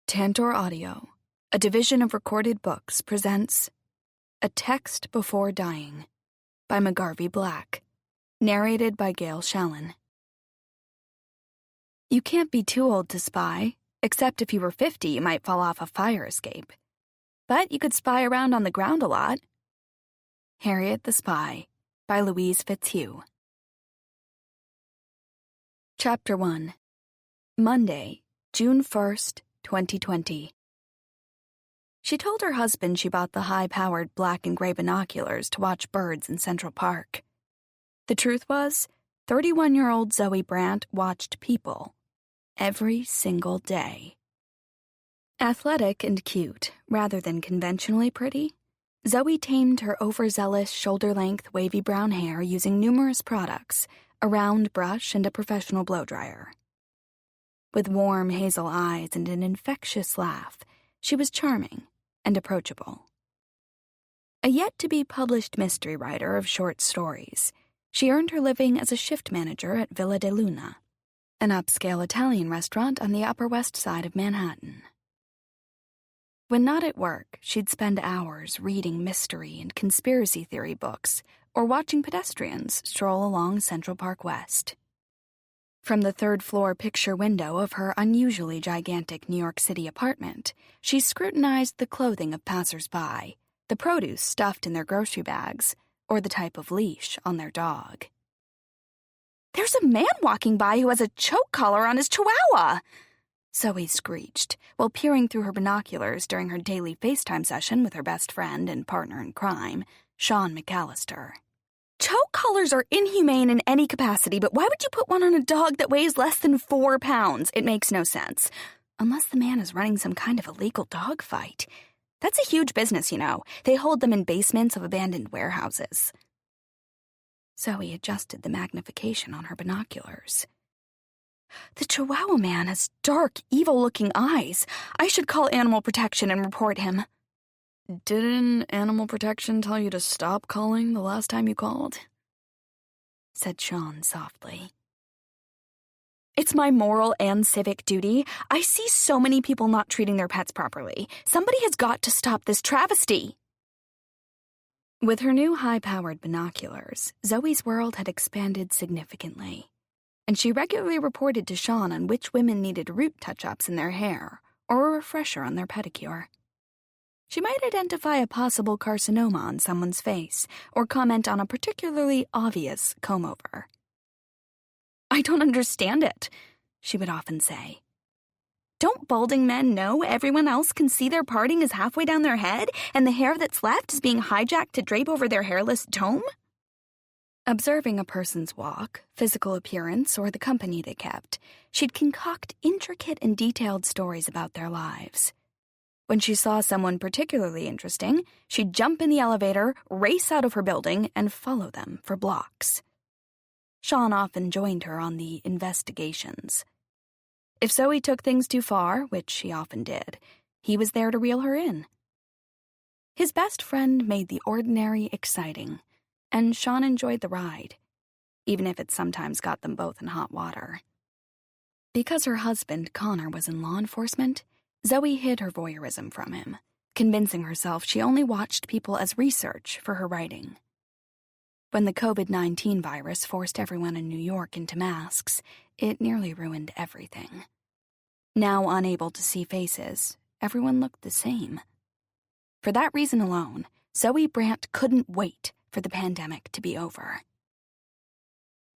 Tantor Audio, a division of Recorded Books, presents A Text Before Dying by McGarvey Black, narrated by Gail Shallon. You can't be too old to spy, except if you were 50 you might fall off a fire escape. But you could spy around on the ground a lot. Harriet the Spy by Louise Fitzhugh. Chapter 1. Monday, June 1st, 2020. She told her husband she bought the high-powered black and gray binoculars to watch birds in Central Park. The truth was, 31-year-old Zoe Brandt watched people every single day. Athletic and cute, rather than conventionally pretty, Zoe tamed her overzealous shoulder-length wavy brown hair using numerous products, a round brush and a professional blow-dryer. With warm hazel eyes and an infectious laugh, she was charming and approachable. A yet-to-be-published mystery writer of short stories, she earned her living as a shift manager at Villa de Luna, an upscale Italian restaurant on the Upper West Side of Manhattan. When not at work, she'd spend hours reading mystery and conspiracy theory books or watching pedestrians stroll along Central Park West. From the third-floor picture window of her unusually gigantic New York City apartment, she scrutinized the clothing of passers-by, the produce stuffed in their grocery bags, or the type of leash on their dog. "There's a man walking by who has a choke collar on his chihuahua!" Zoe screeched, while peering through her binoculars during her daily FaceTime session with her best friend and partner in crime, Sean McAllister. Choke collars are inhumane in any capacity, but why would you put one on a dog that weighs less than 4 pounds? It makes no sense. Unless the man is running some kind of illegal dog fight. That's a huge business, you know. They hold them in basements of abandoned warehouses. Zoe adjusted the magnification on her binoculars. The Chihuahua man has dark, evil-looking eyes. I should call Animal Protection and report him. "Didn't Animal Protection tell you to stop calling the last time you called?" said Sean softly. "It's my moral and civic duty. I see so many people not treating their pets properly. Somebody has got to stop this travesty." With her new high-powered binoculars, Zoe's world had expanded significantly, and she regularly reported to Sean on which women needed root touch-ups in their hair or a refresher on their pedicure. She might identify a possible carcinoma on someone's face or comment on a particularly obvious comb-over. "I don't understand it," she would often say. "Don't balding men know everyone else can see their parting is halfway down their head and the hair that's left is being hijacked to drape over their hairless dome?" Observing a person's walk, physical appearance, or the company they kept, she'd concoct intricate and detailed stories about their lives. When she saw someone particularly interesting, she'd jump in the elevator, race out of her building, and follow them for blocks. Sean often joined her on the investigations. If Zoe took things too far, which she often did, he was there to reel her in. His best friend made the ordinary exciting, and Sean enjoyed the ride, even if it sometimes got them both in hot water. Because her husband, Connor, was in law enforcement, Zoe hid her voyeurism from him, convincing herself she only watched people as research for her writing. When the COVID-19 virus forced everyone in New York into masks, it nearly ruined everything. Now unable to see faces, everyone looked the same. For that reason alone, Zoe Brandt couldn't wait for the pandemic to be over.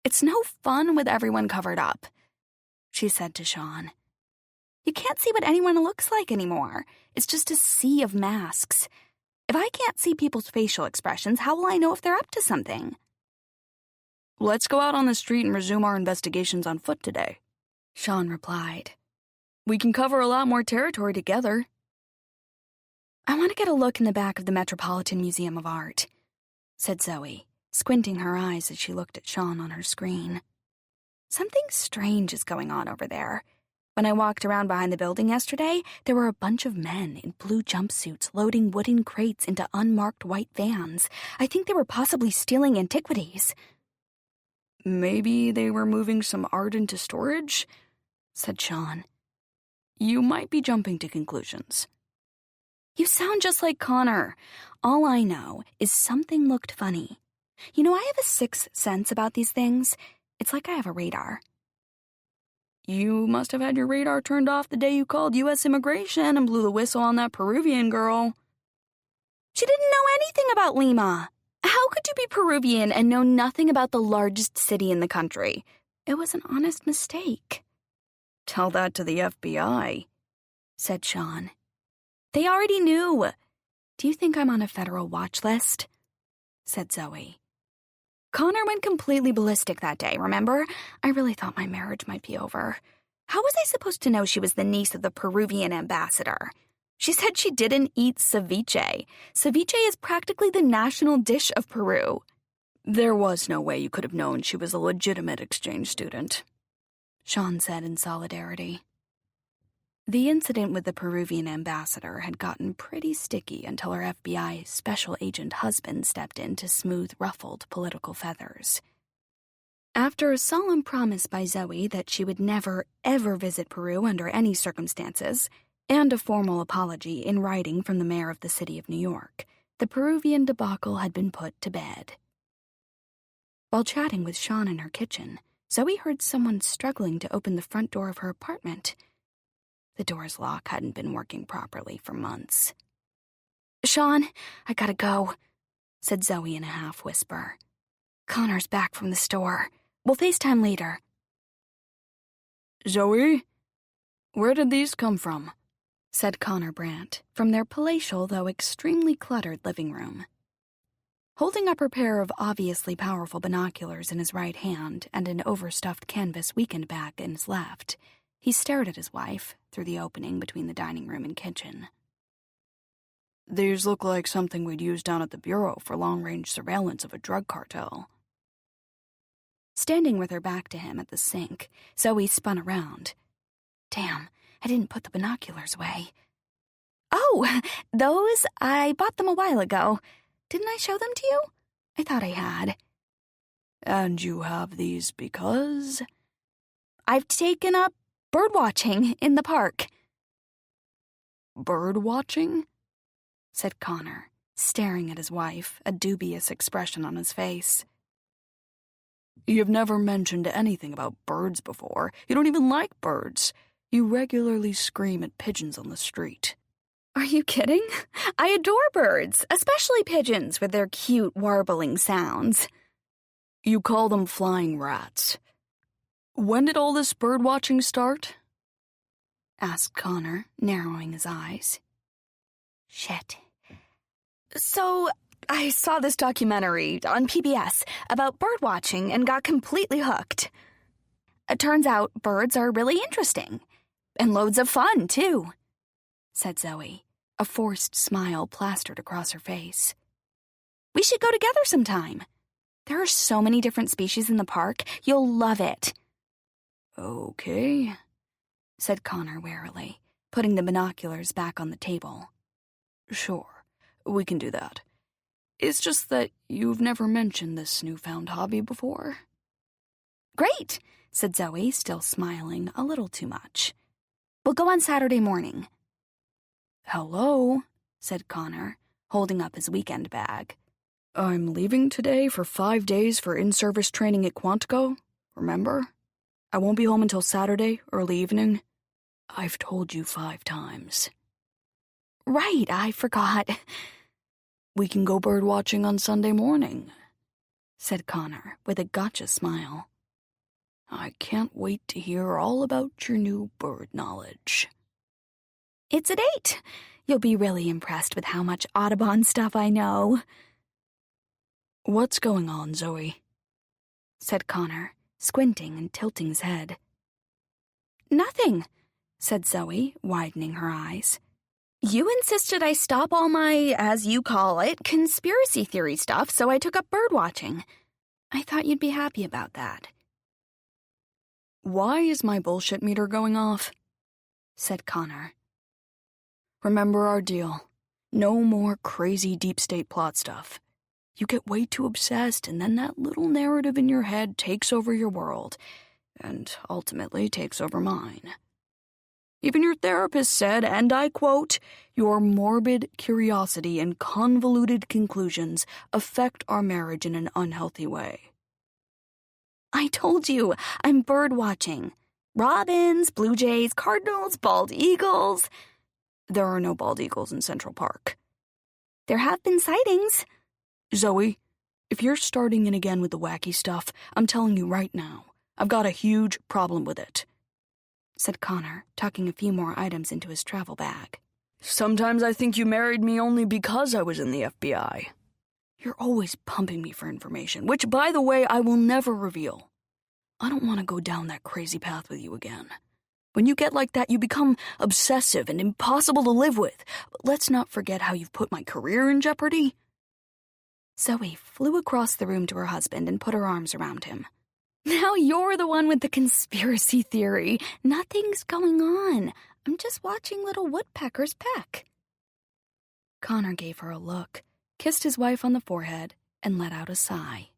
"It's no fun with everyone covered up," she said to Sean. "You can't see what anyone looks like anymore. It's just a sea of masks. If I can't see people's facial expressions, how will I know if they're up to something?" "Let's go out on the street and resume our investigations on foot today," Sean replied. "We can cover a lot more territory together." "I want to get a look in the back of the Metropolitan Museum of Art," said Zoe, squinting her eyes as she looked at Sean on her screen. "Something strange is going on over there. When I walked around behind the building yesterday, there were a bunch of men in blue jumpsuits loading wooden crates into unmarked white vans. I think they were possibly stealing antiquities." "Maybe they were moving some art into storage?" said Sean. You might be jumping to conclusions. You sound just like Connor. All I know is something looked funny. You know, I have a sixth sense about these things. It's like I have a radar. You must have had your radar turned off the day you called U.S. Immigration and blew the whistle on that Peruvian girl. She didn't know anything about Lima. How could you be Peruvian and know nothing about the largest city in the country? It was an honest mistake. Tell that to the FBI, said Sean. They already knew. Do you think I'm on a federal watch list? Said Zoe. Connor went completely ballistic that day, remember? I really thought my marriage might be over. How was I supposed to know she was the niece of the Peruvian ambassador? She said she didn't eat ceviche. Ceviche is practically the national dish of Peru. There was no way you could have known she was a legitimate exchange student, Sean said in solidarity. The incident with the Peruvian ambassador had gotten pretty sticky until her FBI special agent husband stepped in to smooth ruffled political feathers. After a solemn promise by Zoe that she would never, ever visit Peru under any circumstances, and a formal apology in writing from the mayor of the city of New York, the Peruvian debacle had been put to bed. While chatting with Sean in her kitchen, Zoe heard someone struggling to open the front door of her apartment. The door's lock hadn't been working properly for months. Sean, I gotta go, said Zoe in a half-whisper. Connor's back from the store. We'll FaceTime later. Zoe? Where did these come from? Said Connor Brandt from their palatial though extremely cluttered living room. Holding up her pair of obviously powerful binoculars in his right hand and an overstuffed canvas weekend bag in his left, he stared at his wife through the opening between the dining room and kitchen. These look like something we'd use down at the Bureau for long-range surveillance of a drug cartel. Standing with her back to him at the sink, Zoe spun around. Damn, I didn't put the binoculars away. Oh, those? I bought them a while ago. Didn't I show them to you? I thought I had. And you have these because? I've taken up bird-watching in the park. Bird-watching? Said Connor, staring at his wife, a dubious expression on his face. You've never mentioned anything about birds before. You don't even like birds. You regularly scream at pigeons on the street. Are you kidding? I adore birds, especially pigeons with their cute warbling sounds. You call them flying rats. When did all this bird-watching start? Asked Connor, narrowing his eyes. Shit. So, I saw this documentary on PBS about bird-watching and got completely hooked. It turns out birds are really interesting. And loads of fun, too, said Zoe, a forced smile plastered across her face. We should go together sometime. There are so many different species in the park, you'll love it. Okay, said Connor warily, putting the binoculars back on the table. Sure, we can do that. It's just that you've never mentioned this newfound hobby before. Great, said Zoe, still smiling a little too much. We'll go on Saturday morning. Hello, said Connor, holding up his weekend bag. I'm leaving today for 5 days for in-service training at Quantico, remember? I won't be home until Saturday, early evening. I've told you 5 times. Right, I forgot. We can go bird-watching on Sunday morning, said Connor with a gotcha smile. I can't wait to hear all about your new bird knowledge. It's a date. You'll be really impressed with how much Audubon stuff I know. What's going on, Zoe? Said Connor, squinting and tilting his head. Nothing, said Zoe, widening her eyes. You insisted I stop all my, as you call it, conspiracy theory stuff, so I took up birdwatching. I thought you'd be happy about that. Why is my bullshit meter going off? Said Connor. Remember our deal. No more crazy deep state plot stuff. You get way too obsessed, and then that little narrative in your head takes over your world, and ultimately takes over mine. Even your therapist said, and I quote, "Your morbid curiosity and convoluted conclusions affect our marriage in an unhealthy way." I told you, I'm bird watching. Robins, blue jays, cardinals, bald eagles. There are no bald eagles in Central Park. There have been sightings. Zoe, if you're starting in again with the wacky stuff, I'm telling you right now, I've got a huge problem with it, said Connor, tucking a few more items into his travel bag. Sometimes I think you married me only because I was in the FBI. You're always pumping me for information, which, by the way, I will never reveal. I don't want to go down that crazy path with you again. When you get like that, you become obsessive and impossible to live with. But let's not forget how you've put my career in jeopardy. Zoe flew across the room to her husband and put her arms around him. Now you're the one with the conspiracy theory. Nothing's going on. I'm just watching little woodpeckers peck. Connor gave her a look, kissed his wife on the forehead, and let out a sigh.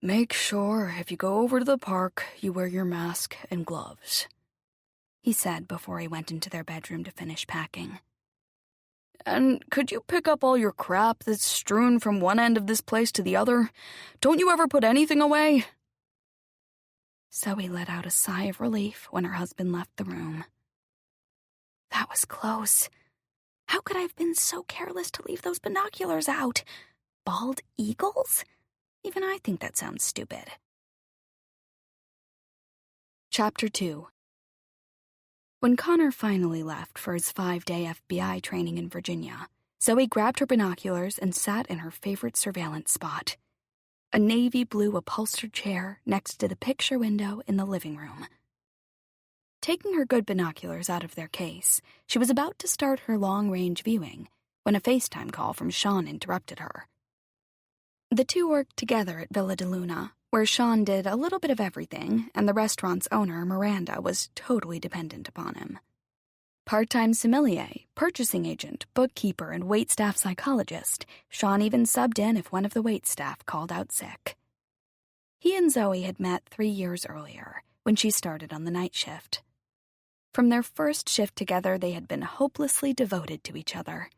Make sure, if you go over to the park, you wear your mask and gloves, he said before he went into their bedroom to finish packing. And could you pick up all your crap that's strewn from one end of this place to the other? Don't you ever put anything away? Zoe let out a sigh of relief when her husband left the room. That was close. How could I have been so careless to leave those binoculars out? Bald eagles? Even I think that sounds stupid. Chapter 2. When Connor finally left for his 5-day FBI training in Virginia, Zoe grabbed her binoculars and sat in her favorite surveillance spot, a navy blue upholstered chair next to the picture window in the living room. Taking her good binoculars out of their case, she was about to start her long-range viewing when a FaceTime call from Sean interrupted her. The two worked together at Villa de Luna, where Sean did a little bit of everything, and the restaurant's owner, Miranda, was totally dependent upon him. Part-time sommelier, purchasing agent, bookkeeper, and waitstaff psychologist, Sean even subbed in if one of the waitstaff called out sick. He and Zoe had met 3 years earlier, when she started on the night shift. From their first shift together, they had been hopelessly devoted to each other.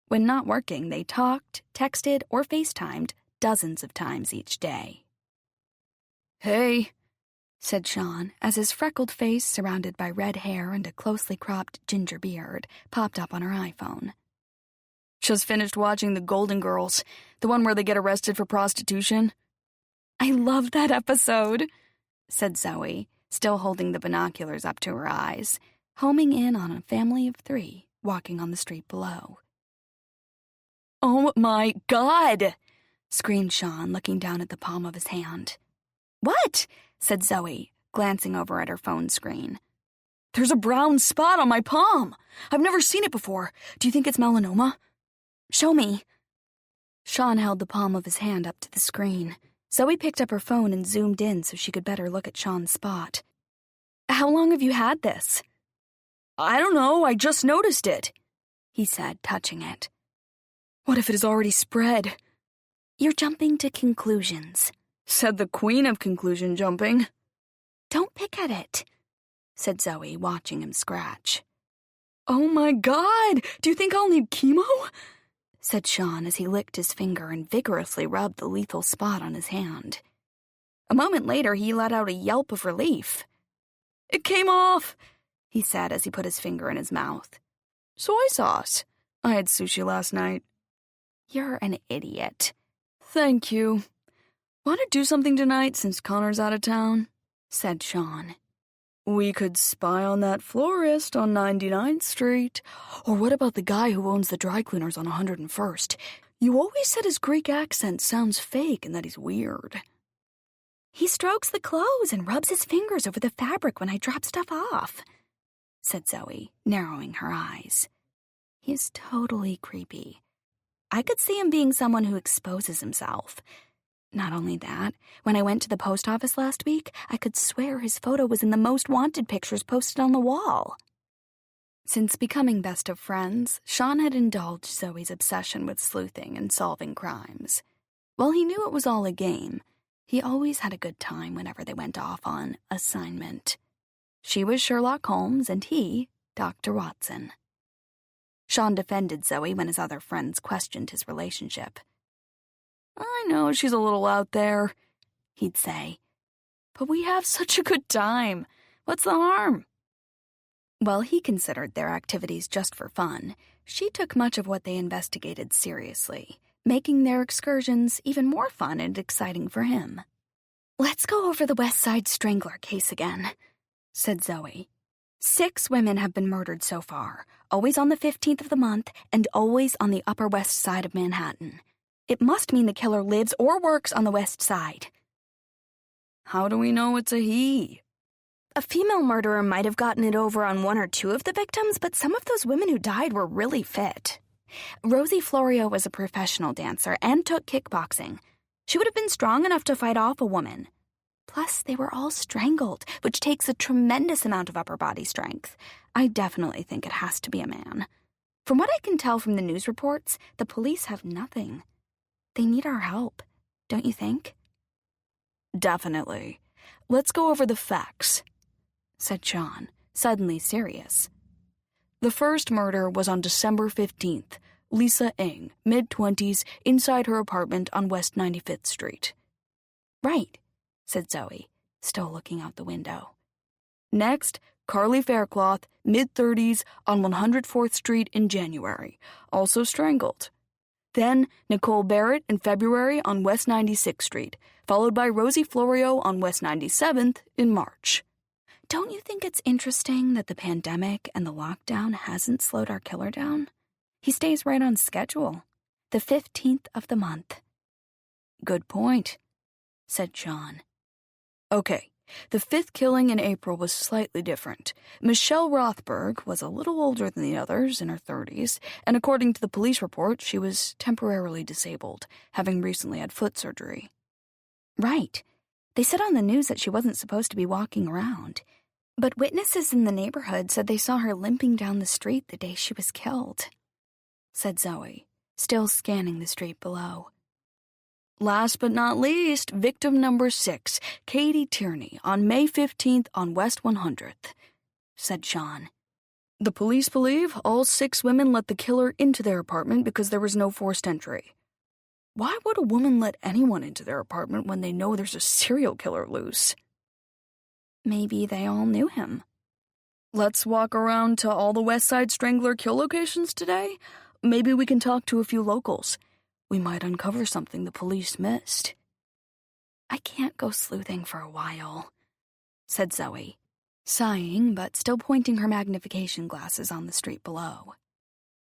When not working, they talked, texted, or FaceTimed dozens of times each day. Hey, said Sean, as his freckled face, surrounded by red hair and a closely cropped ginger beard, popped up on her iPhone. Just finished watching The Golden Girls, the one where they get arrested for prostitution. I loved that episode, said Zoe, still holding the binoculars up to her eyes, homing in on a family of 3 walking on the street below. Oh my God, screamed Sean, looking down at the palm of his hand. What? Said Zoe, glancing over at her phone screen. There's a brown spot on my palm. I've never seen it before. Do you think it's melanoma? Show me. Sean held the palm of his hand up to the screen. Zoe picked up her phone and zoomed in so she could better look at Sean's spot. How long have you had this? I don't know, I just noticed it, he said, touching it. What if it has already spread? You're jumping to conclusions, said the queen of conclusion jumping. Don't pick at it, said Zoe, watching him scratch. Oh my God, do you think I'll need chemo? Said Sean as he licked his finger and vigorously rubbed the lethal spot on his hand. A moment later, he let out a yelp of relief. It came off, he said as he put his finger in his mouth. Soy sauce. I had sushi last night. You're an idiot. Thank you. Want to do something tonight since Connor's out of town? Said Sean. We could spy on that florist on 99th Street. Or what about the guy who owns the dry cleaners on 101st? You always said his Greek accent sounds fake and that he's weird. He strokes the clothes and rubs his fingers over the fabric when I drop stuff off, said Zoe, narrowing her eyes. He's totally creepy. I could see him being someone who exposes himself. Not only that, when I went to the post office last week, I could swear his photo was in the most wanted pictures posted on the wall. Since becoming best of friends, Sean had indulged Zoe's obsession with sleuthing and solving crimes. While he knew it was all a game, he always had a good time whenever they went off on assignment. She was Sherlock Holmes and he, Dr. Watson. Sean defended Zoe when his other friends questioned his relationship. "I know she's a little out there," he'd say, "but we have such a good time. What's the harm?" While he considered their activities just for fun, she took much of what they investigated seriously, making their excursions even more fun and exciting for him. "Let's go over the West Side Strangler case again," said Zoe. 6 women have been murdered so far, always on the 15th of the month and always on the Upper West Side of Manhattan. It must mean the killer lives or works on the West Side. "How do we know it's a he?" "A female murderer might have gotten it over on 1 or 2 of the victims, but some of those women who died were really fit. Rosie Florio was a professional dancer and took kickboxing. She would have been strong enough to fight off a woman. Plus, they were all strangled, which takes a tremendous amount of upper body strength. I definitely think it has to be a man. From what I can tell from the news reports, the police have nothing. They need our help, don't you think?" "Definitely. Let's go over the facts," said Sean, suddenly serious. "The first murder was on December 15th. Lisa Ng, mid-20s, inside her apartment on West 95th Street. "Right," said Zoe, still looking out the window. "Next, Carly Faircloth, mid-30s, on 104th Street in January, also strangled. Then, Nicole Barrett in February on West 96th Street, followed by Rosie Florio on West 97th in March." "Don't you think it's interesting that the pandemic and the lockdown hasn't slowed our killer down? He stays right on schedule, the 15th of the month." "Good point," said Sean. "Okay, the 5th killing in April was slightly different. Michelle Rothberg was a little older than the others, in her 30s, and according to the police report, she was temporarily disabled, having recently had foot surgery." "Right. They said on the news that she wasn't supposed to be walking around. But witnesses in the neighborhood said they saw her limping down the street the day she was killed," said Zoe, still scanning the street below. "Last but not least, victim number 6, Katie Tierney, on May 15th on West 100th, said Sean. "The police believe all 6 women let the killer into their apartment because there was no forced entry. Why would a woman let anyone into their apartment when they know there's a serial killer loose?" "Maybe they all knew him." "Let's walk around to all the West Side Strangler kill locations today. Maybe we can talk to a few locals. We might uncover something the police missed." "I can't go sleuthing for a while," said Zoe, sighing but still pointing her magnification glasses on the street below.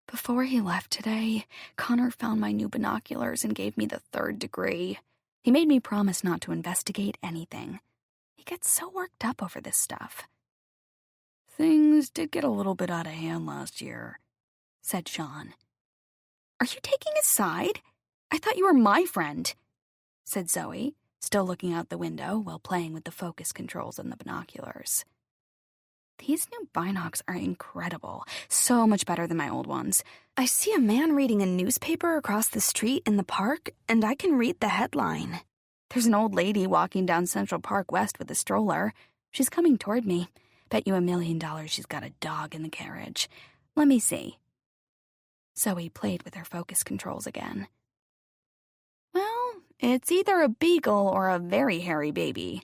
"Before he left today, Connor found my new binoculars and gave me the 3rd degree. He made me promise not to investigate anything. He gets so worked up over this stuff." "Things did get a little bit out of hand last year," said Sean. "Are you taking his side? I thought you were my friend," said Zoe, still looking out the window while playing with the focus controls on the binoculars. "These new binocs are incredible, so much better than my old ones. I see a man reading a newspaper across the street in the park, and I can read the headline. There's an old lady walking down Central Park West with a stroller. She's coming toward me. Bet you $1 million she's got a dog in the carriage. Let me see." Zoe played with her focus controls again. "Well, it's either a beagle or a very hairy baby."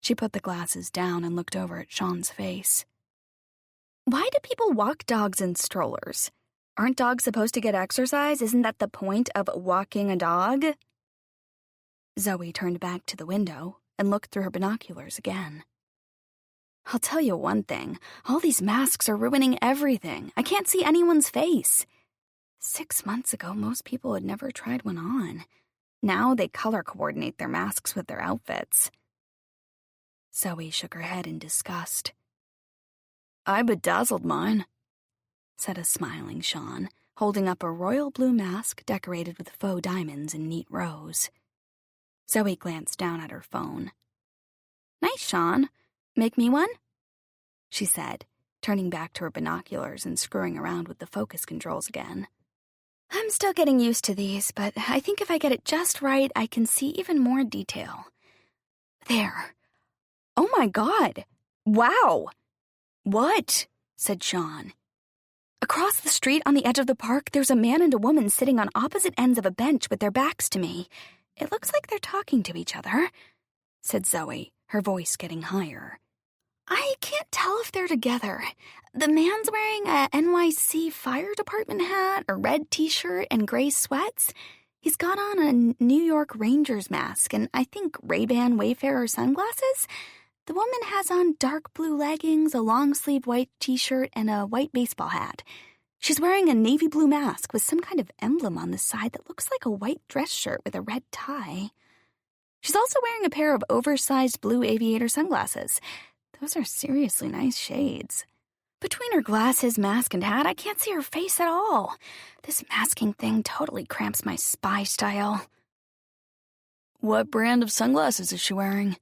She put the glasses down and looked over at Sean's face. "Why do people walk dogs in strollers? Aren't dogs supposed to get exercise? Isn't that the point of walking a dog?" Zoe turned back to the window and looked through her binoculars again. "I'll tell you one thing. All these masks are ruining everything. I can't see anyone's face. 6 months ago, most people had never tried one on. Now they color coordinate their masks with their outfits." Zoe shook her head in disgust. "I bedazzled mine," said a smiling Sean, holding up a royal blue mask decorated with faux diamonds in neat rows. Zoe glanced down at her phone. "Nice, Sean. Make me one?" she said, turning back to her binoculars and screwing around with the focus controls again. "I'm still getting used to these, but I think if I get it just right, I can see even more detail. There. Oh my God! Wow! What? Said Sean. Across the street on the edge of the park, there's a man and a woman sitting on opposite ends of a bench with their backs to me. It looks like they're talking to each other, said Zoe, her voice getting higher. I can't tell if they're together. The man's wearing a NYC fire department hat, a red t-shirt, and gray sweats. He's got on a New York Rangers mask and I think Ray-Ban Wayfarer sunglasses. The woman has on dark blue leggings, a long-sleeve white t-shirt, and a white baseball hat. She's wearing a navy blue mask with some kind of emblem on the side that looks like a white dress shirt with a red tie. She's also wearing a pair of oversized blue aviator sunglasses. Those are seriously nice shades. Between her glasses, mask, and hat, I can't see her face at all. This masking thing totally cramps my spy style. What brand of sunglasses is she wearing?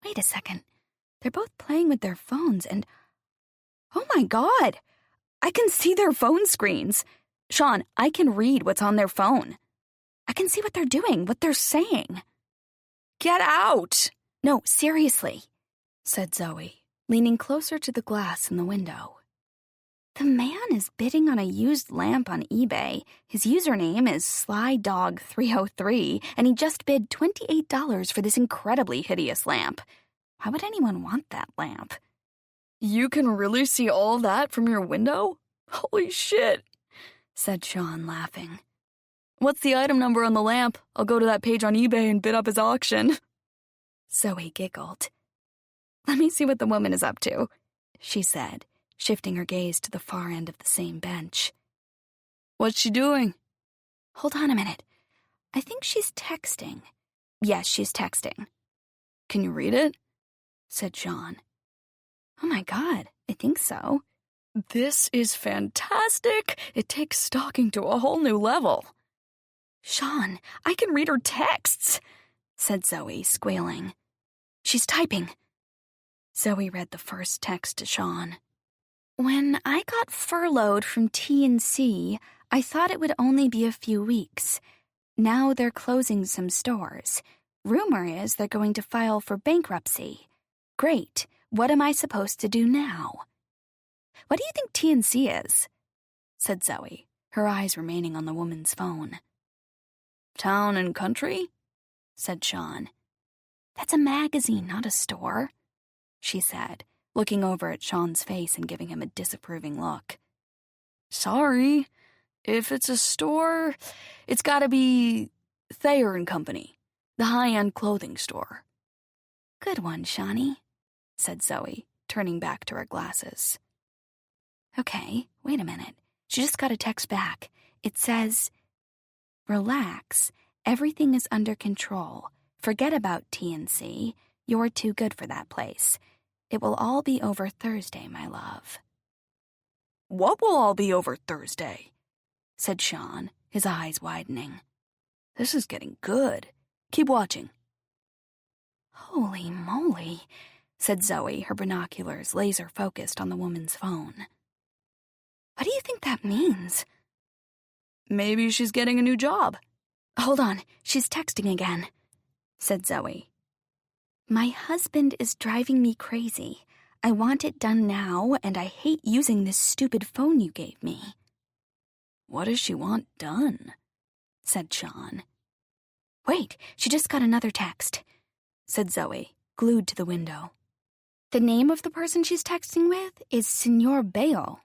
Wait a second. They're both playing with their phones and... Oh my God! I can see their phone screens. Sean, I can read what's on their phone. I can see what they're doing, what they're saying. Get out! No, seriously, said Zoe, leaning closer to the glass in the window. The man is bidding on a used lamp on eBay. His username is SlyDog303, and he just bid $28 for this incredibly hideous lamp. Why would anyone want that lamp? You can really see all that from your window? Holy shit, said Sean, laughing. What's the item number on the lamp? I'll go to that page on eBay and bid up his auction. Zoe giggled. Let me see what the woman is up to, she said, shifting her gaze to the far end of the same bench. What's she doing? Hold on a minute. I think she's texting. Yes, she's texting. Can you read it? Said Sean. Oh my God, I think so. This is fantastic. It takes stalking to a whole new level. Sean, I can read her texts, said Zoe, squealing. She's typing. Zoe read the first text to Sean. When I got furloughed from T&C, I thought it would only be a few weeks. Now they're closing some stores. Rumor is they're going to file for bankruptcy. Great. What am I supposed to do now? What do you think T&C is? Said Zoe, her eyes remaining on the woman's phone. Town and Country? Said Sean. That's a magazine, not a store, she said, looking over at Sean's face and giving him a disapproving look. Sorry. If it's a store, it's gotta be Thayer and Company, the high-end clothing store. Good one, Shawnee, said Zoe, turning back to her glasses. Okay, wait a minute. She just got a text back. It says, relax, everything is under control. Forget about T&C. You're too good for that place. It will all be over Thursday, my love. What will all be over Thursday? Said Sean, his eyes widening. This is getting good. Keep watching. Holy moly, said Zoe, her binoculars laser-focused on the woman's phone. What do you think that means? Maybe she's getting a new job. Hold on, she's texting again, said Zoe. My husband is driving me crazy. I want it done now, and I hate using this stupid phone you gave me. What does she want done? Said Sean. Wait, she just got another text, said Zoe, glued to the window. The name of the person she's texting with is Senor Bayo.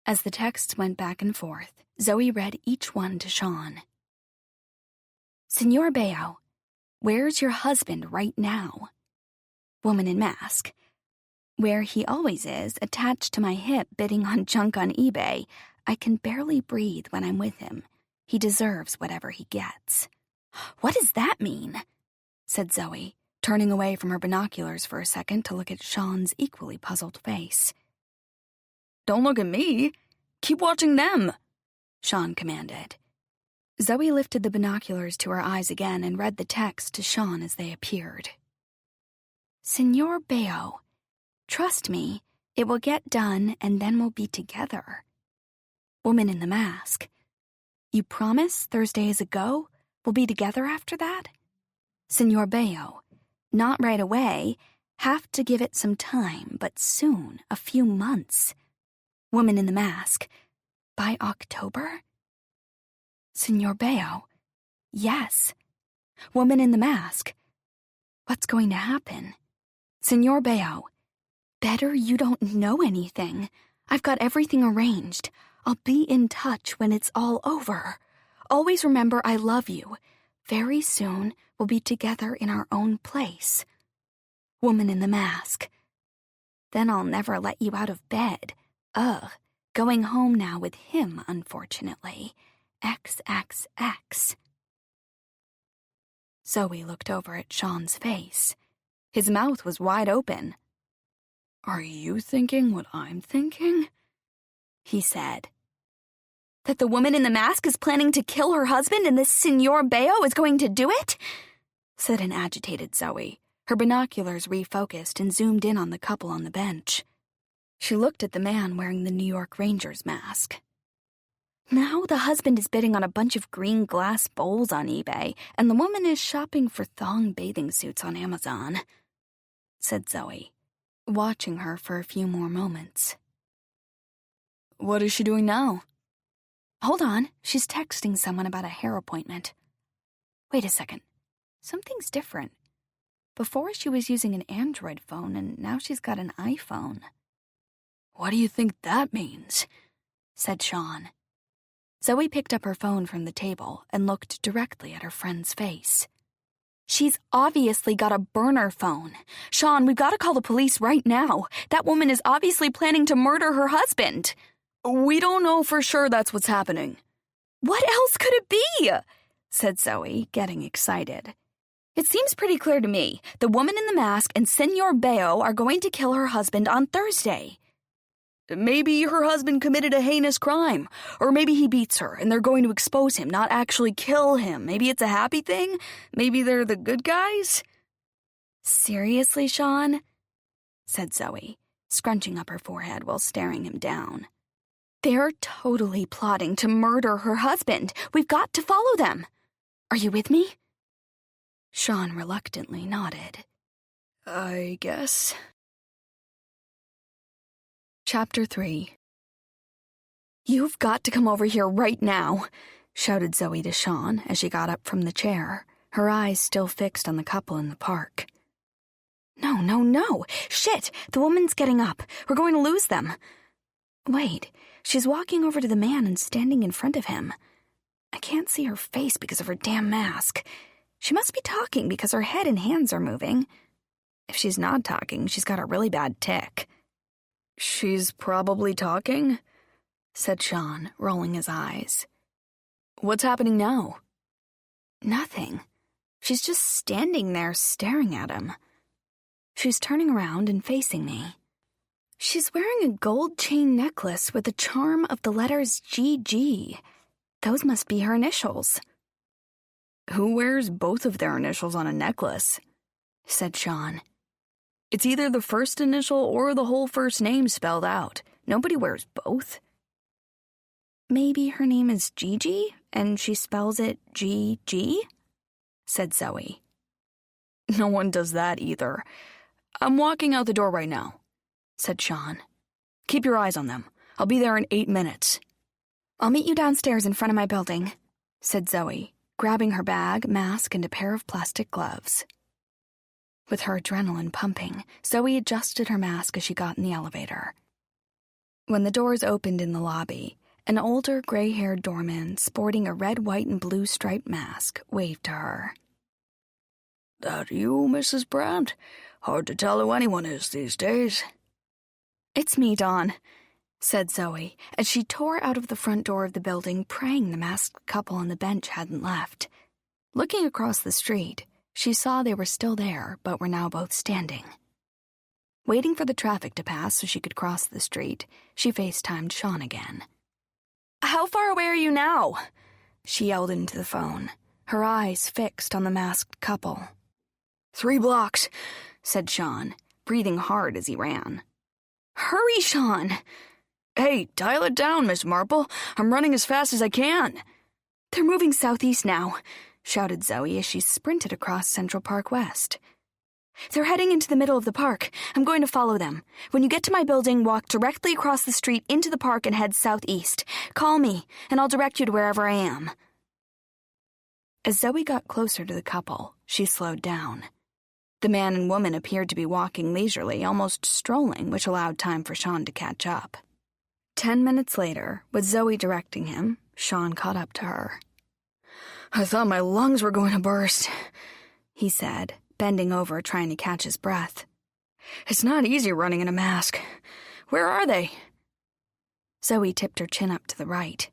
As the texts went back and forth, Zoe read each one to Sean. Senor Bayo, where's your husband right now? Woman in mask. Where he always is, attached to my hip bidding on junk on eBay. I can barely breathe when I'm with him. He deserves whatever he gets. What does that mean? Said Zoe, turning away from her binoculars for a second to look at Sean's equally puzzled face. Don't look at me. Keep watching them, Sean commanded. Zoe lifted the binoculars to her eyes again and read the text to Sean as they appeared. Senor Bayo, trust me, it will get done and then we'll be together. Woman in the mask. You promise Thursday is a go? We'll be together after that? Senor Bayo, Not right away. Have to give it some time, but soon, a few months. Woman in the Mask. By October? Senor Bayo. Yes. Woman in the Mask. What's going to happen? Senor Bayo. Better you don't know anything. I've got everything arranged. I'll be in touch when it's all over. Always remember I love you. Very soon, we'll be together in our own place. Woman in the Mask. Then I'll never let you out of bed. Ugh. Going home now with him, unfortunately. XXX. Zoe looked over at Sean's face. His mouth was wide open. Are you thinking what I'm thinking? He said. That the woman in the mask is planning to kill her husband and this Senor Bayo is going to do it? Said an agitated Zoe. Her binoculars refocused and zoomed in on the couple on the bench. She looked at the man wearing the New York Rangers mask. Now the husband is bidding on a bunch of green glass bowls on eBay, and the woman is shopping for thong bathing suits on Amazon, said Zoe, watching her for a few more moments. What is she doing now? Hold on, she's texting someone about a hair appointment. Wait a second. Something's different. Before she was using an Android phone, and now she's got an iPhone. What do you think that means? Said Sean. Zoe picked up her phone from the table and looked directly at her friend's face. She's obviously got a burner phone. Sean, we've got to call the police right now. That woman is obviously planning to murder her husband. We don't know for sure that's what's happening. What else could it be? Said Zoe, getting excited. It seems pretty clear to me. The woman in the mask and Senor Bayo are going to kill her husband on Thursday. Maybe her husband committed a heinous crime. Or maybe he beats her and they're going to expose him, not actually kill him. Maybe it's a happy thing? Maybe they're the good guys? Seriously, Sean? Said Zoe, scrunching up her forehead while staring him down. They're totally plotting to murder her husband. We've got to follow them. Are you with me? Sean reluctantly nodded. I guess. Chapter 3. You've got to come over here right now, shouted Zoe to Sean as she got up from the chair, her eyes still fixed on the couple in the park. No. Shit, the woman's getting up. We're going to lose them. Wait, she's walking over to the man and standing in front of him. I can't see her face because of her damn mask. She must be talking because her head and hands are moving. If she's not talking, she's got a really bad tic. She's probably talking, said Sean, rolling his eyes. What's happening now? Nothing. She's just standing there staring at him. She's turning around and facing me. She's wearing a gold chain necklace with a charm of the letters GG. Those must be her initials. Who wears both of their initials on a necklace? Said Sean. It's either the first initial or the whole first name spelled out. Nobody wears both. Maybe her name is Gigi, and she spells it G-G? Said Zoe. No one does that either. I'm walking out the door right now, said Sean. Keep your eyes on them. I'll be there in 8 minutes. I'll meet you downstairs in front of my building, said Zoe, grabbing her bag, mask, and a pair of plastic gloves. With her adrenaline pumping, Zoe adjusted her mask as she got in the elevator. When the doors opened in the lobby, an older, gray-haired doorman sporting a red, white, and blue striped mask waved to her. That you, Mrs. Brandt? Hard to tell who anyone is these days. It's me, Dawn, said Zoe, as she tore out of the front door of the building, praying the masked couple on the bench hadn't left. Looking across the street, she saw they were still there, but were now both standing. Waiting for the traffic to pass so she could cross the street, she FaceTimed Sean again. How far away are you now? She yelled into the phone, her eyes fixed on the masked couple. 3 blocks, said Sean, breathing hard as he ran. Hurry, Sean! Hey, dial it down, Miss Marple. I'm running as fast as I can. They're moving southeast now, shouted Zoe as she sprinted across Central Park West. They're heading into the middle of the park. I'm going to follow them. When you get to my building, walk directly across the street into the park and head southeast. Call me, and I'll direct you to wherever I am. As Zoe got closer to the couple, she slowed down. The man and woman appeared to be walking leisurely, almost strolling, which allowed time for Sean to catch up. 10 minutes later, with Zoe directing him, Sean caught up to her. "I thought my lungs were going to burst," he said, bending over trying to catch his breath. "It's not easy running in a mask. Where are they?" Zoe tipped her chin up to the right.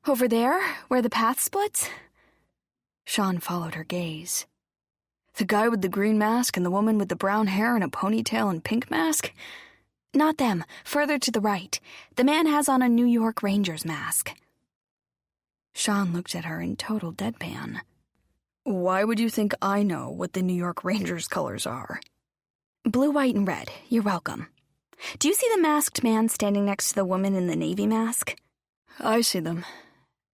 "Over there, where the path splits?" Sean followed her gaze. "The guy with the green mask and the woman with the brown hair and a ponytail and pink mask?" "Not them. Further to the right. The man has on a New York Rangers mask." Sean looked at her in total deadpan. "Why would you think I know what the New York Rangers colors are?" "Blue, white, and red. You're welcome. Do you see the masked man standing next to the woman in the navy mask?" "I see them.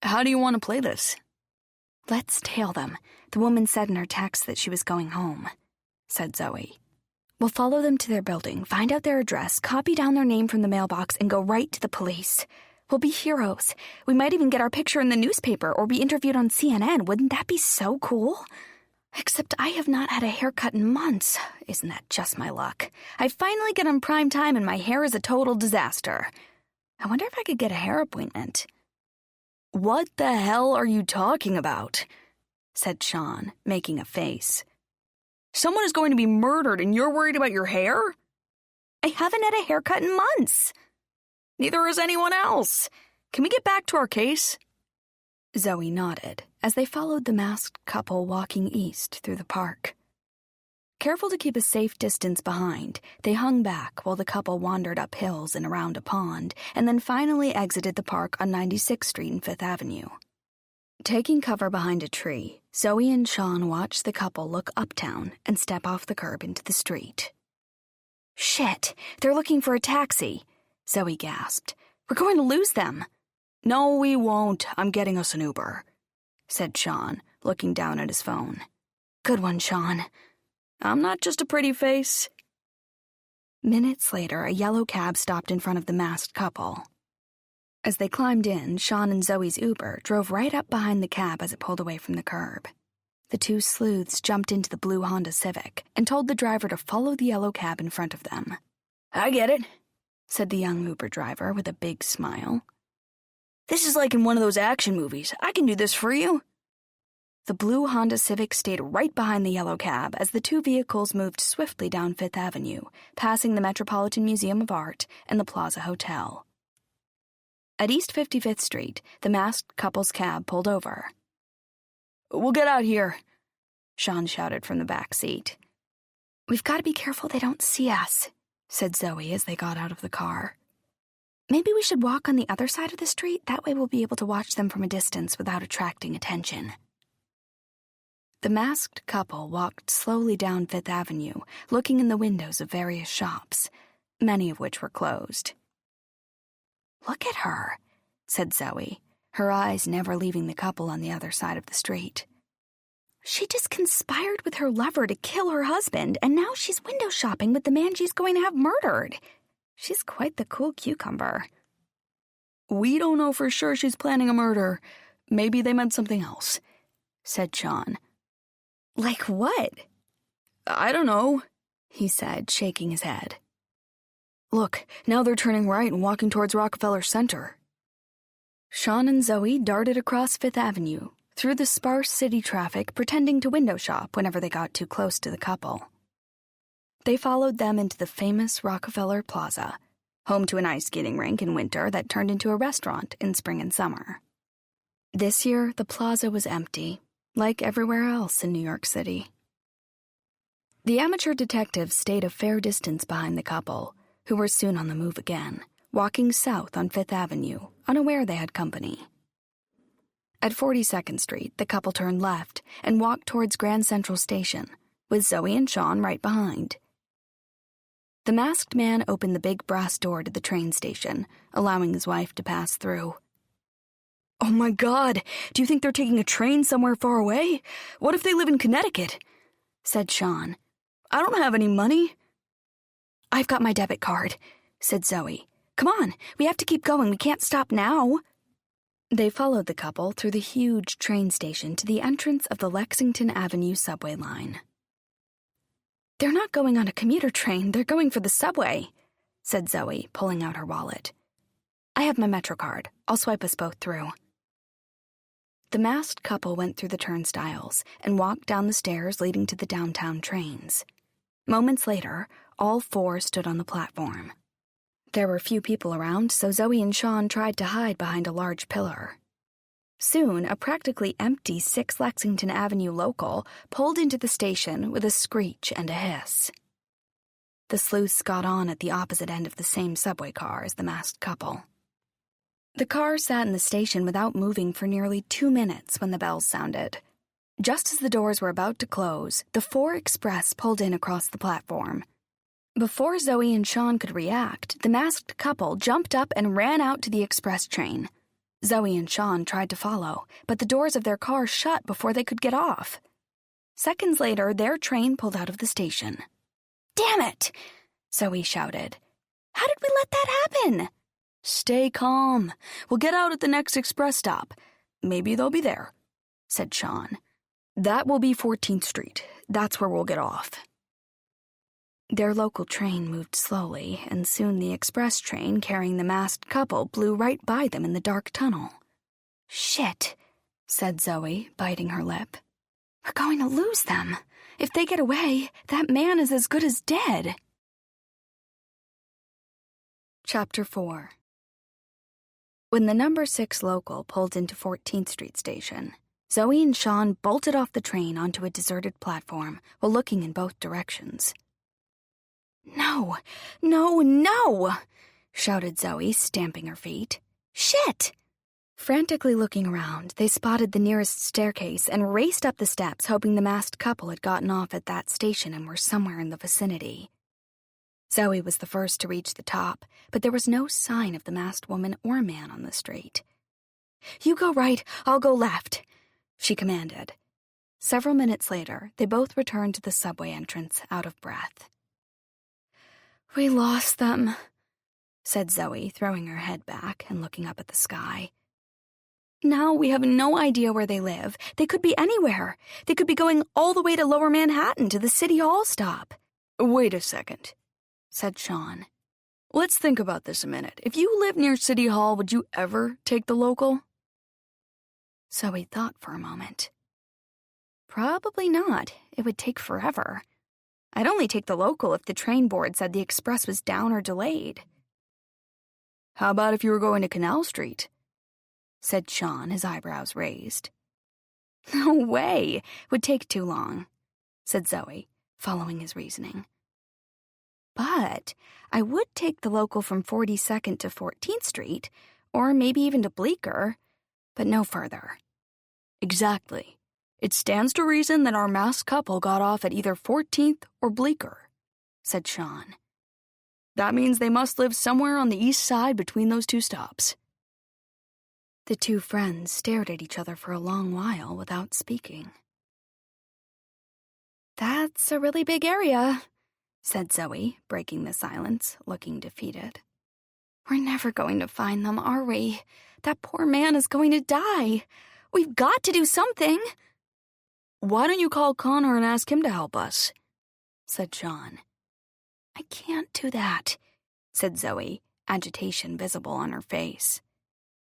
How do you want to play this?" "Let's tail them. The woman said in her text that she was going home," said Zoe. "We'll follow them to their building, find out their address, copy down their name from the mailbox, and go right to the police. We'll be heroes. We might even get our picture in the newspaper or be interviewed on CNN. Wouldn't that be so cool? Except I have not had a haircut in months. Isn't that just my luck? I finally get on prime time and my hair is a total disaster. I wonder if I could get a hair appointment." "What the hell are you talking about?" said Sean, making a face. "Someone is going to be murdered and you're worried about your hair?" "I haven't had a haircut in months." "Neither is anyone else. Can we get back to our case?" Zoe nodded as they followed the masked couple walking east through the park. Careful to keep a safe distance behind, they hung back while the couple wandered up hills and around a pond, and then finally exited the park on 96th Street and 5th Avenue. Taking cover behind a tree, Zoe and Sean watched the couple look uptown and step off the curb into the street. "Shit, they're looking for a taxi," Zoe gasped. "We're going to lose them." "No, we won't. I'm getting us an Uber," said Sean, looking down at his phone. "Good one, Sean. I'm not just a pretty face." Minutes later, a yellow cab stopped in front of the masked couple. As they climbed in, Sean and Zoe's Uber drove right up behind the cab as it pulled away from the curb. The two sleuths jumped into the blue Honda Civic and told the driver to follow the yellow cab in front of them. "I get it," said the young Uber driver with a big smile. "This is like in one of those action movies. I can do this for you." The blue Honda Civic stayed right behind the yellow cab as the two vehicles moved swiftly down 5th Avenue, passing the Metropolitan Museum of Art and the Plaza Hotel. At East 55th Street, the masked couple's cab pulled over. "We'll get out here," Sean shouted from the back seat. "We've got to be careful they don't see us," said Zoe as they got out of the car. "Maybe we should walk on the other side of the street. That way we'll be able to watch them from a distance without attracting attention." The masked couple walked slowly down 5th Avenue, looking in the windows of various shops, many of which were closed. "Look at her," said Zoe, her eyes never leaving the couple on the other side of the street. "She just conspired with her lover to kill her husband, and now she's window shopping with the man she's going to have murdered. She's quite the cool cucumber." "We don't know for sure she's planning a murder. Maybe they meant something else," said Sean. "Like what?" "I don't know," he said, shaking his head. "Look, now they're turning right and walking towards Rockefeller Center." Sean and Zoe darted across 5th Avenue, through the sparse city traffic, pretending to window shop whenever they got too close to the couple. They followed them into the famous Rockefeller Plaza, home to an ice skating rink in winter that turned into a restaurant in spring and summer. This year, the plaza was empty, like everywhere else in New York City. The amateur detectives stayed a fair distance behind the couple, who were soon on the move again, walking south on 5th Avenue, unaware they had company. At 42nd Street, the couple turned left and walked towards Grand Central Station, with Zoe and Sean right behind. The masked man opened the big brass door to the train station, allowing his wife to pass through. "Oh my God, do you think they're taking a train somewhere far away? What if they live in Connecticut?" said Sean. I don't have any money. I've got my debit card, said Zoe. Come on, we have to keep going. We can't stop now. They followed the couple through the huge train station to the entrance of the Lexington Avenue subway line. They're not going on a commuter train, they're going for the subway, said Zoe, pulling out her wallet. I have my Metro card. I'll swipe us both through. The masked couple went through the turnstiles and walked down the stairs leading to the downtown trains. Moments later, all four stood on the platform. There were few people around, so Zoe and Sean tried to hide behind a large pillar. Soon, a practically empty 6 Lexington Avenue local pulled into the station with a screech and a hiss. The sleuths got on at the opposite end of the same subway car as the masked couple. The car sat in the station without moving for nearly 2 minutes when the bells sounded. Just as the doors were about to close, the 4 Express pulled in across the platform. Before Zoe and Sean could react, the masked couple jumped up and ran out to the express train. Zoe and Sean tried to follow, but the doors of their car shut before they could get off. Seconds later, their train pulled out of the station. Damn it! Zoe shouted. How did we let that happen? Stay calm. We'll get out at the next express stop. Maybe they'll be there, said Sean. That will be 14th Street. That's where we'll get off. Their local train moved slowly, and soon the express train carrying the masked couple blew right by them in the dark tunnel. Shit, said Zoe, biting her lip. We're going to lose them. If they get away, that man is as good as dead. Chapter 4. When the number 6 local pulled into 14th Street Station, Zoe and Sean bolted off the train onto a deserted platform while looking in both directions. No, no, no, shouted Zoe, stamping her feet. Shit! Frantically looking around, they spotted the nearest staircase and raced up the steps, hoping the masked couple had gotten off at that station and were somewhere in the vicinity. Zoe was the first to reach the top, but there was no sign of the masked woman or man on the street. You go right, I'll go left, she commanded. Several minutes later, they both returned to the subway entrance, out of breath. We lost them, said Zoe, throwing her head back and looking up at the sky. Now we have no idea where they live. They could be anywhere. They could be going all the way to Lower Manhattan to the City Hall stop. Wait a second, said Sean. Let's think about this a minute. If you lived near City Hall, would you ever take the local? Zoe thought for a moment. Probably not. It would take forever. I'd only take the local if the train board said the express was down or delayed. How about if you were going to Canal Street? Said Sean, his eyebrows raised. No way. It would take too long, said Zoe, following his reasoning. But I would take the local from 42nd to 14th Street, or maybe even to Bleecker, but no further. Exactly. It stands to reason that our masked couple got off at either 14th or Bleecker, said Sean. That means they must live somewhere on the east side between those 2 stops. The 2 friends stared at each other for a long while without speaking. That's a really big area, said Zoe, breaking the silence, looking defeated. We're never going to find them, are we? That poor man is going to die. We've got to do something. Why don't you call Connor and ask him to help us? Said Sean. I can't do that, said Zoe, agitation visible on her face.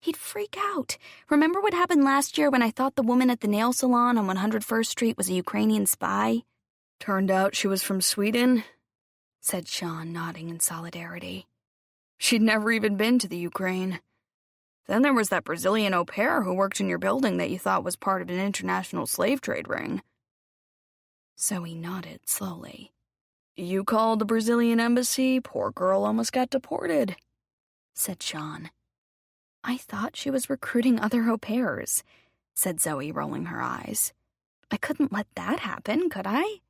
He'd freak out. Remember what happened last year when I thought the woman at the nail salon on 101st Street was a Ukrainian spy? Turned out she was from Sweden, said Sean, nodding in solidarity. She'd never even been to the Ukraine. Then there was that Brazilian au pair who worked in your building that you thought was part of an international slave trade ring. Zoe nodded slowly. You called the Brazilian embassy, poor girl almost got deported, said Sean. I thought she was recruiting other au pairs, said Zoe, rolling her eyes. I couldn't let that happen, could I?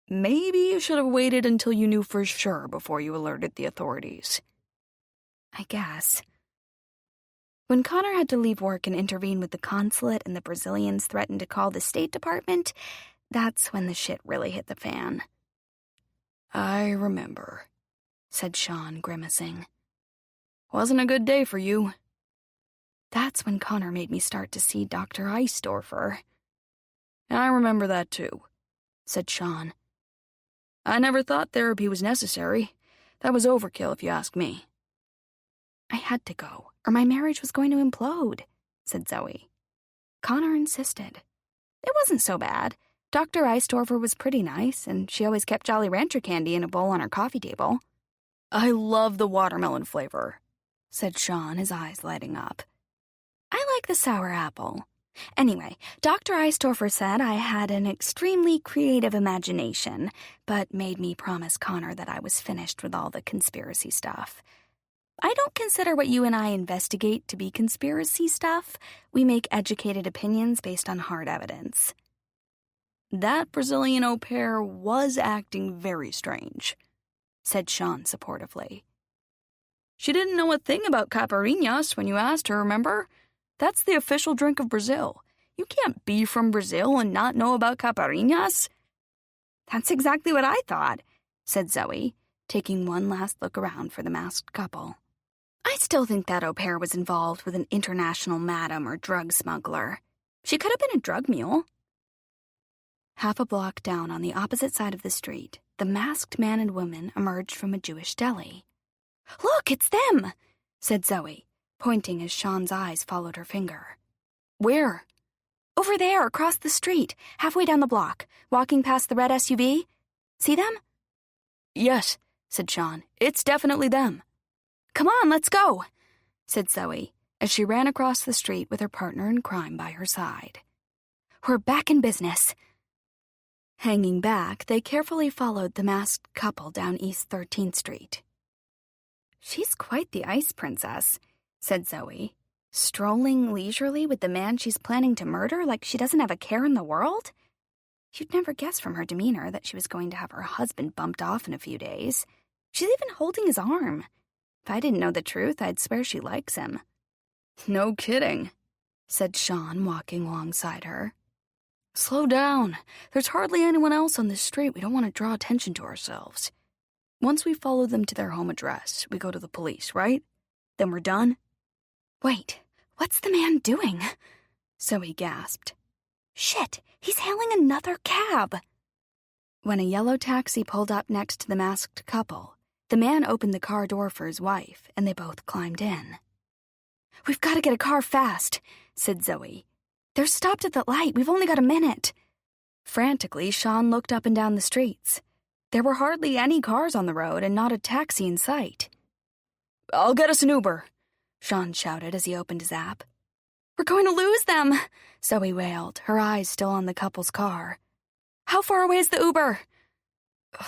Maybe you should have waited until you knew for sure before you alerted the authorities. I guess. When Connor had to leave work and intervene with the consulate and the Brazilians threatened to call the State Department, that's when the shit really hit the fan. I remember, said Sean, grimacing. Wasn't a good day for you. That's when Connor made me start to see Dr. Eisdorfer. I remember that too, said Sean. I never thought therapy was necessary. That was overkill if you ask me. I had to go, or my marriage was going to implode, said Zoe. Connor insisted. It wasn't so bad. Dr. Eisdorfer was pretty nice, and she always kept Jolly Rancher candy in a bowl on her coffee table. I love the watermelon flavor, said Sean, his eyes lighting up. I like the sour apple. Anyway, Dr. Eisdorfer said I had an extremely creative imagination, but made me promise Connor that I was finished with all the conspiracy stuff. I don't consider what you and I investigate to be conspiracy stuff. We make educated opinions based on hard evidence. That Brazilian au pair was acting very strange, said Sean supportively. She didn't know a thing about caipirinhas when you asked her, remember? That's the official drink of Brazil. You can't be from Brazil and not know about caipirinhas. That's exactly what I thought, said Zoe, taking one last look around for the masked couple. I still think that au pair was involved with an international madam or drug smuggler. She could have been a drug mule. Half a block down on the opposite side of the street, the masked man and woman emerged from a Jewish deli. Look, it's them, said Zoe, pointing as Sean's eyes followed her finger. Where? Over there, across the street, halfway down the block, walking past the red SUV. See them? Yes, said Sean. It's definitely them. Come on, let's go, said Zoe, as she ran across the street with her partner in crime by her side. We're back in business. Hanging back, they carefully followed the masked couple down East 13th Street. She's quite the ice princess, said Zoe, strolling leisurely with the man she's planning to murder like she doesn't have a care in the world. You'd never guess from her demeanor that she was going to have her husband bumped off in a few days. She's even holding his arm. If I didn't know the truth, I'd swear she likes him. No kidding, said Sean, walking alongside her. Slow down. There's hardly anyone else on this street. We don't want to draw attention to ourselves. Once we follow them to their home address, we go to the police, right? Then we're done? Wait, what's the man doing? Zoe gasped. Shit, he's hailing another cab. When a yellow taxi pulled up next to the masked couple, the man opened the car door for his wife, and they both climbed in. We've got to get a car fast, said Zoe. They're stopped at the light. We've only got a minute. Frantically, Sean looked up and down the streets. There were hardly any cars on the road and not a taxi in sight. I'll get us an Uber, Sean shouted as he opened his app. We're going to lose them, Zoe wailed, her eyes still on the couple's car. How far away is the Uber?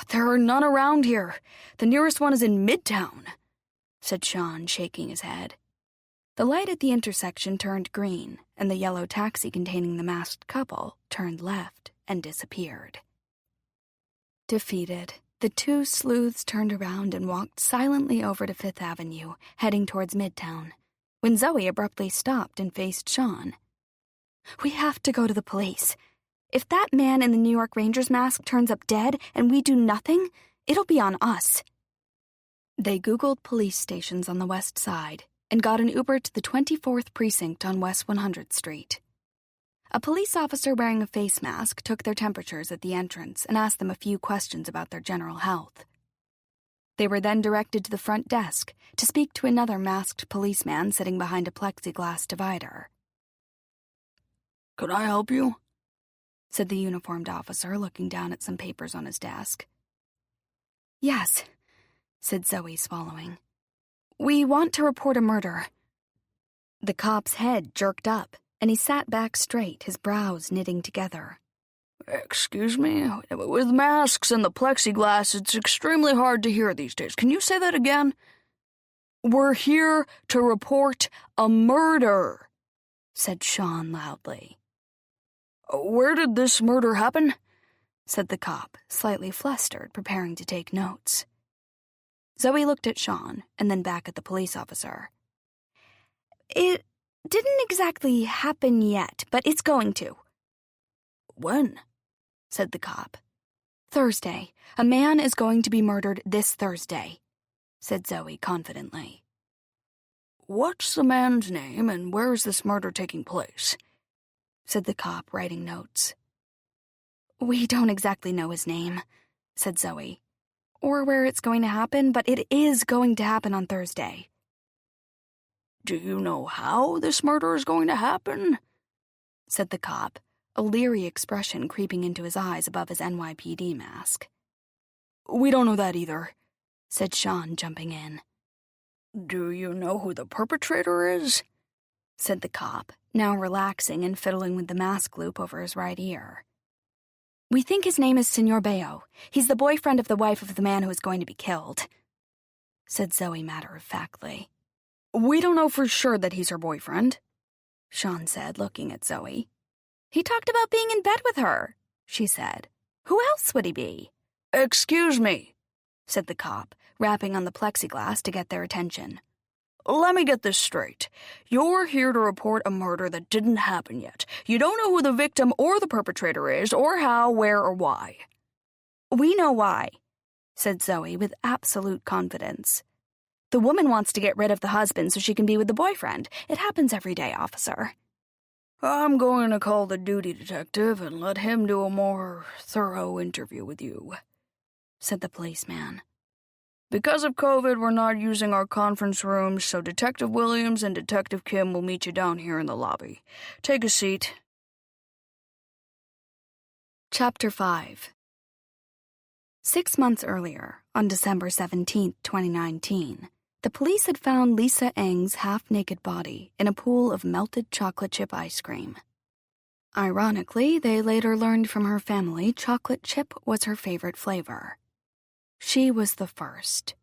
There are none around here. The nearest one is in Midtown, said Sean, shaking his head. The light at the intersection turned green, and the yellow taxi containing the masked couple turned left and disappeared. Defeated, the two sleuths turned around and walked silently over to Fifth Avenue, heading towards Midtown, when Zoe abruptly stopped and faced Sean. We have to go to the police. If that man in the New York Rangers mask turns up dead and we do nothing, it'll be on us. They Googled police stations on the west side and got an Uber to the 24th Precinct on West 100th Street. A police officer wearing a face mask took their temperatures at the entrance and asked them a few questions about their general health. They were then directed to the front desk to speak to another masked policeman sitting behind a plexiglass divider. Could I help you? Said the uniformed officer, looking down at some papers on his desk. Yes, said Zoe, swallowing. We want to report a murder. The cop's head jerked up, and he sat back straight, his brows knitting together. Excuse me? With masks and the plexiglass, it's extremely hard to hear these days. Can you say that again? We're here to report a murder, said Sean loudly. Where did this murder happen? Said the cop, slightly flustered, preparing to take notes. Zoe looked at Sean and then back at the police officer. It didn't exactly happen yet, but it's going to. When? Said the cop. Thursday. A man is going to be murdered this Thursday, said Zoe confidently. What's the man's name and where is this murder taking place? Said the cop, writing notes. We don't exactly know his name, said Zoe, or where it's going to happen, but it is going to happen on Thursday. Do you know how this murder is going to happen? Said the cop, a leery expression creeping into his eyes above his NYPD mask. We don't know that either, said Sean, jumping in. Do you know who the perpetrator is? Said the cop, now relaxing and fiddling with the mask loop over his right ear. We think his name is Senor Bayo. He's the boyfriend of the wife of the man who is going to be killed, said Zoe matter-of-factly. We don't know for sure that he's her boyfriend, Sean said, looking at Zoe. He talked about being in bed with her, she said. Who else would he be? Excuse me, said the cop, rapping on the plexiglass to get their attention. Let me get this straight. You're here to report a murder that didn't happen yet. You don't know who the victim or the perpetrator is, or how, where, or why. We know why, said Zoe with absolute confidence. The woman wants to get rid of the husband so she can be with the boyfriend. It happens every day, officer. I'm going to call the duty detective and let him do a more thorough interview with you, said the policeman. Because of COVID, we're not using our conference rooms, so Detective Williams and Detective Kim will meet you down here in the lobby. Take a seat. Chapter 5. 6 months earlier, on December 17, 2019, the police had found Lisa Eng's half-naked body in a pool of melted chocolate chip ice cream. Ironically, they later learned from her family chocolate chip was her favorite flavor. She was the first.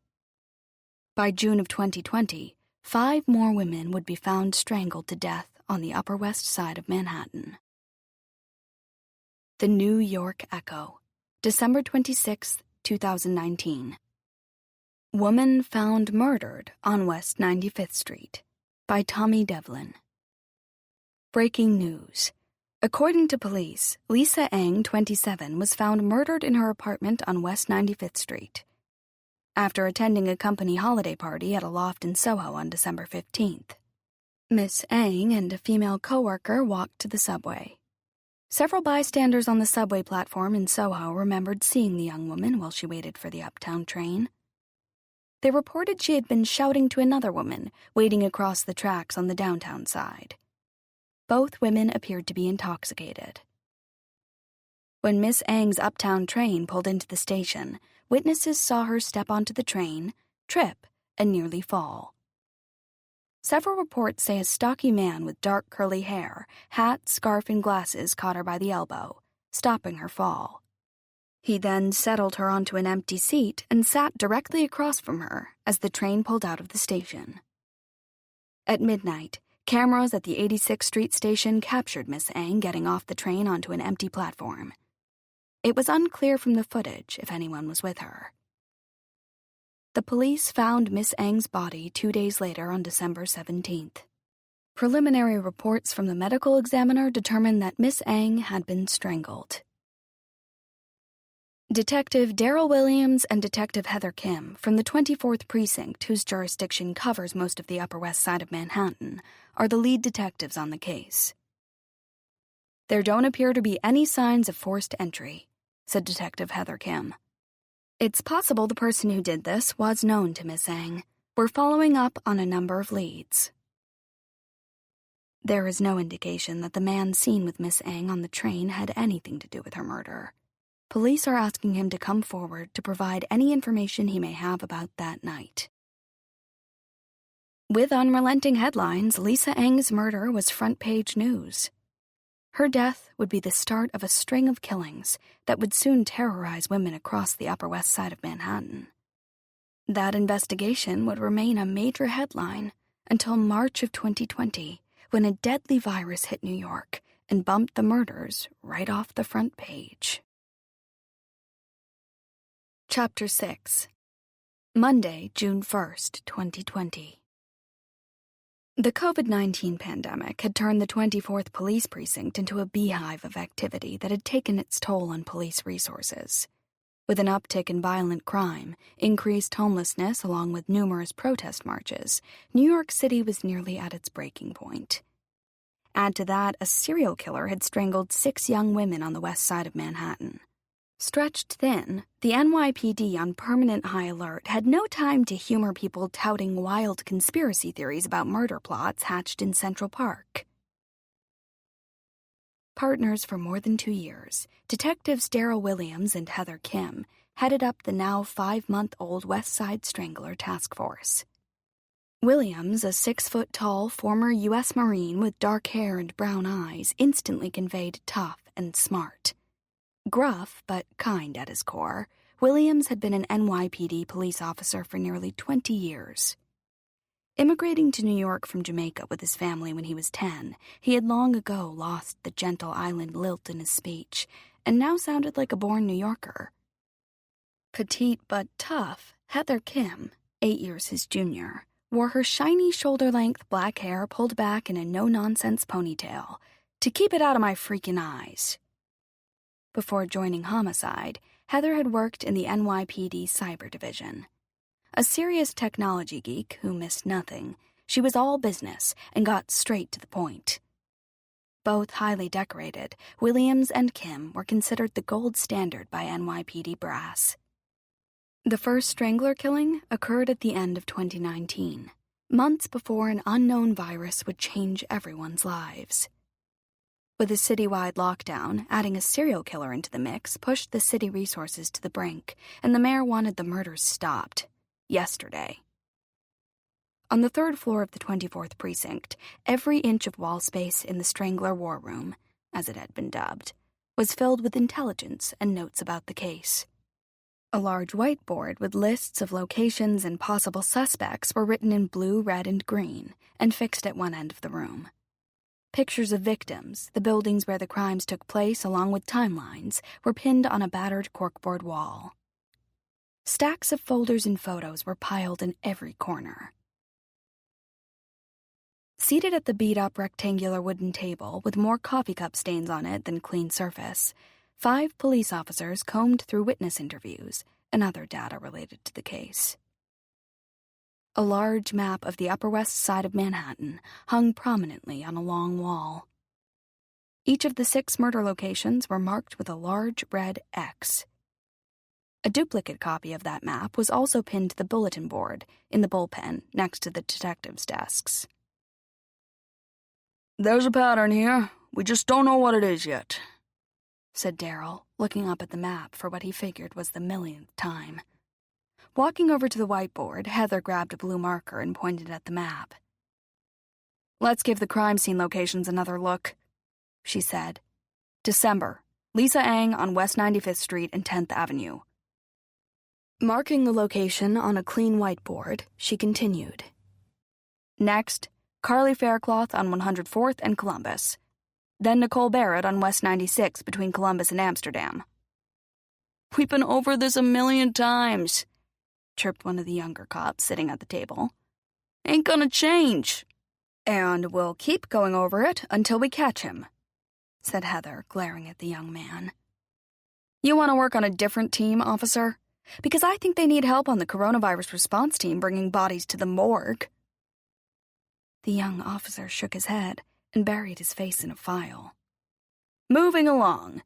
By June of 2020, 5 more women would be found strangled to death on the Upper West Side of Manhattan. The New York Echo, December 26, 2019. Woman found murdered on West 95th Street by Tommy Devlin. Breaking news. According to police, Lisa Eng, 27, was found murdered in her apartment on West 95th Street. After attending a company holiday party at a loft in Soho on December 15th. Miss Eng and a female coworker walked to the subway. Several bystanders on the subway platform in Soho remembered seeing the young woman while she waited for the uptown train. They reported she had been shouting to another woman waiting across the tracks on the downtown side. Both women appeared to be intoxicated. When Miss Eng's uptown train pulled into the station, witnesses saw her step onto the train, trip, and nearly fall. Several reports say a stocky man with dark curly hair, hat, scarf, and glasses caught her by the elbow, stopping her fall. He then settled her onto an empty seat and sat directly across from her as the train pulled out of the station. At midnight, cameras at the 86th Street station captured Miss Eng getting off the train onto an empty platform. It was unclear from the footage if anyone was with her. The police found Miss Eng's body 2 days later on December 17th. Preliminary reports from the medical examiner determined that Miss Eng had been strangled. Detective Daryl Williams and Detective Heather Kim from the 24th Precinct, whose jurisdiction covers most of the Upper West Side of Manhattan, are the lead detectives on the case. There don't appear to be any signs of forced entry, said Detective Heather Kim. It's possible the person who did this was known to Miss Eng. We're following up on a number of leads. There is no indication that the man seen with Miss Eng on the train had anything to do with her murder. Police are asking him to come forward to provide any information he may have about that night. With unrelenting headlines, Lisa Eng's murder was front-page news. Her death would be the start of a string of killings that would soon terrorize women across the Upper West Side of Manhattan. That investigation would remain a major headline until March of 2020, when a deadly virus hit New York and bumped the murders right off the front page. Chapter 6. Monday, June 1st, 2020. The COVID-19 pandemic had turned the 24th Police Precinct into a beehive of activity that had taken its toll on police resources. With an uptick in violent crime, increased homelessness, along with numerous protest marches, New York City was nearly at its breaking point. Add to that, a serial killer had strangled 6 young women on the west side of Manhattan. Stretched thin, the NYPD on permanent high alert had no time to humor people touting wild conspiracy theories about murder plots hatched in Central Park. Partners for more than 2 years, Detectives Daryl Williams and Heather Kim headed up the now 5-month-old West Side Strangler Task Force. Williams, a 6-foot-tall former U.S. Marine with dark hair and brown eyes, instantly conveyed tough and smart. Gruff but kind at his core, Williams had been an NYPD police officer for nearly 20 years. Immigrating to New York from Jamaica with his family when he was 10, he had long ago lost the gentle island lilt in his speech, and now sounded like a born New Yorker. Petite but tough, Heather Kim, 8 years his junior, wore her shiny shoulder-length black hair pulled back in a no-nonsense ponytail, to keep it out of my freaking eyes. Before joining Homicide, Heather had worked in the NYPD Cyber Division. A serious technology geek who missed nothing, she was all business and got straight to the point. Both highly decorated, Williams and Kim were considered the gold standard by NYPD brass. The first Strangler killing occurred at the end of 2019, months before an unknown virus would change everyone's lives. With a citywide lockdown, adding a serial killer into the mix pushed the city resources to the brink, and the mayor wanted the murders stopped. Yesterday. On the 3rd floor of the 24th precinct, every inch of wall space in the Strangler War Room, as it had been dubbed, was filled with intelligence and notes about the case. A large whiteboard with lists of locations and possible suspects were written in blue, red, and green, and fixed at one end of the room. Pictures of victims, the buildings where the crimes took place, along with timelines, were pinned on a battered corkboard wall. Stacks of folders and photos were piled in every corner. Seated at the beat-up rectangular wooden table with more coffee cup stains on it than clean surface, 5 police officers combed through witness interviews and other data related to the case. A large map of the Upper West Side of Manhattan hung prominently on a long wall. Each of the 6 murder locations were marked with a large red X. A duplicate copy of that map was also pinned to the bulletin board in the bullpen next to the detectives' desks. There's a pattern here. We just don't know what it is yet, said Daryl, looking up at the map for what he figured was the millionth time. Walking over to the whiteboard, Heather grabbed a blue marker and pointed at the map. Let's give the crime scene locations another look, she said. December, Lisa Ang on West 95th Street and 10th Avenue. Marking the location on a clean whiteboard, she continued. Next, Carly Faircloth on 104th and Columbus. Then Nicole Barrett on West 96 between Columbus and Amsterdam. We've been over this a million times, chirped one of the younger cops sitting at the table. Ain't gonna change. And we'll keep going over it until we catch him, said Heather, glaring at the young man. You want to work on a different team, officer? Because I think they need help on the coronavirus response team bringing bodies to the morgue. The young officer shook his head and buried his face in a file. Moving along,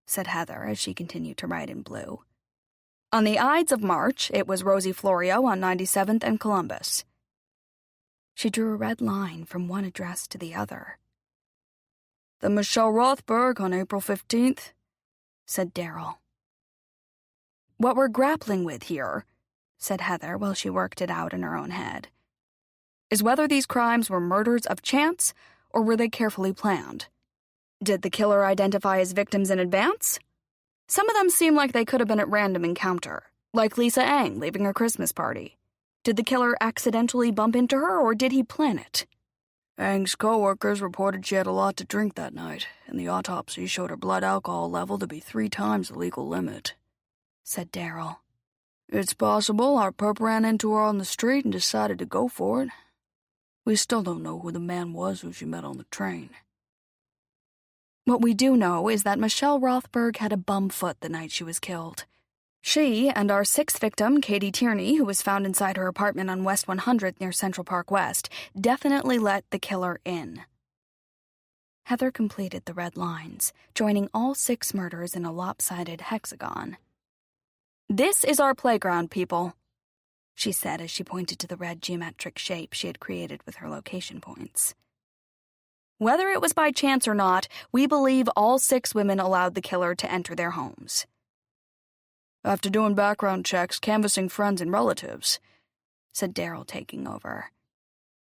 said Heather as she continued to write in blue. On the Ides of March, it was Rosie Florio on 97th and Columbus. She drew a red line from one address to the other. The Michelle Rothberg on April 15th, said Daryl. What we're grappling with here, said Heather while she worked it out in her own head, is whether these crimes were murders of chance or were they carefully planned. Did the killer identify his victims in advance? Some of them seem like they could have been at random encounter, like Lisa Ang leaving her Christmas party. Did the killer accidentally bump into her, or did he plan it? Ang's co-workers reported she had a lot to drink that night, and the autopsy showed her blood alcohol level to be 3 times the legal limit, said Daryl. It's possible our perp ran into her on the street and decided to go for it. We still don't know who the man was who she met on the train. What we do know is that Michelle Rothberg had a bum foot the night she was killed. She and our sixth victim, Katie Tierney, who was found inside her apartment on West 100 near Central Park West, definitely let the killer in. Heather completed the red lines, joining all 6 murders in a lopsided hexagon. "This is our playground, people," she said as she pointed to the red geometric shape she had created with her location points. "Whether it was by chance or not, we believe all 6 women allowed the killer to enter their homes." "After doing background checks, canvassing friends and relatives," said Daryl, taking over,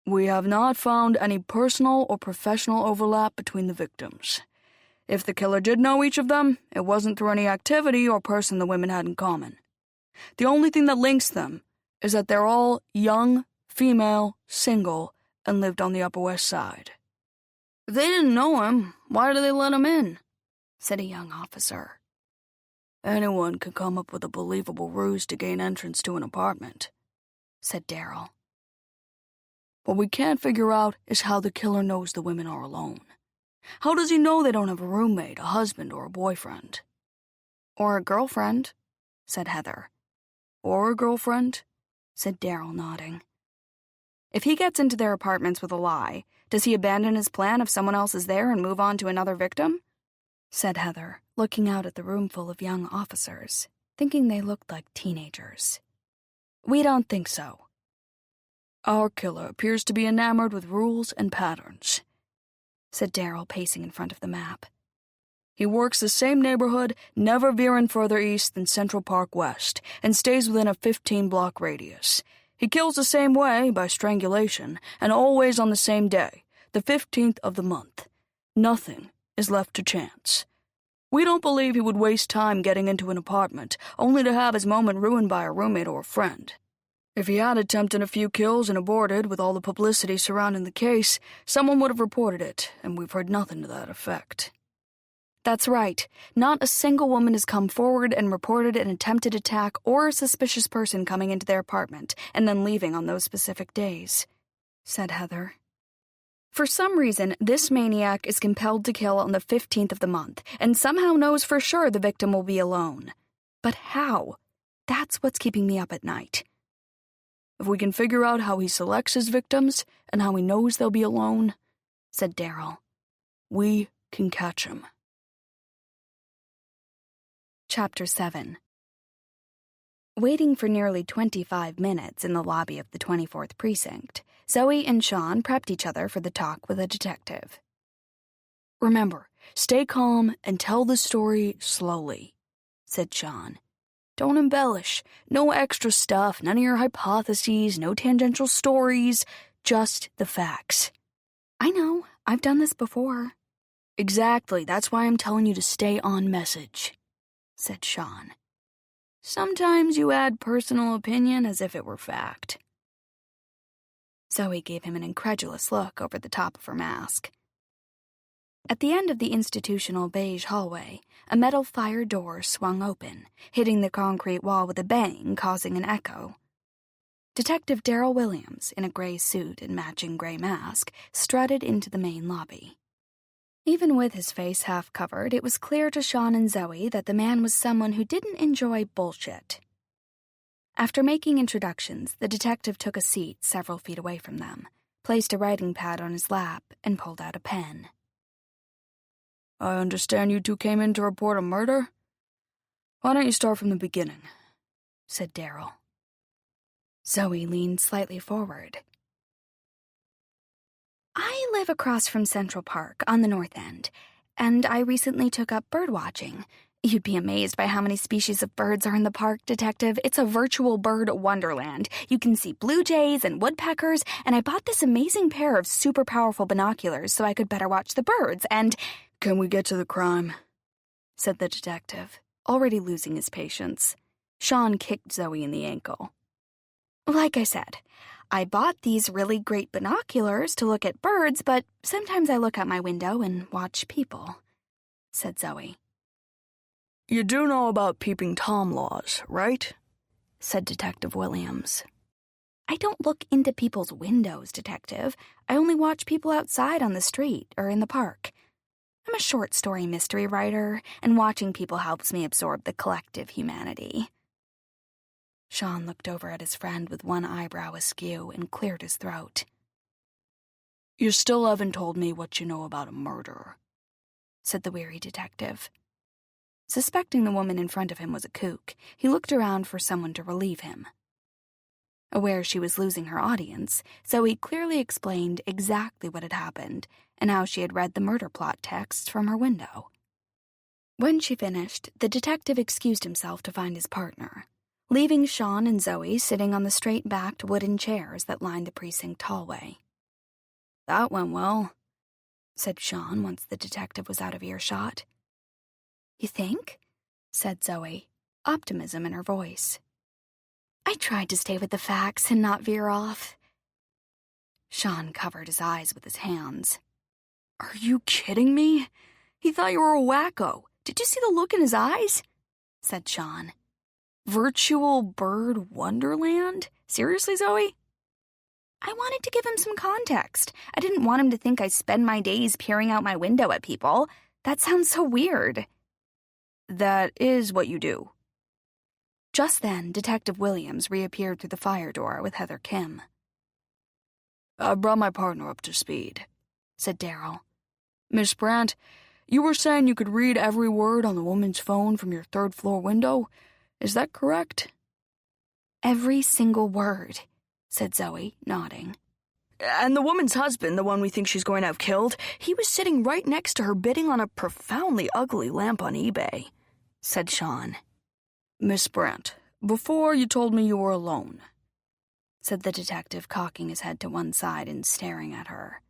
"we have not found any personal or professional overlap between the victims. If the killer did know each of them, it wasn't through any activity or person the women had in common. The only thing that links them is that they're all young, female, single, and lived on the Upper West Side." "If they didn't know him, why did they let him in?" said a young officer. "Anyone can come up with a believable ruse to gain entrance to an apartment," said Daryl. "What we can't figure out is how the killer knows the women are alone. How does he know they don't have a roommate, a husband, or a boyfriend?" "Or a girlfriend," said Heather. "Or a girlfriend?" said Daryl, nodding. "If he gets into their apartments with a lie, does he abandon his plan if someone else is there and move on to another victim?" said Heather, looking out at the room full of young officers, thinking they looked like teenagers. "We don't think so." "Our killer appears to be enamored with rules and patterns," said Daryl, pacing in front of the map. "He works the same neighborhood, never veering further east than Central Park West, and stays within a 15-block radius. He kills the same way, by strangulation, and always on the same day, the 15th of the month. Nothing is left to chance. We don't believe he would waste time getting into an apartment, only to have his moment ruined by a roommate or a friend. If he had attempted a few kills and aborted with all the publicity surrounding the case, someone would have reported it, and we've heard nothing to that effect." "That's right. Not a single woman has come forward and reported an attempted attack or a suspicious person coming into their apartment and then leaving on those specific days," said Heather. "For some reason, this maniac is compelled to kill on the 15th of the month and somehow knows for sure the victim will be alone. But how? That's what's keeping me up at night." "If we can figure out how he selects his victims and how he knows they'll be alone," said Daryl, "we can catch him." Chapter 7. Waiting for nearly 25 minutes in the lobby of the 24th Precinct, Zoe and Sean prepped each other for the talk with a detective. "Remember, stay calm and tell the story slowly," said Sean. "Don't embellish. No extra stuff, none of your hypotheses, no tangential stories, just the facts." "I know. I've done this before." "Exactly. That's why I'm telling you to stay on message," said Sean. "Sometimes you add personal opinion as if it were fact." Zoe gave him an incredulous look over the top of her mask. At the end of the institutional beige hallway, a metal fire door swung open, hitting the concrete wall with a bang, causing an echo. Detective Daryl Williams, in a gray suit and matching gray mask, strutted into the main lobby. Even with his face half covered, it was clear to Sean and Zoe that the man was someone who didn't enjoy bullshit. After making introductions, the detective took a seat several feet away from them, placed a writing pad on his lap, and pulled out a pen. "I understand you two came in to report a murder? Why don't you start from the beginning?" said Daryl. Zoe leaned slightly forward. "I live across from Central Park on the north end, and I recently took up bird watching. You'd be amazed by how many species of birds are in the park, Detective. It's a virtual bird wonderland. You can see blue jays and woodpeckers, and I bought this amazing pair of super powerful binoculars so I could better watch the birds, and—" "Can we get to the crime?" said the detective, already losing his patience. Sean kicked Zoe in the ankle. "Like I said, I bought these really great binoculars to look at birds, but sometimes I look out my window and watch people," said Zoe. "You do know about peeping Tom laws, right?" said Detective Williams. "I don't look into people's windows, Detective. I only watch people outside on the street or in the park. I'm a short story mystery writer, and watching people helps me absorb the collective humanity," Sean looked over at his friend with one eyebrow askew and cleared his throat. You still haven't told me what you know about a murder, said the weary detective. Suspecting the woman in front of him was a kook, he looked around for someone to relieve him. Aware she was losing her audience, Zoe clearly explained exactly what had happened and how she had read the murder plot texts from her window. When she finished, the detective excused himself to find his partner, leaving Sean and Zoe sitting on the straight-backed wooden chairs that lined the precinct hallway. That went well, said Sean once the detective was out of earshot. You think? Said Zoe, optimism in her voice. I tried to stay with the facts and not veer off. Sean covered his eyes with his hands. Are you kidding me? He thought you were a wacko. Did you see the look in his eyes? Said Sean. Virtual bird wonderland? Seriously, Zoe? I wanted to give him some context. I didn't want him to think I spend my days peering out my window at people. That sounds so weird. That is what you do. Just then, Detective Williams reappeared through the fire door with Heather Kim. I brought my partner up to speed, said Darryl. Miss Brandt, you were saying you could read every word on the woman's phone from your third-floor window. Is that correct? Every single word, said Zoe, nodding. And the woman's husband, the one we think she's going to have killed, he was sitting right next to her bidding on a profoundly ugly lamp on eBay, said Sean. Miss Brandt, before you told me you were alone, said the detective, cocking his head to one side and staring at her.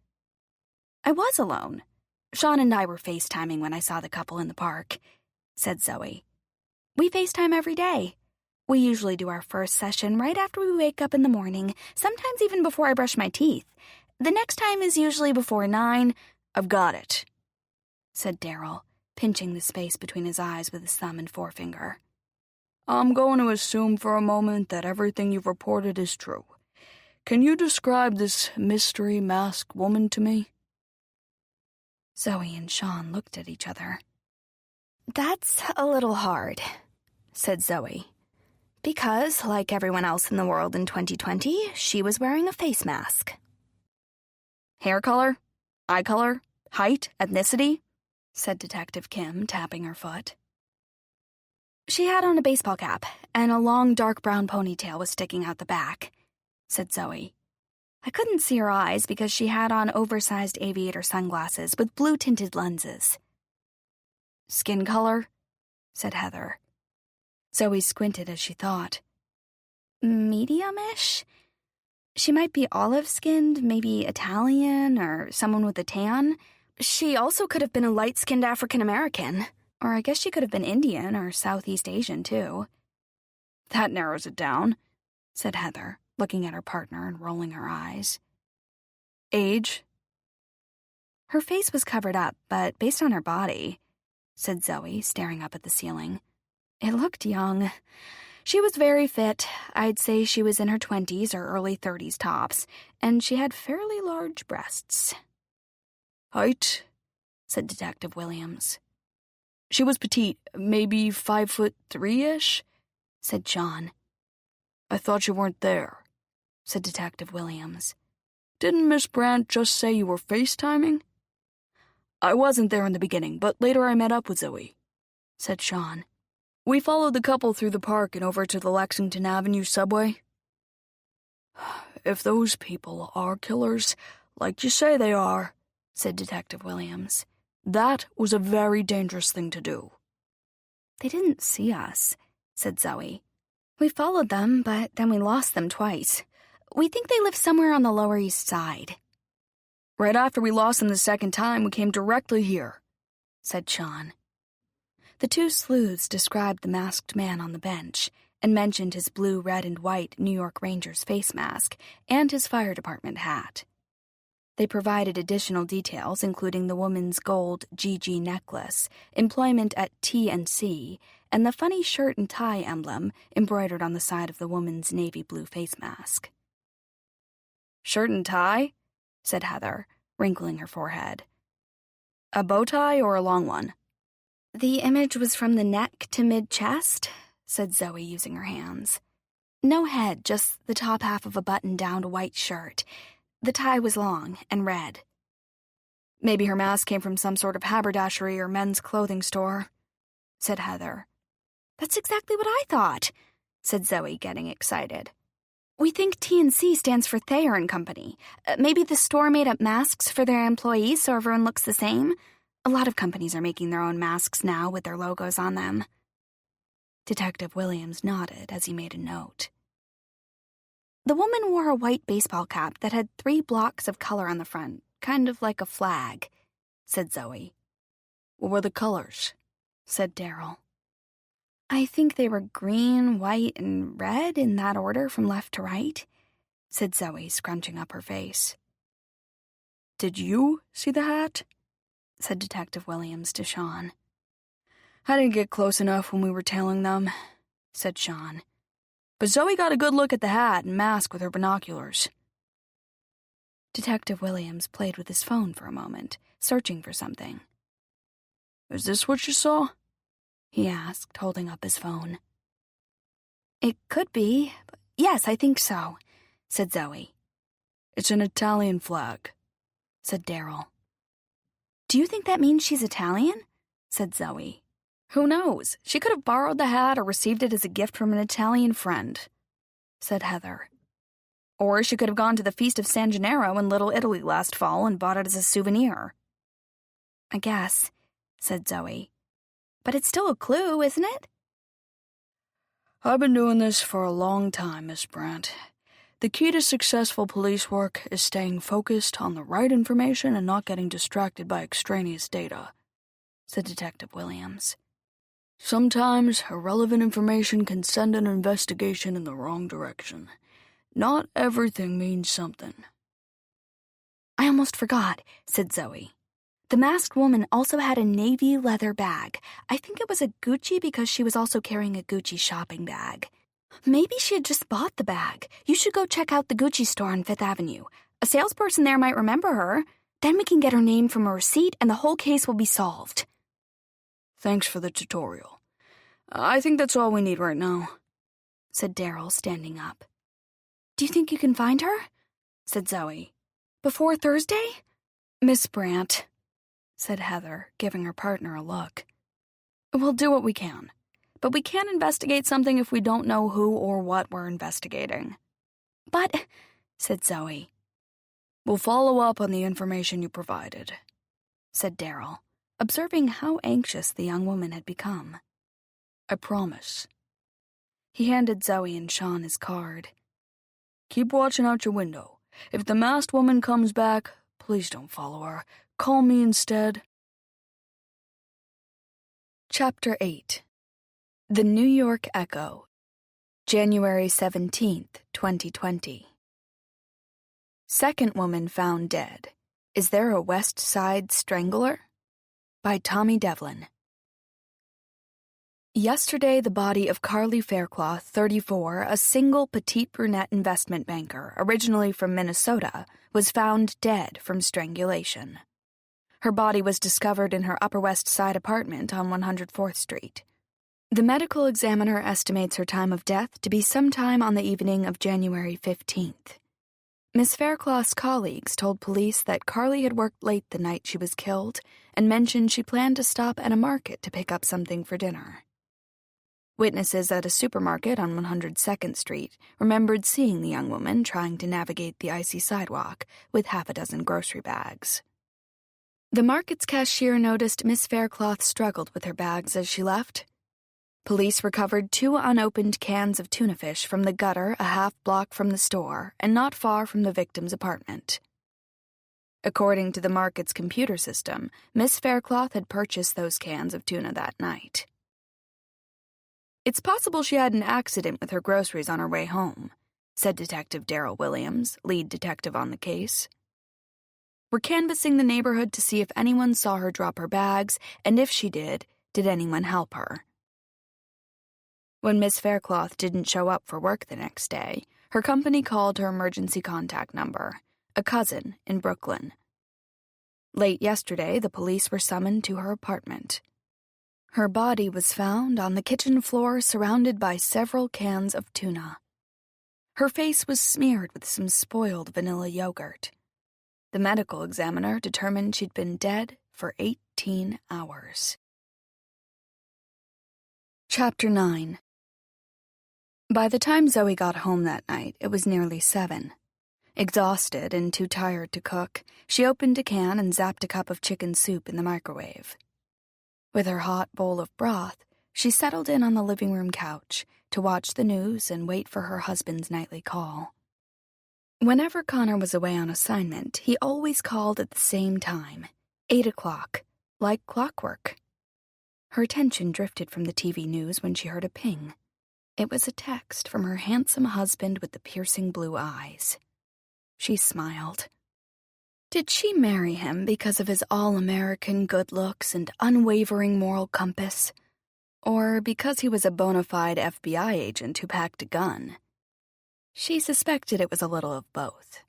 I was alone. Sean and I were FaceTiming when I saw the couple in the park, said Zoe. We FaceTime every day. We usually do our first session right after we wake up in the morning, sometimes even before I brush my teeth. The next time is usually before 9. I've got it, said Darryl, pinching the space between his eyes with his thumb and forefinger. I'm going to assume for a moment that everything you've reported is true. Can you describe this mystery masked woman to me? Zoe and Sean looked at each other. That's a little hard, said Zoe. Because, like everyone else in the world in 2020, she was wearing a face mask. Hair color? Eye color? Height? Ethnicity? Said Detective Kim, tapping her foot. She had on a baseball cap, and a long dark brown ponytail was sticking out the back, said Zoe. I couldn't see her eyes because she had on oversized aviator sunglasses with blue-tinted lenses. Skin color? Said Heather. Zoe squinted as she thought. Medium-ish? She might be olive-skinned, maybe Italian, or someone with a tan. She also could have been a light-skinned African-American. Or I guess she could have been Indian or Southeast Asian, too. That narrows it down, said Heather, looking at her partner and rolling her eyes. Age? Her face was covered up, but based on her body, said Zoe, staring up at the ceiling. It looked young. She was very fit. I'd say she was in her 20s or early 30s tops, and she had fairly large breasts. Height? Said Detective Williams. She was petite, maybe 5'3"-ish, said Sean. I thought you weren't there, said Detective Williams. Didn't Miss Brandt just say you were FaceTiming? I wasn't there in the beginning, but later I met up with Zoe, said Sean. We followed the couple through the park and over to the Lexington Avenue subway. If those people are killers, like you say they are, said Detective Williams, that was a very dangerous thing to do. They didn't see us, said Zoe. We followed them, but then we lost them twice. We think they live somewhere on the Lower East Side. Right after we lost them the second time, we came directly here, said Sean. The two sleuths described the masked man on the bench and mentioned his blue, red, and white New York Rangers face mask and his fire department hat. They provided additional details, including the woman's gold GG necklace, employment at T&C, and the funny shirt and tie emblem embroidered on the side of the woman's navy blue face mask. Shirt and tie? Said Heather, wrinkling her forehead. A bow tie or a long one? The image was from the neck to mid-chest, said Zoe, using her hands. No head, just the top half of a button-down white shirt. The tie was long and red. Maybe her mask came from some sort of haberdashery or men's clothing store, said Heather. That's exactly what I thought, said Zoe, getting excited. We think T&C stands for Thayer and Company. Maybe the store made up masks for their employees so everyone looks the same. A lot of companies are making their own masks now with their logos on them. Detective Williams nodded as he made a note. The woman wore a white baseball cap that had 3 blocks of color on the front, kind of like a flag, said Zoe. What were the colors? Said Daryl. I think they were green, white, and red in that order from left to right, said Zoe, scrunching up her face. Did you see the hat? Said Detective Williams to Sean. I didn't get close enough when we were tailing them, said Sean. But Zoe got a good look at the hat and mask with her binoculars. Detective Williams played with his phone for a moment, searching for something. Is this what you saw? He asked, holding up his phone. It could be. But yes, I think so, said Zoe. It's an Italian flag, said Daryl. Do you think that means she's Italian? Said Zoe. Who knows? She could have borrowed the hat or received it as a gift from an Italian friend, said Heather. Or she could have gone to the Feast of San Gennaro in Little Italy last fall and bought it as a souvenir. I guess, said Zoe. But it's still a clue, isn't it? I've been doing this for a long time, Miss Brandt. The key to successful police work is staying focused on the right information and not getting distracted by extraneous data, said Detective Williams. Sometimes irrelevant information can send an investigation in the wrong direction. Not everything means something. I almost forgot, said Zoe. The masked woman also had a navy leather bag. I think it was a Gucci because she was also carrying a Gucci shopping bag. Maybe she had just bought the bag. You should go check out the Gucci store on Fifth Avenue. A salesperson there might remember her. Then we can get her name from a receipt and the whole case will be solved. Thanks for the tutorial. I think that's all we need right now, said Daryl, standing up. Do you think you can find her? Said Zoe. Before Thursday? Miss Brandt, said Heather, giving her partner a look. We'll do what we can, but we can't investigate something if we don't know who or what we're investigating. But, said Zoe. We'll follow up on the information you provided, said Daryl, observing how anxious the young woman had become. I promise. He handed Zoe and Sean his card. Keep watching out your window. If the masked woman comes back, please don't follow her. Call me instead. Chapter 8. The New York Echo, January 17th, 2020. Second woman found dead. Is there a West Side Strangler? By Tommy Devlin. Yesterday, the body of Carly Faircloth, 34, a single petite brunette investment banker, originally from Minnesota, was found dead from strangulation. Her body was discovered in her Upper West Side apartment on 104th Street. The medical examiner estimates her time of death to be sometime on the evening of January 15th. Miss Faircloth's colleagues told police that Carly had worked late the night she was killed and mentioned she planned to stop at a market to pick up something for dinner. Witnesses at a supermarket on 102nd Street remembered seeing the young woman trying to navigate the icy sidewalk with half a dozen grocery bags. The market's cashier noticed Miss Faircloth struggled with her bags as she left. Police recovered 2 unopened cans of tuna fish from the gutter a half block from the store and not far from the victim's apartment. According to the market's computer system, Miss Faircloth had purchased those cans of tuna that night. It's possible she had an accident with her groceries on her way home, said Detective Daryl Williams, lead detective on the case. We're canvassing the neighborhood to see if anyone saw her drop her bags, and if she did anyone help her? When Miss Faircloth didn't show up for work the next day, her company called her emergency contact number, a cousin in Brooklyn. Late yesterday, the police were summoned to her apartment. Her body was found on the kitchen floor surrounded by several cans of tuna. Her face was smeared with some spoiled vanilla yogurt. The medical examiner determined she'd been dead for 18 hours. Chapter 9. By the time Zoe got home that night, it was nearly 7. Exhausted and too tired to cook, she opened a can and zapped a cup of chicken soup in the microwave. With her hot bowl of broth, she settled in on the living room couch to watch the news and wait for her husband's nightly call. Whenever Connor was away on assignment, he always called at the same time, 8 o'clock, like clockwork. Her attention drifted from the TV news when she heard a ping. It was a text from her handsome husband with the piercing blue eyes. She smiled. Did she marry him because of his all-American good looks and unwavering moral compass? Or because he was a bona fide FBI agent who packed a gun? She suspected it was a little of both.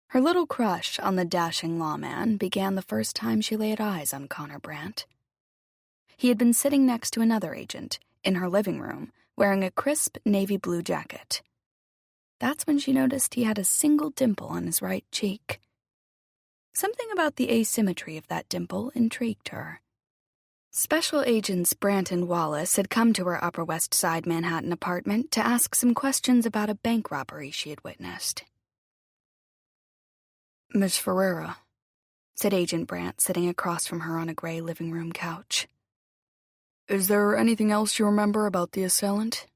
Her little crush on the dashing lawman began the first time she laid eyes on Connor Brandt. He had been sitting next to another agent, in her living room, wearing a crisp navy blue jacket. That's when she noticed he had a single dimple on his right cheek. Something about the asymmetry of that dimple intrigued her. Special Agents Brandt and Wallace had come to her Upper West Side Manhattan apartment to ask some questions about a bank robbery she had witnessed. Miss Ferreira, said Agent Brandt, sitting across from her on a gray living room couch. Is there anything else you remember about the assailant?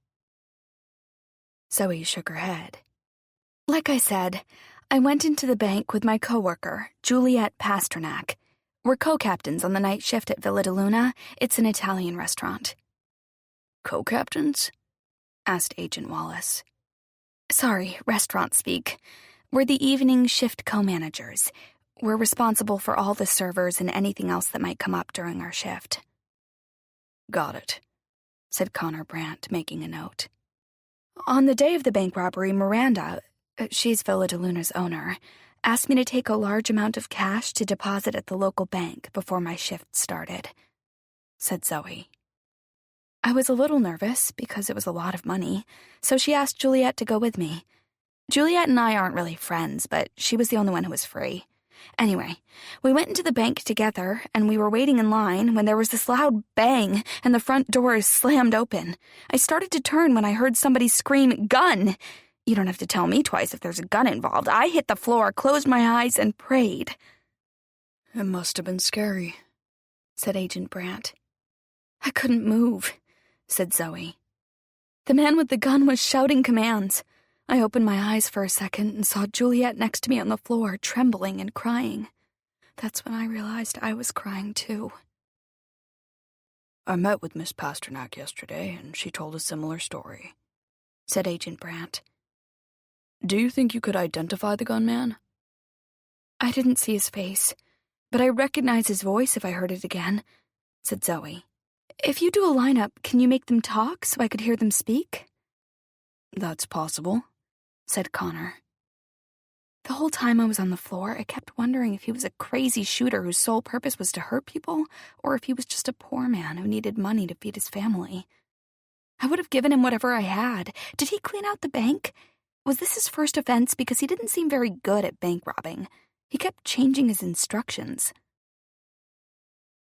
Zoe shook her head. Like I said, I went into the bank with my coworker, Juliet Pasternak. We're co-captains on the night shift at Villa de Luna. It's an Italian restaurant. Co-captains? Asked Agent Wallace. Sorry, restaurant speak. We're the evening shift co-managers. We're responsible for all the servers and anything else that might come up during our shift. Got it, said Connor Brandt, making a note. On the day of the bank robbery, Miranda, she's Villa de Luna's owner, asked me to take a large amount of cash to deposit at the local bank before my shift started, said Zoe. I was a little nervous because it was a lot of money, so she asked Juliet to go with me. Juliet and I aren't really friends, but she was the only one who was free. Anyway, we went into the bank together, and we were waiting in line when there was this loud bang, and the front doors slammed open. I started to turn when I heard somebody scream, "Gun!" You don't have to tell me twice if there's a gun involved. I hit the floor, closed my eyes, and prayed. It must have been scary, said Agent Brandt. I couldn't move, said Zoe. The man with the gun was shouting commands. I opened my eyes for a second and saw Juliet next to me on the floor, trembling and crying. That's when I realized I was crying too. I met with Miss Pasternak yesterday, and she told a similar story, said Agent Brandt. Do you think you could identify the gunman? I didn't see his face, but I recognize his voice if I heard it again, said Zoe. If you do a lineup, can you make them talk so I could hear them speak? That's possible, said Connor. The whole time I was on the floor, I kept wondering if he was a crazy shooter whose sole purpose was to hurt people, or if he was just a poor man who needed money to feed his family. I would have given him whatever I had. Did he clean out the bank? Was this his first offense? Because he didn't seem very good at bank robbing. He kept changing his instructions.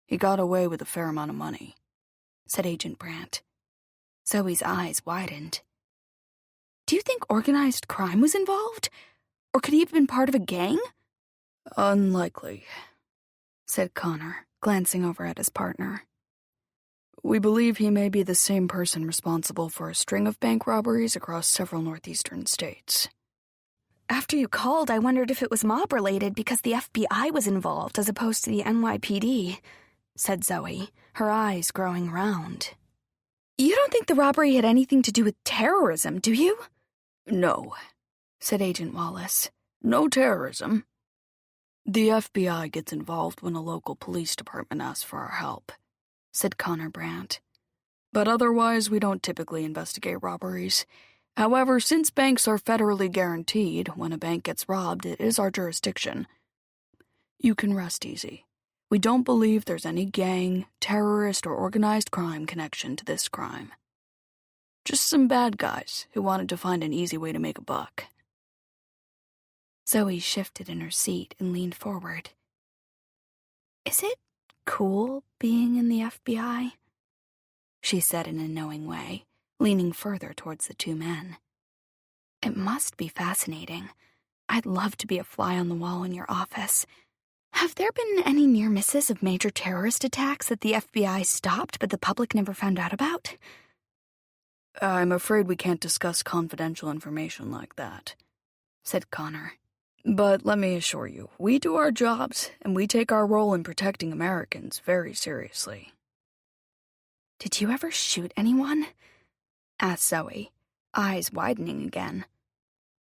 He got away with a fair amount of money, said Agent Brandt. Zoe's eyes widened. Do you think organized crime was involved? Or could he have been part of a gang? Unlikely, said Connor, glancing over at his partner. We believe he may be the same person responsible for a string of bank robberies across several northeastern states. After you called, I wondered if it was mob-related because the FBI was involved as opposed to the NYPD, said Zoe, her eyes growing round. You don't think the robbery had anything to do with terrorism, do you? No, said Agent Wallace. No terrorism. The FBI gets involved when a local police department asks for our help, said Connor Brandt. But otherwise, we don't typically investigate robberies. However, since banks are federally guaranteed, when a bank gets robbed, it is our jurisdiction. You can rest easy. We don't believe there's any gang, terrorist, or organized crime connection to this crime. Just some bad guys who wanted to find an easy way to make a buck. Zoe shifted in her seat and leaned forward. Is it cool being in the FBI? She said in a knowing way, leaning further towards the two men. It must be fascinating. I'd love to be a fly on the wall in your office. Have there been any near misses of major terrorist attacks that the FBI stopped but the public never found out about? I'm afraid we can't discuss confidential information like that, said Connor. But let me assure you, we do our jobs, and we take our role in protecting Americans very seriously. Did you ever shoot anyone? Asked Zoe, eyes widening again.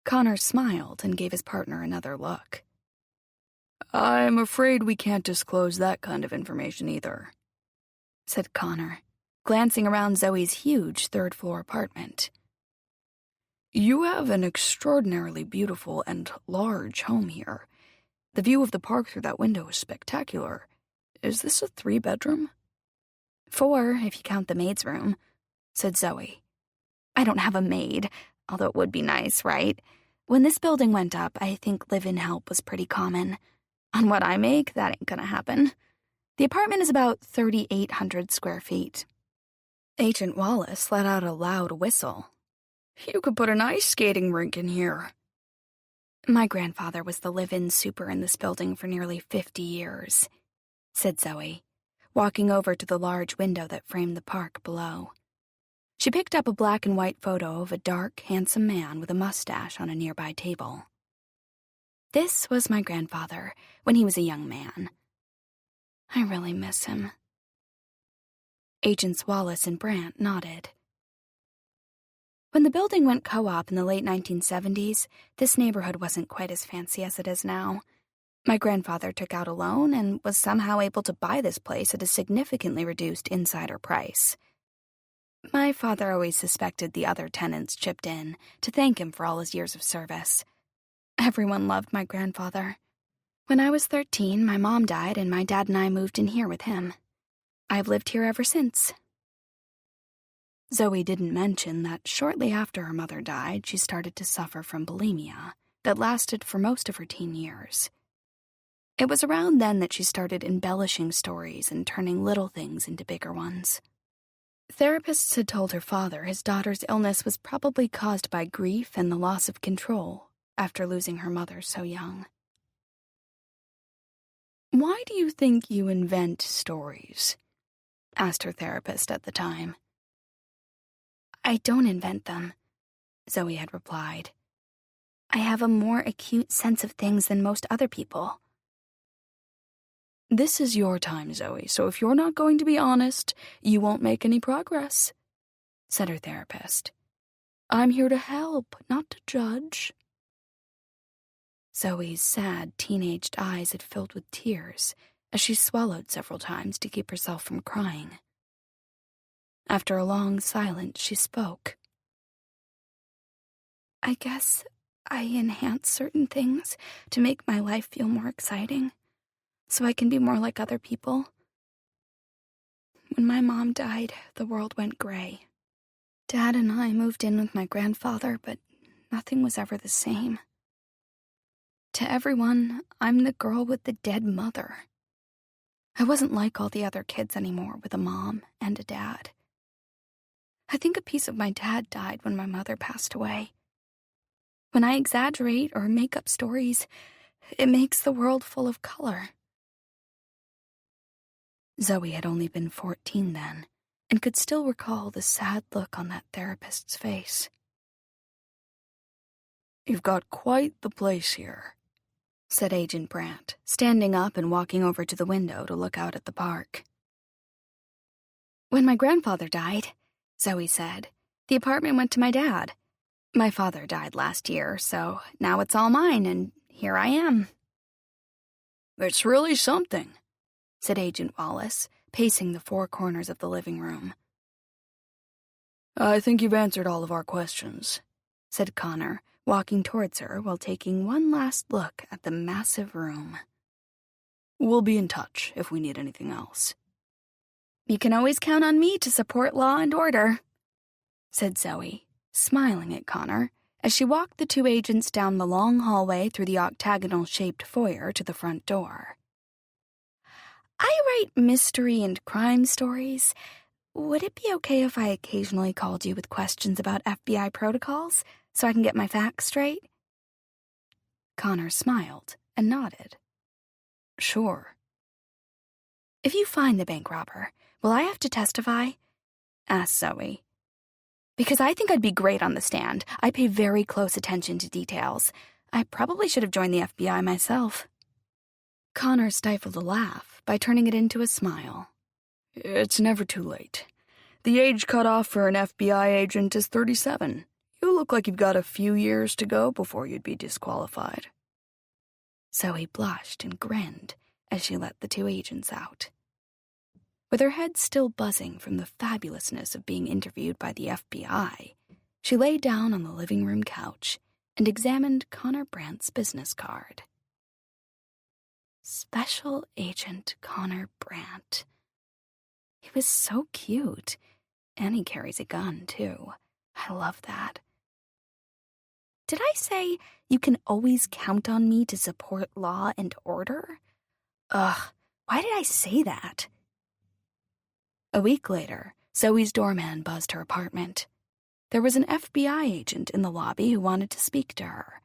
Connor smiled and gave his partner another look. I'm afraid we can't disclose that kind of information either, said Connor, glancing around Zoe's huge third-floor apartment. You have an extraordinarily beautiful and large home here. The view of the park through that window is spectacular. Is this a 3-bedroom? 4, if you count the maid's room, said Zoe. I don't have a maid, although it would be nice, right? When this building went up, I think live-in help was pretty common. On what I make, that ain't gonna happen. The apartment is about 3,800 square feet. Agent Wallace let out a loud whistle. You could put an ice skating rink in here. My grandfather was the live-in super in this building for nearly 50 years, said Zoe, walking over to the large window that framed the park below. She picked up a black and white photo of a dark, handsome man with a mustache on a nearby table. This was my grandfather when he was a young man. I really miss him. Agents Wallace and Brandt nodded. When the building went co-op in the late 1970s, this neighborhood wasn't quite as fancy as it is now. My grandfather took out a loan and was somehow able to buy this place at a significantly reduced insider price. My father always suspected the other tenants chipped in to thank him for all his years of service. Everyone loved my grandfather. When I was 13, my mom died and my dad and I moved in here with him. I've lived here ever since. Zoe didn't mention that shortly after her mother died, she started to suffer from bulimia that lasted for most of her teen years. It was around then that she started embellishing stories and turning little things into bigger ones. Therapists had told her father his daughter's illness was probably caused by grief and the loss of control after losing her mother so young. Why do you think you invent stories? Asked her therapist at the time. I don't invent them, Zoe had replied. I have a more acute sense of things than most other people. This is your time, Zoe, so if you're not going to be honest, you won't make any progress, said her therapist. I'm here to help, not to judge. Zoe's sad, teenaged eyes had filled with tears as she swallowed several times to keep herself from crying. After a long silence, she spoke. I guess I enhance certain things to make my life feel more exciting, so I can be more like other people. When my mom died, the world went gray. Dad and I moved in with my grandfather, but nothing was ever the same. To everyone, I'm the girl with the dead mother. I wasn't like all the other kids anymore with a mom and a dad. I think a piece of my dad died when my mother passed away. When I exaggerate or make up stories, it makes the world full of color. Zoe had only been 14 then, and could still recall the sad look on that therapist's face. You've got quite the place here, said Agent Brandt, standing up and walking over to the window to look out at the park. When my grandfather died, Zoe said, the apartment went to my dad. My father died last year, so now it's all mine, and here I am. It's really something, said Agent Wallace, pacing the 4 corners of the living room. I think you've answered all of our questions, said Connor, walking towards her while taking one last look at the massive room. We'll be in touch if we need anything else. You can always count on me to support law and order. said Zoe, smiling at Connor as she walked the two agents down the long hallway through the octagonal-shaped foyer to the front door. I write mystery and crime stories. Would it be okay if I occasionally called you with questions about FBI protocols so I can get my facts straight? Connor smiled and nodded. Sure. If you find the bank robber, will I have to testify? Asked Zoe. Because I think I'd be great on the stand. I pay very close attention to details. I probably should have joined the FBI myself. Connor stifled a laugh by turning it into a smile. It's never too late. The age cutoff for an FBI agent is 37. You look like you've got a few years to go before you'd be disqualified. Zoe blushed and grinned as she let the two agents out. With her head still buzzing from the fabulousness of being interviewed by the FBI, she lay down on the living room couch and examined Connor Brandt's business card. Special Agent Connor Brandt. He was so cute, and he carries a gun, too. I love that. Did I say you can always count on me to support law and order? Ugh, why did I say that? A week later, Zoe's doorman buzzed her apartment. There was an FBI agent in the lobby who wanted to speak to her.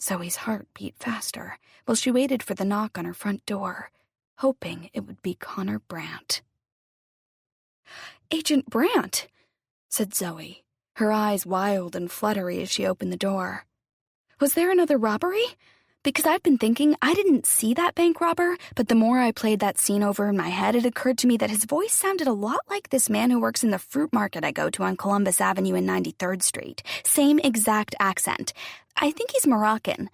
Zoe's heart beat faster while she waited for the knock on her front door, hoping it would be Connor Brandt. Agent Brandt, said Zoe, her eyes wild and fluttery as she opened the door. Was there another robbery? Because I've been thinking I didn't see that bank robber, but the more I played that scene over in my head, it occurred to me that his voice sounded a lot like this man who works in the fruit market I go to on Columbus Avenue and 93rd Street. Same exact accent. I think he's Moroccan.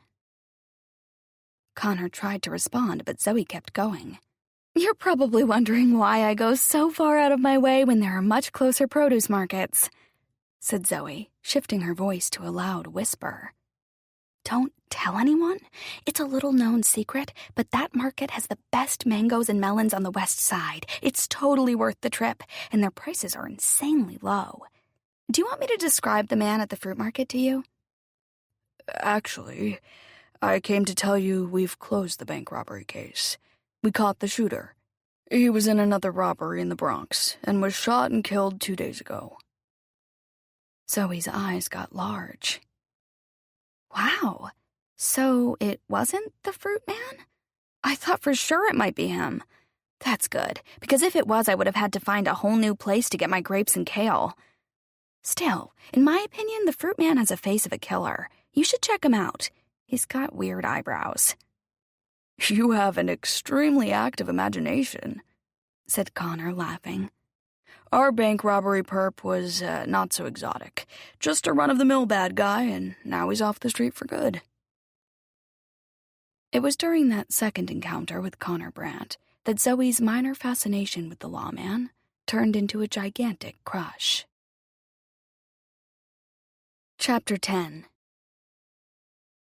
Connor tried to respond, but Zoe kept going. You're probably wondering why I go so far out of my way when there are much closer produce markets, said Zoe, shifting her voice to a loud whisper. Don't tell anyone. It's a little-known secret, but that market has the best mangoes and melons on the west side. It's totally worth the trip, and their prices are insanely low. Do you want me to describe the man at the fruit market to you? Actually, I came to tell you we've closed the bank robbery case. We caught the shooter. He was in another robbery in the Bronx and was shot and killed 2 days ago. Zoe's eyes got large. Wow, so it wasn't the fruit man? I thought for sure it might be him. That's good, because if it was, I would have had to find a whole new place to get my grapes and kale. Still, in my opinion, the fruit man has a face of a killer. You should check him out. He's got weird eyebrows. You have an extremely active imagination, said Connor, laughing. Our bank robbery perp was not so exotic. Just a run-of-the-mill bad guy, and now he's off the street for good. It was during that second encounter with Connor Brandt that Zoe's minor fascination with the lawman turned into a gigantic crush. Chapter 10.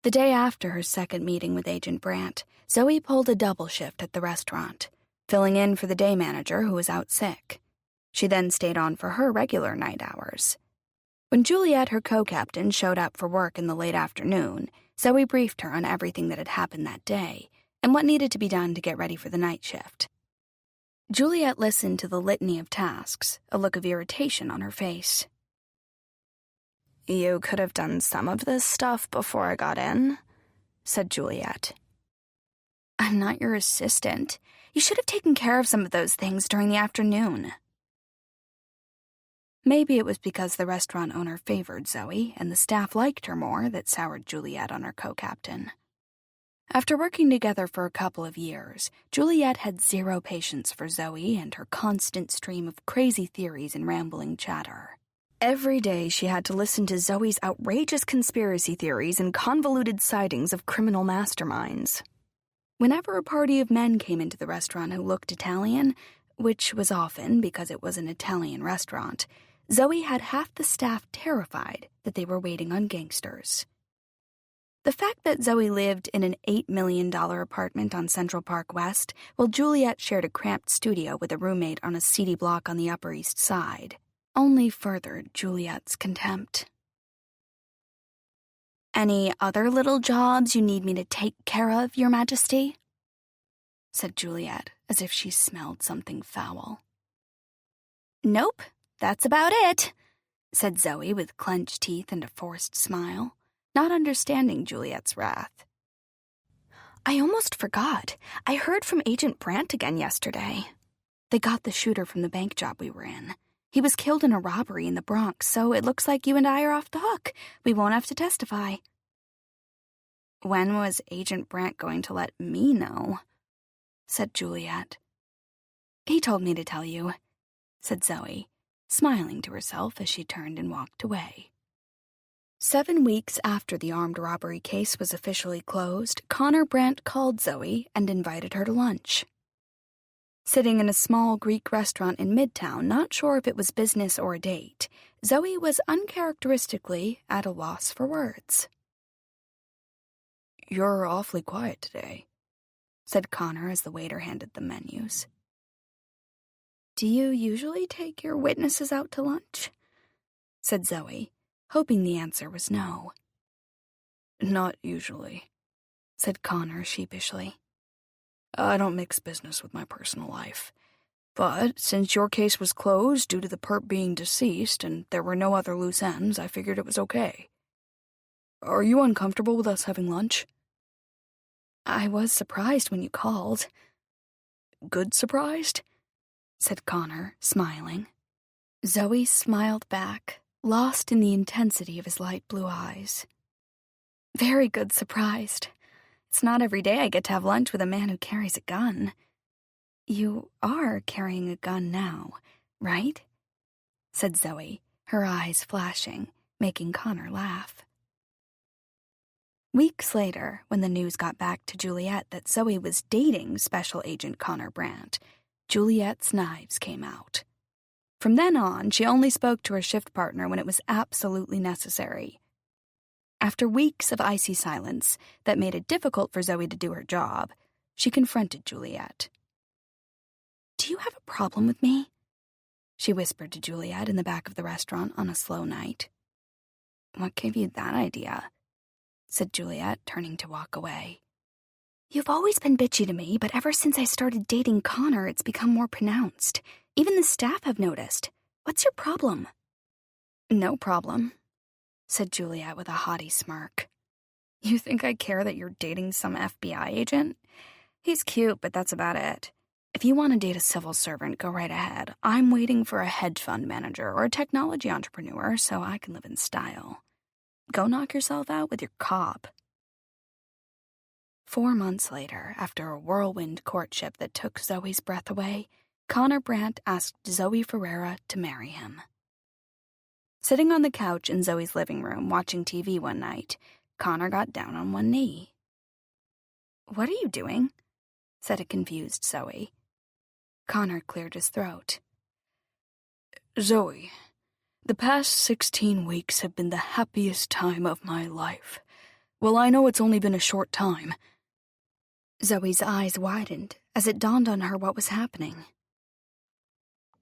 The day after her second meeting with Agent Brandt, Zoe pulled a double shift at the restaurant, filling in for the day manager who was out sick. She then stayed on for her regular night hours. When Juliet, her co-captain, showed up for work in the late afternoon, Zoe briefed her on everything that had happened that day and what needed to be done to get ready for the night shift. Juliet listened to the litany of tasks, a look of irritation on her face. You could have done some of this stuff before I got in, said Juliet. I'm not your assistant. You should have taken care of some of those things during the afternoon. Maybe it was because the restaurant owner favored Zoe and the staff liked her more that soured Juliet on her co-captain. After working together for a couple of years, Juliet had zero patience for Zoe and her constant stream of crazy theories and rambling chatter. Every day she had to listen to Zoe's outrageous conspiracy theories and convoluted sightings of criminal masterminds. Whenever a party of men came into the restaurant who looked Italian, which was often because it was an Italian restaurant, Zoe had half the staff terrified that they were waiting on gangsters. The fact that Zoe lived in an $8 million apartment on Central Park West, while Juliet shared a cramped studio with a roommate on a seedy block on the Upper East Side, only furthered Juliet's contempt. "Any other little jobs you need me to take care of, Your Majesty?" said Juliet, as if she smelled something foul. "Nope, that's about it," said Zoe with clenched teeth and a forced smile, not understanding Juliet's wrath. "I almost forgot. I heard from Agent Brandt again yesterday. They got the shooter from the bank job we were in. He was killed in a robbery in the Bronx, so it looks like you and I are off the hook. We won't have to testify." "When was Agent Brandt going to let me know?" said Juliet. "He told me to tell you," said Zoe, smiling to herself as she turned and walked away. 7 weeks after the armed robbery case was officially closed, Connor Brandt called Zoe and invited her to lunch. Sitting in a small Greek restaurant in Midtown, not sure if it was business or a date, Zoe was uncharacteristically at a loss for words. "You're awfully quiet today," said Connor as the waiter handed them menus. "Do you usually take your witnesses out to lunch?" said Zoe, hoping the answer was no. "Not usually," said Connor sheepishly. "I don't mix business with my personal life. But since your case was closed due to the perp being deceased and there were no other loose ends, I figured it was okay. Are you uncomfortable with us having lunch?" "I was surprised when you called." "Good surprised?" said Connor, smiling. Zoe smiled back, lost in the intensity of his light blue eyes. "Very good surprised. It's not every day I get to have lunch with a man who carries a gun. You are carrying a gun now, right?" said Zoe, her eyes flashing, making Connor laugh. Weeks later, when the news got back to Juliet that Zoe was dating Special Agent Connor Brandt, Juliet's knives came out. From then on, she only spoke to her shift partner when it was absolutely necessary. After weeks of icy silence that made it difficult for Zoe to do her job, she confronted Juliet. "Do you have a problem with me?" she whispered to Juliet in the back of the restaurant on a slow night. "What gave you that idea?" said Juliet, turning to walk away. "You've always been bitchy to me, but ever since I started dating Connor, it's become more pronounced. Even the staff have noticed. What's your problem?" "No problem," said Juliet with a haughty smirk. "You think I care that you're dating some FBI agent? He's cute, but that's about it. If you want to date a civil servant, go right ahead. I'm waiting for a hedge fund manager or a technology entrepreneur so I can live in style. Go knock yourself out with your cop." 4 months later, after a whirlwind courtship that took Zoe's breath away, Connor Brandt asked Zoe Ferreira to marry him. Sitting on the couch in Zoe's living room watching TV one night, Connor got down on one knee. "What are you doing?" said a confused Zoe. Connor cleared his throat. "Zoe, the past 16 weeks have been the happiest time of my life. Well, I know it's only been a short time." Zoe's eyes widened as it dawned on her what was happening.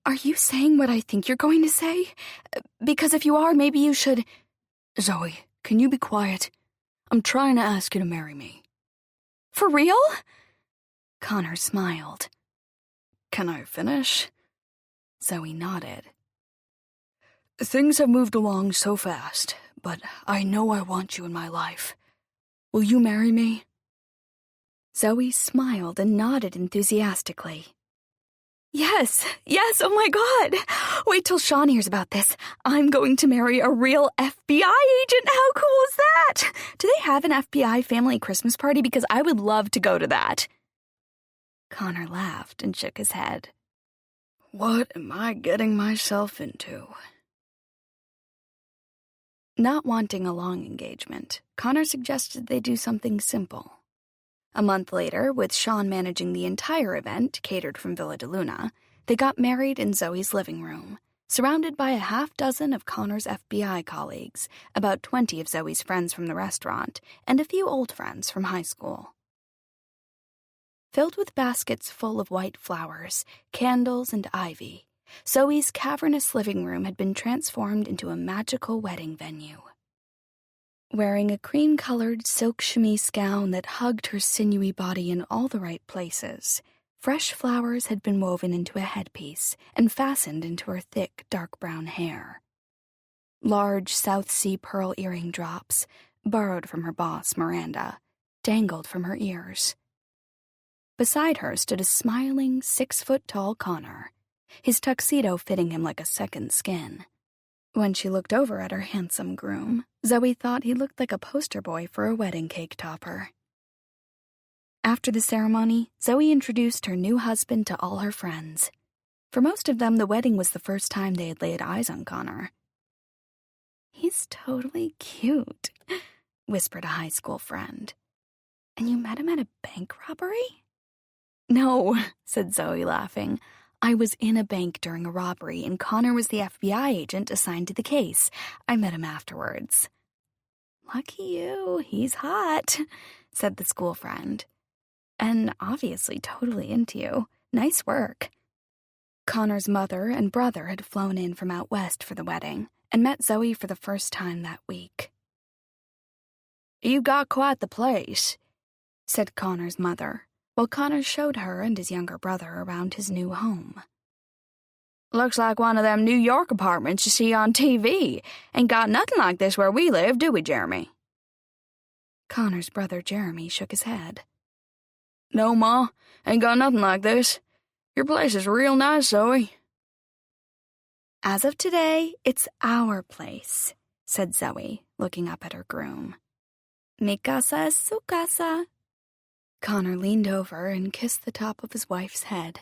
"Are you saying what I think you're going to say? Because if you are, maybe you should—" "Zoe, can you be quiet? I'm trying to ask you to marry me." "For real?" Connor smiled. "Can I finish?" Zoe nodded. "Things have moved along so fast, but I know I want you in my life. Will you marry me?" Zoe smiled and nodded enthusiastically. Yes, oh my God. Wait till Sean hears about this. I'm going to marry a real FBI agent. How cool is that? Do they have an FBI family Christmas party? Because I would love to go to that." Connor laughed and shook his head. "What am I getting myself into?" Not wanting a long engagement, Connor suggested they do something simple. A month later, with Sean managing the entire event, catered from Villa de Luna, they got married in Zoe's living room, surrounded by a half-dozen of Connor's FBI colleagues, about 20 of Zoe's friends from the restaurant, and a few old friends from high school. Filled with baskets full of white flowers, candles, and ivy, Zoe's cavernous living room had been transformed into a magical wedding venue. Wearing a cream-colored silk chemise gown that hugged her sinewy body in all the right places, fresh flowers had been woven into a headpiece and fastened into her thick, dark brown hair. Large South Sea pearl earring drops, borrowed from her boss, Miranda, dangled from her ears. Beside her stood a smiling, 6-foot-tall Connor, his tuxedo fitting him like a second skin. When she looked over at her handsome groom, Zoe thought he looked like a poster boy for a wedding cake topper. After the ceremony, Zoe introduced her new husband to all her friends. For most of them, the wedding was the first time they had laid eyes on Connor. "He's totally cute," whispered a high school friend. "And you met him at a bank robbery?" "No," said Zoe, laughing. "I was in a bank during a robbery, and Connor was the FBI agent assigned to the case. I met him afterwards." "Lucky you, he's hot," said the school friend. "And obviously totally into you. Nice work." Connor's mother and brother had flown in from out west for the wedding and met Zoe for the first time that week. "You got quite the place," said Connor's mother, while Connor showed her and his younger brother around his new home. "Looks like one of them New York apartments you see on TV. Ain't got nothing like this where we live, do we, Jeremy?" Connor's brother Jeremy shook his head. "No, Ma, ain't got nothing like this. Your place is real nice, Zoe." "As of today, it's our place," said Zoe, looking up at her groom. "Mi casa es su casa." Connor leaned over and kissed the top of his wife's head.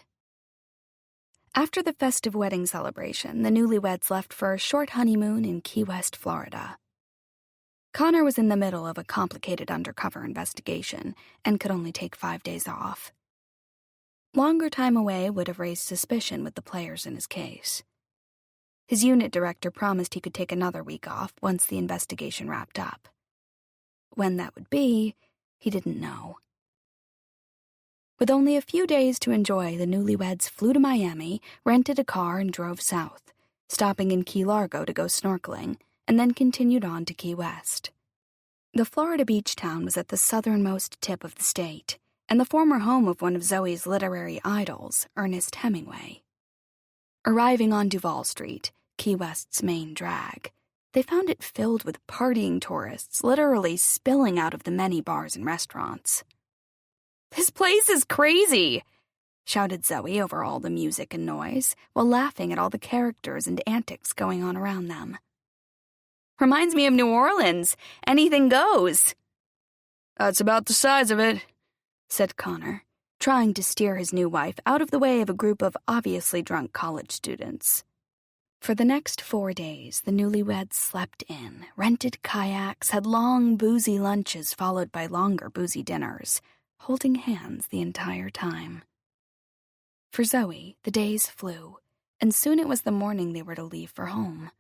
After the festive wedding celebration, the newlyweds left for a short honeymoon in Key West, Florida. Connor was in the middle of a complicated undercover investigation and could only take 5 days off. Longer time away would have raised suspicion with the players in his case. His unit director promised he could take another week off once the investigation wrapped up. When that would be, he didn't know. With only a few days to enjoy, the newlyweds flew to Miami, rented a car, and drove south, stopping in Key Largo to go snorkeling, and then continued on to Key West. The Florida beach town was at the southernmost tip of the state, and the former home of one of Zoe's literary idols, Ernest Hemingway. Arriving on Duval Street, Key West's main drag, they found it filled with partying tourists, literally spilling out of the many bars and restaurants. "This place is crazy," shouted Zoe over all the music and noise, while laughing at all the characters and antics going on around them. "Reminds me of New Orleans. Anything goes." "That's about the size of it," said Connor, trying to steer his new wife out of the way of a group of obviously drunk college students. For the next 4 days, the newlyweds slept in, rented kayaks, had long, boozy lunches followed by longer, boozy dinners, holding hands the entire time. For Zoe, the days flew, and soon it was the morning they were to leave for home.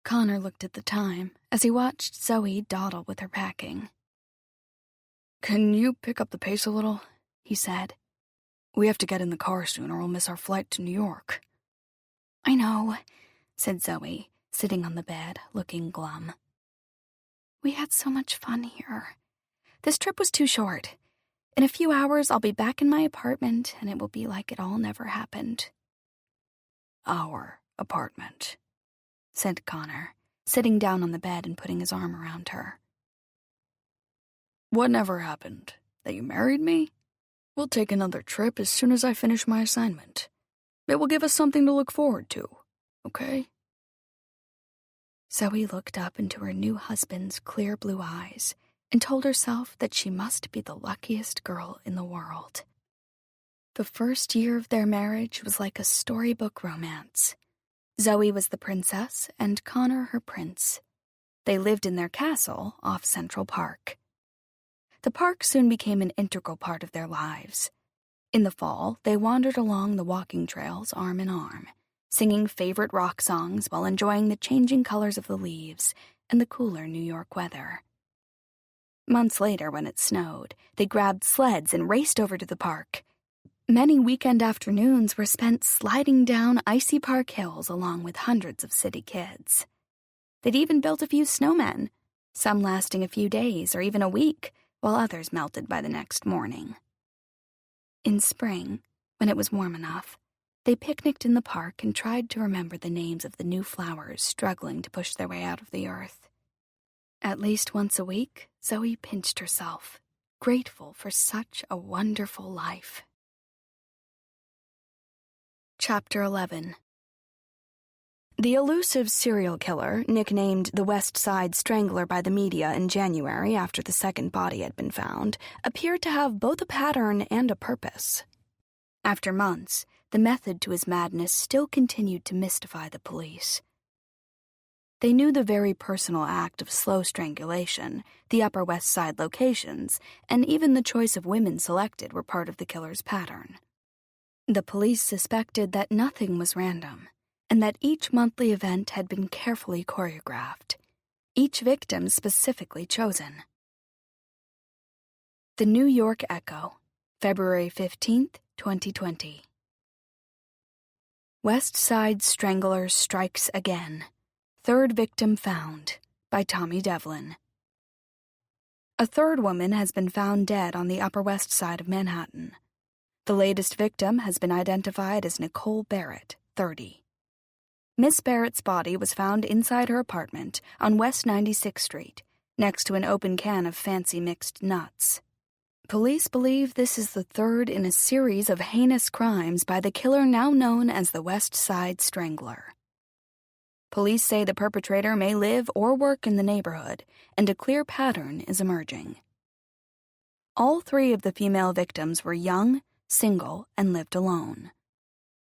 Connor looked at the time as he watched Zoe dawdle with her packing. "Can you pick up the pace a little?" he said. "We have to get in the car soon or we'll miss our flight to New York." "I know," said Zoe, sitting on the bed, looking glum. "We had so much fun here. This trip was too short. In a few hours, I'll be back in my apartment, and it will be like it all never happened." "Our apartment," said Connor, sitting down on the bed and putting his arm around her. "What never happened? That you married me? We'll take another trip as soon as I finish my assignment. It will give us something to look forward to, okay?" Zoe looked up into her new husband's clear blue eyes and told herself that she must be the luckiest girl in the world. The first year of their marriage was like a storybook romance. Zoe was the princess and Connor her prince. They lived in their castle off Central Park. The park soon became an integral part of their lives. In the fall, they wandered along the walking trails arm in arm, singing favorite rock songs while enjoying the changing colors of the leaves and the cooler New York weather. Months later, when it snowed, they grabbed sleds and raced over to the park. Many weekend afternoons were spent sliding down icy park hills along with hundreds of city kids. They'd even built a few snowmen, some lasting a few days or even a week, while others melted by the next morning. In spring, when it was warm enough, they picnicked in the park and tried to remember the names of the new flowers struggling to push their way out of the earth. At least once a week, Zoe pinched herself, grateful for such a wonderful life. Chapter 11. The elusive serial killer, nicknamed the West Side Strangler by the media in January after the second body had been found, appeared to have both a pattern and a purpose. After months, the method to his madness still continued to mystify the police. They knew the very personal act of slow strangulation, the Upper West Side locations, and even the choice of women selected were part of the killer's pattern. The police suspected that nothing was random, and that each monthly event had been carefully choreographed, each victim specifically chosen. The New York Echo, February 15th, 2020. West Side Strangler Strikes Again. Third Victim Found, by Tommy Devlin. A third woman has been found dead on the Upper West Side of Manhattan. The latest victim has been identified as Nicole Barrett, 30. Miss Barrett's body was found inside her apartment on West 96th Street, next to an open can of fancy mixed nuts. Police believe this is the third in a series of heinous crimes by the killer now known as the West Side Strangler. Police say the perpetrator may live or work in the neighborhood, and a clear pattern is emerging. All three of the female victims were young, single, and lived alone.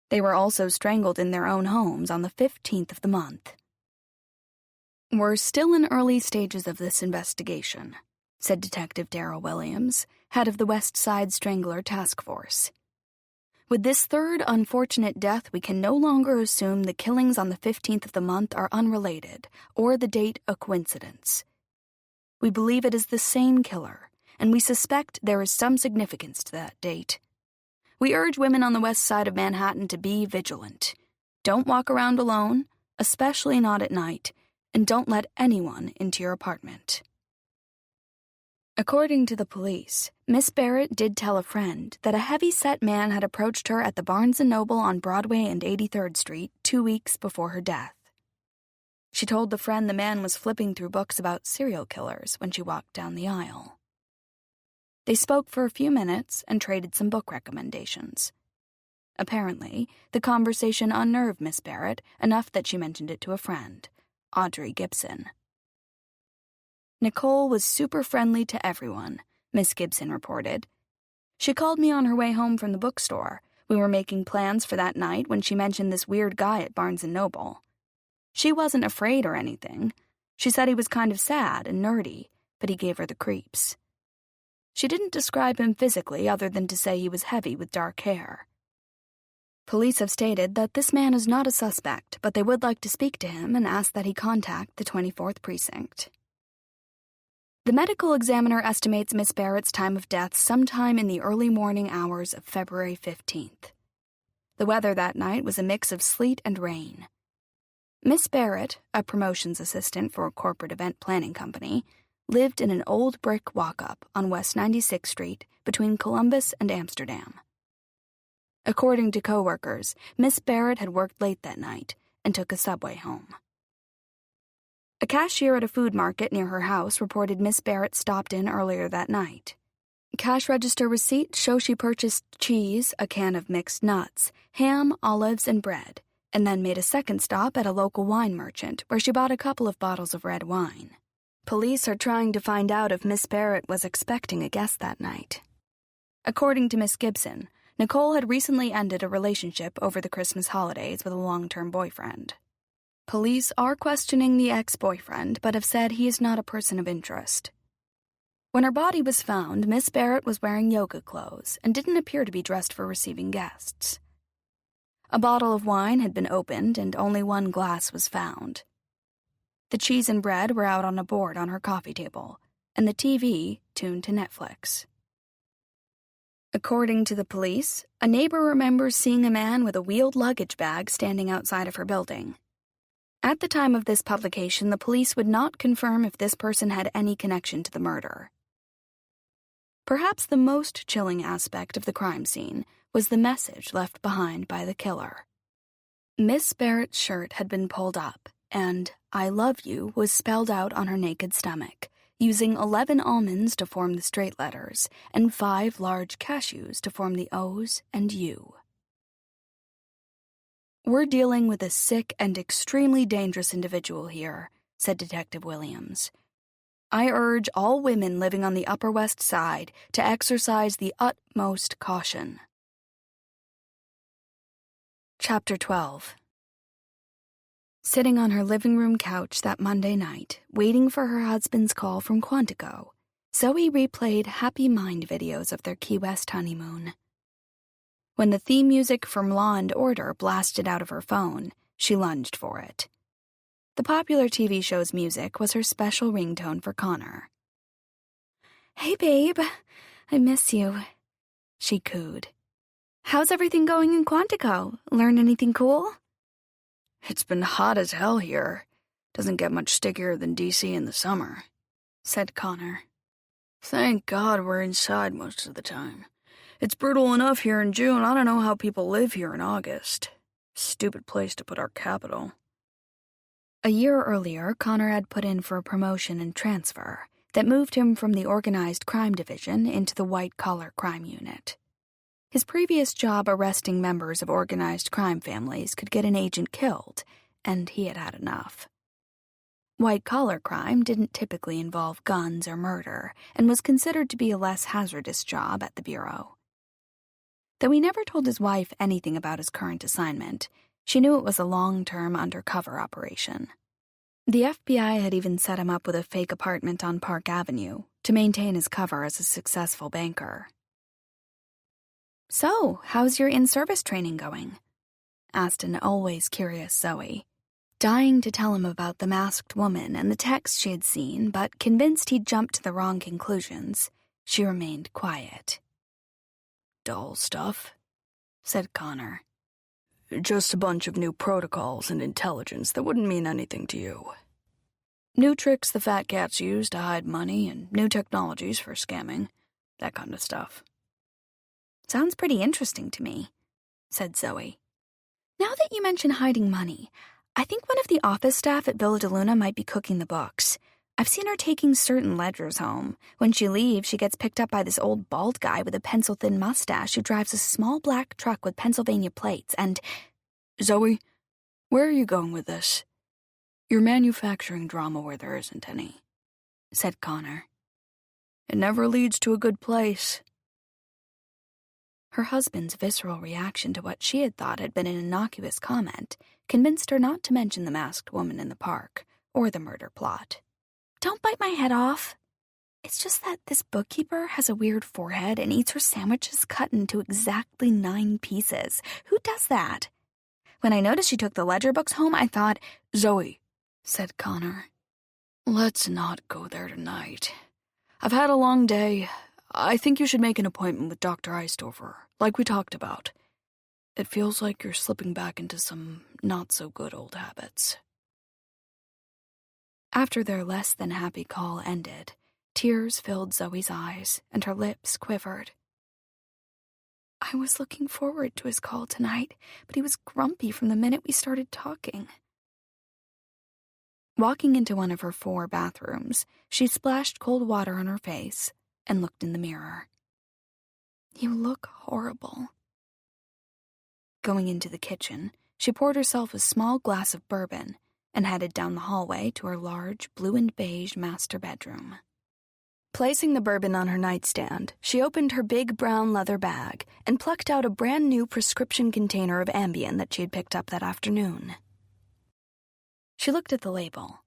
They were also strangled in their own homes on the 15th of the month. "We're still in early stages of this investigation," said Detective Darrell Williams, head of the West Side Strangler Task Force. "With this third unfortunate death, we can no longer assume the killings on the 15th of the month are unrelated, or the date a coincidence. We believe it is the same killer, and we suspect there is some significance to that date. We urge women on the west side of Manhattan to be vigilant. Don't walk around alone, especially not at night, and don't let anyone into your apartment." According to the police, Miss Barrett did tell a friend that a heavy-set man had approached her at the Barnes & Noble on Broadway and 83rd Street 2 weeks before her death. She told the friend the man was flipping through books about serial killers when she walked down the aisle. They spoke for a few minutes and traded some book recommendations. Apparently, the conversation unnerved Miss Barrett enough that she mentioned it to a friend, Audrey Gibson. "Nicole was super friendly to everyone," Miss Gibson reported. "She called me on her way home from the bookstore. We were making plans for that night when she mentioned this weird guy at Barnes & Noble. She wasn't afraid or anything. She said he was kind of sad and nerdy, but he gave her the creeps. She didn't describe him physically other than to say he was heavy with dark hair." Police have stated that this man is not a suspect, but they would like to speak to him and ask that he contact the 24th Precinct. The medical examiner estimates Miss Barrett's time of death sometime in the early morning hours of February 15th. The weather that night was a mix of sleet and rain. Miss Barrett, a promotions assistant for a corporate event planning company, lived in an old brick walk-up on West 96th Street between Columbus and Amsterdam. According to coworkers, Miss Barrett had worked late that night and took a subway home. A cashier at a food market near her house reported Miss Barrett stopped in earlier that night. Cash register receipts show she purchased cheese, a can of mixed nuts, ham, olives, and bread, and then made a second stop at a local wine merchant where she bought a couple of bottles of red wine. Police are trying to find out if Miss Barrett was expecting a guest that night. According to Miss Gibson, Nicole had recently ended a relationship over the Christmas holidays with a long-term boyfriend. Police are questioning the ex-boyfriend, but have said he is not a person of interest. When her body was found, Miss Barrett was wearing yoga clothes and didn't appear to be dressed for receiving guests. A bottle of wine had been opened and only one glass was found. The cheese and bread were out on a board on her coffee table, and the TV tuned to Netflix. According to the police, a neighbor remembers seeing a man with a wheeled luggage bag standing outside of her building. At the time of this publication, the police would not confirm if this person had any connection to the murder. Perhaps the most chilling aspect of the crime scene was the message left behind by the killer. Miss Barrett's shirt had been pulled up, and "I love you" was spelled out on her naked stomach, using 11 almonds to form the straight letters and 5 large cashews to form the O's and U. "We're dealing with a sick and extremely dangerous individual here," said Detective Williams. "I urge all women living on the Upper West Side to exercise the utmost caution." Chapter 12. Sitting on her living room couch that Monday night, waiting for her husband's call from Quantico, Zoe replayed happy mind videos of their Key West honeymoon. When the theme music from Law & Order blasted out of her phone, she lunged for it. The popular TV show's music was her special ringtone for Connor. "Hey, babe, I miss you," she cooed. "How's everything going in Quantico? Learn anything cool?" "It's been hot as hell here. Doesn't get much stickier than DC in the summer," said Connor. "Thank God we're inside most of the time. It's brutal enough here in June. I don't know how people live here in August. Stupid place to put our capital." A year earlier, Connor had put in for a promotion and transfer that moved him from the organized crime division into the white-collar crime unit. His previous job arresting members of organized crime families could get an agent killed, and he had had enough. White-collar crime didn't typically involve guns or murder and was considered to be a less hazardous job at the Bureau. Though he never told his wife anything about his current assignment, she knew it was a long-term undercover operation. The FBI had even set him up with a fake apartment on Park Avenue to maintain his cover as a successful banker. "So, how's your in-service training going?" asked an always curious Zoe, dying to tell him about the masked woman and the text she had seen, but convinced he'd jumped to the wrong conclusions, she remained quiet. "Dull stuff," said Connor. "Just a bunch of new protocols and intelligence that wouldn't mean anything to you. New tricks the fat cats use to hide money and new technologies for scamming, that kind of stuff." "Sounds pretty interesting to me," said Zoe. "Now that you mention hiding money, I think one of the office staff at Villa de Luna might be cooking the books. I've seen her taking certain ledgers home. When she leaves, she gets picked up by this old bald guy with a pencil-thin mustache who drives a small black truck with Pennsylvania plates and—" "Zoe, where are you going with this? You're manufacturing drama where there isn't any," said Connor. "It never leads to a good place." Her husband's visceral reaction to what she had thought had been an innocuous comment convinced her not to mention the masked woman in the park or the murder plot. "Don't bite my head off. It's just that this bookkeeper has a weird forehead and eats her sandwiches cut into exactly 9 pieces. Who does that? When I noticed she took the ledger books home, I thought—" "Zoe," said Connor, "let's not go there tonight. I've had a long day. I think you should make an appointment with Dr. Eistover, like we talked about. It feels like you're slipping back into some not-so-good old habits." After their less-than-happy call ended, tears filled Zoe's eyes and her lips quivered. "I was looking forward to his call tonight, but he was grumpy from the minute we started talking." Walking into one of her 4 bathrooms, she splashed cold water on her face and looked in the mirror. "You look horrible." Going into the kitchen, she poured herself a small glass of bourbon and headed down the hallway to her large blue and beige master bedroom. Placing the bourbon on her nightstand, she opened her big brown leather bag and plucked out a brand new prescription container of Ambien that she had picked up that afternoon. She looked at the label.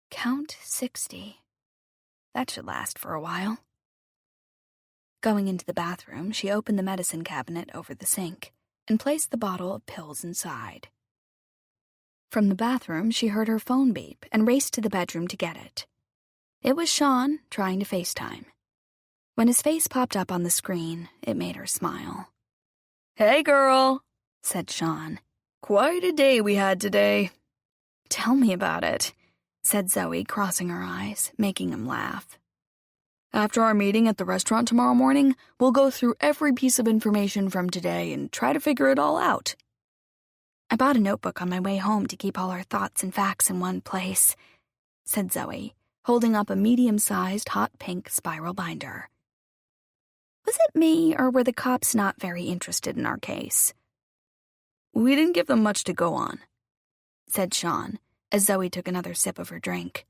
Count 60. That should last for a while. Going into the bathroom, she opened the medicine cabinet over the sink and placed the bottle of pills inside. From the bathroom, she heard her phone beep and raced to the bedroom to get it. It was Sean trying to FaceTime. When his face popped up on the screen, it made her smile. "Hey, girl," said Sean. "Quite a day we had today." "Tell me about it," said Zoe, crossing her eyes, making him laugh. "After our meeting at the restaurant tomorrow morning, we'll go through every piece of information from today and try to figure it all out." "I bought a notebook on my way home to keep all our thoughts and facts in one place," said Zoe, holding up a medium-sized hot pink spiral binder. "Was it me, or were the cops not very interested in our case?" "We didn't give them much to go on," said Sean, as Zoe took another sip of her drink.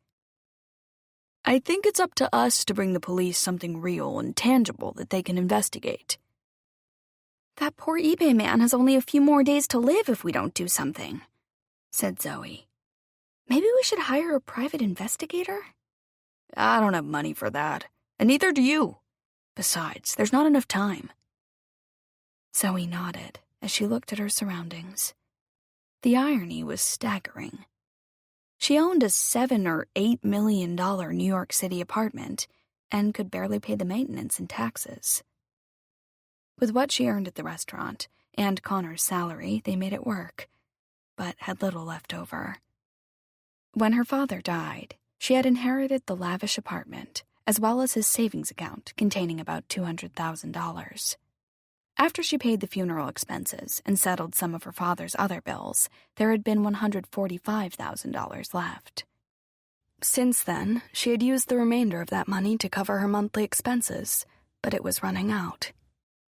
"I think it's up to us to bring the police something real and tangible that they can investigate." "That poor eBay man has only a few more days to live if we don't do something," said Zoe. "Maybe we should hire a private investigator?" "I don't have money for that, and neither do you. Besides, there's not enough time." Zoe nodded as she looked at her surroundings. The irony was staggering. She owned a $7 or $8 million New York City apartment and could barely pay the maintenance and taxes. With what she earned at the restaurant and Connor's salary, they made it work, but had little left over. When her father died, she had inherited the lavish apartment, as well as his savings account containing about $200,000. After she paid the funeral expenses and settled some of her father's other bills, there had been $145,000 left. Since then, she had used the remainder of that money to cover her monthly expenses, but it was running out.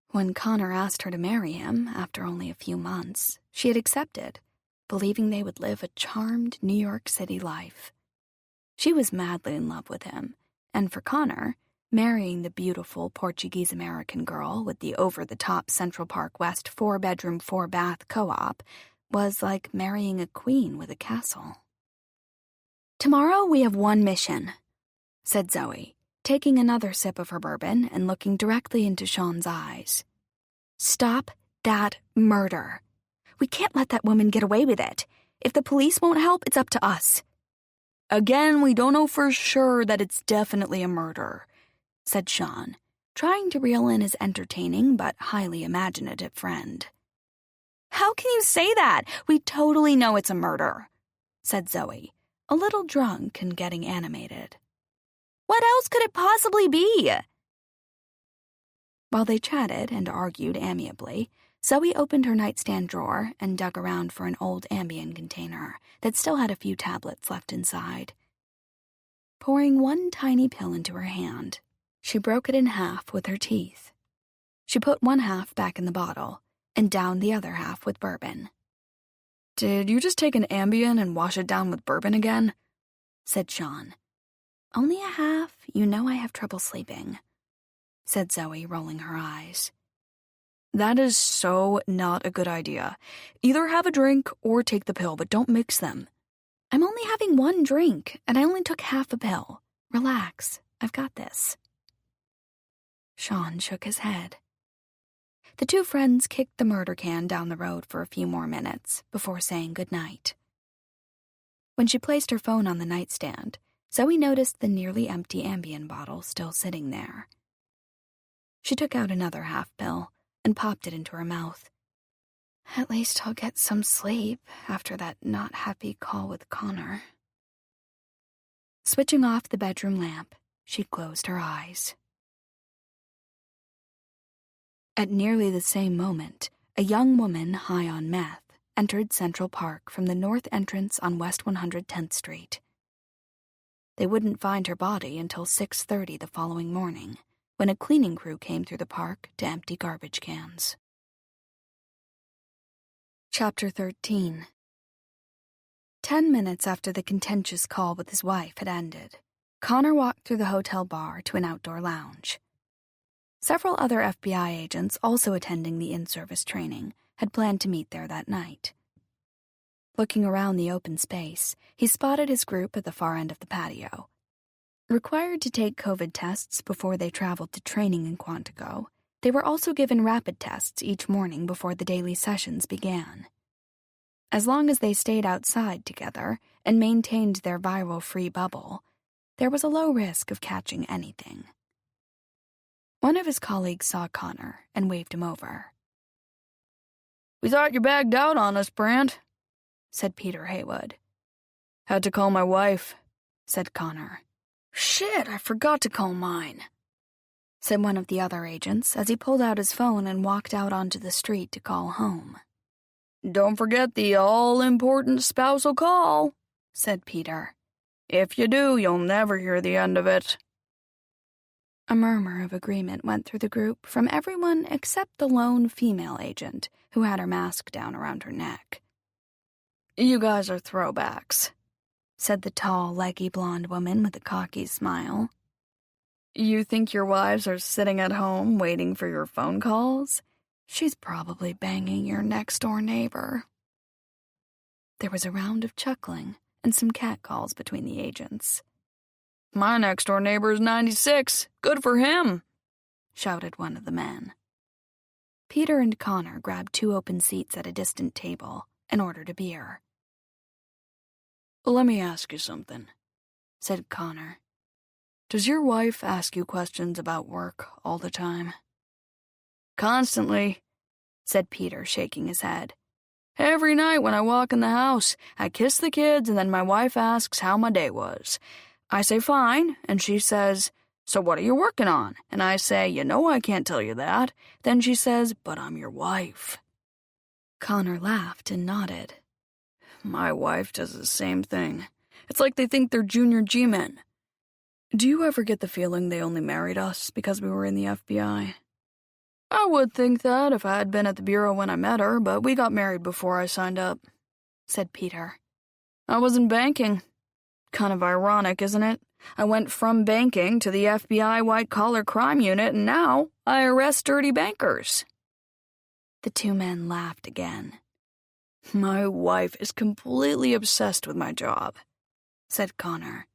When Connor asked her to marry him after only a few months, she had accepted, believing they would live a charmed New York City life. She was madly in love with him, and for Connor, marrying the beautiful Portuguese-American girl with the over-the-top Central Park West 4-bedroom, 4-bath co-op was like marrying a queen with a castle. "Tomorrow we have one mission," said Zoe, taking another sip of her bourbon and looking directly into Sean's eyes. "Stop that murder. We can't let that woman get away with it. If the police won't help, it's up to us." "Again, we don't know for sure that it's definitely a murder," said Sean, trying to reel in his entertaining but highly imaginative friend. "How can you say that? We totally know it's a murder," said Zoe, a little drunk and getting animated. "What else could it possibly be?" While they chatted and argued amiably, Zoe opened her nightstand drawer and dug around for an old Ambien container that still had a few tablets left inside. Pouring one tiny pill into her hand, she broke it in half with her teeth. She put one half back in the bottle and downed the other half with bourbon. "Did you just take an Ambien and wash it down with bourbon again?" said Sean. "Only a half. You know I have trouble sleeping," said Zoe, rolling her eyes. "That is so not a good idea. Either have a drink or take the pill, but don't mix them." "I'm only having one drink, and I only took half a pill. Relax, I've got this." Sean shook his head. The two friends kicked the murder can down the road for a few more minutes before saying goodnight. When she placed her phone on the nightstand, Zoe noticed the nearly empty Ambien bottle still sitting there. She took out another half pill and popped it into her mouth. "At least I'll get some sleep after that not happy call with Connor." Switching off the bedroom lamp, she closed her eyes. At nearly the same moment, a young woman high on meth entered Central Park from the north entrance on West 110th Street. They wouldn't find her body until 6:30 the following morning, when a cleaning crew came through the park to empty garbage cans. Chapter 13. 10 minutes after the contentious call with his wife had ended, Connor walked through the hotel bar to an outdoor lounge. Several other FBI agents also attending the in-service training had planned to meet there that night. Looking around the open space, he spotted his group at the far end of the patio. Required to take COVID tests before they traveled to training in Quantico, they were also given rapid tests each morning before the daily sessions began. As long as they stayed outside together and maintained their viral-free bubble, there was a low risk of catching anything. One of his colleagues saw Connor and waved him over. "We thought you bagged out on us, Brandt," said Peter Haywood. "Had to call my wife," said Connor. "Shit, I forgot to call mine," said one of the other agents as he pulled out his phone and walked out onto the street to call home. "Don't forget the all-important spousal call," said Peter. "If you do, you'll never hear the end of it." A murmur of agreement went through the group from everyone except the lone female agent, who had her mask down around her neck. "You guys are throwbacks," said the tall, leggy blonde woman with a cocky smile. "You think your wives are sitting at home waiting for your phone calls? She's probably banging your next-door neighbor." There was a round of chuckling and some catcalls between the agents. "My next-door neighbor is 96. Good for him," shouted one of the men. Peter and Connor grabbed 2 open seats at a distant table and ordered a beer. "Let me ask you something," said Connor. "Does your wife ask you questions about work all the time?" "Constantly," said Peter, shaking his head. "Every night when I walk in the house, I kiss the kids and then my wife asks how my day was. I say fine, and she says, 'So what are you working on?' And I say, 'You know I can't tell you that.' Then she says, 'But I'm your wife.'" Connor laughed and nodded. "My wife does the same thing. It's like they think they're junior G-men. Do you ever get the feeling they only married us because we were in the FBI?" "I would think that if I had been at the Bureau when I met her, but we got married before I signed up," said Peter. "I was in banking. Kind of ironic, isn't it? I went from banking to the FBI white-collar crime unit, and now I arrest dirty bankers." The 2 men laughed again. "My wife is completely obsessed with my job," said Connor.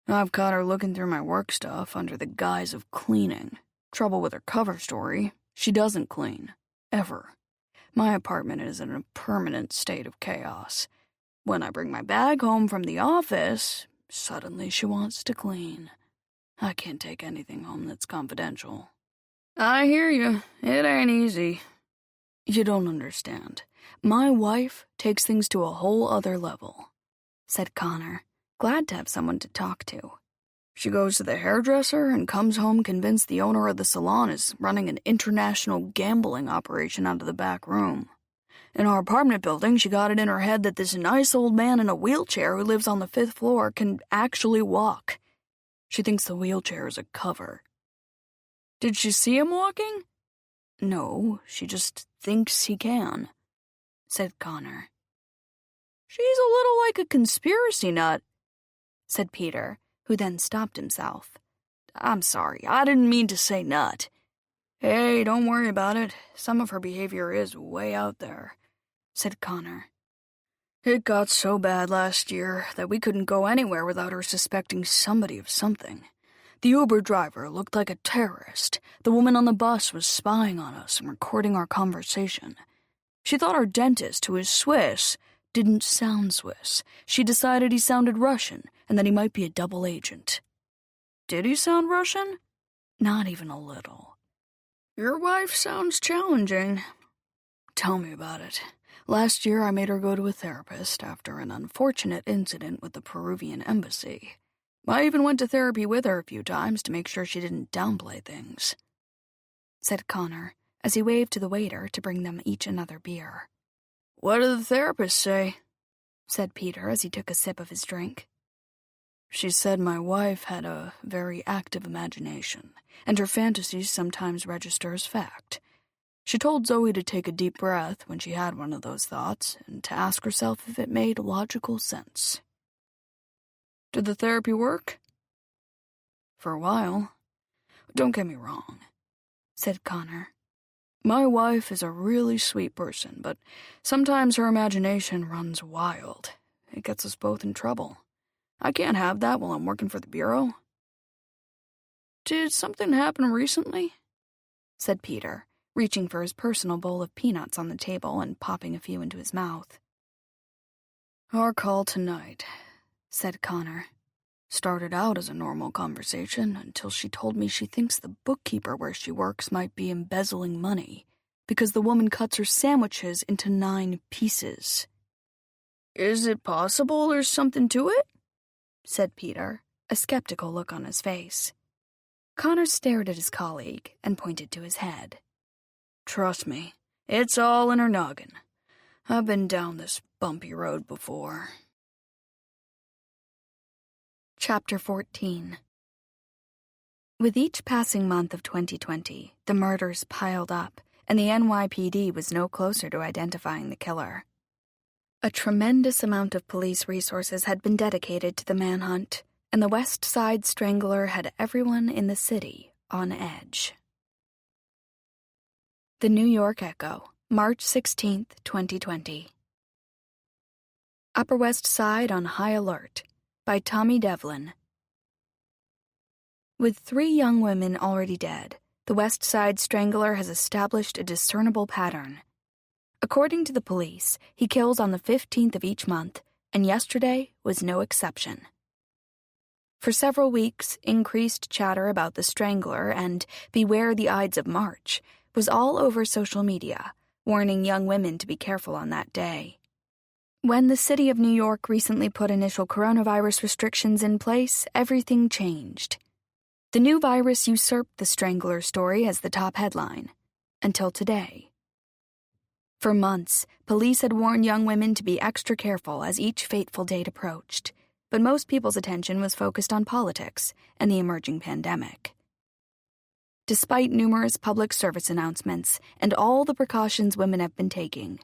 "I've caught her looking through my work stuff under the guise of cleaning. Trouble with her cover story, she doesn't clean. Ever. My apartment is in a permanent state of chaos. When I bring my bag home from the office, suddenly she wants to clean. I can't take anything home that's confidential." "I hear you. It ain't easy." "You don't understand. My wife takes things to a whole other level," said Connor, glad to have someone to talk to. "She goes to the hairdresser and comes home convinced the owner of the salon is running an international gambling operation out of the back room. In our apartment building, she got it in her head that this nice old man in a wheelchair who lives on the 5th floor can actually walk. She thinks the wheelchair is a cover." "Did she see him walking?" "No, she just thinks he can," said Connor. "She's a little like a conspiracy nut," said Peter, who then stopped himself. "I'm sorry, I didn't mean to say nut." "Hey, don't worry about it. Some of her behavior is way out there," said Connor. "It got so bad last year that we couldn't go anywhere without her suspecting somebody of something. The Uber driver looked like a terrorist. The woman on the bus was spying on us and recording our conversation. She thought our dentist, who is Swiss, didn't sound Swiss. She decided he sounded Russian and that he might be a double agent." "Did he sound Russian?" "Not even a little." "Your wife sounds challenging." "Tell me about it. Last year I made her go to a therapist after an unfortunate incident with the Peruvian embassy. I even went to therapy with her a few times to make sure she didn't downplay things," said Connor as he waved to the waiter to bring them each another beer. "What did the therapist say?" said Peter as he took a sip of his drink. "She said my wife had a very active imagination, and her fantasies sometimes register as fact. She told Zoe to take a deep breath when she had one of those thoughts and to ask herself if it made logical sense." "Did the therapy work?" "For a while. Don't get me wrong," said Connor. "My wife is a really sweet person, but sometimes her imagination runs wild. It gets us both in trouble. I can't have that while I'm working for the Bureau." "Did something happen recently?" said Peter, reaching for his personal bowl of peanuts on the table and popping a few into his mouth. "Our call tonight," said Connor. Started out as a normal conversation until she told me she thinks the bookkeeper where she works might be embezzling money because the woman cuts her sandwiches into 9 pieces. Is it possible there's something to it? Said Peter, a skeptical look on his face. Connor stared at his colleague and pointed to his head. Trust me, it's all in her noggin. I've been down this bumpy road before. Chapter 14. With each passing month of 2020, the murders piled up, and the NYPD was no closer to identifying the killer. A tremendous amount of police resources had been dedicated to the manhunt, and the West Side Strangler had everyone in the city on edge. The New York Echo, March 16, 2020. Upper West Side on High Alert, by Tommy Devlin. With 3 young women already dead, the West Side Strangler has established a discernible pattern. According to the police, he kills on the 15th of each month, and yesterday was no exception. For several weeks, increased chatter about the Strangler and Beware the Ides of March was all over social media, warning young women to be careful on that day. When the city of New York recently put initial coronavirus restrictions in place, everything changed. The new virus usurped the Strangler story as the top headline, until today. For months, police had warned young women to be extra careful as each fateful date approached, but most people's attention was focused on politics and the emerging pandemic. Despite numerous public service announcements and all the precautions women have been taking,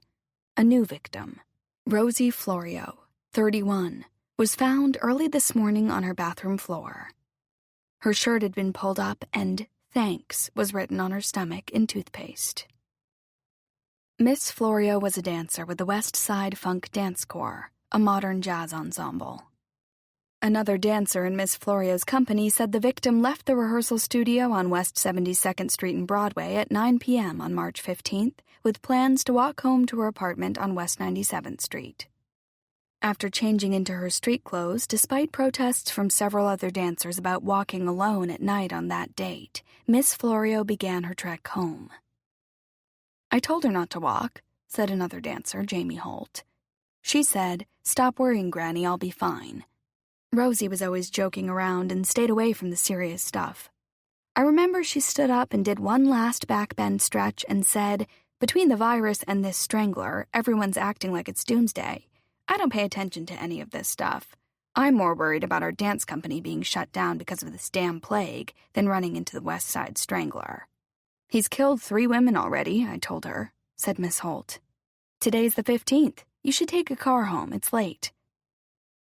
a new victim, Rosie Florio, 31, was found early this morning on her bathroom floor. Her shirt had been pulled up and "Thanks" was written on her stomach in toothpaste. Miss Florio was a dancer with the West Side Funk Dance Corps, a modern jazz ensemble. Another dancer in Miss Florio's company said the victim left the rehearsal studio on West 72nd Street and Broadway at 9 p.m. on March 15th, with plans to walk home to her apartment on West 97th Street. After changing into her street clothes, despite protests from several other dancers about walking alone at night on that date, Miss Florio began her trek home. "I told her not to walk," said another dancer, Jamie Holt. "She said, 'Stop worrying, Granny, I'll be fine.' Rosie was always joking around and stayed away from the serious stuff. I remember she stood up and did one last backbend stretch and said, 'Between the virus and this Strangler, everyone's acting like it's doomsday. I don't pay attention to any of this stuff. I'm more worried about our dance company being shut down because of this damn plague than running into the West Side Strangler.' He's killed 3 women already, I told her," said Miss Holt. "Today's the 15th. You should take a car home. It's late."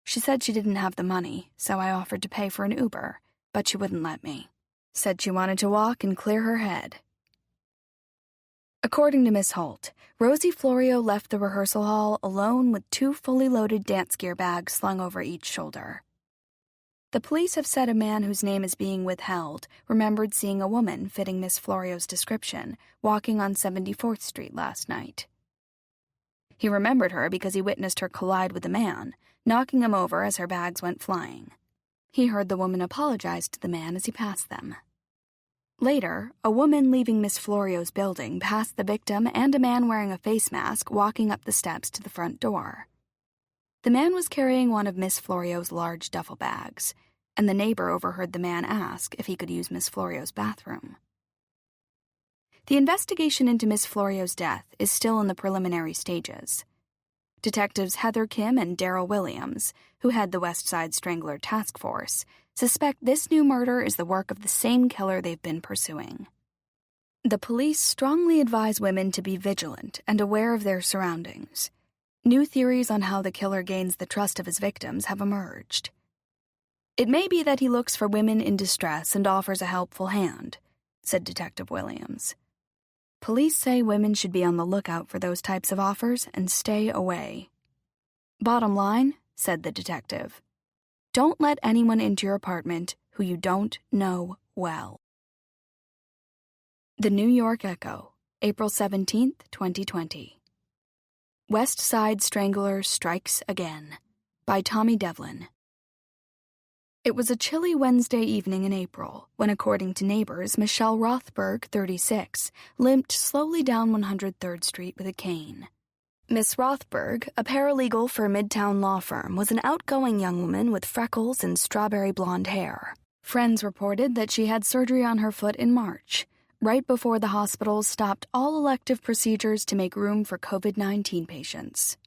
She said she didn't have the money, so I offered to pay for an Uber, but she wouldn't let me. Said she wanted to walk and clear her head. According to Miss Holt, Rosie Florio left the rehearsal hall alone with 2 fully loaded dance gear bags slung over each shoulder. The police have said a man whose name is being withheld remembered seeing a woman fitting Miss Florio's description walking on 74th Street last night. He remembered her because he witnessed her collide with a man, knocking him over as her bags went flying. He heard the woman apologize to the man as he passed them. Later, a woman leaving Miss Florio's building passed the victim and a man wearing a face mask walking up the steps to the front door. The man was carrying one of Miss Florio's large duffel bags, and the neighbor overheard the man ask if he could use Miss Florio's bathroom. The investigation into Miss Florio's death is still in the preliminary stages. Detectives Heather Kim and Daryl Williams, who head the West Side Strangler Task Force, suspect this new murder is the work of the same killer they've been pursuing. The police strongly advise women to be vigilant and aware of their surroundings. New theories on how the killer gains the trust of his victims have emerged. It may be that he looks for women in distress and offers a helpful hand, said Detective Williams. Police say women should be on the lookout for those types of offers and stay away. Bottom line, said the detective, don't let anyone into your apartment who you don't know well. The New York Echo, April 17, 2020. West Side Strangler Strikes Again, by Tommy Devlin. It was a chilly Wednesday evening in April when, according to neighbors, Michelle Rothberg, 36, limped slowly down 103rd Street with a cane. Miss Rothberg, a paralegal for a midtown law firm, was an outgoing young woman with freckles and strawberry blonde hair. Friends reported that she had surgery on her foot in March, right before the hospitals stopped all elective procedures to make room for COVID-19 patients.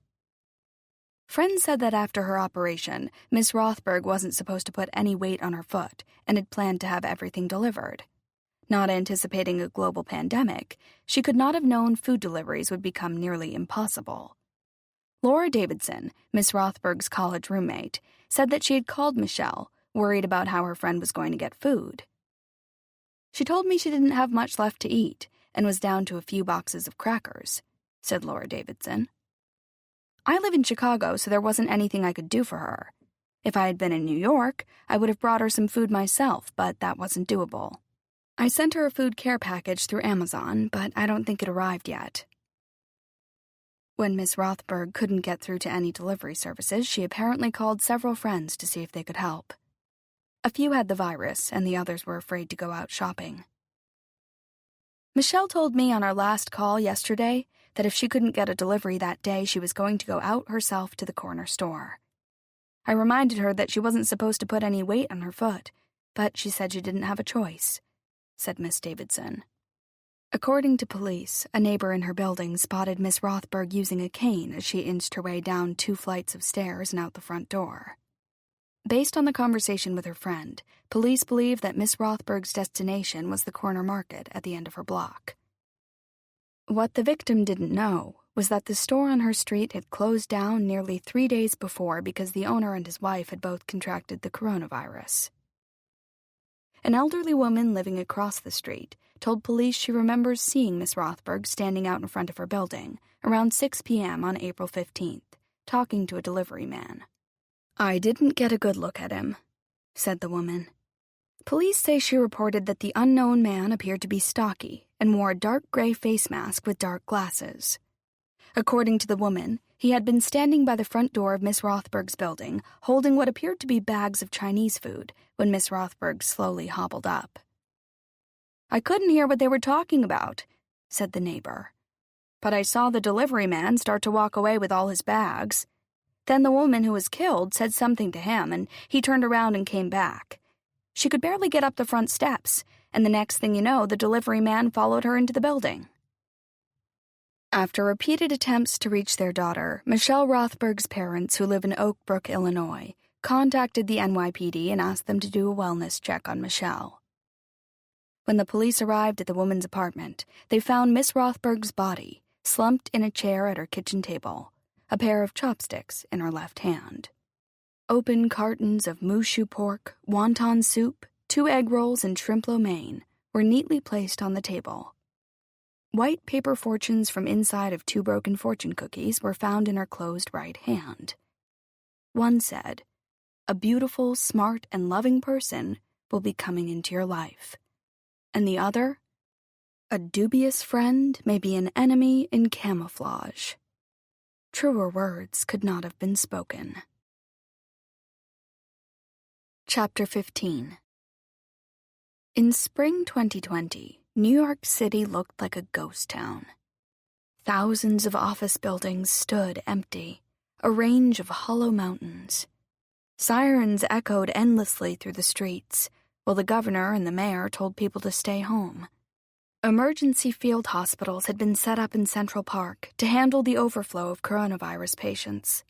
Friends said that after her operation, Miss Rothberg wasn't supposed to put any weight on her foot and had planned to have everything delivered. Not anticipating a global pandemic, she could not have known food deliveries would become nearly impossible. Laura Davidson, Miss Rothberg's college roommate, said that she had called Michelle, worried about how her friend was going to get food. "She told me she didn't have much left to eat and was down to a few boxes of crackers," said Laura Davidson. "I live in Chicago, so there wasn't anything I could do for her. If I had been in New York, I would have brought her some food myself, but that wasn't doable. I sent her a food care package through Amazon, but I don't think it arrived yet." When Miss Rothberg couldn't get through to any delivery services, she apparently called several friends to see if they could help. A few had the virus, and the others were afraid to go out shopping. "Michelle told me on our last call yesterday that if she couldn't get a delivery that day, she was going to go out herself to the corner store. I reminded her that she wasn't supposed to put any weight on her foot, but she said she didn't have a choice," said Miss Davidson. According to police, a neighbor in her building spotted Miss Rothberg using a cane as she inched her way down 2 flights of stairs and out the front door. Based on the conversation with her friend, police believe that Miss Rothberg's destination was the corner market at the end of her block. What the victim didn't know was that the store on her street had closed down nearly 3 days before because the owner and his wife had both contracted the coronavirus. An elderly woman living across the street told police she remembers seeing Miss Rothberg standing out in front of her building around 6 p.m. on April 15th, talking to a delivery man. "I didn't get a good look at him," said the woman. Police say she reported that the unknown man appeared to be stocky and wore a dark gray face mask with dark glasses. According to the woman, he had been standing by the front door of Miss Rothberg's building, holding what appeared to be bags of Chinese food, when Miss Rothberg slowly hobbled up. "I couldn't hear what they were talking about," said the neighbor. "But I saw the delivery man start to walk away with all his bags. Then the woman who was killed said something to him, and he turned around and came back. She could barely get up the front steps, and the next thing you know, the delivery man followed her into the building." After repeated attempts to reach their daughter, Michelle Rothberg's parents, who live in Oak Brook, Illinois, contacted the NYPD and asked them to do a wellness check on Michelle. When the police arrived at the woman's apartment, they found Miss Rothberg's body, slumped in a chair at her kitchen table, a pair of chopsticks in her left hand. Open cartons of moose pork, wonton soup, 2 egg rolls, and shrimp lo mein were neatly placed on the table. White paper fortunes from inside of 2 broken fortune cookies were found in her closed right hand. One said, "A beautiful, smart, and loving person will be coming into your life." And the other, "A dubious friend may be an enemy in camouflage." Truer words could not have been spoken. Chapter 15. In spring 2020, New York City looked like a ghost town. Thousands of office buildings stood empty, a range of hollow mountains. Sirens echoed endlessly through the streets, while the governor and the mayor told people to stay home. Emergency field hospitals had been set up in Central Park to handle the overflow of coronavirus patients.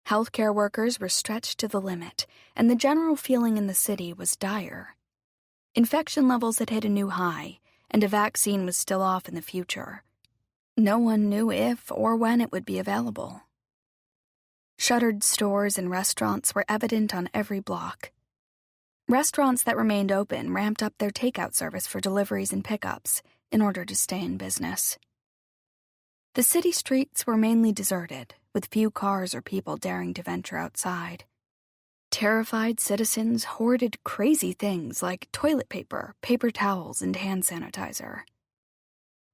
Healthcare workers were stretched to the limit, and the general feeling in the city was dire. Infection levels had hit a new high, and a vaccine was still off in the future. No one knew if or when it would be available. Shuttered stores and restaurants were evident on every block. Restaurants that remained open ramped up their takeout service for deliveries and pickups in order to stay in business. The city streets were mainly deserted, with few cars or people daring to venture outside. Terrified citizens hoarded crazy things like toilet paper, paper towels, and hand sanitizer.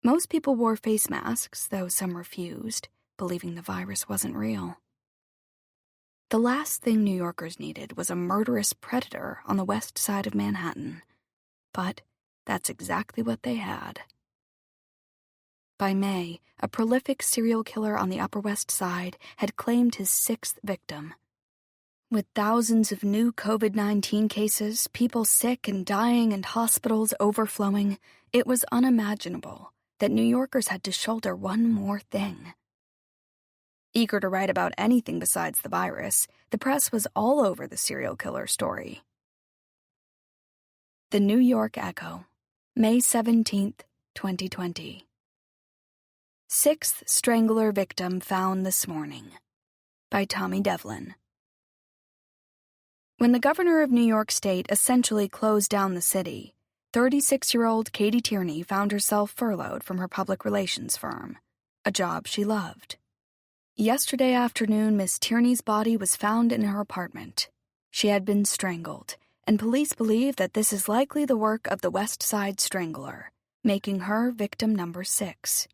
Most people wore face masks, though some refused, believing the virus wasn't real. The last thing New Yorkers needed was a murderous predator on the west side of Manhattan. But that's exactly what they had. By May, a prolific serial killer on the Upper West Side had claimed his 6th victim. With thousands of new COVID-19 cases, people sick and dying, and hospitals overflowing, it was unimaginable that New Yorkers had to shoulder one more thing. Eager to write about anything besides the virus, the press was all over the serial killer story. The New York Echo, May 17th, 2020. 6th strangler victim found this morning. By Tommy Devlin. When the governor of New York State essentially closed down the city, 36-year-old Katie Tierney found herself furloughed from her public relations firm, a job she loved. Yesterday afternoon, Miss Tierney's body was found in her apartment. She had been strangled, and police believe that this is likely the work of the West Side Strangler, making her victim number 6.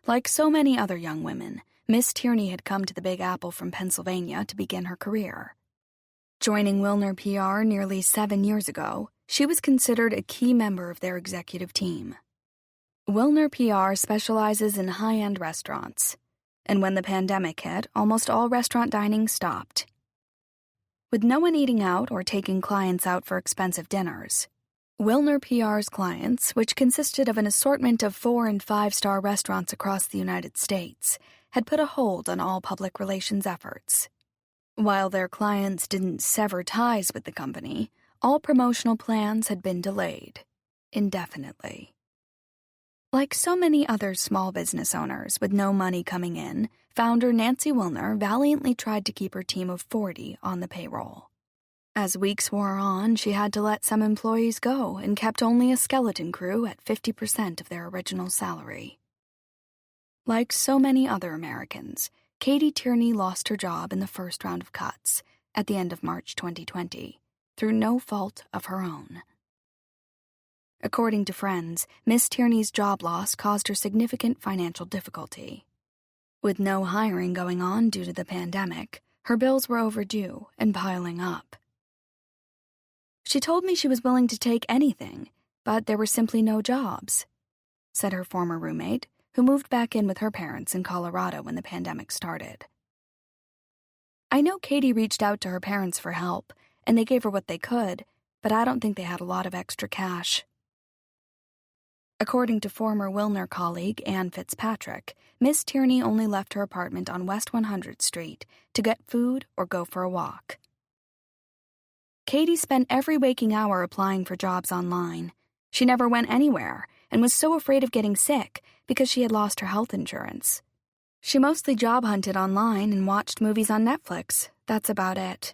Like so many other young women, Miss Tierney had come to the Big Apple from Pennsylvania to begin her career. Joining Wilner PR nearly 7 years ago, she was considered a key member of their executive team. Wilner PR specializes in high-end restaurants, and when the pandemic hit, almost all restaurant dining stopped. With no one eating out or taking clients out for expensive dinners, Wilner PR's clients, which consisted of an assortment of 4- and 5-star restaurants across the United States, had put a hold on all public relations efforts. While their clients didn't sever ties with the company, all promotional plans had been delayed, indefinitely. Like so many other small business owners with no money coming in, founder Nancy Wilner valiantly tried to keep her team of 40 on the payroll. As weeks wore on, she had to let some employees go and kept only a skeleton crew at 50% of their original salary. Like so many other Americans, Katie Tierney lost her job in the first round of cuts at the end of March 2020, through no fault of her own. According to friends, Miss Tierney's job loss caused her significant financial difficulty. With no hiring going on due to the pandemic, her bills were overdue and piling up. She told me she was willing to take anything, but there were simply no jobs, said her former roommate, who moved back in with her parents in Colorado when the pandemic started. I know Katie reached out to her parents for help, and they gave her what they could, but I don't think they had a lot of extra cash. According to former Wilner colleague Ann Fitzpatrick, Miss Tierney only left her apartment on West 100th Street to get food or go for a walk. Katie spent every waking hour applying for jobs online. She never went anywhere and was so afraid of getting sick because she had lost her health insurance. She mostly job hunted online and watched movies on Netflix. That's about it.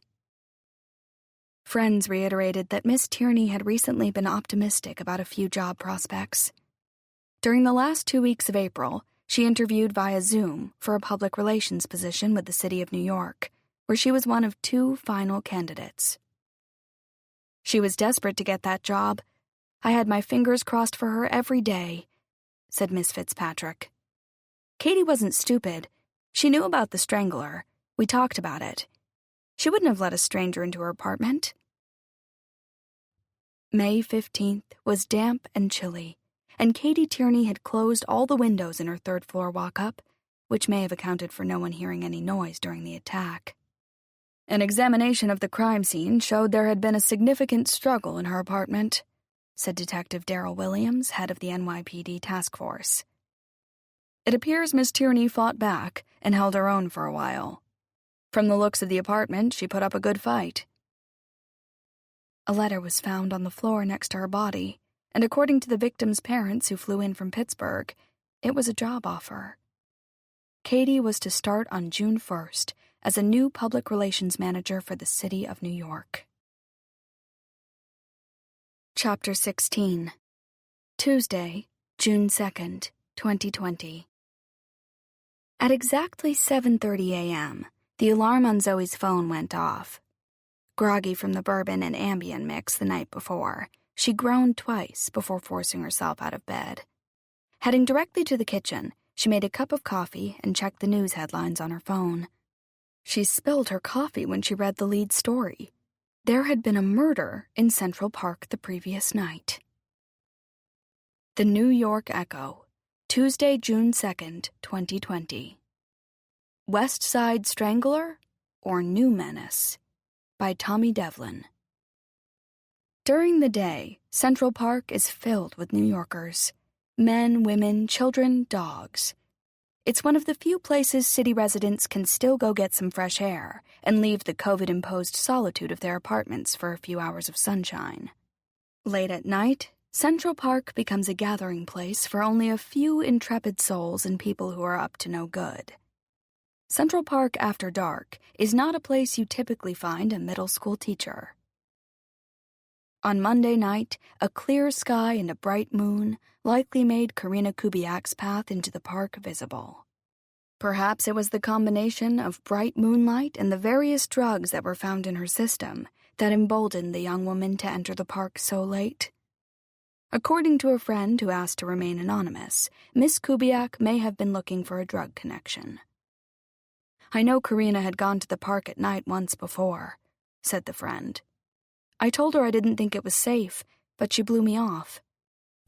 Friends reiterated that Miss Tierney had recently been optimistic about a few job prospects. During the last 2 weeks of April, she interviewed via Zoom for a public relations position with the city of New York, where she was one of 2 final candidates. She was desperate to get that job. I had my fingers crossed for her every day, said Miss Fitzpatrick. Katie wasn't stupid. She knew about the strangler. We talked about it. She wouldn't have let a stranger into her apartment. May 15th was damp and chilly, and Katie Tierney had closed all the windows in her 3rd-floor walk-up, which may have accounted for no one hearing any noise during the attack. An examination of the crime scene showed there had been a significant struggle in her apartment, said Detective Darrell Williams, head of the NYPD task force. It appears Miss Tierney fought back and held her own for a while. From the looks of the apartment, she put up a good fight. A letter was found on the floor next to her body, and according to the victim's parents who flew in from Pittsburgh, it was a job offer. Katie was to start on June 1st as a new public relations manager for the city of New York. Chapter 16. Tuesday, June 2nd, 2020. At exactly 7:30 a.m., the alarm on Zoe's phone went off. Groggy from the bourbon and Ambien mix the night before, she groaned twice before forcing herself out of bed. Heading directly to the kitchen, she made a cup of coffee and checked the news headlines on her phone. She spilled her coffee when she read the lead story. There had been a murder in Central Park the previous night. The New York Echo, Tuesday, June 2nd, 2020. West Side Strangler or New Menace by Tommy Devlin. During the day, Central Park is filled with New Yorkers. Men, women, children, dogs. It's one of the few places city residents can still go get some fresh air and leave the COVID-imposed solitude of their apartments for a few hours of sunshine. Late at night, Central Park becomes a gathering place for only a few intrepid souls and people who are up to no good. Central Park after dark is not a place you typically find a middle school teacher. On Monday night, a clear sky and a bright moon likely made Karina Kubiak's path into the park visible. Perhaps it was the combination of bright moonlight and the various drugs that were found in her system that emboldened the young woman to enter the park so late. According to a friend who asked to remain anonymous, Miss Kubiak may have been looking for a drug connection. "I know Karina had gone to the park at night once before," said the friend. "I told her I didn't think it was safe, but she blew me off."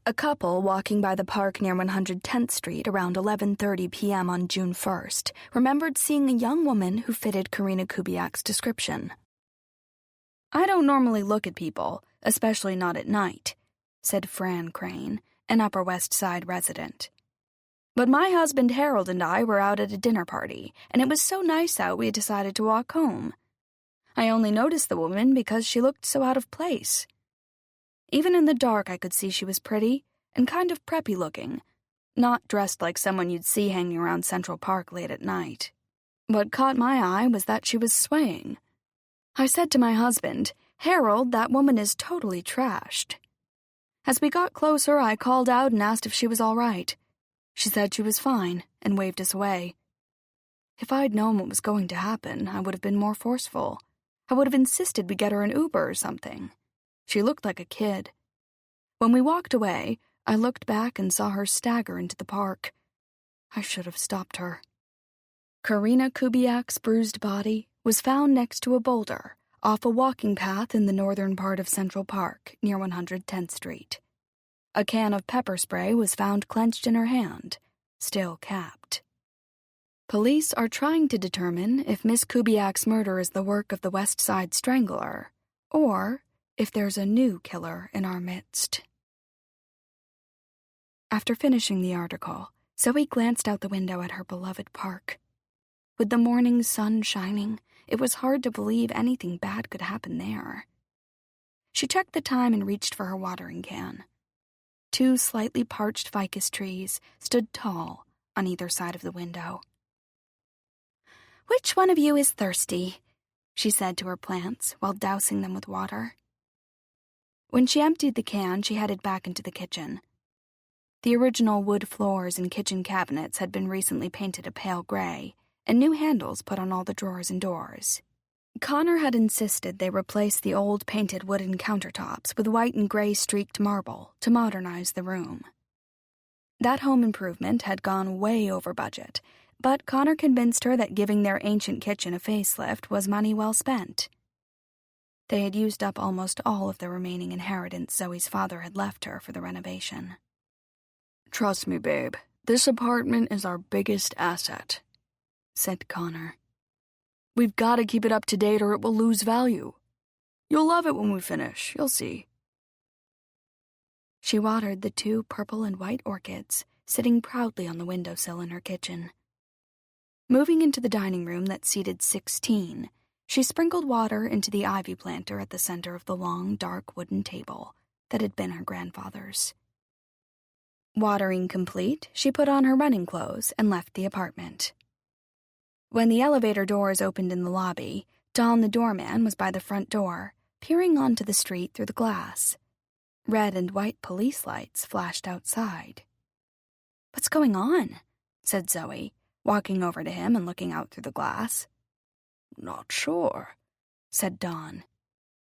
A couple walking by the park near 110th Street around 11:30 p.m. on June 1st remembered seeing a young woman who fitted Karina Kubiak's description. "I don't normally look at people, especially not at night," said Fran Crane, an Upper West Side resident. "But my husband Harold and I were out at a dinner party, and it was so nice out we decided to walk home. I only noticed the woman because she looked so out of place. Even in the dark I could see she was pretty and kind of preppy looking, not dressed like someone you'd see hanging around Central Park late at night. What caught my eye was that she was swaying. I said to my husband, 'Harold, that woman is totally trashed.' As we got closer, I called out and asked if she was all right. She said she was fine and waved us away. If I'd known what was going to happen, I would have been more forceful. I would have insisted we get her an Uber or something. She looked like a kid. When we walked away, I looked back and saw her stagger into the park. I should have stopped her." Karina Kubiak's bruised body was found next to a boulder off a walking path in the northern part of Central Park near 110th Street. A can of pepper spray was found clenched in her hand, still capped. Police are trying to determine if Miss Kubiak's murder is the work of the West Side Strangler, or if there's a new killer in our midst. After finishing the article, Zoe glanced out the window at her beloved park. With the morning sun shining, it was hard to believe anything bad could happen there. She checked the time and reached for her watering can. 2 slightly parched ficus trees stood tall on either side of the window. "Which one of you is thirsty?" she said to her plants while dousing them with water. When she emptied the can, she headed back into the kitchen. The original wood floors and kitchen cabinets had been recently painted a pale gray, and new handles put on all the drawers and doors. Connor had insisted they replace the old painted wooden countertops with white and gray streaked marble to modernize the room. That home improvement had gone way over budget, but Connor convinced her that giving their ancient kitchen a facelift was money well spent. They had used up almost all of the remaining inheritance Zoe's father had left her for the renovation. "Trust me, babe, this apartment is our biggest asset," said Connor. "We've got to keep it up to date or it will lose value. You'll love it when we finish, you'll see." She watered the 2 purple and white orchids sitting proudly on the windowsill in her kitchen. Moving into the dining room that seated 16, she sprinkled water into the ivy planter at the center of the long, dark wooden table that had been her grandfather's. Watering complete, she put on her running clothes and left the apartment. When the elevator doors opened in the lobby, Don the doorman was by the front door, peering onto the street through the glass. Red and white police lights flashed outside. "What's going on?" said Zoe, walking over to him and looking out through the glass. "Not sure," said Don.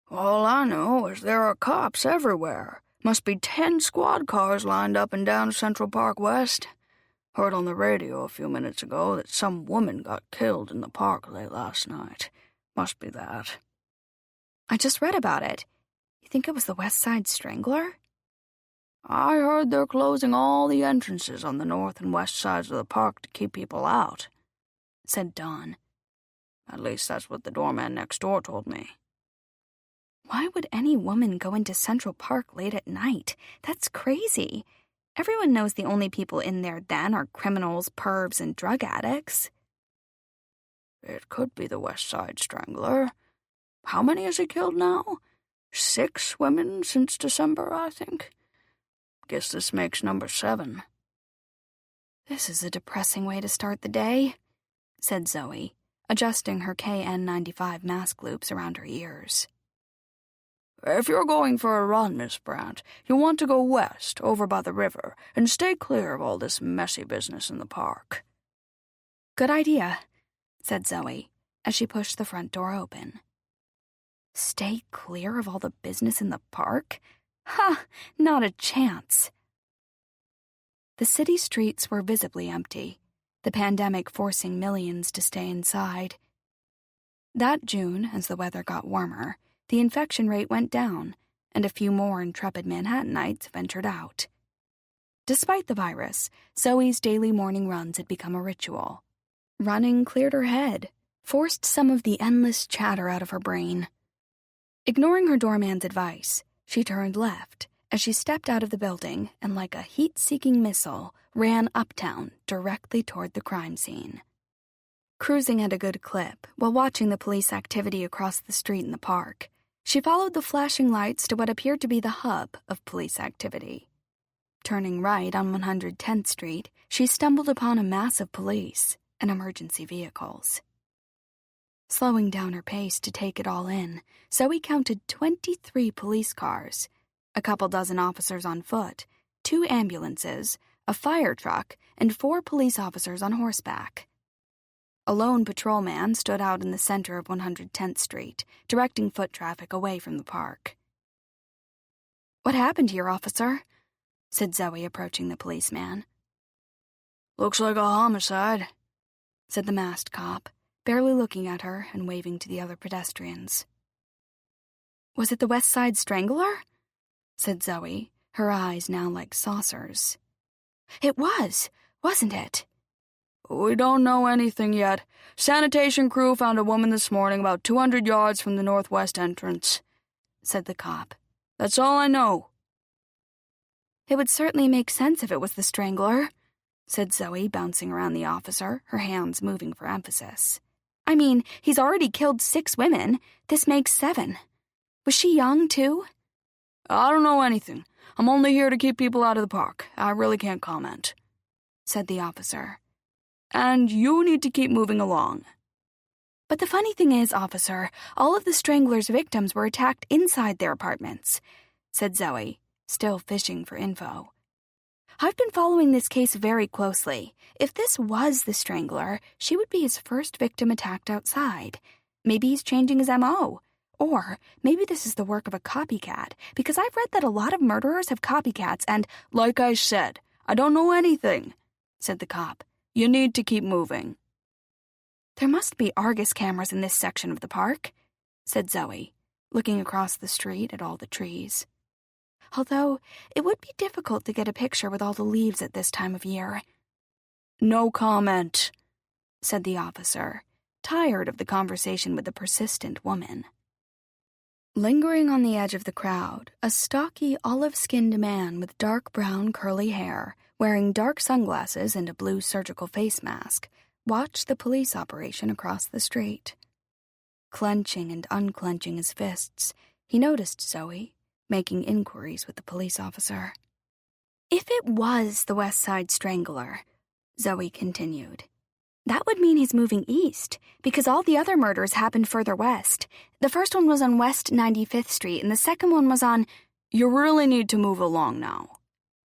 "All I know is there are cops everywhere. Must be 10 squad cars lined up and down Central Park West. Heard on the radio a few minutes ago that some woman got killed in the park late last night. Must be that. I just read about it. You think it was the West Side Strangler? I heard they're closing all the entrances on the north and west sides of the park to keep people out, said Dawn. At least that's what the doorman next door told me. Why would any woman go into Central Park late at night? That's crazy. Everyone knows the only people in there then are criminals, pervs, and drug addicts. It could be the West Side Strangler. How many has he killed now? 6 women since December, I think. Guess this makes number 7. This is a depressing way to start the day, said Zoe, adjusting her KN95 mask loops around her ears. If you're going for a run, Miss Brandt, you'll want to go west, over by the river, and stay clear of all this messy business in the park. Good idea, said Zoe, as she pushed the front door open. Stay clear of all the business in the park? Ha! Not a chance. The city streets were visibly empty, the pandemic forcing millions to stay inside. That June, as the weather got warmer, the infection rate went down, and a few more intrepid Manhattanites ventured out. Despite the virus, Zoe's daily morning runs had become a ritual. Running cleared her head, forced some of the endless chatter out of her brain. Ignoring her doorman's advice, she turned left as she stepped out of the building and, like a heat-seeking missile, ran uptown directly toward the crime scene. Cruising at a good clip while watching the police activity across the street in the park, she followed the flashing lights to what appeared to be the hub of police activity. Turning right on 110th Street, she stumbled upon a mass of police and emergency vehicles. Slowing down her pace to take it all in, Zoe counted 23 police cars, a couple dozen officers on foot, 2 ambulances, a fire truck, and 4 police officers on horseback. A lone patrolman stood out in the center of 110th Street, directing foot traffic away from the park. "What happened here, officer?" said Zoe, approaching the policeman. "Looks like a homicide," said the masked cop, barely looking at her and waving to the other pedestrians. "Was it the West Side Strangler?" said Zoe, her eyes now like saucers. "It was, wasn't it?" "We don't know anything yet. Sanitation crew found a woman this morning about 200 yards from the northwest entrance," said the cop. "That's all I know." "It would certainly make sense if it was the Strangler," said Zoe, bouncing around the officer, her hands moving for emphasis. "I mean, he's already killed 6 women. This makes 7. Was she young, too?" "I don't know anything. I'm only here to keep people out of the park. I really can't comment," said the officer. "And you need to keep moving along." "But the funny thing is, officer, all of the Strangler's victims were attacked inside their apartments," said Zoe, still fishing for info. "I've been following this case very closely. If this was the Strangler, she would be his first victim attacked outside. Maybe he's changing his M.O., or maybe this is the work of a copycat, because I've read that a lot of murderers have copycats and—" "Like I said, I don't know anything," said the cop. "You need to keep moving." "There must be Argus cameras in this section of the park," said Zoe, looking across the street at all the trees. "Although it would be difficult to get a picture with all the leaves at this time of year." "No comment," said the officer, tired of the conversation with the persistent woman. Lingering on the edge of the crowd, a stocky, olive-skinned man with dark brown curly hair, wearing dark sunglasses and a blue surgical face mask, watched the police operation across the street. Clenching and unclenching his fists, he noticed Zoe, making inquiries with the police officer. "If it was the West Side Strangler," Zoe continued, "that would mean he's moving east, because all the other murders happened further west. The first one was on West 95th Street, and the second one was on—" "You really need to move along now,"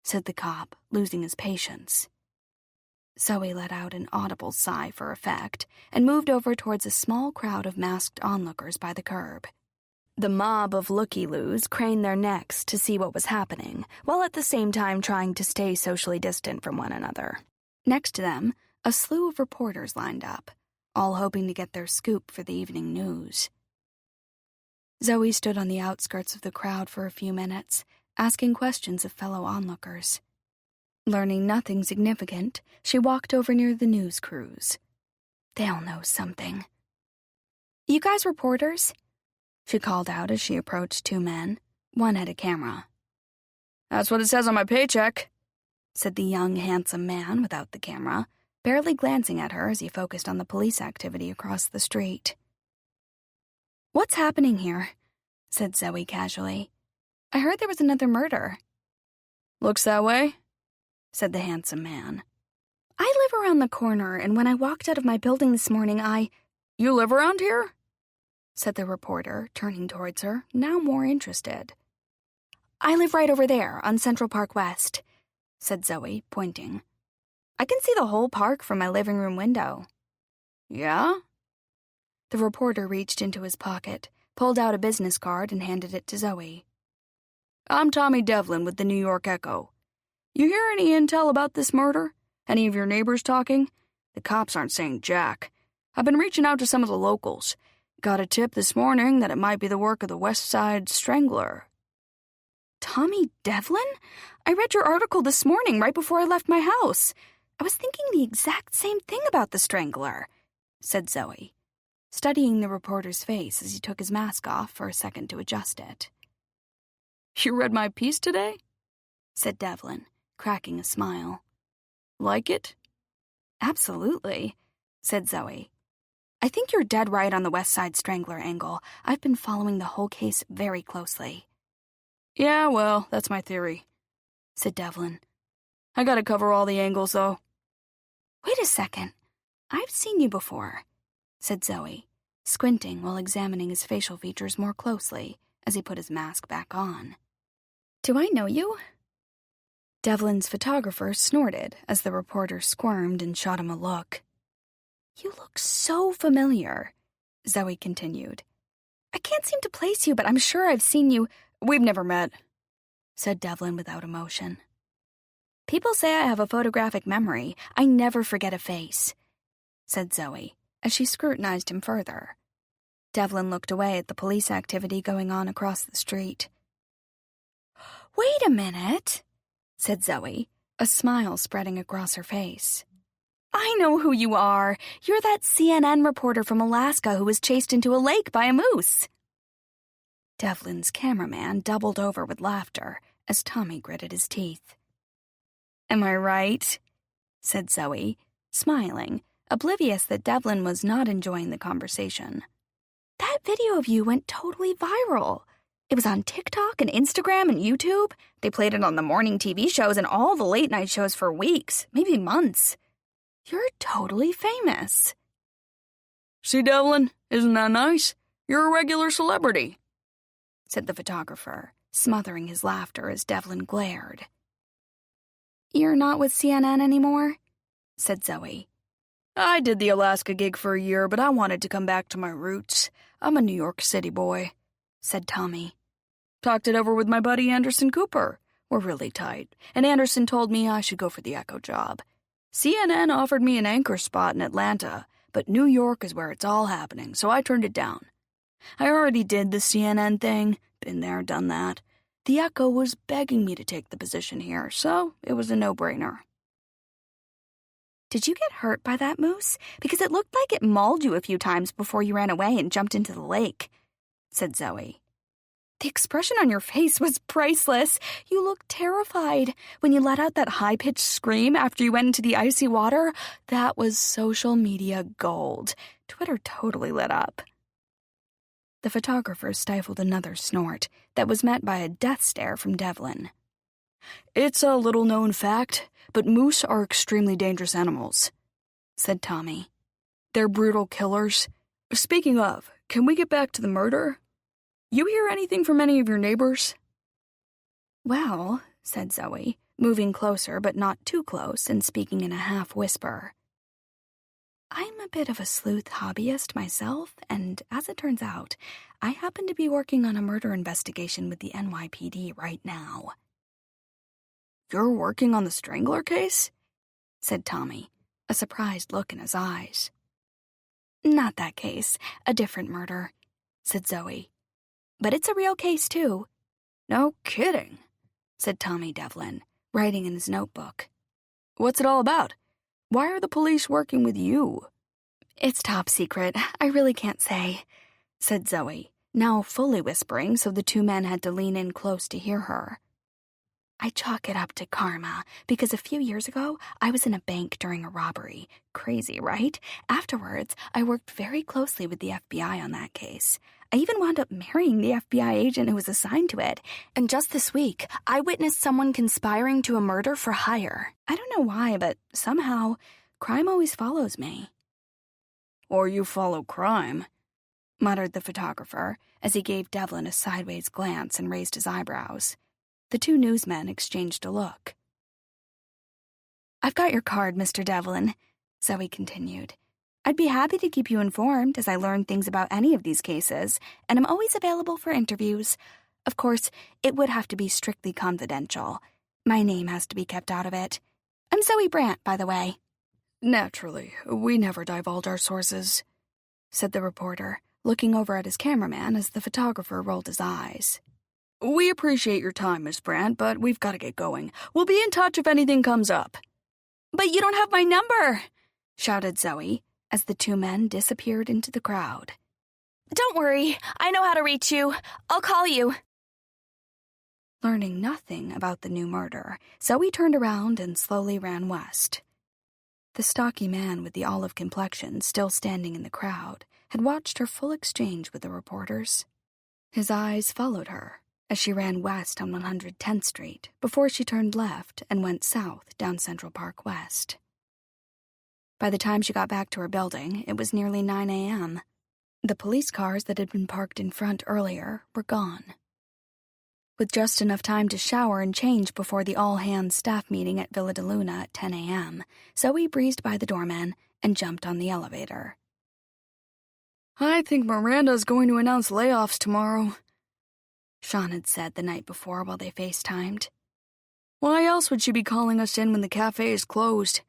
said the cop, losing his patience. Zoe let out an audible sigh for effect and moved over towards a small crowd of masked onlookers by the curb. The mob of looky-loos craned their necks to see what was happening, while at the same time trying to stay socially distant from one another. Next to them, a slew of reporters lined up, all hoping to get their scoop for the evening news. Zoe stood on the outskirts of the crowd for a few minutes, asking questions of fellow onlookers. Learning nothing significant, she walked over near the news crews. They'll know something. "You guys reporters?" she called out as she approached two men. One had a camera. "That's what it says on my paycheck," said the young, handsome man without the camera, barely glancing at her as he focused on the police activity across the street. "What's happening here?" said Zoe casually. "I heard there was another murder." "Looks that way," said the handsome man. "I live around the corner, and when I walked out of my building this morning, "You live around here?" said the reporter, turning towards her, now more interested. "I live right over there, on Central Park West," said Zoe, pointing. "I can see the whole park from my living room window." "Yeah?" The reporter reached into his pocket, pulled out a business card, and handed it to Zoe. "I'm Tommy Devlin with the New York Echo. You hear any intel about this murder? Any of your neighbors talking? The cops aren't saying jack. I've been reaching out to some of the locals. Got a tip this morning that it might be the work of the West Side Strangler." "Tommy Devlin? I read your article this morning right before I left my house. I was thinking the exact same thing about the Strangler," said Zoe, studying the reporter's face as he took his mask off for a second to adjust it. "You read my piece today?" said Devlin, cracking a smile. "Like it?" "Absolutely," said Zoe. "I think you're dead right on the West Side Strangler angle. I've been following the whole case very closely." "Yeah, well, that's my theory," said Devlin. "I gotta cover all the angles, though." "Wait a second. I've seen you before," said Zoe, squinting while examining his facial features more closely as he put his mask back on. "Do I know you?" Devlin's photographer snorted as the reporter squirmed and shot him a look. "You look so familiar," Zoe continued. "I can't seem to place you, but I'm sure I've seen you." "We've never met," said Devlin without emotion. "People say I have a photographic memory. I never forget a face," said Zoe, as she scrutinized him further. Devlin looked away at the police activity going on across the street. "Wait a minute," said Zoe, a smile spreading across her face. "I know who you are. You're that CNN reporter from Alaska who was chased into a lake by a moose." Devlin's cameraman doubled over with laughter as Tommy gritted his teeth. "Am I right?" said Zoe, smiling, oblivious that Devlin was not enjoying the conversation. "That video of you went totally viral. It was on TikTok and Instagram and YouTube. They played it on the morning TV shows and all the late-night shows for weeks, maybe months. You're totally famous." "See, Devlin, isn't that nice? You're a regular celebrity," said the photographer, smothering his laughter as Devlin glared. "You're not with CNN anymore?" said Zoe. "I did the Alaska gig for a year, but I wanted to come back to my roots. I'm a New York City boy," said Tommy. "Talked it over with my buddy Anderson Cooper. We're really tight, and Anderson told me I should go for the Echo job. CNN offered me an anchor spot in Atlanta, but New York is where it's all happening, so I turned it down. I already did the CNN thing, been there, done that. The Echo was begging me to take the position here, so it was a no-brainer." "Did you get hurt by that moose? Because it looked like it mauled you a few times before you ran away and jumped into the lake," said Zoe. "The expression on your face was priceless. You looked terrified when you let out that high-pitched scream after you went into the icy water. That was social media gold. Twitter totally lit up." The photographer stifled another snort that was met by a death stare from Devlin. "It's a little-known fact, but moose are extremely dangerous animals," said Tommy. "They're brutal killers. Speaking of, can we get back to the murder? You hear anything from any of your neighbors?" "Well," said Zoe, moving closer but not too close and speaking in a half-whisper. "I'm a bit of a sleuth hobbyist myself, and as it turns out, I happen to be working on a murder investigation with the NYPD right now." "You're working on the Strangler case?" said Tommy, a surprised look in his eyes. Not that case, a different murder, said Zoe. But it's a real case, too. No kidding, said Tommy Devlin, writing in his notebook. What's it all about? Why are the police working with you? It's top secret. I really can't say, said Zoe, now fully whispering so the two men had to lean in close to hear her. I chalk it up to karma, because a few years ago, I was in a bank during a robbery. Crazy, right? Afterwards, I worked very closely with the FBI on that case. I even wound up marrying the FBI agent who was assigned to it. And just this week, I witnessed someone conspiring to a murder for hire. I don't know why, but somehow, crime always follows me. Or you follow crime, muttered the photographer as he gave Devlin a sideways glance and raised his eyebrows. The two newsmen exchanged a look. I've got your card, Mr. Devlin, Zoe continued. I'd be happy to keep you informed as I learn things about any of these cases, and I'm always available for interviews. Of course, it would have to be strictly confidential. My name has to be kept out of it. I'm Zoe Brandt, by the way. Naturally, we never divulge our sources, said the reporter, looking over at his cameraman as the photographer rolled his eyes. We appreciate your time, Miss Brandt, but we've got to get going. We'll be in touch if anything comes up. But you don't have my number, shouted Zoe as the two men disappeared into the crowd. Don't worry, I know how to reach you. I'll call you. Learning nothing about the new murder, Zoe turned around and slowly ran west. The stocky man with the olive complexion still standing in the crowd had watched her full exchange with the reporters. His eyes followed her as she ran west on 110th Street before she turned left and went south down Central Park West. By the time she got back to her building, it was nearly 9 a.m. The police cars that had been parked in front earlier were gone. With just enough time to shower and change before the all-hands staff meeting at Villa de Luna at 10 a.m., Zoe breezed by the doorman and jumped on the elevator. I think Miranda's going to announce layoffs tomorrow, Sean had said the night before while they FaceTimed. Why else would she be calling us in when the cafe is closed?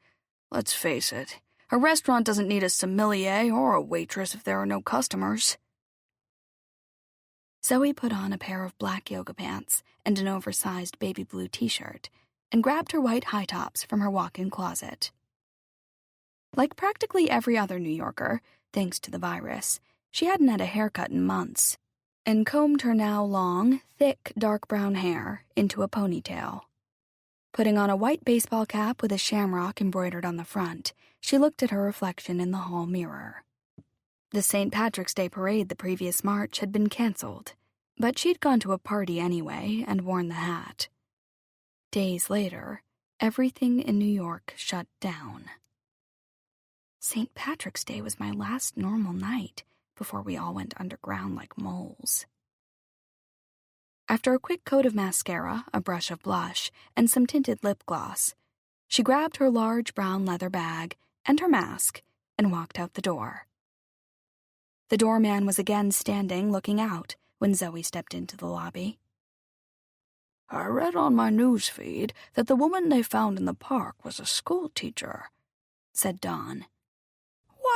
Let's face it, a restaurant doesn't need a sommelier or a waitress if there are no customers. Zoe put on a pair of black yoga pants and an oversized baby blue t-shirt and grabbed her white high tops from her walk-in closet. Like practically every other New Yorker, thanks to the virus, she hadn't had a haircut in months and combed her now long, thick, dark brown hair into a ponytail. Putting on a white baseball cap with a shamrock embroidered on the front, she looked at her reflection in the hall mirror. The St. Patrick's Day parade the previous March had been canceled, but she'd gone to a party anyway and worn the hat. Days later, everything in New York shut down. St. Patrick's Day was my last normal night before we all went underground like moles. After a quick coat of mascara, a brush of blush, and some tinted lip gloss, she grabbed her large brown leather bag and her mask and walked out the door. The doorman was again standing looking out when Zoe stepped into the lobby. I read on my newsfeed that the woman they found in the park was a school teacher, said Dawn.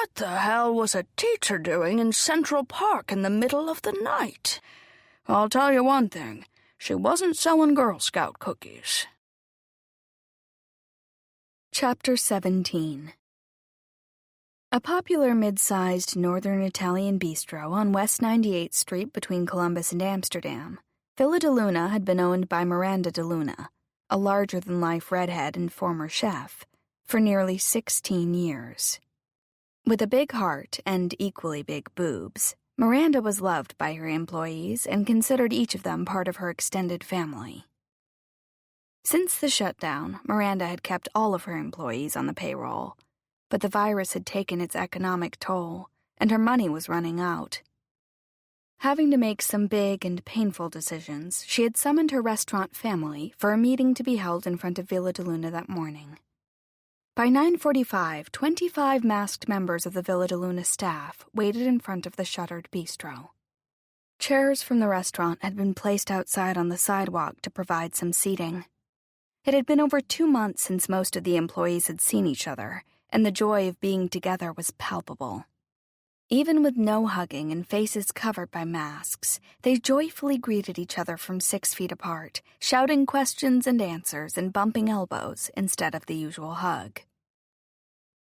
What the hell was a teacher doing in Central Park in the middle of the night? I'll tell you one thing, she wasn't selling Girl Scout cookies. Chapter 17. A popular mid-sized northern Italian bistro on West 98th Street between Columbus and Amsterdam, Villa de Luna had been owned by Miranda de Luna, a larger-than-life redhead and former chef, for nearly 16 years. With a big heart and equally big boobs, Miranda was loved by her employees and considered each of them part of her extended family. Since the shutdown, Miranda had kept all of her employees on the payroll, but the virus had taken its economic toll, and her money was running out. Having to make some big and painful decisions, she had summoned her restaurant family for a meeting to be held in front of Villa de Luna that morning. By 9:45, 25 masked members of the Villa de Luna staff waited in front of the shuttered bistro. Chairs from the restaurant had been placed outside on the sidewalk to provide some seating. It had been over 2 months since most of the employees had seen each other, and the joy of being together was palpable. Even with no hugging and faces covered by masks, they joyfully greeted each other from 6 feet apart, shouting questions and answers and bumping elbows instead of the usual hug.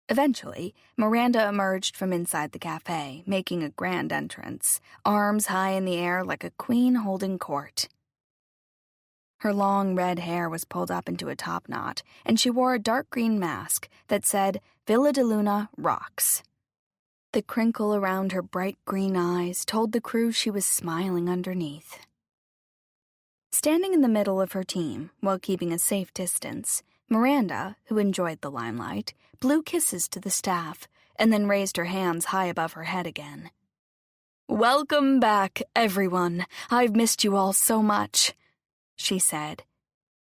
Eventually, Miranda emerged from inside the cafe, making a grand entrance, arms high in the air like a queen holding court. Her long red hair was pulled up into a top knot, and she wore a dark green mask that said, "Villa de Luna rocks." The crinkle around her bright green eyes told the crew she was smiling underneath. Standing in the middle of her team, while keeping a safe distance, Miranda, who enjoyed the limelight, blew kisses to the staff and then raised her hands high above her head again. "Welcome back, everyone. I've missed you all so much," she said.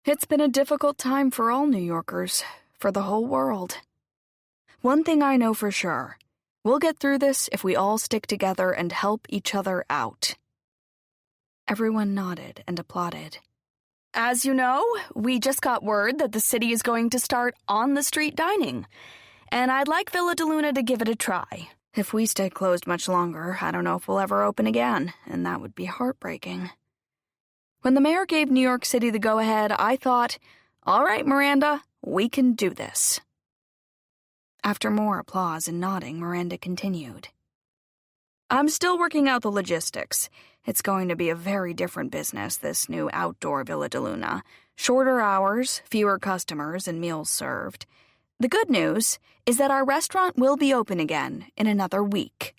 "It's been a difficult time for all New Yorkers, for the whole world. One thing I know for sure. We'll get through this if we all stick together and help each other out." Everyone nodded and applauded. "As you know, we just got word that the city is going to start on-the-street dining, and I'd like Villa de Luna to give it a try. If we stay closed much longer, I don't know if we'll ever open again, and that would be heartbreaking. When the mayor gave New York City the go-ahead, I thought, all right, Miranda, we can do this." After more applause and nodding, Miranda continued. "I'm still working out the logistics. It's going to be a very different business, this new outdoor Villa de Luna. Shorter hours, fewer customers, and meals served. The good news is that our restaurant will be open again in another week.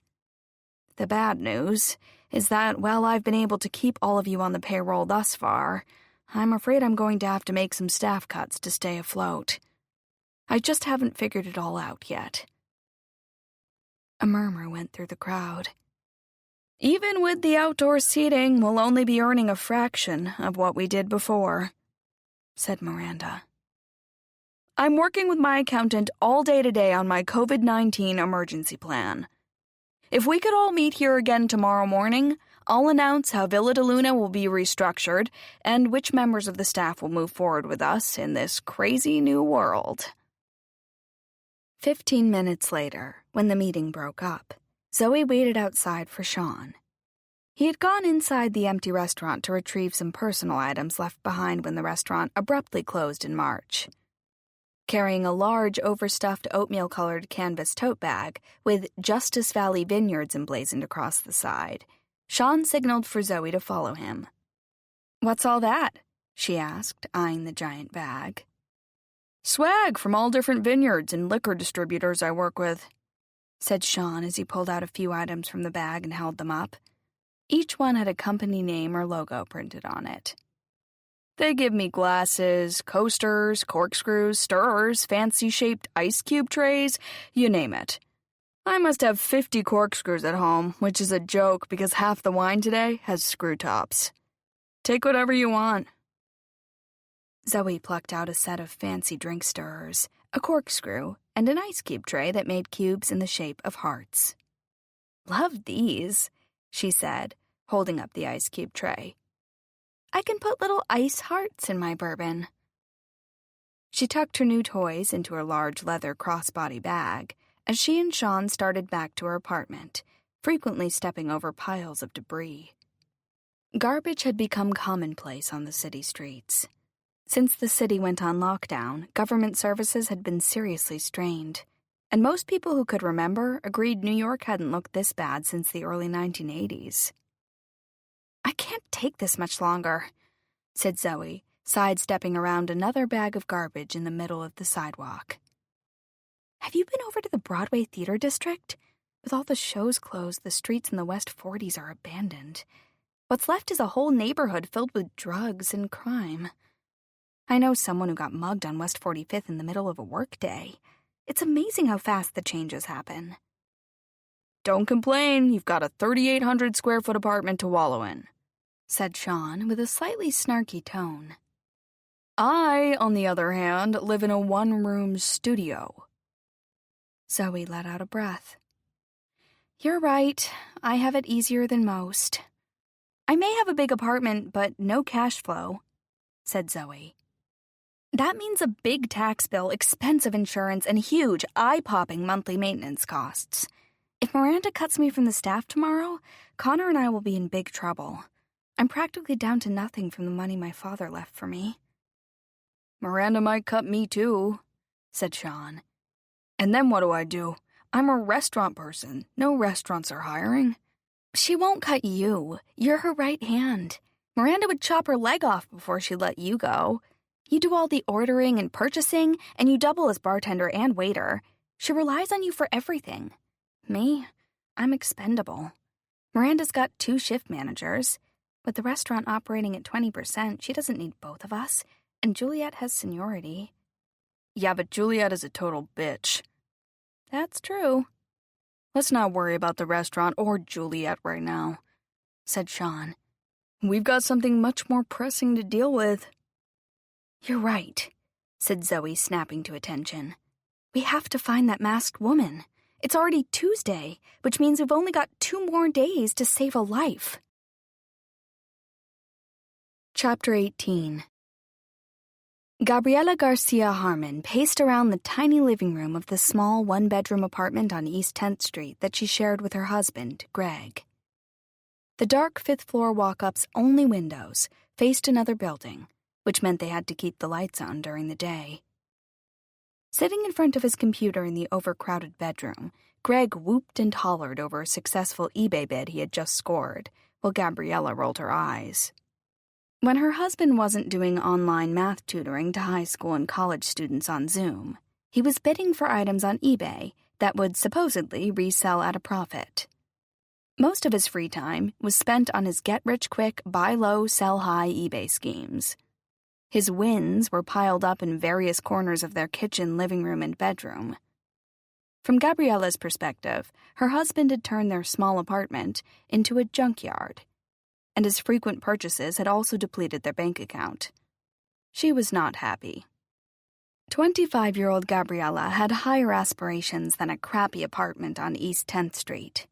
The bad news is that, while I've been able to keep all of you on the payroll thus far, I'm afraid I'm going to have to make some staff cuts to stay afloat. I just haven't figured it all out yet." A murmur went through the crowd. "Even with the outdoor seating, we'll only be earning a fraction of what we did before," said Miranda. "I'm working with my accountant all day today on my COVID-19 emergency plan. If we could all meet here again tomorrow morning, I'll announce how Villa de Luna will be restructured and which members of the staff will move forward with us in this crazy new world." 15 minutes later, when the meeting broke up, Zoe waited outside for Sean. He had gone inside the empty restaurant to retrieve some personal items left behind when the restaurant abruptly closed in March. Carrying a large, overstuffed, oatmeal-colored canvas tote bag with Justice Valley Vineyards emblazoned across the side, Sean signaled for Zoe to follow him. "What's all that?" she asked, eyeing the giant bag. "Swag from all different vineyards and liquor distributors I work with," said Sean as he pulled out a few items from the bag and held them up. Each one had a company name or logo printed on it. "They give me glasses, coasters, corkscrews, stirrers, fancy-shaped ice cube trays, you name it. I must have 50 corkscrews at home, which is a joke because half the wine today has screw tops. Take whatever you want." Zoe plucked out a set of fancy drink stirrers, a corkscrew, and an ice cube tray that made cubes in the shape of hearts. "Love these," she said, holding up the ice cube tray. "I can put little ice hearts in my bourbon." She tucked her new toys into her large leather crossbody bag as she and Sean started back to her apartment, frequently stepping over piles of debris. Garbage had become commonplace on the city streets. Since the city went on lockdown, government services had been seriously strained, and most people who could remember agreed New York hadn't looked this bad since the early 1980s. "I can't take this much longer," said Zoe, sidestepping around another bag of garbage in the middle of the sidewalk. "Have you been over to the Broadway Theater District? With all the shows closed, the streets in the West 40s are abandoned. What's left is a whole neighborhood filled with drugs and crime. I know someone who got mugged on West 45th in the middle of a workday. It's amazing how fast the changes happen." "Don't complain, you've got a 3,800 square foot apartment to wallow in," said Sean with a slightly snarky tone. "I, on the other hand, live in a one-room studio." Zoe let out a breath. "You're right, I have it easier than most. I may have a big apartment, but no cash flow," said Zoe. That means a big tax bill, expensive insurance, and huge, eye-popping monthly maintenance costs. If Miranda cuts me from the staff tomorrow, Connor and I will be in big trouble. I'm practically down to nothing from the money my father left for me. Miranda might cut me too, said Sean. And then what do I do? I'm a restaurant person. No restaurants are hiring. She won't cut you. You're her right hand. Miranda would chop her leg off before she'd let you go. You do all the ordering and purchasing, and you double as bartender and waiter. She relies on you for everything. Me? I'm expendable. Miranda's got 2 shift managers. With the restaurant operating at 20%, she doesn't need both of us, and Juliet has seniority. Yeah, but Juliet is a total bitch. That's true. Let's not worry about the restaurant or Juliet right now, said Sean. We've got something much more pressing to deal with. You're right, said Zoe, snapping to attention. We have to find that masked woman. It's already Tuesday, which means we've only got 2 more days to save a life. Chapter 18. Gabriela Garcia Harmon paced around the tiny living room of the small 1-bedroom apartment on East 10th Street that she shared with her husband, Greg. The dark 5th-floor walk-up's only windows faced another building, which meant they had to keep the lights on during the day. Sitting in front of his computer in the overcrowded bedroom, Greg whooped and hollered over a successful eBay bid he had just scored, while Gabriella rolled her eyes. When her husband wasn't doing online math tutoring to high school and college students on Zoom, he was bidding for items on eBay that would supposedly resell at a profit. Most of his free time was spent on his get-rich-quick, buy-low, sell-high eBay schemes. His wins were piled up in various corners of their kitchen, living room, and bedroom. From Gabriella's perspective, her husband had turned their small apartment into a junkyard, and his frequent purchases had also depleted their bank account. She was not happy. 25-year-old Gabriella had higher aspirations than a crappy apartment on East 10th Street.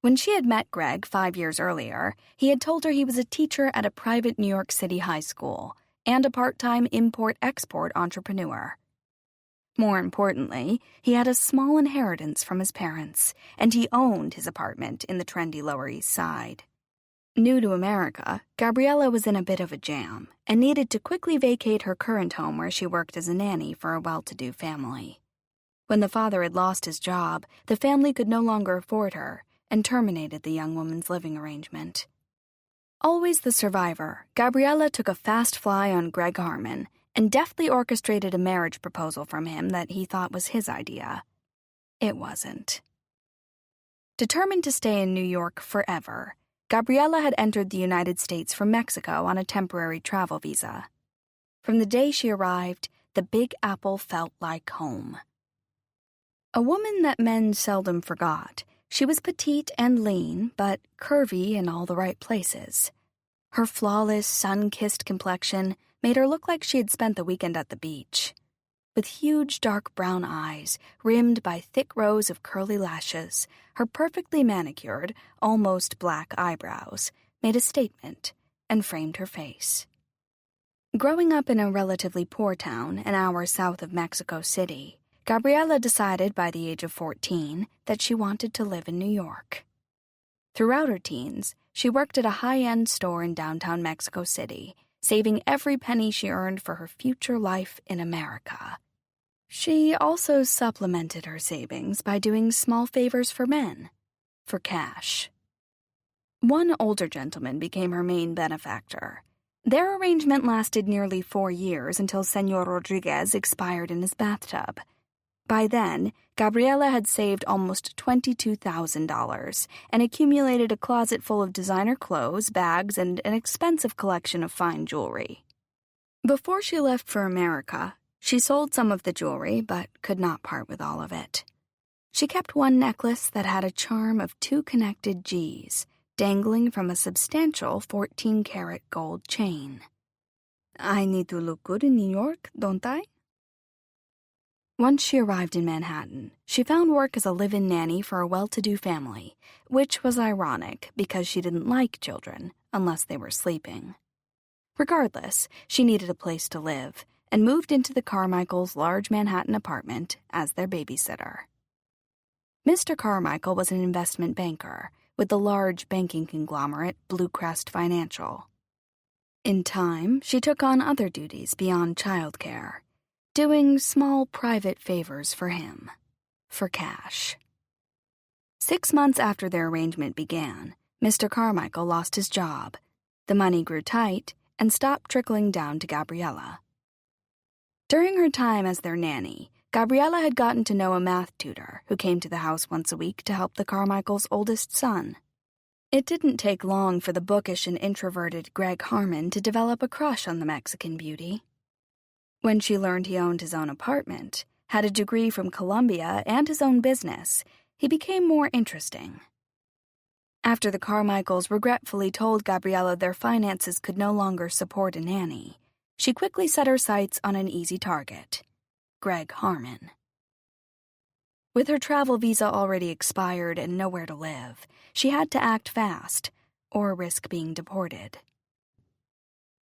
When she had met Greg 5 years earlier, he had told her he was a teacher at a private New York City high school and a part-time import-export entrepreneur. More importantly, he had a small inheritance from his parents, and he owned his apartment in the trendy Lower East Side. New to America, Gabriella was in a bit of a jam and needed to quickly vacate her current home where she worked as a nanny for a well-to-do family. When the father had lost his job, the family could no longer afford her and terminated the young woman's living arrangement. Always the survivor, Gabriella took a fast fly on Greg Harmon and deftly orchestrated a marriage proposal from him that he thought was his idea. It wasn't. Determined to stay in New York forever, Gabriella had entered the United States from Mexico on a temporary travel visa. From the day she arrived, the Big Apple felt like home. A woman that men seldom forgot, she was petite and lean, but curvy in all the right places. Her flawless, sun-kissed complexion made her look like she had spent the weekend at the beach. With huge dark brown eyes, rimmed by thick rows of curly lashes, her perfectly manicured, almost black eyebrows made a statement and framed her face. Growing up in a relatively poor town an hour south of Mexico City, Gabriella decided by the age of 14 that she wanted to live in New York. Throughout her teens, she worked at a high-end store in downtown Mexico City, saving every penny she earned for her future life in America. She also supplemented her savings by doing small favors for men, for cash. One older gentleman became her main benefactor. Their arrangement lasted nearly 4 years until Senor Rodriguez expired in his bathtub. By then, Gabriella had saved almost $22,000 and accumulated a closet full of designer clothes, bags, and an expensive collection of fine jewelry. Before she left for America, she sold some of the jewelry but could not part with all of it. She kept one necklace that had a charm of 2 connected G's dangling from a substantial 14-karat gold chain. I need to look good in New York, don't I? Once she arrived in Manhattan, she found work as a live-in nanny for a well-to-do family, which was ironic because she didn't like children unless they were sleeping. Regardless, she needed a place to live, and moved into the Carmichaels' large Manhattan apartment as their babysitter. Mr. Carmichael was an investment banker with the large banking conglomerate Blue Crest Financial. In time, she took on other duties beyond childcare, doing small private favors for him, for cash. 6 months after their arrangement began, Mr. Carmichael lost his job, the money grew tight, and stopped trickling down to Gabriella. During her time as their nanny, Gabriella had gotten to know a math tutor who came to the house once a week to help the Carmichaels' oldest son. It didn't take long for the bookish and introverted Greg Harmon to develop a crush on the Mexican beauty. When she learned he owned his own apartment, had a degree from Columbia, and his own business, he became more interesting. After the Carmichaels regretfully told Gabriella their finances could no longer support a nanny, she quickly set her sights on an easy target, Greg Harmon. With her travel visa already expired and nowhere to live, she had to act fast, or risk being deported.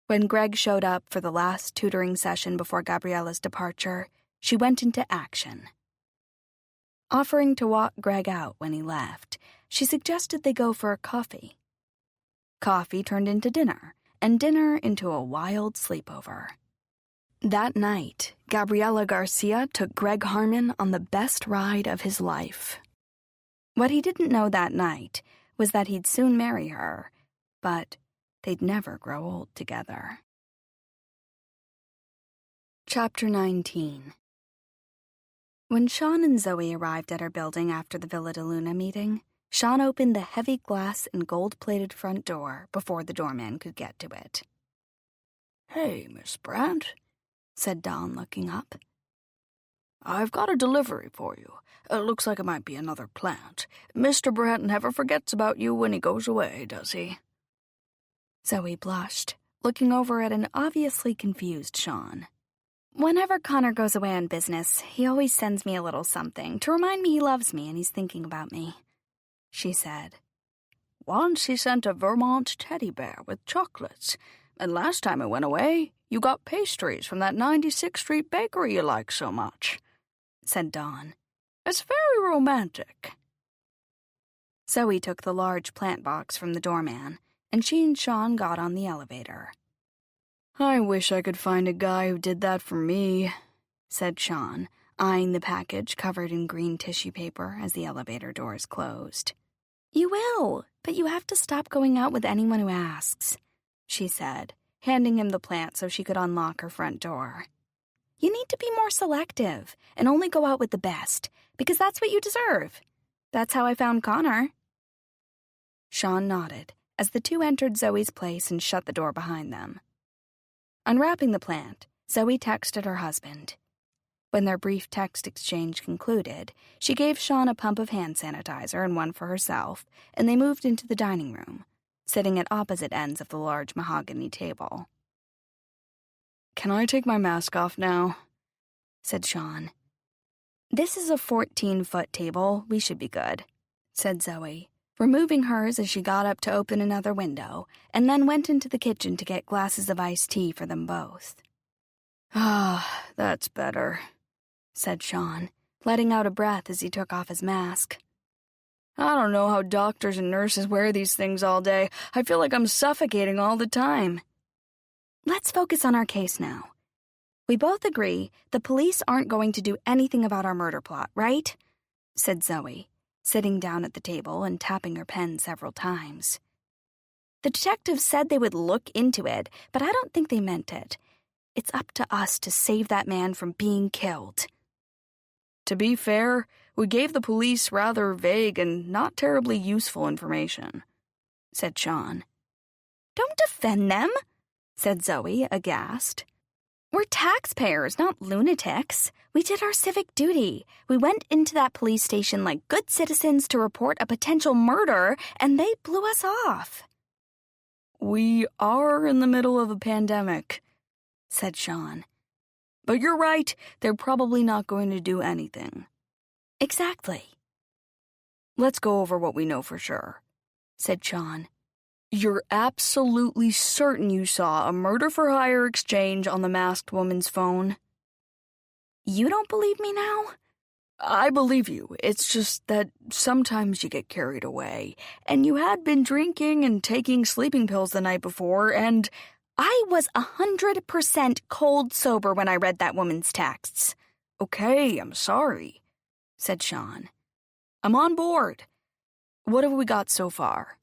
When Greg showed up for the last tutoring session before Gabriella's departure, she went into action. Offering to walk Greg out when he left, she suggested they go for a coffee. Coffee turned into dinner, and dinner into a wild sleepover. That night, Gabriela Garcia took Greg Harmon on the best ride of his life. What he didn't know that night was that he'd soon marry her, but they'd never grow old together. Chapter 19. When Sean and Zoe arrived at our building after the Villa de Luna meeting, Sean opened the heavy glass and gold-plated front door before the doorman could get to it. "Hey, Miss Brandt," said Don, looking up. "I've got a delivery for you. Looks like it might be another plant. Mr. Brandt never forgets about you when he goes away, does he?" Zoe blushed, looking over at an obviously confused Sean. "Whenever Connor goes away on business, he always sends me a little something to remind me he loves me and he's thinking about me," she said. "Once he sent a Vermont teddy bear with chocolates, and last time it went away, you got pastries from that 96th Street bakery you like so much," said Dawn. "It's very romantic." Zoe took the large plant box from the doorman, and she and Sean got on the elevator. "I wish I could find a guy who did that for me," said Sean, eyeing the package covered in green tissue paper as the elevator doors closed. "You will, but you have to stop going out with anyone who asks," she said, handing him the plant so she could unlock her front door. "You need to be more selective and only go out with the best, because that's what you deserve. That's how I found Connor." Sean nodded as the two entered Zoe's place and shut the door behind them. Unwrapping the plant, Zoe texted her husband. When their brief text exchange concluded, she gave Sean a pump of hand sanitizer and one for herself, and they moved into the dining room, sitting at opposite ends of the large mahogany table. "Can I take my mask off now?" said Sean. "This is a 14-foot table. We should be good," said Zoe, removing hers as she got up to open another window, and then went into the kitchen to get glasses of iced tea for them both. "Ah, that's better," said Sean, letting out a breath as he took off his mask. "I don't know how doctors and nurses wear these things all day. I feel like I'm suffocating all the time." "Let's focus on our case now. We both agree the police aren't going to do anything about our murder plot, right?" said Zoe, sitting down at the table and tapping her pen several times. "The detectives said they would look into it, but I don't think they meant it. It's up to us to save that man from being killed." "To be fair, we gave the police rather vague and not terribly useful information," said Sean. "Don't defend them," said Zoe, aghast. "We're taxpayers, not lunatics. We did our civic duty. We went into that police station like good citizens to report a potential murder, and they blew us off." "We are in the middle of a pandemic," said Sean. "But you're right, they're probably not going to do anything." "Exactly." "Let's go over what we know for sure," said Sean. You're absolutely certain you saw a murder-for-hire exchange on the masked woman's phone? You don't believe me now? I believe you. It's just that sometimes you get carried away. And you had been drinking and taking sleeping pills the night before, and I was 100% cold sober when I read that woman's texts. Okay, I'm sorry, said Sean. I'm on board. What have we got so far?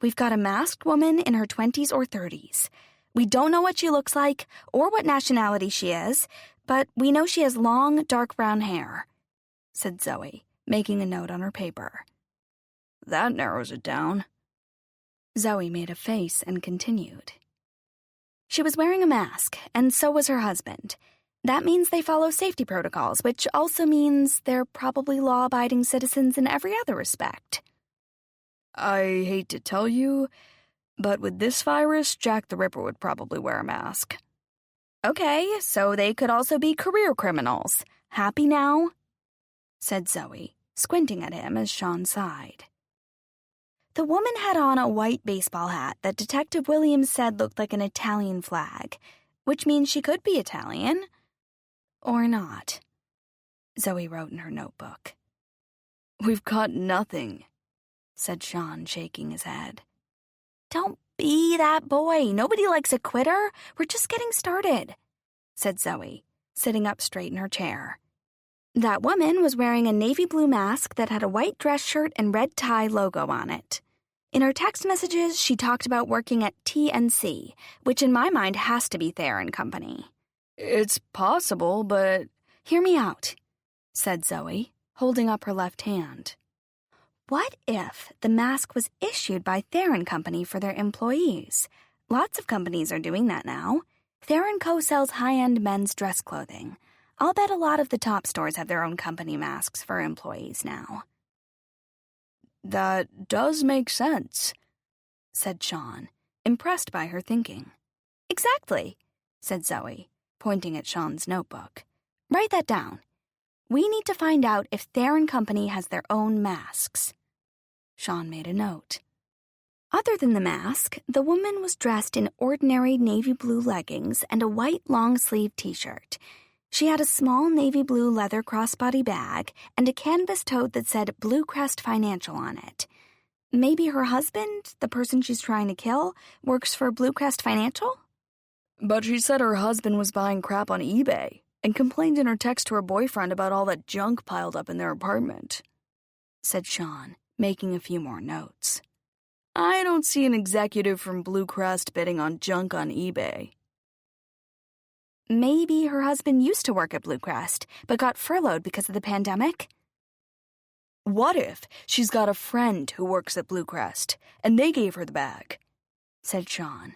We've got a masked woman in her 20s or 30s. We don't know what she looks like or what nationality she is, but we know she has long, dark brown hair, said Zoe, making a note on her paper. That narrows it down. Zoe made a face and continued. She was wearing a mask, and so was her husband. That means they follow safety protocols, which also means they're probably law-abiding citizens in every other respect. I hate to tell you, but with this virus, Jack the Ripper would probably wear a mask. Okay, so they could also be career criminals. Happy now? Said Zoe, squinting at him as Sean sighed. The woman had on a white baseball hat that Detective Williams said looked like an Italian flag, which means she could be Italian. Or not. Zoe wrote in her notebook. We've got nothing, said Sean, shaking his head. Don't be that boy. Nobody likes a quitter. We're just getting started, said Zoe, sitting up straight in her chair. That woman was wearing a navy blue mask that had a white dress shirt and red tie logo on it. In her text messages, she talked about working at TNC, which in my mind has to be Thayer and Company. It's possible, but... Hear me out, said Zoe, holding up her left hand. What if the mask was issued by Thayer & Company for their employees? Lots of companies are doing that now. Thayer & Co. sells high-end men's dress clothing. I'll bet a lot of the top stores have their own company masks for employees now. That does make sense, said Sean, impressed by her thinking. Exactly, said Zoe, pointing at Sean's notebook. Write that down. We need to find out if Thayer & Company has their own masks. Sean made a note. Other than the mask, the woman was dressed in ordinary navy blue leggings and a white long-sleeve t-shirt. She had a small navy blue leather crossbody bag and a canvas tote that said Blue Crest Financial on it. Maybe her husband, the person she's trying to kill, works for Blue Crest Financial? But she said her husband was buying crap on eBay and complained in her text to her boyfriend about all that junk piled up in their apartment, said Sean, making a few more notes. I don't see an executive from Blue Crest bidding on junk on eBay. Maybe her husband used to work at Blue Crest, but got furloughed because of the pandemic? What if she's got a friend who works at Blue Crest, and they gave her the bag? Said Sean.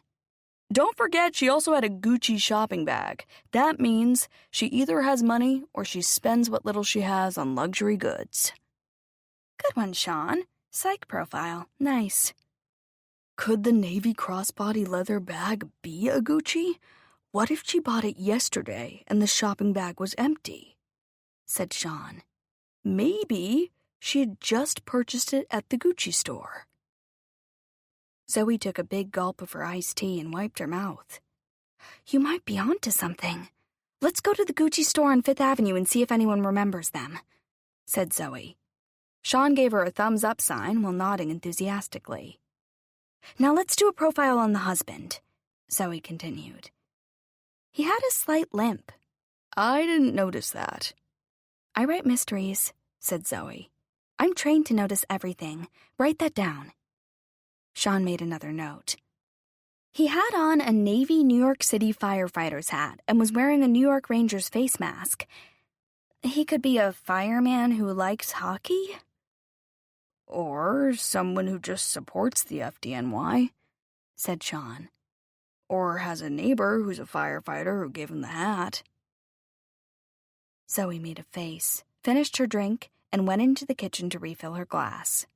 Don't forget she also had a Gucci shopping bag. That means she either has money or she spends what little she has on luxury goods. Good one, Sean. Psych profile. Nice. Could the navy crossbody leather bag be a Gucci? What if she bought it yesterday and the shopping bag was empty? Said Sean. Maybe she had just purchased it at the Gucci store. Zoe took a big gulp of her iced tea and wiped her mouth. You might be onto something. Let's go to the Gucci store on Fifth Avenue and see if anyone remembers them, said Zoe. Sean gave her a thumbs-up sign while nodding enthusiastically. Now let's do a profile on the husband, Zoe continued. He had a slight limp. I didn't notice that. I write mysteries, said Zoe. I'm trained to notice everything. Write that down. Sean made another note. He had on a Navy New York City firefighter's hat and was wearing a New York Rangers face mask. He could be a fireman who likes hockey? Or someone who just supports the FDNY, said Sean. Or has a neighbor who's a firefighter who gave him the hat. Zoe made a face, finished her drink, and went into the kitchen to refill her glass.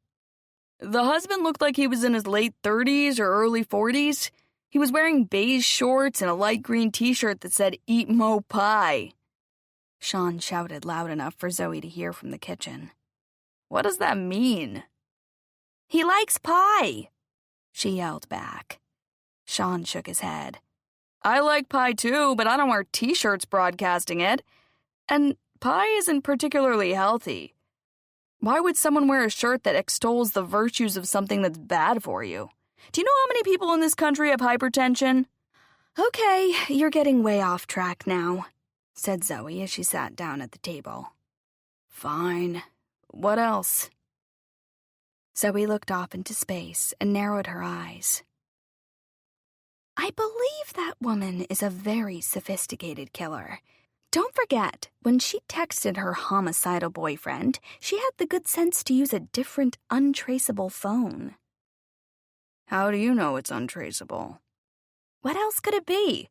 The husband looked like he was in his late 30s or early 40s. He was wearing beige shorts and a light green t-shirt that said, "Eat Mo Pie." Sean shouted loud enough for Zoe to hear from the kitchen. What does that mean? He likes pie, she yelled back. Sean shook his head. I like pie too, but I don't wear t-shirts broadcasting it. And pie isn't particularly healthy. Why would someone wear a shirt that extols the virtues of something that's bad for you? Do you know how many people in this country have hypertension? Okay, you're getting way off track now, said Zoe as she sat down at the table. Fine. What else? Zoe looked off into space and narrowed her eyes. I believe that woman is a very sophisticated killer. Don't forget, when she texted her homicidal boyfriend, she had the good sense to use a different, untraceable phone. How do you know it's untraceable? What else could it be?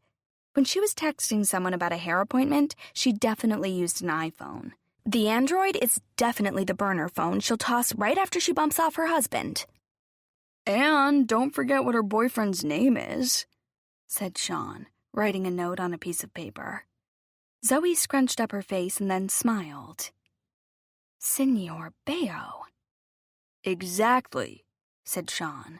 When she was texting someone about a hair appointment, she definitely used an iPhone. The Android is definitely the burner phone she'll toss right after she bumps off her husband. And don't forget what her boyfriend's name is, said Sean, writing a note on a piece of paper. Zoe scrunched up her face and then smiled. Signor Bello. Exactly, said Sean.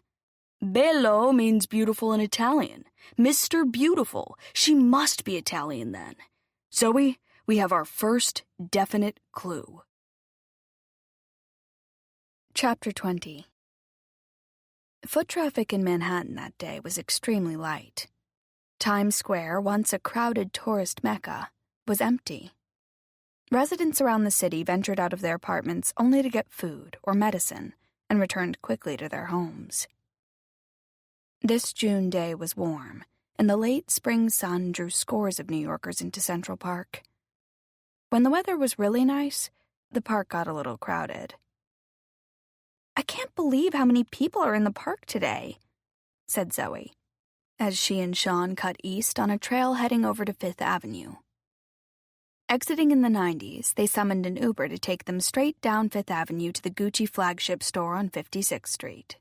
Bello means beautiful in Italian. Mr. Beautiful. She must be Italian then. Zoe, we have our first definite clue. Chapter 20. Foot traffic in Manhattan that day was extremely light. Times Square, once a crowded tourist mecca, was empty. Residents around the city ventured out of their apartments only to get food or medicine and returned quickly to their homes. This June day was warm, and the late spring sun drew scores of New Yorkers into Central Park. When the weather was really nice, the park got a little crowded. I can't believe how many people are in the park today, said Zoe, as she and Sean cut east on a trail heading over to Fifth Avenue. Exiting in the 90s, they summoned an Uber to take them straight down Fifth Avenue to the Gucci flagship store on 56th Street.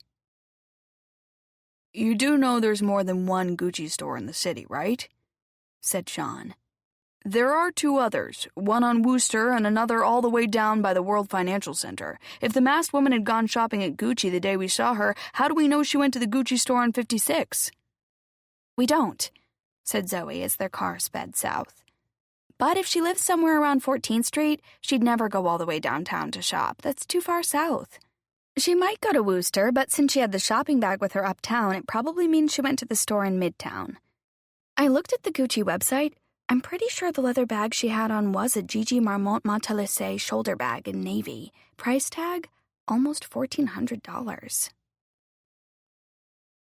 You do know there's more than one Gucci store in the city, right? Said Sean. There are two others, one on Wooster and another all the way down by the World Financial Center. If the masked woman had gone shopping at Gucci the day we saw her, how do we know she went to the Gucci store on 56? We don't, said Zoe as their car sped south. But if she lived somewhere around 14th Street, she'd never go all the way downtown to shop. That's too far south. She might go to Wooster, but since she had the shopping bag with her uptown, it probably means she went to the store in Midtown. I looked at the Gucci website. I'm pretty sure the leather bag she had on was a Gigi Marmont Montalese shoulder bag in navy. Price tag, almost $1,400.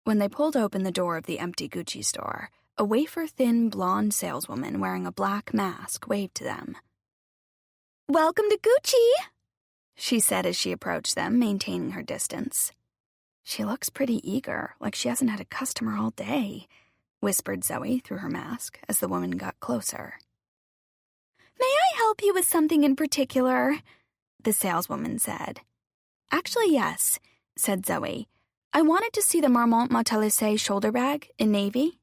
When they pulled open the door of the empty Gucci store, a wafer-thin blonde saleswoman wearing a black mask waved to them. "Welcome to Gucci," she said as she approached them, maintaining her distance. "She looks pretty eager, like she hasn't had a customer all day," whispered Zoe through her mask as the woman got closer. "May I help you with something in particular?" the saleswoman said. "Actually, yes," said Zoe. "I wanted to see the Marmont Montalese shoulder bag in navy."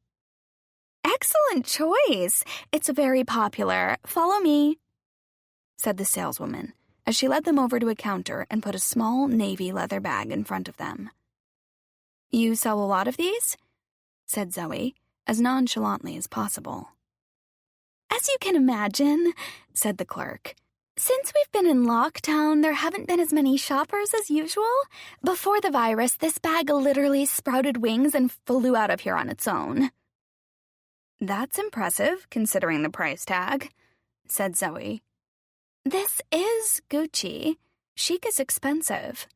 "Excellent choice. It's very popular. Follow me," said the saleswoman as she led them over to a counter and put a small navy leather bag in front of them. "You sell a lot of these?" said Zoe, as nonchalantly as possible. "As you can imagine," said the clerk. "Since we've been in lockdown, there haven't been as many shoppers as usual. Before the virus, this bag literally sprouted wings and flew out of here on its own." "That's impressive, considering the price tag," said Zoe. "This is Gucci. Chic is expensive,"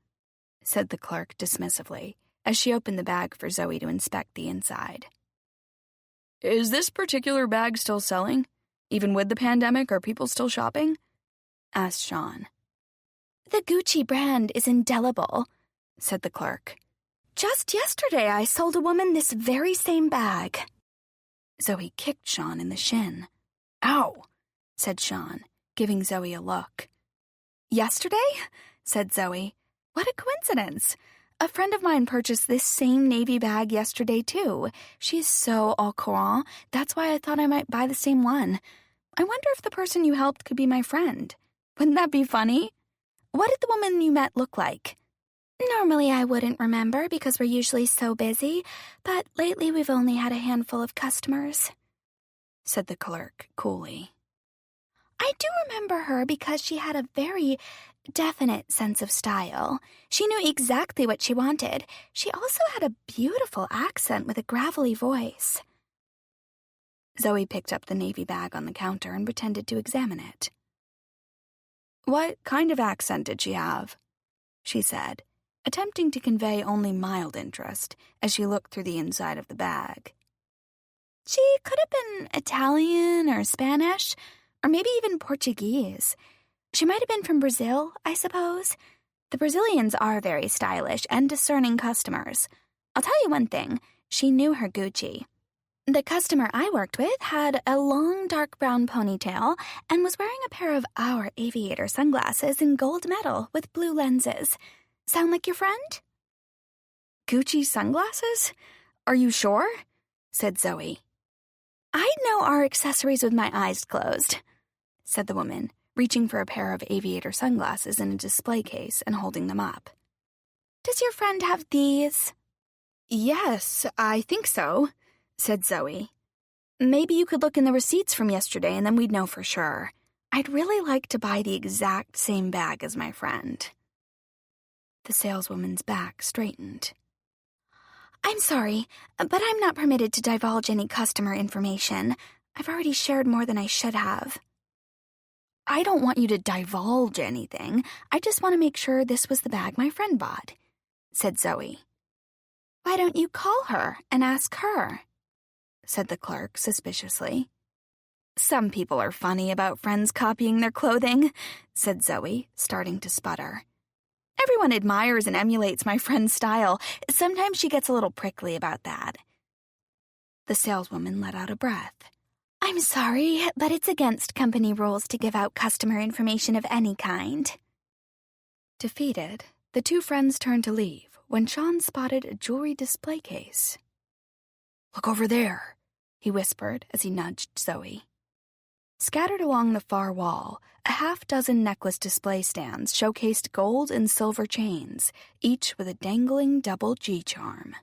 said the clerk dismissively, as she opened the bag for Zoe to inspect the inside. "Is this particular bag still selling? Even with the pandemic, are people still shopping?" asked Sean. "The Gucci brand is indelible," said the clerk. "Just yesterday I sold a woman this very same bag." Zoe kicked Sean in the shin. "Ow," said Sean, giving Zoe a look. "Yesterday?" said Zoe. "What a coincidence. A friend of mine purchased this same navy bag yesterday, too. She's so au courant. That's why I thought I might buy the same one. I wonder if the person you helped could be my friend. Wouldn't that be funny? What did the woman you met look like?" Normally I wouldn't remember because we're usually so busy, but lately we've only had a handful of customers," said the clerk coolly. "I do remember her because she had a very definite sense of style. She knew exactly what she wanted. She also had a beautiful accent with a gravelly voice." Zoe picked up the navy bag on the counter and pretended to examine it. "What kind of accent did she have?" she said, attempting to convey only mild interest as she looked through the inside of the bag. "She could have been Italian or Spanish, or maybe even Portuguese. She might have been from Brazil, I suppose. The Brazilians are very stylish and discerning customers. I'll tell you one thing, she knew her Gucci. The customer I worked with had a long dark brown ponytail and was wearing a pair of our aviator sunglasses in gold metal with blue lenses. Sound like your friend?" "Gucci sunglasses? Are you sure?" said Zoe. "I'd know our accessories with my eyes closed," said the woman, reaching for a pair of aviator sunglasses in a display case and holding them up. "Does your friend have these?" "Yes, I think so," said Zoe. "Maybe you could look in the receipts from yesterday and then we'd know for sure. I'd really like to buy the exact same bag as my friend." The saleswoman's back straightened. "I'm sorry, but I'm not permitted to divulge any customer information. I've already shared more than I should have." "I don't want you to divulge anything. I just want to make sure this was the bag my friend bought," said Zoe. "Why don't you call her and ask her?" said the clerk suspiciously. "Some people are funny about friends copying their clothing," said Zoe, starting to sputter. "Everyone admires and emulates my friend's style. Sometimes she gets a little prickly about that." The saleswoman let out a breath. "I'm sorry, but it's against company rules to give out customer information of any kind." Defeated, the two friends turned to leave when Sean spotted a jewelry display case. "Look over there," he whispered as he nudged Zoe. Scattered along the far wall, a half-dozen necklace display stands showcased gold and silver chains, each with a dangling double G charm.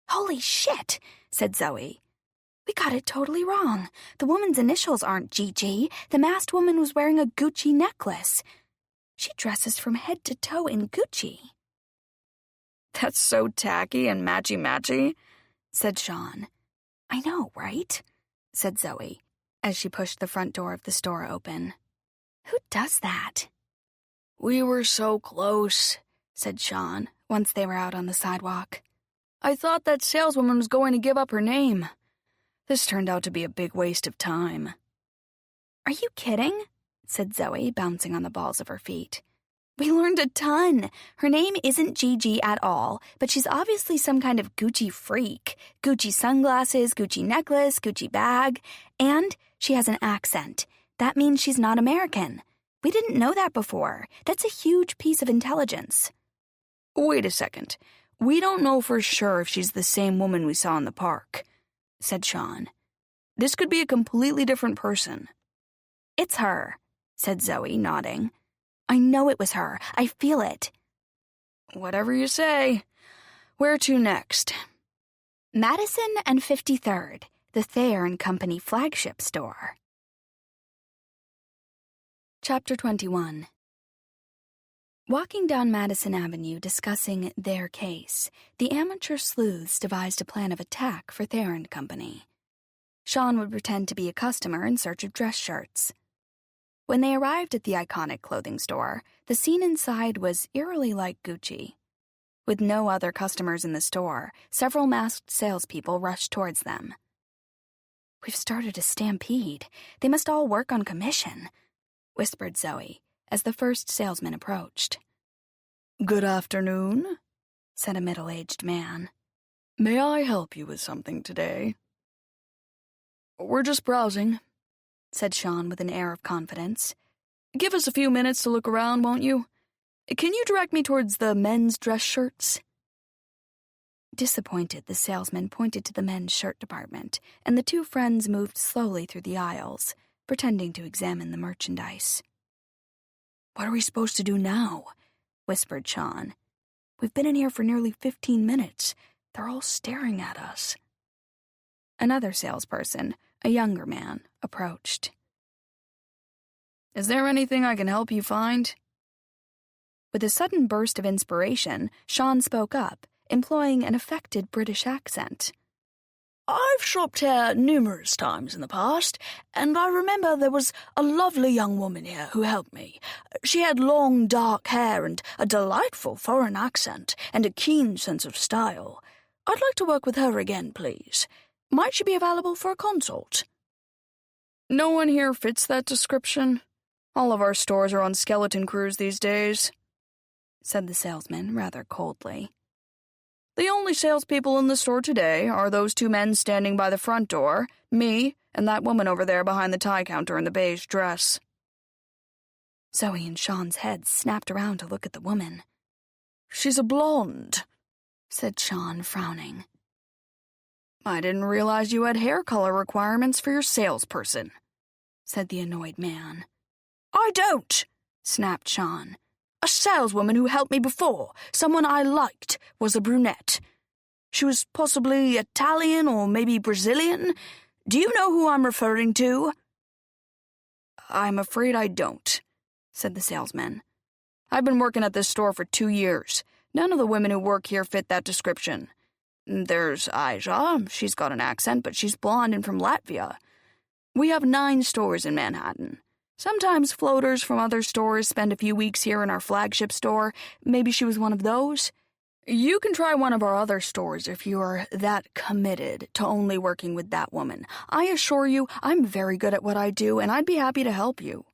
"Holy shit," said Zoe. "We got it totally wrong. The woman's initials aren't GG. The masked woman was wearing a Gucci necklace. She dresses from head to toe in Gucci." "That's so tacky and matchy-matchy," said Sean. "I know, right?" said Zoe, as she pushed the front door of the store open. "Who does that?" "We were so close," said Sean, once they were out on the sidewalk. "I thought that saleswoman was going to give up her name. This turned out to be a big waste of time." "Are you kidding?" said Zoe, bouncing on the balls of her feet. "We learned a ton. Her name isn't Gigi at all, but she's obviously some kind of Gucci freak. Gucci sunglasses, Gucci necklace, Gucci bag, and she has an accent. That means she's not American. We didn't know that before. That's a huge piece of intelligence." "Wait a second. We don't know for sure if she's the same woman we saw in the park," said Sean. "This could be a completely different person." "It's her," said Zoe, nodding. "I know it was her. I feel it." "Whatever you say. Where to next?" "Madison and 53rd, the Thayer and Company flagship store." Chapter 21. Walking down Madison Avenue discussing their case, the amateur sleuths devised a plan of attack for Thayer and Company. Sean would pretend to be a customer in search of dress shirts. When they arrived at the iconic clothing store, the scene inside was eerily like Gucci. With no other customers in the store, several masked salespeople rushed towards them. "We've started a stampede. They must all work on commission," whispered Zoe as the first salesman approached. "Good afternoon," said a middle-aged man. "May I help you with something today?" "We're just browsing," said Sean with an air of confidence. "Give us a few minutes to look around, won't you? Can you direct me towards the men's dress shirts?" Disappointed, the salesman pointed to the men's shirt department, and the two friends moved slowly through the aisles, pretending to examine the merchandise. "What are we supposed to do now?" whispered Sean. We've been in here for nearly 15 minutes. They're all staring at us." Another salesperson, a younger man, approached. "Is there anything I can help you find?" With a sudden burst of inspiration, Sean spoke up, employing an affected British accent. "I've shopped here numerous times in the past, and I remember there was a lovely young woman here who helped me. She had long, dark hair and a delightful foreign accent and a keen sense of style. I'd like to work with her again, please. Might she be available for a consult?" "No one here fits that description. All of our stores are on skeleton crews these days," said the salesman rather coldly. "The only salespeople in the store today are those two men standing by the front door, me, and that woman over there behind the tie counter in the beige dress." Zoe and Sean's heads snapped around to look at the woman. "She's a blonde," said Sean, frowning. "I didn't realize you had hair color requirements for your salesperson," said the annoyed man. "I don't," snapped Sean. "A saleswoman who helped me before, someone I liked, was a brunette. She was possibly Italian or maybe Brazilian. Do you know who I'm referring to?" "I'm afraid I don't," said the salesman. "I've been working at this store for 2 years. None of the women who work here fit that description. There's Aja. She's got an accent, but she's blonde and from Latvia. We have 9 stores in Manhattan. Sometimes floaters from other stores spend a few weeks here in our flagship store. Maybe she was one of those. You can try one of our other stores if you're that committed to only working with that woman. I assure you, I'm very good at what I do, and I'd be happy to help you."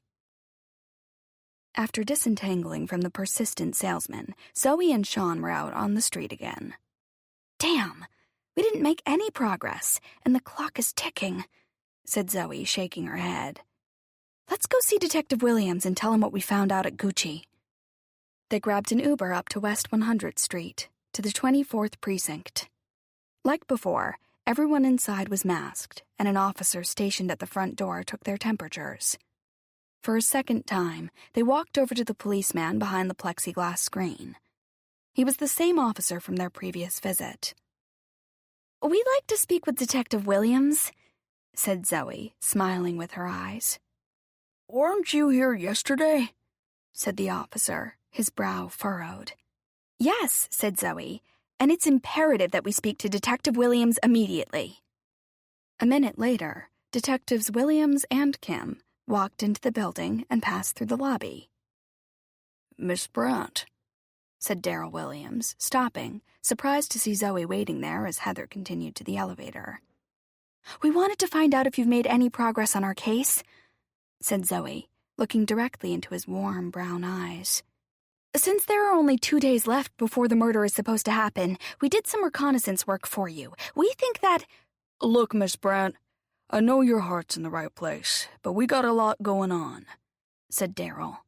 After disentangling from the persistent salesman, Zoe and Sean were out on the street again. "Damn, we didn't make any progress, and the clock is ticking," said Zoe, shaking her head. "Let's go see Detective Williams and tell him what we found out at Gucci." They grabbed an Uber up to West 100th Street, to the 24th Precinct. Like before, everyone inside was masked, and an officer stationed at the front door took their temperatures. For a second time, they walked over to the policeman behind the plexiglass screen. He was the same officer from their previous visit. "We'd like to speak with Detective Williams," said Zoe, smiling with her eyes. "Weren't you here yesterday?" said the officer, his brow furrowed. "Yes," said Zoe, "and it's imperative that we speak to Detective Williams immediately." A minute later, Detectives Williams and Kim walked into the building and passed through the lobby. "Miss Brandt," said Darrell Williams, stopping, surprised to see Zoe waiting there as Heather continued to the elevator. "We wanted to find out if you've made any progress on our case," said Zoe, looking directly into his warm brown eyes. "Since there are only 2 days left before the murder is supposed to happen, we did some reconnaissance work for you. We think that—" "Look, Miss Brandt, I know your heart's in the right place, but we got a lot going on," said Darrell.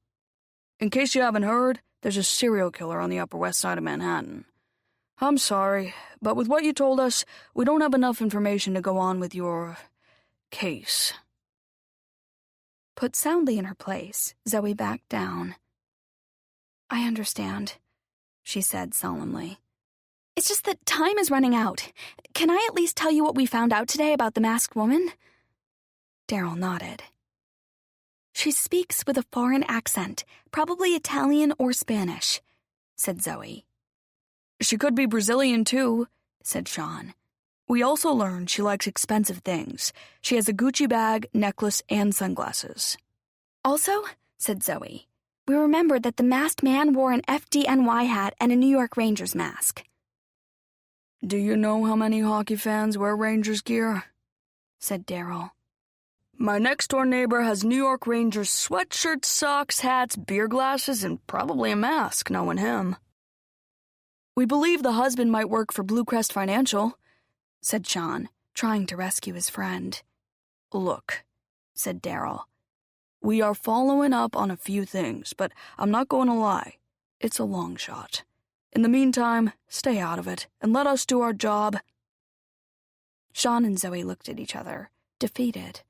"In case you haven't heard, there's a serial killer on the Upper West Side of Manhattan. I'm sorry, but with what you told us, we don't have enough information to go on with your case." Put soundly in her place, Zoe backed down. "I understand," she said solemnly. "It's just that time is running out. Can I at least tell you what we found out today about the masked woman?" Darrell nodded. "She speaks with a foreign accent, probably Italian or Spanish," said Zoe. "She could be Brazilian, too," said Sean. "We also learned she likes expensive things. She has a Gucci bag, necklace, and sunglasses." "Also," said Zoe, "we remembered that the masked man wore an FDNY hat and a New York Rangers mask." "Do you know how many hockey fans wear Rangers gear?" said Darrell. "My next-door neighbor has New York Rangers sweatshirts, socks, hats, beer glasses, and probably a mask, knowing him." "We believe the husband might work for Blue Crest Financial," said Sean, trying to rescue his friend. "Look," said Darrell, "we are following up on a few things, but I'm not going to lie. It's a long shot. In the meantime, stay out of it and let us do our job." Sean and Zoe looked at each other, defeated.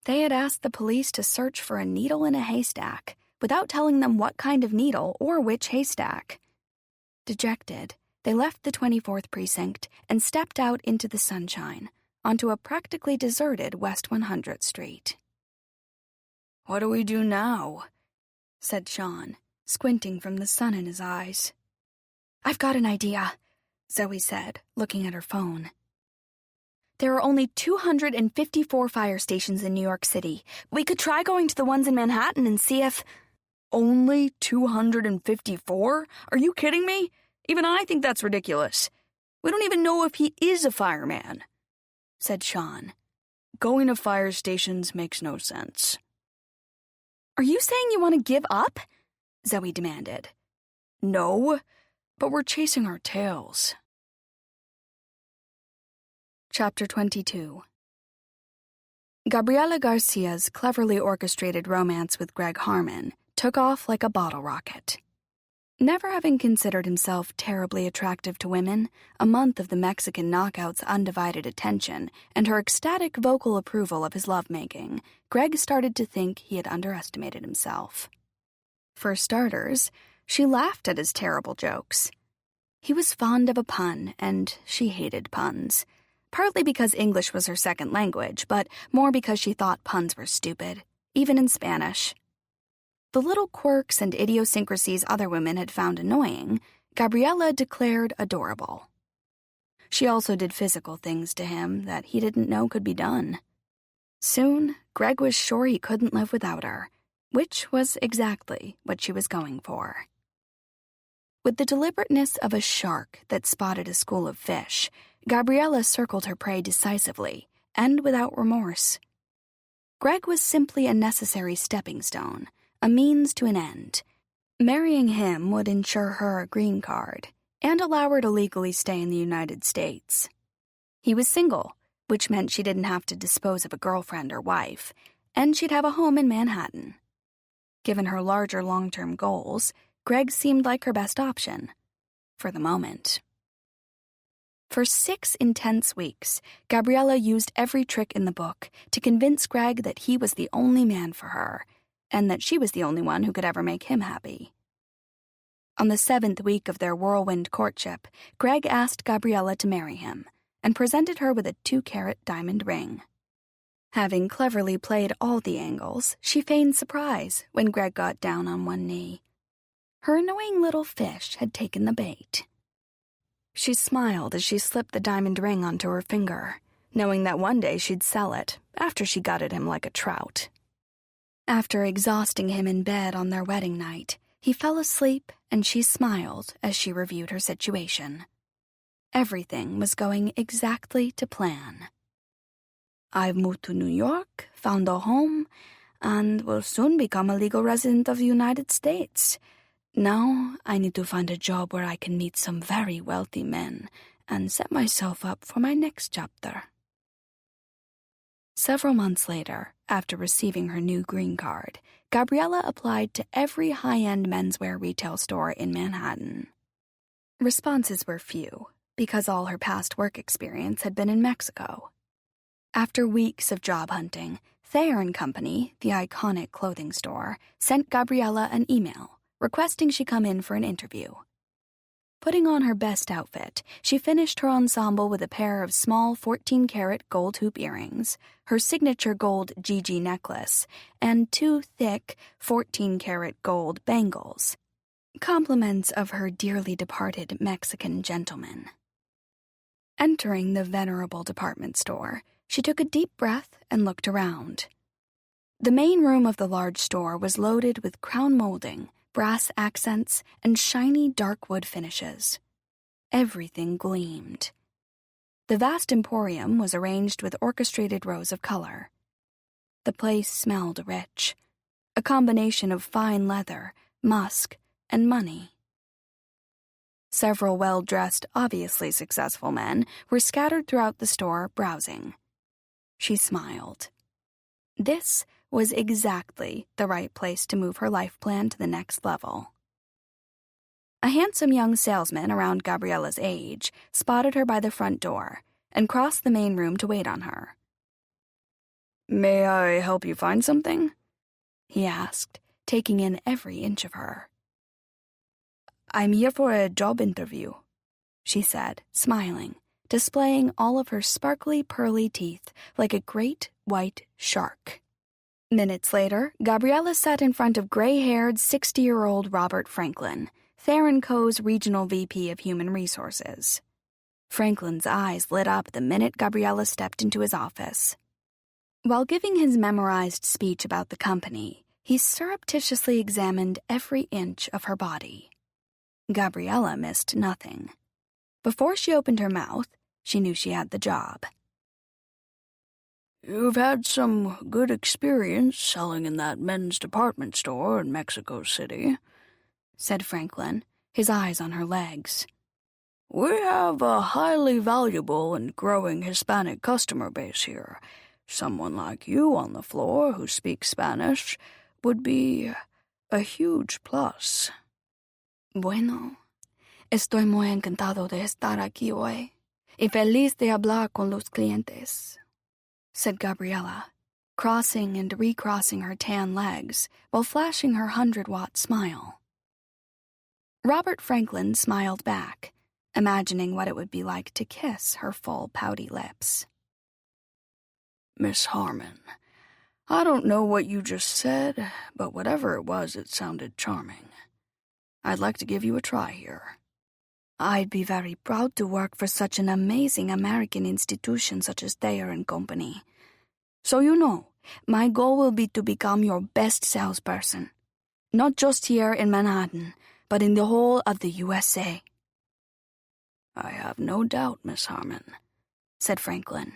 They had asked the police to search for a needle in a haystack without telling them what kind of needle or which haystack. Dejected, they left the 24th precinct and stepped out into the sunshine, onto a practically deserted West 100th Street. "What do we do now?" said Sean, squinting from the sun in his eyes. "I've got an idea," Zoe said, looking at her phone. "There are only 254 fire stations in New York City. We could try going to the ones in Manhattan and see if—" "Only 254? Are you kidding me? Even I think that's ridiculous. We don't even know if he is a fireman," said Sean. "Going to fire stations makes no sense." "Are you saying you want to give up?" Zoe demanded. "No, but we're chasing our tails." Chapter 22. Gabriela Garcia's cleverly orchestrated romance with Greg Harmon took off like a bottle rocket. Never having considered himself terribly attractive to women, a month of the Mexican knockout's undivided attention and her ecstatic vocal approval of his lovemaking, Greg started to think he had underestimated himself. For starters, she laughed at his terrible jokes. He was fond of a pun, and she hated puns, partly because English was her second language, but more because she thought puns were stupid, even in Spanish. The little quirks and idiosyncrasies other women had found annoying, Gabriela declared adorable. She also did physical things to him that he didn't know could be done. Soon, Greg was sure he couldn't live without her, which was exactly what she was going for. With the deliberateness of a shark that spotted a school of fish, Gabriela circled her prey decisively and without remorse. Greg was simply a necessary stepping stone, a means to an end. Marrying him would ensure her a green card and allow her to legally stay in the United States. He was single, which meant she didn't have to dispose of a girlfriend or wife, and she'd have a home in Manhattan. Given her larger long-term goals, Greg seemed like her best option, for the moment. For 6 intense weeks, Gabriela used every trick in the book to convince Greg that he was the only man for her, and that she was the only one who could ever make him happy. On the 7th week of their whirlwind courtship, Greg asked Gabriela to marry him and presented her with a 2-carat diamond ring. Having cleverly played all the angles, she feigned surprise when Greg got down on one knee. Her annoying little fish had taken the bait. She smiled as she slipped the diamond ring onto her finger, knowing that one day she'd sell it after she gutted him like a trout. After exhausting him in bed on their wedding night, he fell asleep and she smiled as she reviewed her situation. Everything was going exactly to plan. "I've moved to New York, found a home, and will soon become a legal resident of the United States. Now I need to find a job where I can meet some very wealthy men and set myself up for my next chapter." Several months later, after receiving her new green card, Gabriela applied to every high-end menswear retail store in Manhattan. Responses were few, because all her past work experience had been in Mexico. After weeks of job hunting, Thayer & Company, the iconic clothing store, sent Gabriela an email requesting she come in for an interview. Putting on her best outfit, she finished her ensemble with a pair of small 14-karat gold hoop earrings, her signature gold GG necklace, and 2 thick 14-karat gold bangles, compliments of her dearly departed Mexican gentleman. Entering the venerable department store, she took a deep breath and looked around. The main room of the large store was loaded with crown molding, brass accents, and shiny dark wood finishes. Everything gleamed. The vast emporium was arranged with orchestrated rows of color. The place smelled rich, a combination of fine leather, musk, and money. Several well-dressed, obviously successful men were scattered throughout the store browsing. She smiled. This was exactly the right place to move her life plan to the next level. A handsome young salesman around Gabriela's age spotted her by the front door and crossed the main room to wait on her. "May I help you find something?" he asked, taking in every inch of her. I'm here for a job interview, she said, smiling, displaying all of her sparkly pearly teeth like a great white shark. Minutes later, Gabriella sat in front of gray-haired 60-year-old Robert Franklin, Theron Co.'s regional VP of Human Resources. Franklin's eyes lit up the minute Gabriella stepped into his office. While giving his memorized speech about the company, he surreptitiously examined every inch of her body. Gabriella missed nothing. Before she opened her mouth, she knew she had the job. You've had some good experience selling in that men's department store in Mexico City, said Franklin, his eyes on her legs. We have a highly valuable and growing Hispanic customer base here. Someone like you on the floor who speaks Spanish would be a huge plus. Bueno, estoy muy encantado de estar aquí hoy y feliz de hablar con los clientes, said Gabriella, crossing and recrossing her tan legs while flashing her 100-watt smile. Robert Franklin smiled back, imagining what it would be like to kiss her full pouty lips. Miss Harmon, I don't know what you just said, but whatever it was, it sounded charming. I'd like to give you a try here. I'd be very proud to work for such an amazing American institution such as Thayer & Company. So you know, my goal will be to become your best salesperson, not just here in Manhattan, but in the whole of the USA. I have no doubt, Miss Harmon, said Franklin.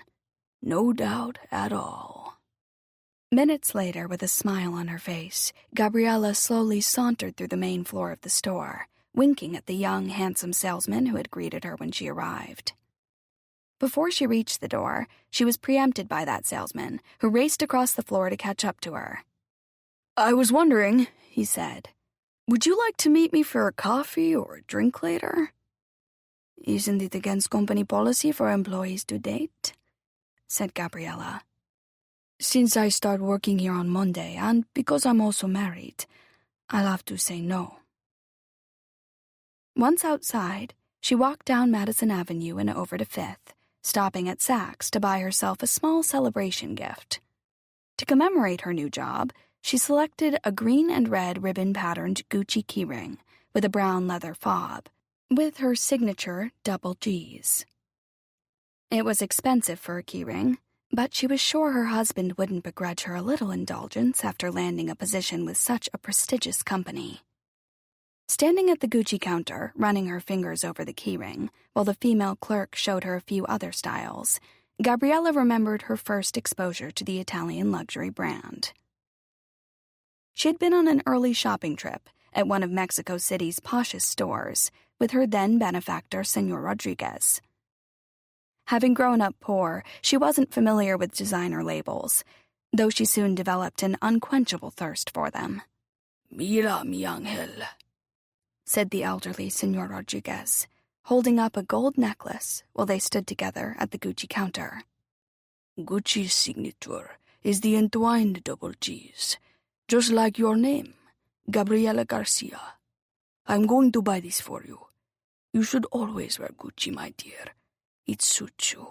No doubt at all. Minutes later, with a smile on her face, Gabriella slowly sauntered through the main floor of the store, winking at the young, handsome salesman who had greeted her when she arrived. Before she reached the door, she was preempted by that salesman, who raced across the floor to catch up to her. I was wondering, he said, would you like to meet me for a coffee or a drink later? Isn't it against company policy for employees to date? Said Gabriella. Since I start working here on Monday, and because I'm also married, I'll have to say no. Once outside, she walked down Madison Avenue and over to Fifth, stopping at Saks to buy herself a small celebration gift. To commemorate her new job, she selected a green and red ribbon-patterned Gucci keyring with a brown leather fob, with her signature double G's. It was expensive for a keyring, but she was sure her husband wouldn't begrudge her a little indulgence after landing a position with such a prestigious company. Standing at the Gucci counter, running her fingers over the keyring, while the female clerk showed her a few other styles, Gabriella remembered her first exposure to the Italian luxury brand. She had been on an early shopping trip at one of Mexico City's poshest stores with her then-benefactor, Senor Rodriguez. Having grown up poor, she wasn't familiar with designer labels, though she soon developed an unquenchable thirst for them. Mira, mi ángel, said the elderly Senor Rodriguez, holding up a gold necklace while they stood together at the Gucci counter. Gucci's signature is the entwined double G's, just like your name, Gabriela Garcia. I'm going to buy this for you. You should always wear Gucci, my dear. It suits you.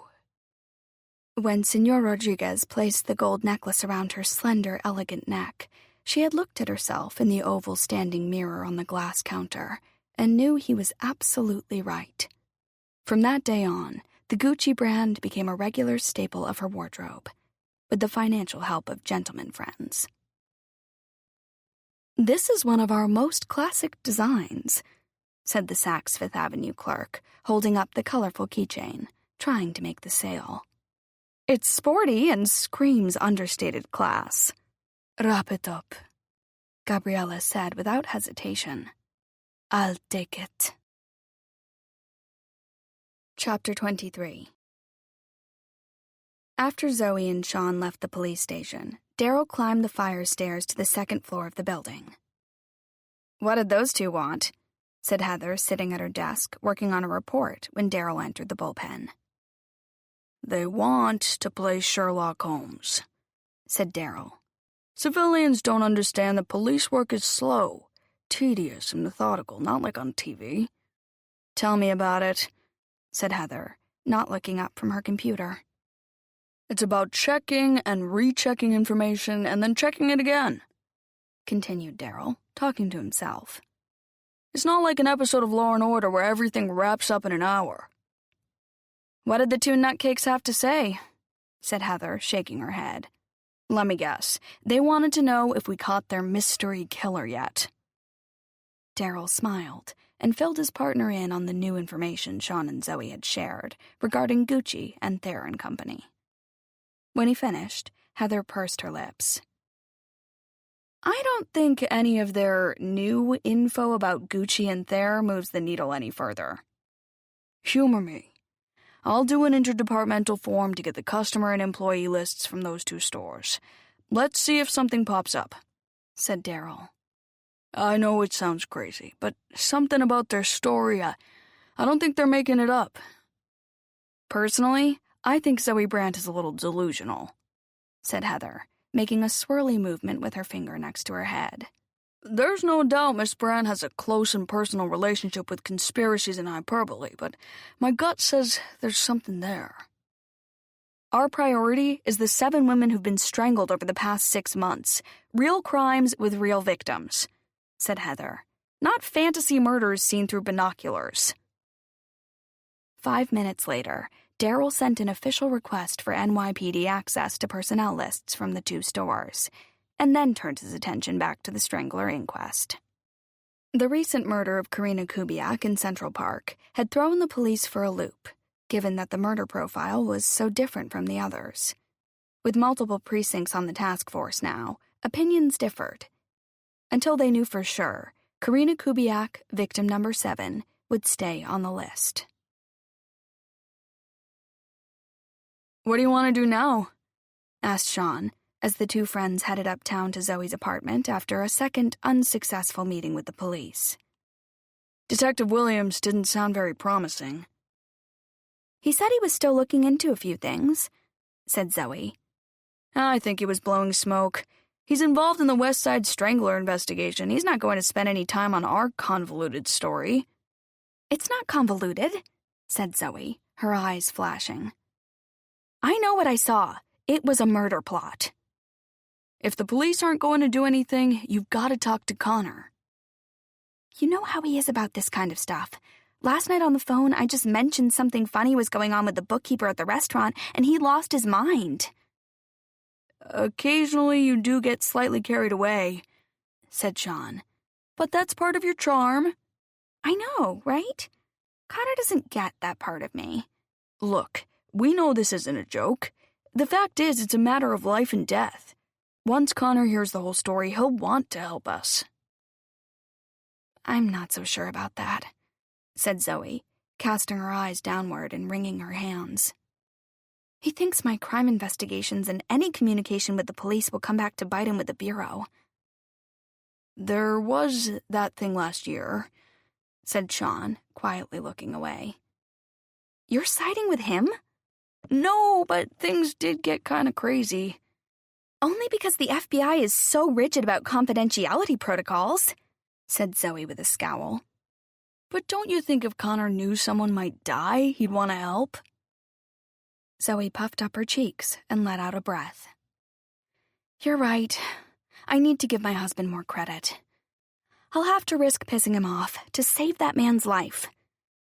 When Senor Rodriguez placed the gold necklace around her slender, elegant neck, she had looked at herself in the oval standing mirror on the glass counter and knew he was absolutely right. From that day on, the Gucci brand became a regular staple of her wardrobe, with the financial help of gentlemen friends. "This is one of our most classic designs," said the Saks Fifth Avenue clerk, holding up the colorful keychain, trying to make the sale. "It's sporty and screams understated class." "Wrap it up," Gabriella said without hesitation. "I'll take it." Chapter 23. After Zoe and Sean left the police station, Daryl climbed the fire stairs to the second floor of the building. "What did those two want?" said Heather, sitting at her desk, working on a report when Daryl entered the bullpen. "They want to play Sherlock Holmes," said Daryl. "Civilians don't understand that police work is slow, tedious and methodical, not like on TV. Tell me about it, said Heather, not looking up from her computer. It's about checking and rechecking information and then checking it again, continued Daryl, talking to himself. It's not like an episode of Law & Order where everything wraps up in an hour. What did the two nutcakes have to say? Said Heather, shaking her head. Let me guess. They wanted to know if we caught their mystery killer yet. Daryl smiled and filled his partner in on the new information Sean and Zoe had shared regarding Gucci and Thayer and Company. When he finished, Heather pursed her lips. I don't think any of their new info about Gucci and Thayer moves the needle any further. Humor me. I'll do an interdepartmental form to get the customer and employee lists from those two stores. Let's see if something pops up, said Daryl. I know it sounds crazy, but something about their story, I don't think they're making it up. Personally, I think Zoe Brandt is a little delusional, said Heather, making a swirly movement with her finger next to her head. There's no doubt Miss Brandt has a close and personal relationship with conspiracies and hyperbole, but my gut says there's something there. Our priority is the 7 women who've been strangled over the past 6 months. Real crimes with real victims, said Heather. Not fantasy murders seen through binoculars. 5 minutes later, Daryl sent an official request for NYPD access to personnel lists from the 2 stores, and then turned his attention back to the Strangler inquest. The recent murder of Karina Kubiak in Central Park had thrown the police for a loop, given that the murder profile was so different from the others. With multiple precincts on the task force now, opinions differed. Until they knew for sure, Karina Kubiak, victim number 7, would stay on the list. What do you want to do now? Asked Sean, as the 2 friends headed uptown to Zoe's apartment after a second unsuccessful meeting with the police. Detective Williams didn't sound very promising. He said he was still looking into a few things, said Zoe. I think he was blowing smoke. He's involved in the West Side Strangler investigation. He's not going to spend any time on our convoluted story. It's not convoluted, said Zoe, her eyes flashing. I know what I saw. It was a murder plot. If the police aren't going to do anything, you've got to talk to Connor. You know how he is about this kind of stuff. Last night on the phone, I just mentioned something funny was going on with the bookkeeper at the restaurant, and he lost his mind. Occasionally you do get slightly carried away, said Sean. But that's part of your charm. I know, right? Connor doesn't get that part of me. Look, we know this isn't a joke. The fact is, it's a matter of life and death. Once Connor hears the whole story, he'll want to help us. I'm not so sure about that, said Zoe, casting her eyes downward and wringing her hands. He thinks my crime investigations and any communication with the police will come back to bite him with the Bureau. There was that thing last year, said Sean, quietly looking away. You're siding with him? No, but things did get kind of crazy. Only because the FBI is so rigid about confidentiality protocols, said Zoe with a scowl. But don't you think if Connor knew someone might die, he'd want to help? Zoe puffed up her cheeks and let out a breath. You're right. I need to give my husband more credit. I'll have to risk pissing him off to save that man's life.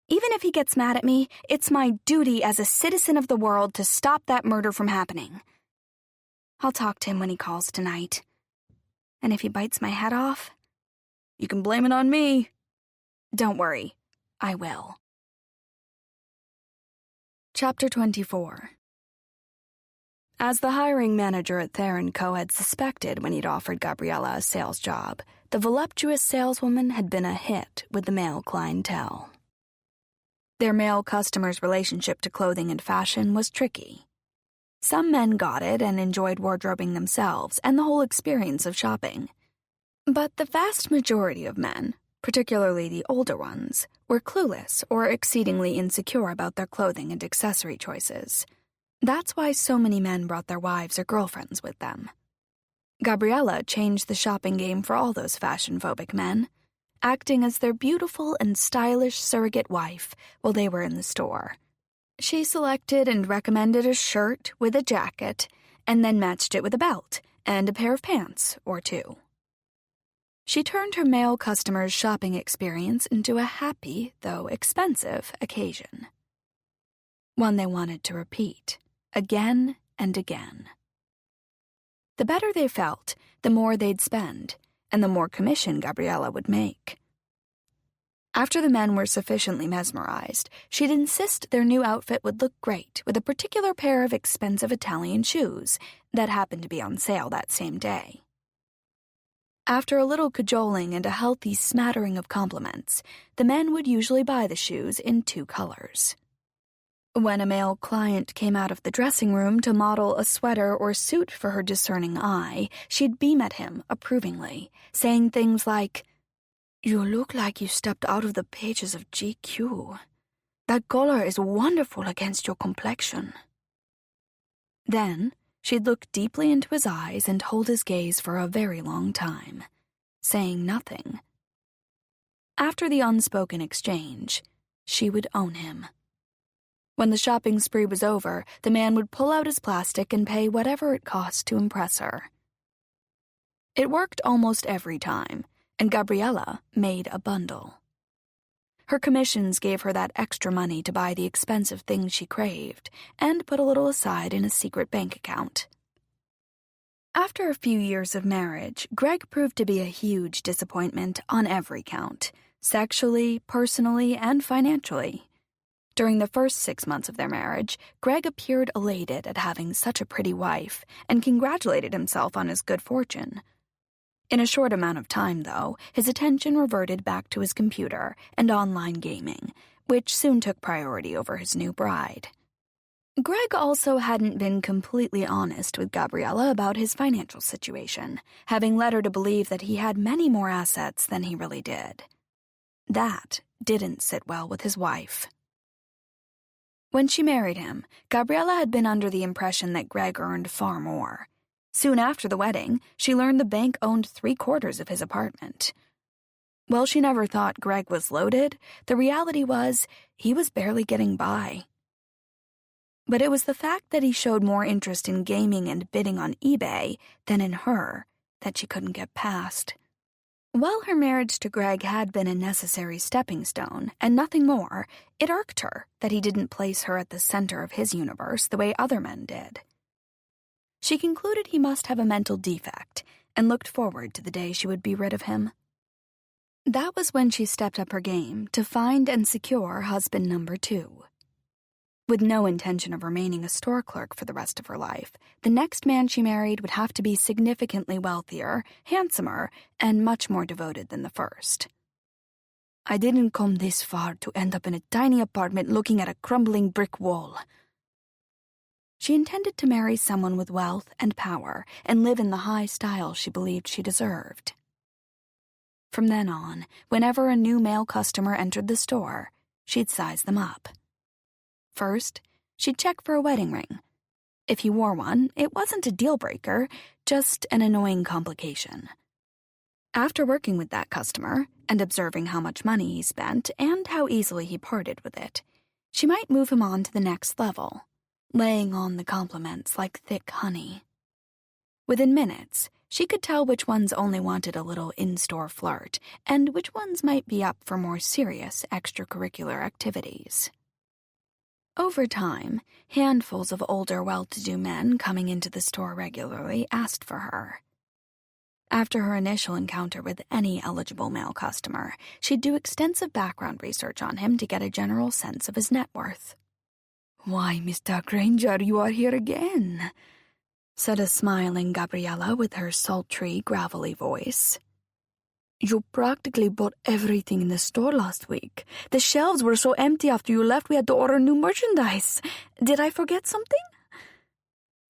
Even if he gets mad at me, it's my duty as a citizen of the world to stop that murder from happening. I'll talk to him when he calls tonight. And if he bites my head off, you can blame it on me. Don't worry, I will. Chapter 24. As the hiring manager at Thayer & Co. had suspected when he'd offered Gabriella a sales job, the voluptuous saleswoman had been a hit with the male clientele. Their male customers' relationship to clothing and fashion was tricky. Some men got it and enjoyed wardrobing themselves and the whole experience of shopping. But the vast majority of men, particularly the older ones, were clueless or exceedingly insecure about their clothing and accessory choices. That's why so many men brought their wives or girlfriends with them. Gabriella changed the shopping game for all those fashion-phobic men. acting as their beautiful and stylish surrogate wife while they were in the store. She selected and recommended a shirt with a jacket, and then matched it with a belt and a pair of pants or two. She turned her male customers' shopping experience into a happy, though expensive, occasion. One they wanted to repeat, again and again. The better they felt, the more they'd spend, and the more commission Gabriella would make. After the men were sufficiently mesmerized, she'd insist their new outfit would look great with a particular pair of expensive Italian shoes that happened to be on sale that same day. After a little cajoling and a healthy smattering of compliments, the men would usually buy the shoes in 2 colors. When a male client came out of the dressing room to model a sweater or suit for her discerning eye, she'd beam at him approvingly, saying things like, "You look like you stepped out of the pages of GQ. That color is wonderful against your complexion." Then, she'd look deeply into his eyes and hold his gaze for a very long time, saying nothing. After the unspoken exchange, she would own him. When the shopping spree was over, the man would pull out his plastic and pay whatever it cost to impress her. It worked almost every time, and Gabriella made a bundle. Her commissions gave her that extra money to buy the expensive things she craved, and put a little aside in a secret bank account. After a few years of marriage, Greg proved to be a huge disappointment on every count, sexually, personally, and financially. During the first 6 months of their marriage, Greg appeared elated at having such a pretty wife and congratulated himself on his good fortune. In a short amount of time, though, his attention reverted back to his computer and online gaming, which soon took priority over his new bride. Greg also hadn't been completely honest with Gabriella about his financial situation, having led her to believe that he had many more assets than he really did. That didn't sit well with his wife. When she married him, Gabriella had been under the impression that Greg earned far more. Soon after the wedding, she learned the bank owned 3/4 of his apartment. While she never thought Greg was loaded, the reality was he was barely getting by. But it was the fact that he showed more interest in gaming and bidding on eBay than in her that she couldn't get past. While her marriage to Greg had been a necessary stepping stone, and nothing more, it irked her that he didn't place her at the center of his universe the way other men did. She concluded he must have a mental defect, and looked forward to the day she would be rid of him. That was when she stepped up her game to find and secure husband number 2. With no intention of remaining a store clerk for the rest of her life, the next man she married would have to be significantly wealthier, handsomer, and much more devoted than the first. "I didn't come this far to end up in a tiny apartment looking at a crumbling brick wall." She intended to marry someone with wealth and power and live in the high style she believed she deserved. From then on, whenever a new male customer entered the store, she'd size them up. First, she'd check for a wedding ring. If he wore one, it wasn't a deal-breaker, just an annoying complication. After working with that customer, and observing how much money he spent and how easily he parted with it, she might move him on to the next level, laying on the compliments like thick honey. Within minutes, she could tell which ones only wanted a little in-store flirt, and which ones might be up for more serious extracurricular activities. Over time, handfuls of older, well-to-do men coming into the store regularly asked for her. After her initial encounter with any eligible male customer, she'd do extensive background research on him to get a general sense of his net worth. "Why, Mr. Granger, you are here again," said a smiling Gabriella with her sultry, gravelly voice. "You practically bought everything in the store last week. The shelves were so empty after you left we had to order new merchandise. Did I forget something?"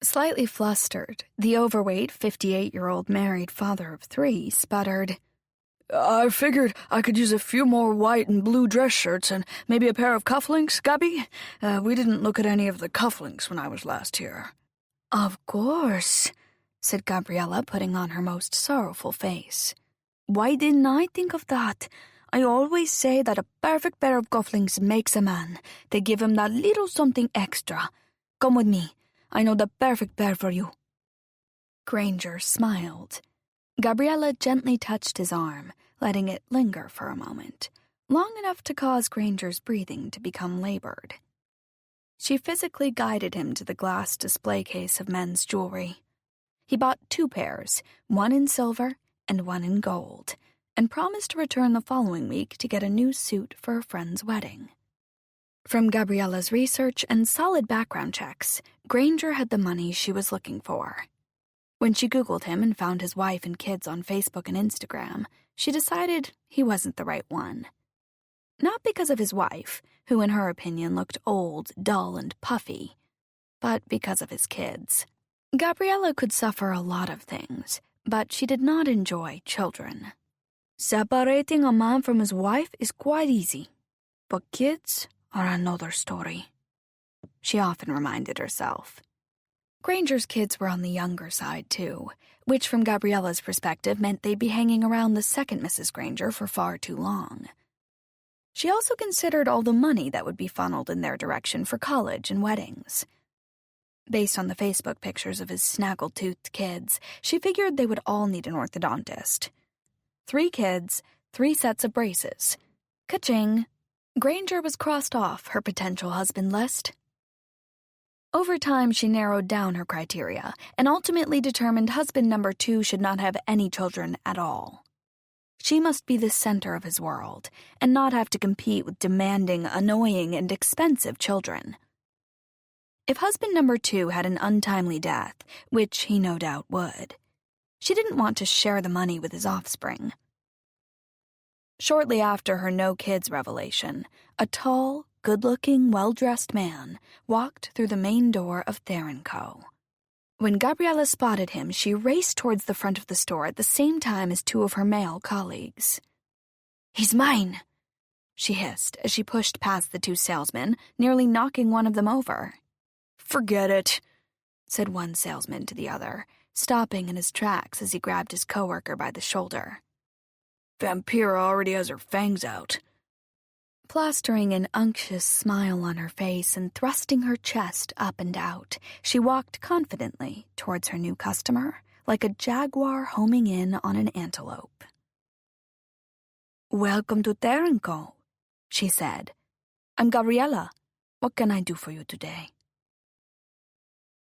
Slightly flustered, the overweight 58-year-old married father of 3 sputtered, "I figured I could use a few more white and blue dress shirts and maybe a pair of cufflinks, Gabby. We didn't look at any of the cufflinks when I was last here." "Of course," said Gabriella, putting on her most sorrowful face. Why didn't I think of that? I always say that a perfect pair of cufflinks makes a man. They give him that little something extra. Come with me. I know the perfect pair for you. Granger smiled. Gabriella gently touched his arm, letting it linger for a moment, long enough to cause Granger's breathing to become labored. She physically guided him to the glass display case of men's jewelry. He bought 2 pairs, one in silver and one in gold, and promised to return the following week to get a new suit for a friend's wedding. From Gabriella's research and solid background checks, Granger had the money she was looking for. When she Googled him and found his wife and kids on Facebook and Instagram, she decided he wasn't the right one. Not because of his wife, who in her opinion looked old, dull, and puffy, but because of his kids. Gabriella could suffer a lot of things, but she did not enjoy children. Separating a man from his wife is quite easy, but kids are another story, she often reminded herself. Granger's kids were on the younger side, too, which from Gabriella's perspective meant they'd be hanging around the second Mrs. Granger for far too long. She also considered all the money that would be funneled in their direction for college and weddings. Based on the Facebook pictures of his snaggle-toothed kids, she figured they would all need an orthodontist. 3 kids, 3 sets of braces. Ka-ching! Granger was crossed off her potential husband list. Over time, she narrowed down her criteria and ultimately determined husband number 2 should not have any children at all. She must be the center of his world and not have to compete with demanding, annoying, and expensive children. If husband number 2 had an untimely death, which he no doubt would, she didn't want to share the money with his offspring. Shortly after her no-kids revelation, a tall, good-looking, well-dressed man walked through the main door of Thayer & Co. When Gabriella spotted him, she raced towards the front of the store at the same time as 2 of her male colleagues. "He's mine," she hissed as she pushed past the 2 salesmen, nearly knocking one of them over. "Forget it," said one salesman to the other, stopping in his tracks as he grabbed his coworker by the shoulder. "Vampira already has her fangs out." Plastering an unctuous smile on her face and thrusting her chest up and out, she walked confidently towards her new customer, like a jaguar homing in on an antelope. "Welcome to Thayer & Co," she said. "I'm Gabriella. What can I do for you today?"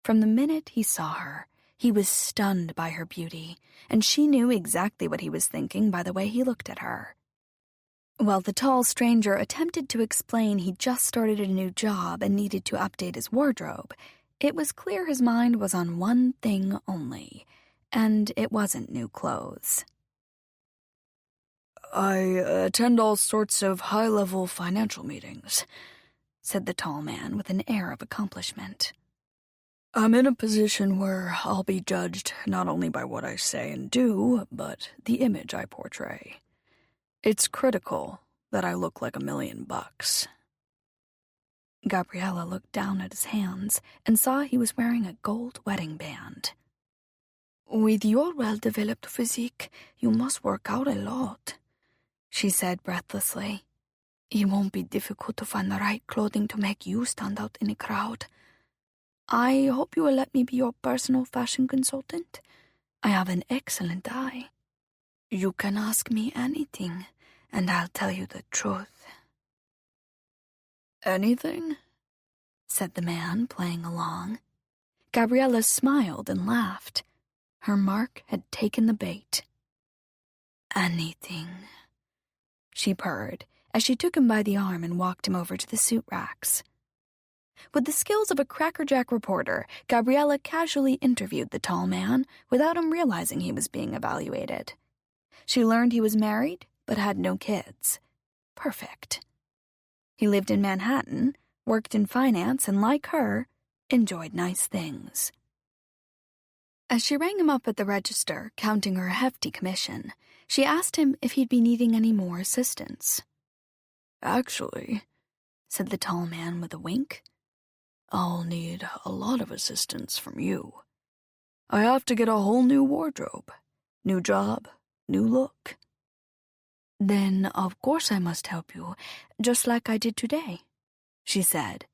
From the minute he saw her, he was stunned by her beauty, and she knew exactly what he was thinking by the way he looked at her. While the tall stranger attempted to explain he'd just started a new job and needed to update his wardrobe, it was clear his mind was on one thing only, and it wasn't new clothes. "I attend all sorts of high-level financial meetings," said the tall man with an air of accomplishment. "I'm in a position where I'll be judged not only by what I say and do, but the image I portray. It's critical that I look like $1 million. Gabriella looked down at his hands and saw he was wearing a gold wedding band. "With your well-developed physique, you must work out a lot," she said breathlessly. "It won't be difficult to find the right clothing to make you stand out in a crowd. I hope you will let me be your personal fashion consultant. I have an excellent eye. You can ask me anything, and I'll tell you the truth." "Anything?" said the man, playing along. Gabriella smiled and laughed. Her mark had taken the bait. "Anything," she purred as she took him by the arm and walked him over to the suit racks. With the skills of a crackerjack reporter, Gabriella casually interviewed the tall man without him realizing he was being evaluated. She learned he was married, but had no kids. Perfect. He lived in Manhattan, worked in finance, and like her, enjoyed nice things. As she rang him up at the register, counting her hefty commission, she asked him if he'd be needing any more assistance. "Actually," said the tall man with a wink, "I'll need a lot of assistance from you. I have to get a whole new wardrobe, new job, new look. Then, of course I must help you, just like I did today, she said.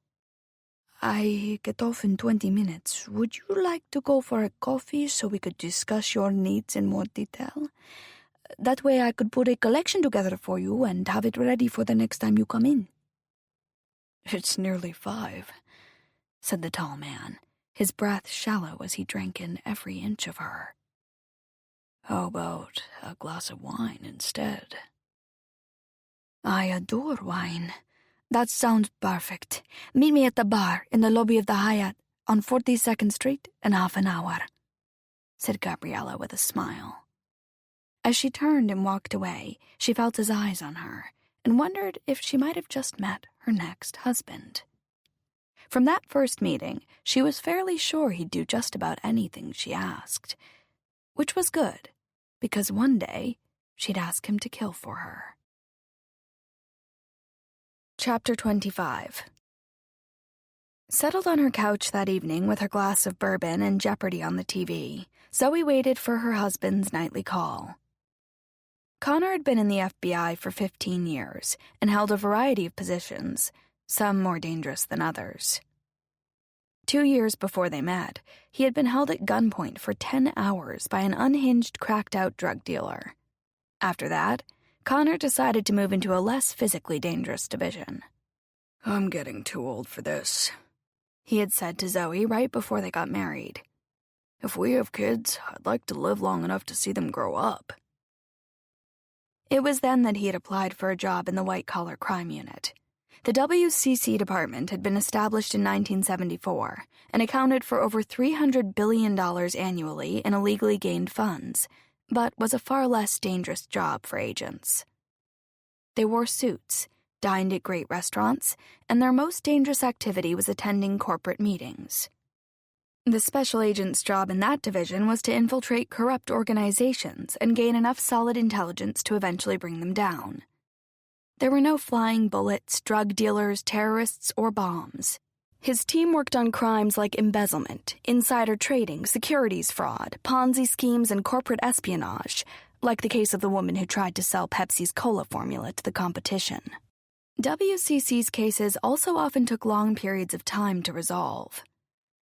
I get off in 20 minutes. Would you like to go for a coffee so we could discuss your needs in more detail? That way I could put a collection together for you and have it ready for the next time you come in. It's nearly 5, said the tall man, his breath shallow as he drank in every inch of her. How about a glass of wine instead? I adore wine. That sounds perfect. Meet me at the bar in the lobby of the Hyatt on 42nd Street in half an hour, said Gabriella with a smile. As she turned and walked away, she felt his eyes on her and wondered if she might have just met her next husband. From that first meeting, she was fairly sure he'd do just about anything she asked, which was good, because one day she'd ask him to kill for her. Chapter 25. Settled on her couch that evening with her glass of bourbon and Jeopardy on the TV, Zoe waited for her husband's nightly call. Connor had been in the FBI for 15 years and held a variety of positions, some more dangerous than others. 2 years before they met, he had been held at gunpoint for 10 hours by an unhinged, cracked-out drug dealer. After that, Connor decided to move into a less physically dangerous division. I'm getting too old for this, he had said to Zoe right before they got married. If we have kids, I'd like to live long enough to see them grow up. It was then that he had applied for a job in the white-collar crime unit. The WCC department had been established in 1974 and accounted for over $300 billion annually in illegally gained funds, but was a far less dangerous job for agents. They wore suits, dined at great restaurants, and their most dangerous activity was attending corporate meetings. The special agent's job in that division was to infiltrate corrupt organizations and gain enough solid intelligence to eventually bring them down. There were no flying bullets, drug dealers, terrorists, or bombs. His team worked on crimes like embezzlement, insider trading, securities fraud, Ponzi schemes, and corporate espionage, like the case of the woman who tried to sell Pepsi's cola formula to the competition. WCC's cases also often took long periods of time to resolve.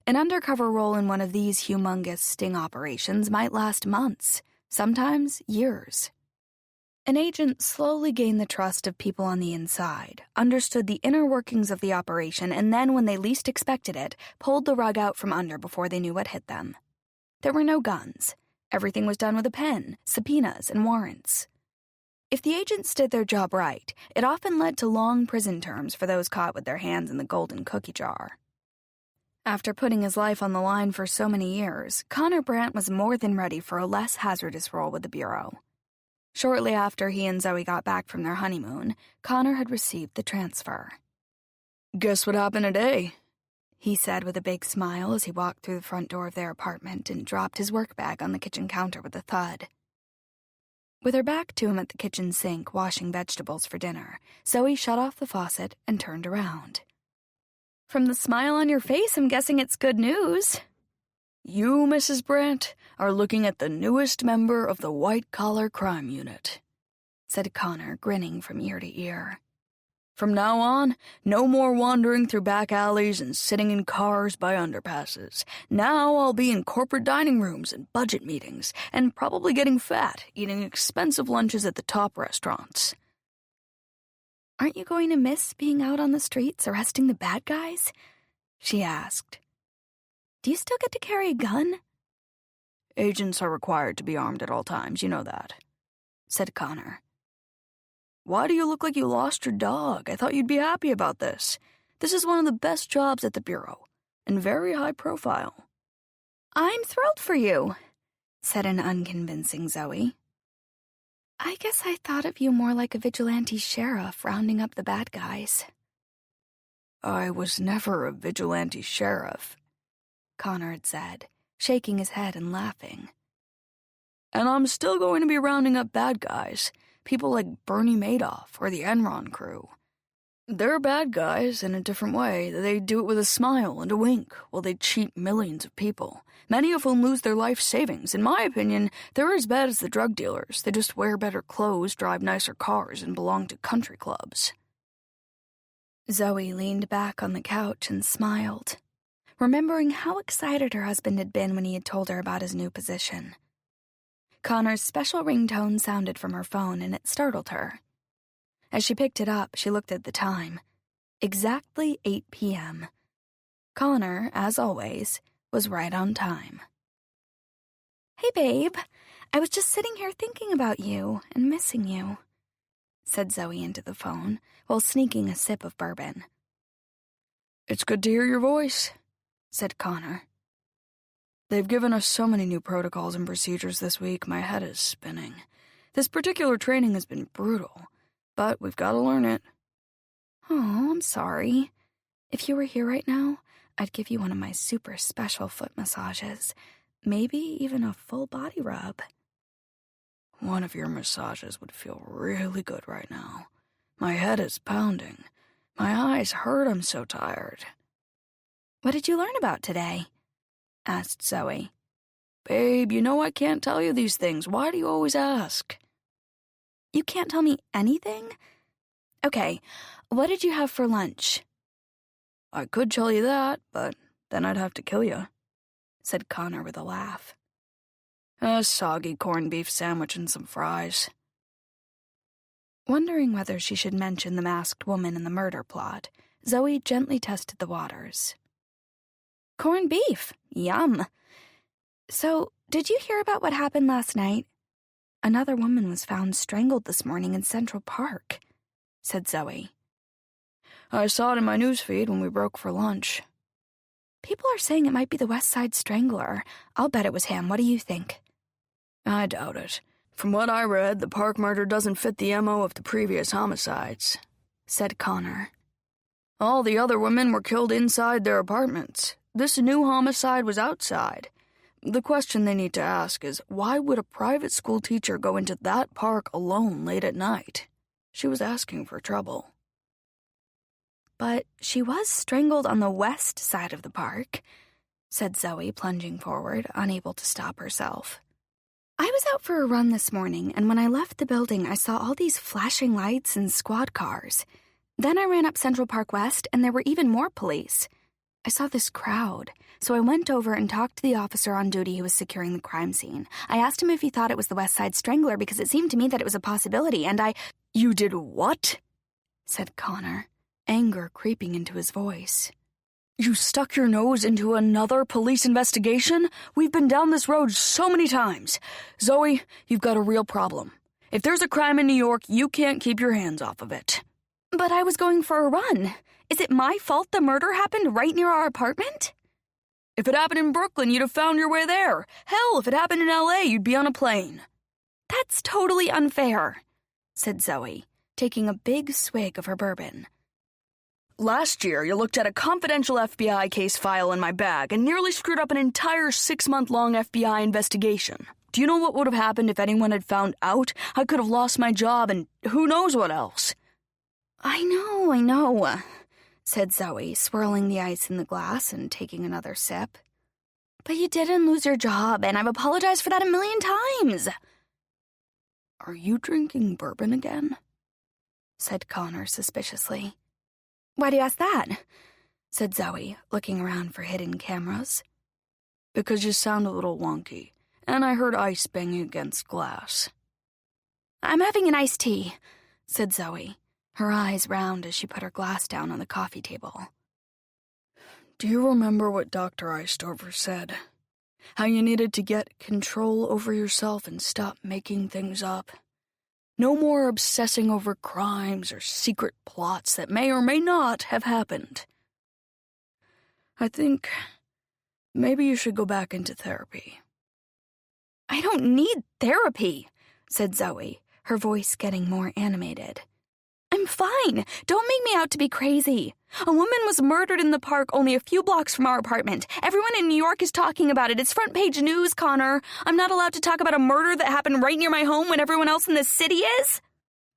An undercover role in one of these humongous sting operations might last months, sometimes years. An agent slowly gained the trust of people on the inside, understood the inner workings of the operation, and then, when they least expected it, pulled the rug out from under before they knew what hit them. There were no guns. Everything was done with a pen, subpoenas, and warrants. If the agents did their job right, it often led to long prison terms for those caught with their hands in the golden cookie jar. After putting his life on the line for so many years, Connor Brandt was more than ready for a less hazardous role with the Bureau. Shortly after he and Zoe got back from their honeymoon, Connor had received the transfer. Guess what happened today? He said with a big smile as he walked through the front door of their apartment and dropped his work bag on the kitchen counter with a thud. With her back to him at the kitchen sink washing vegetables for dinner, Zoe shut off the faucet and turned around. From the smile on your face, I'm guessing it's good news. You, Mrs. Brandt, are looking at the newest member of the white-collar crime unit, said Connor, grinning from ear to ear. From now on, no more wandering through back alleys and sitting in cars by underpasses. Now I'll be in corporate dining rooms and budget meetings, and probably getting fat, eating expensive lunches at the top restaurants. Aren't you going to miss being out on the streets arresting the bad guys? She asked. Do you still get to carry a gun? Agents are required to be armed at all times, you know that, said Connor. Why do you look like you lost your dog? I thought you'd be happy about this. This is one of the best jobs at the Bureau, and very high profile. I'm thrilled for you, said an unconvincing Zoe. I guess I thought of you more like a vigilante sheriff rounding up the bad guys. I was never a vigilante sheriff, Connor had said, shaking his head and laughing. And I'm still going to be rounding up bad guys, people like Bernie Madoff or the Enron crew. They're bad guys in a different way. They do it with a smile and a wink while they cheat millions of people, many of whom lose their life savings. In my opinion, they're as bad as the drug dealers. They just wear better clothes, drive nicer cars, and belong to country clubs. Zoe leaned back on the couch and smiled, remembering how excited her husband had been when he had told her about his new position. Connor's special ringtone sounded from her phone, and it startled her. As she picked it up, she looked at the time. Exactly 8 p.m. Connor, as always, was right on time. "Hey, babe. I was just sitting here thinking about you and missing you," said Zoe into the phone while sneaking a sip of bourbon. "It's good to hear your voice," said Connor. "They've given us so many new protocols and procedures this week, my head is spinning. This particular training has been brutal, but we've got to learn it." "Oh, I'm sorry. If you were here right now, I'd give you one of my super special foot massages. Maybe even a full body rub." "One of your massages would feel really good right now. My head is pounding. My eyes hurt, I'm so tired." "What did you learn about today?" asked Zoe. "Babe, you know I can't tell you these things. Why do you always ask?" "You can't tell me anything? Okay, what did you have for lunch?" "I could tell you that, but then I'd have to kill you," said Connor with a laugh. "A soggy corned beef sandwich and some fries." Wondering whether she should mention the masked woman in the murder plot, Zoe gently tested the waters. "Corned beef, yum. So, did you hear about what happened last night? Another woman was found strangled this morning in Central Park," said Zoe. "I saw it in my newsfeed when we broke for lunch." "People are saying it might be the West Side Strangler. I'll bet it was him. What do you think?" "I doubt it. From what I read, the Park murder doesn't fit the MO of the previous homicides," said Connor. "All the other women were killed inside their apartments. This new homicide was outside. The question they need to ask is, why would a private school teacher go into that park alone late at night? She was asking for trouble." "But she was strangled on the west side of the park," said Zoe, plunging forward, unable to stop herself. "I was out for a run this morning, and when I left the building, I saw all these flashing lights and squad cars. Then I ran up Central Park West, and there were even more police. I saw this crowd, so I went over and talked to the officer on duty who was securing the crime scene. I asked him if he thought it was the West Side Strangler because it seemed to me that it was a possibility, and I—" "You did what?" said Connor, anger creeping into his voice. "You stuck your nose into another police investigation? We've been down this road so many times. Zoe, you've got a real problem. If there's a crime in New York, you can't keep your hands off of it." "But I was going for a run. Is it my fault the murder happened right near our apartment?" "If it happened in Brooklyn, you'd have found your way there. Hell, if it happened in LA, you'd be on a plane." "That's totally unfair," said Zoe, taking a big swig of her bourbon. "Last year, you looked at a confidential FBI case file in my bag and nearly screwed up an entire 6-month-long FBI investigation. Do you know what would have happened if anyone had found out? I could have lost my job and who knows what else." I know, said Zoe, swirling the ice in the glass and taking another sip. "But you didn't lose your job, and I've apologized for that 1,000,000 times." "Are you drinking bourbon again?" said Connor suspiciously. "Why do you ask that?" said Zoe, looking around for hidden cameras. "Because you sound a little wonky, and I heard ice banging against glass." "I'm having an iced tea," said Zoe, her eyes round as she put her glass down on the coffee table. "Do you remember what Dr. Eistover said? How you needed to get control over yourself and stop making things up? No more obsessing over crimes or secret plots that may or may not have happened. I think maybe you should go back into therapy." "I don't need therapy," said Zoe, her voice getting more animated. "I'm fine. Don't make me out to be crazy. A woman was murdered in the park only a few blocks from our apartment. Everyone in New York is talking about it. It's front-page news, Connor. I'm not allowed to talk about a murder that happened right near my home when everyone else in the city is?"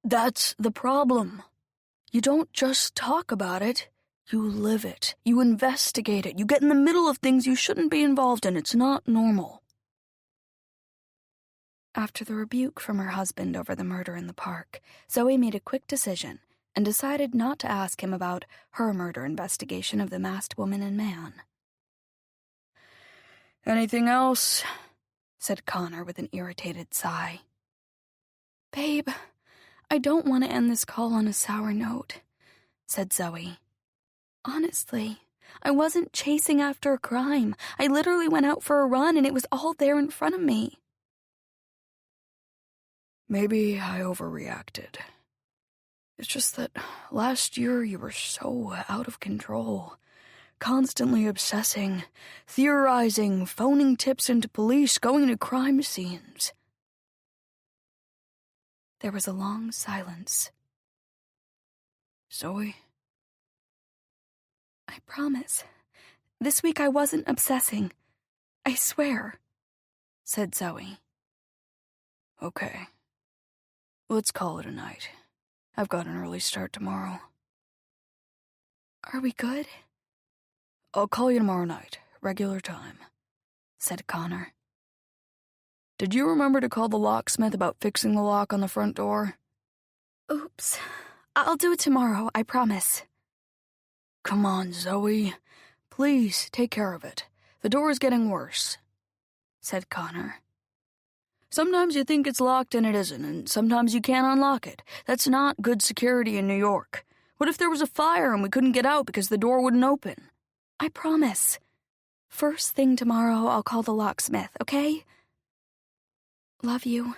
That's the problem. You don't just talk about it. You live it. You investigate it. You get in the middle of things you shouldn't be involved in. It's not normal. After the rebuke from her husband over the murder in the park, Zoe made a quick decision and decided not to ask him about her murder investigation of the masked woman and man. Anything else? Said Connor with an irritated sigh. Babe, I don't want to end this call on a sour note, said Zoe. Honestly, I wasn't chasing after a crime. I literally went out for a run and it was all there in front of me. Maybe I overreacted. It's just that last year you were so out of control. Constantly obsessing, theorizing, phoning tips into police, going to crime scenes. There was a long silence. Zoe? I promise. This week I wasn't obsessing. I swear, said Zoe. Okay. Let's call it a night. I've got an early start tomorrow. Are we good? I'll call you tomorrow night, regular time, said Connor. Did you remember to call the locksmith about fixing the lock on the front door? Oops. I'll do it tomorrow, I promise. Come on, Zoe. Please, take care of it. The door is getting worse, said Connor. Sometimes you think it's locked and it isn't, and sometimes you can't unlock it. That's not good security in New York. What if there was a fire and we couldn't get out because the door wouldn't open? I promise. First thing tomorrow, I'll call the locksmith, okay? Love you.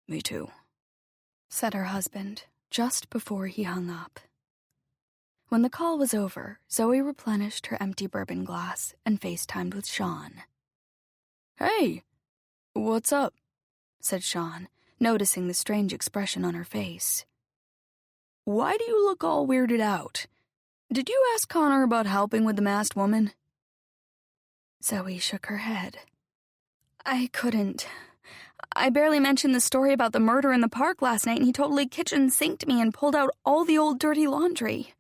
Me too, said her husband just before he hung up. When the call was over, Zoe replenished her empty bourbon glass and FaceTimed with Sean. Hey, what's up? Said Sean, noticing the strange expression on her face. Why do you look all weirded out? Did you ask Connor about helping with the masked woman? Zoe shook her head. I couldn't. I barely mentioned the story about the murder in the park last night, and he totally kitchen sinked me and pulled out all the old dirty laundry.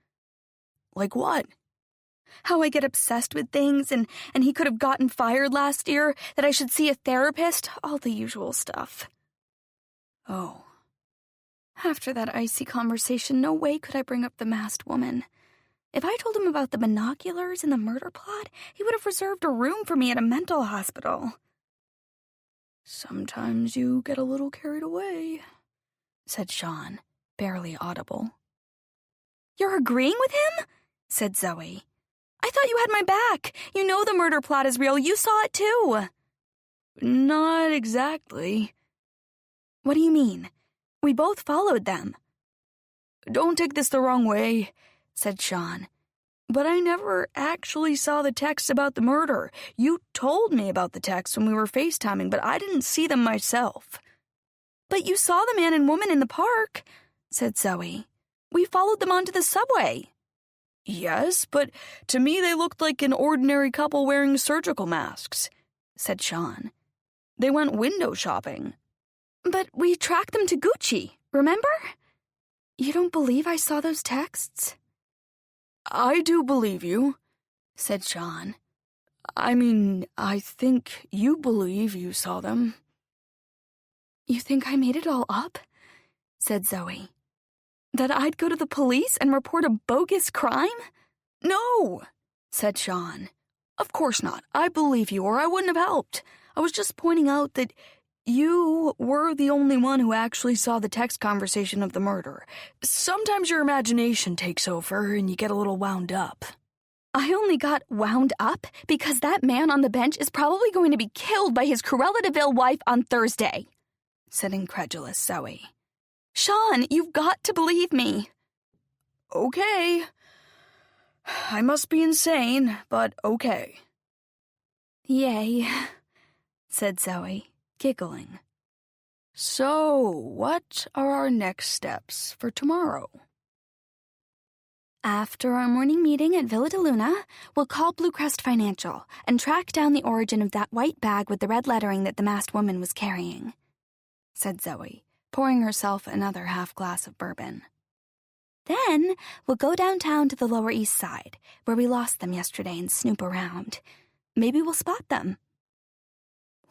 Like what? How I get obsessed with things, and he could have gotten fired last year, that I should see a therapist, all the usual stuff. Oh. After that icy conversation, no way could I bring up the masked woman. If I told him about the binoculars and the murder plot, he would have reserved a room for me at a mental hospital. Sometimes you get a little carried away, said Sean, barely audible. You're agreeing with him? Said Zoe. I thought you had my back. You know the murder plot is real. You saw it too. Not exactly. What do you mean? We both followed them. Don't take this the wrong way, said Sean. But I never actually saw the texts about the murder. You told me about the texts when we were FaceTiming, but I didn't see them myself. But you saw the man and woman in the park, said Zoe. We followed them onto the subway. Yes, but to me they looked like an ordinary couple wearing surgical masks, said Sean. They went window shopping. But we tracked them to Gucci, remember? You don't believe I saw those texts? I do believe you, said Sean. I mean, I think you believe you saw them. You think I made it all up? Said Zoe. That I'd go to the police and report a bogus crime? No, said Sean. Of course not. I believe you, or I wouldn't have helped. I was just pointing out that you were the only one who actually saw the text conversation of the murder. Sometimes your imagination takes over and you get a little wound up. I only got wound up because that man on the bench is probably going to be killed by his Cruella de Vil wife on Thursday, said incredulous Zoe. Sean, you've got to believe me. Okay. I must be insane, but okay. Yay, said Zoe, giggling. So, what are our next steps for tomorrow? After our morning meeting at Villa de Luna, we'll call Blue Crest Financial and track down the origin of that white bag with the red lettering that the masked woman was carrying, said Zoe, pouring herself another half glass of bourbon. Then we'll go downtown to the Lower East Side, where we lost them yesterday, and snoop around. Maybe we'll spot them."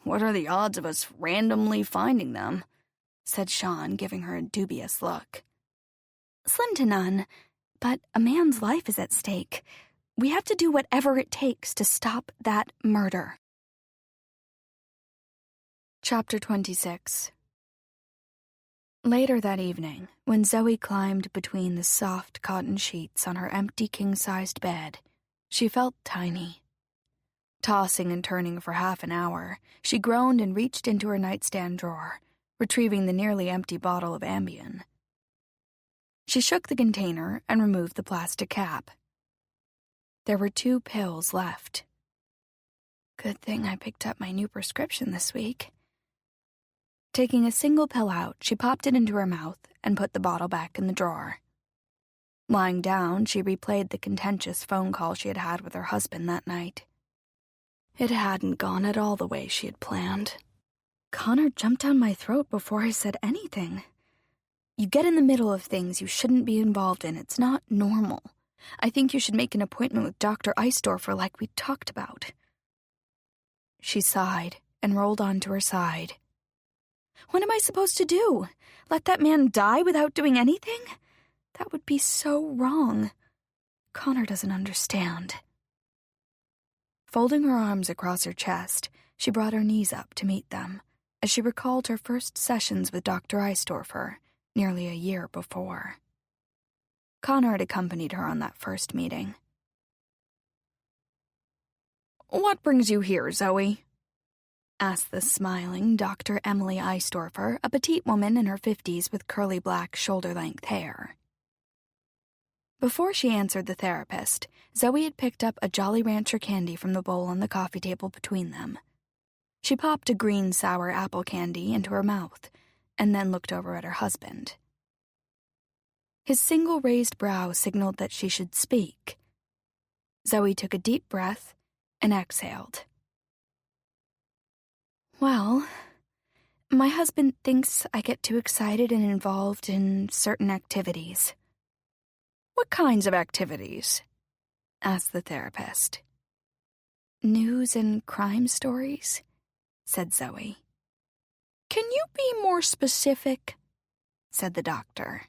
"What are the odds of us randomly finding them?" said Sean, giving her a dubious look. "Slim to none, but a man's life is at stake. We have to do whatever it takes to stop that murder." Chapter 26. Later that evening, when Zoe climbed between the soft cotton sheets on her empty king-sized bed, she felt tiny. Tossing and turning for half an hour, she groaned and reached into her nightstand drawer, retrieving the nearly empty bottle of Ambien. She shook the container and removed the plastic cap. There were 2 pills left. Good thing I picked up my new prescription this week. Taking a single pill out, she popped it into her mouth and put the bottle back in the drawer. Lying down, she replayed the contentious phone call she had had with her husband that night. It hadn't gone at all the way she had planned. Connor jumped down my throat before I said anything. You get in the middle of things you shouldn't be involved in. It's not normal. I think you should make an appointment with Dr. Eisdorfer like we talked about. She sighed and rolled onto her side. What am I supposed to do? Let that man die without doing anything? That would be so wrong. Connor doesn't understand. Folding her arms across her chest, she brought her knees up to meet them, as she recalled her first sessions with Dr. Eisdorfer nearly a year before. Connor had accompanied her on that first meeting. "What brings you here, Zoe?" asked the smiling Dr. Emily Eisdorfer, a petite woman in her 50s with curly black shoulder-length hair. Before she answered the therapist, Zoe had picked up a Jolly Rancher candy from the bowl on the coffee table between them. She popped a green sour apple candy into her mouth and then looked over at her husband. His single raised brow signaled that she should speak. Zoe took a deep breath and exhaled. Well, my husband thinks I get too excited and involved in certain activities. "What kinds of activities?" asked the therapist. News and crime stories, said Zoe. "Can you be more specific?" said the doctor.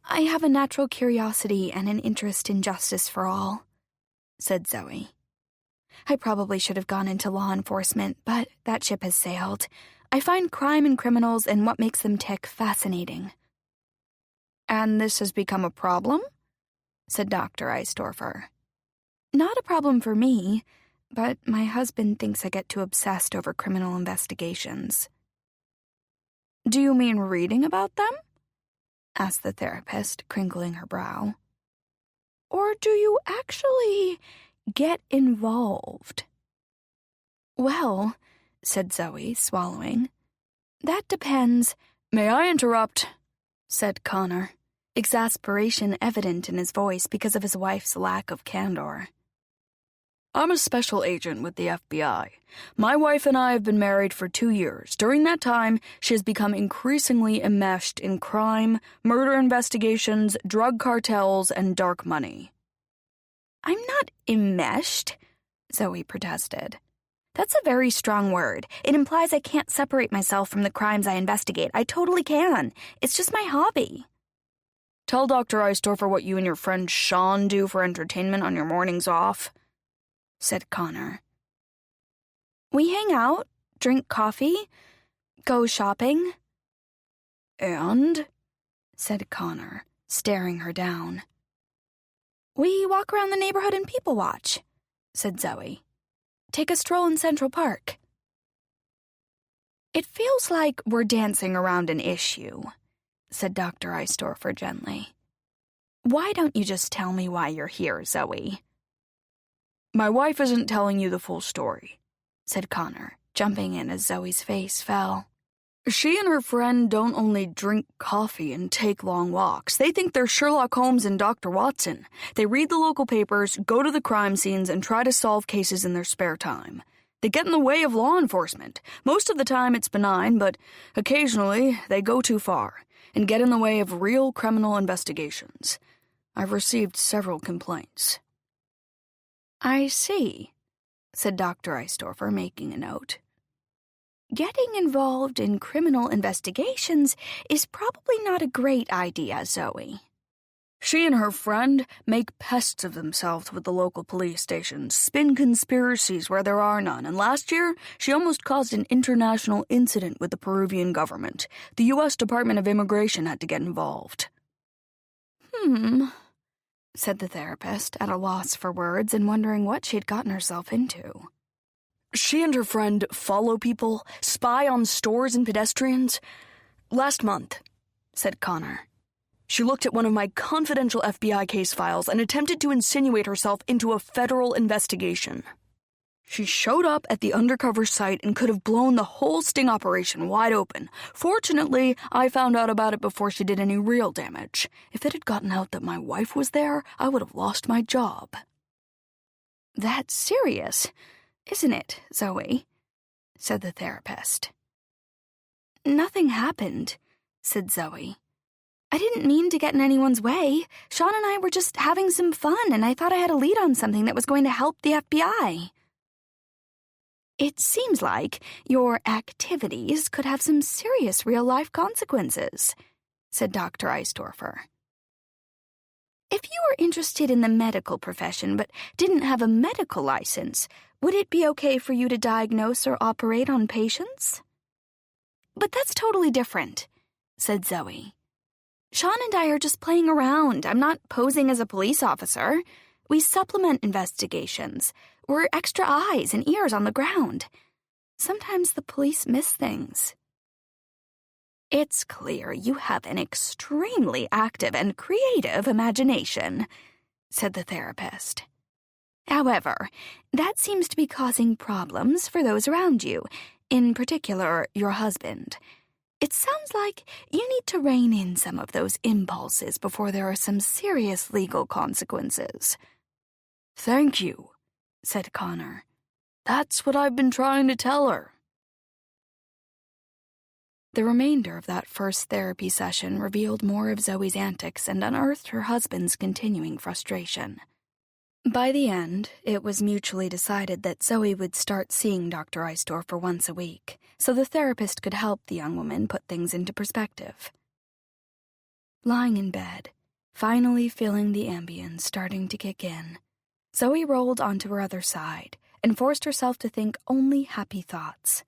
I have a natural curiosity and an interest in justice for all, said Zoe. I probably should have gone into law enforcement, but that ship has sailed. I find crime and criminals and what makes them tick fascinating. "And this has become a problem?" said Dr. Eisdorfer. Not a problem for me, but my husband thinks I get too obsessed over criminal investigations. "Do you mean reading about them?" asked the therapist, crinkling her brow. "Or do you actually get involved?" Well, said Zoe, swallowing, that depends. "May I interrupt?" said Connor, exasperation evident in his voice because of his wife's lack of candor. "I'm a special agent with the FBI. My wife and I have been married for 2 years. During that time, she has become increasingly enmeshed in crime, murder investigations, drug cartels, and dark money." I'm not enmeshed, Zoe protested. That's a very strong word. It implies I can't separate myself from the crimes I investigate. I totally can. It's just my hobby. "Tell Dr. Eisdorfer what you and your friend Sean do for entertainment on your mornings off," said Connor. We hang out, drink coffee, go shopping. "And?" said Connor, staring her down. We walk around the neighborhood and people watch, said Zoe. Take a stroll in Central Park. It feels like we're dancing around an issue, said Dr. Eisdorfer gently. Why don't you just tell me why you're here, Zoe? "My wife isn't telling you the full story," said Connor, jumping in as Zoe's face fell. "She and her friend don't only drink coffee and take long walks. They think they're Sherlock Holmes and Dr. Watson. They read the local papers, go to the crime scenes, and try to solve cases in their spare time. They get in the way of law enforcement. Most of the time it's benign, but occasionally they go too far. and get in the way of real criminal investigations. I've received several complaints." "I see," said Dr. Eisdorfer, making a note. "Getting involved in criminal investigations is probably not a great idea, Zoe." She and her friend make pests of themselves with the local police stations, spin conspiracies where there are none, and last year she almost caused an international incident with the Peruvian government. The U.S. Department of Immigration had to get involved. Said the therapist, at a loss for words and wondering what she'd gotten herself into. She and her friend follow people, spy on stores and pedestrians. Last month, said Connor, she looked at one of my confidential FBI case files and attempted to insinuate herself into a federal investigation. She showed up at the undercover site and could have blown the whole sting operation wide open. Fortunately, I found out about it before she did any real damage. If it had gotten out that my wife was there, I would have lost my job. "That's serious, isn't it, Zoe?" said the therapist. "Nothing happened," said Zoe. "I didn't mean to get in anyone's way. Sean and I were just having some fun, and I thought I had a lead on something that was going to help the FBI." "It seems like your activities could have some serious real-life consequences," said Dr. Eisdorfer. "If you were interested in the medical profession but didn't have a medical license, would it be okay for you to diagnose or operate on patients?" "But that's totally different," said Zoe. "Sean and I are just playing around. I'm not posing as a police officer. We supplement investigations. We're extra eyes and ears on the ground. Sometimes the police miss things." "It's clear you have an extremely active and creative imagination," said the therapist. "However, that seems to be causing problems for those around you, in particular your husband. It sounds like you need to rein in some of those impulses before there are some serious legal consequences." "Thank you," said Connor. "That's what I've been trying to tell her." The remainder of that first therapy session revealed more of Zoe's antics and unearthed her husband's continuing frustration. By the end, it was mutually decided that Zoe would start seeing Dr. Eisdorfer once a week, so the therapist could help the young woman put things into perspective. Lying in bed, finally feeling the ambience starting to kick in, Zoe rolled onto her other side and forced herself to think only happy thoughts.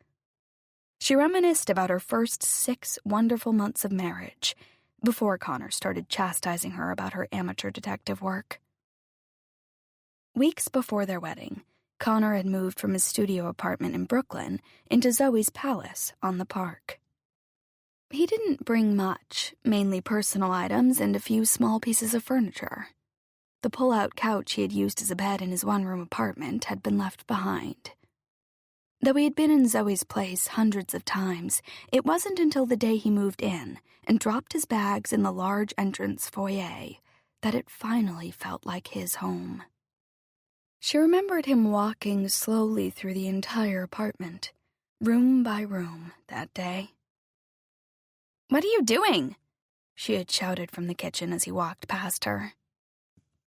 She reminisced about her first 6 wonderful months of marriage, before Connor started chastising her about her amateur detective work. Weeks before their wedding, Connor had moved from his studio apartment in Brooklyn into Zoe's palace on the park. He didn't bring much, mainly personal items and a few small pieces of furniture. The pull-out couch he had used as a bed in his one-room apartment had been left behind. Though he had been in Zoe's place hundreds of times, it wasn't until the day he moved in and dropped his bags in the large entrance foyer that it finally felt like his home. She remembered him walking slowly through the entire apartment, room by room, that day. "What are you doing?" she had shouted from the kitchen as he walked past her.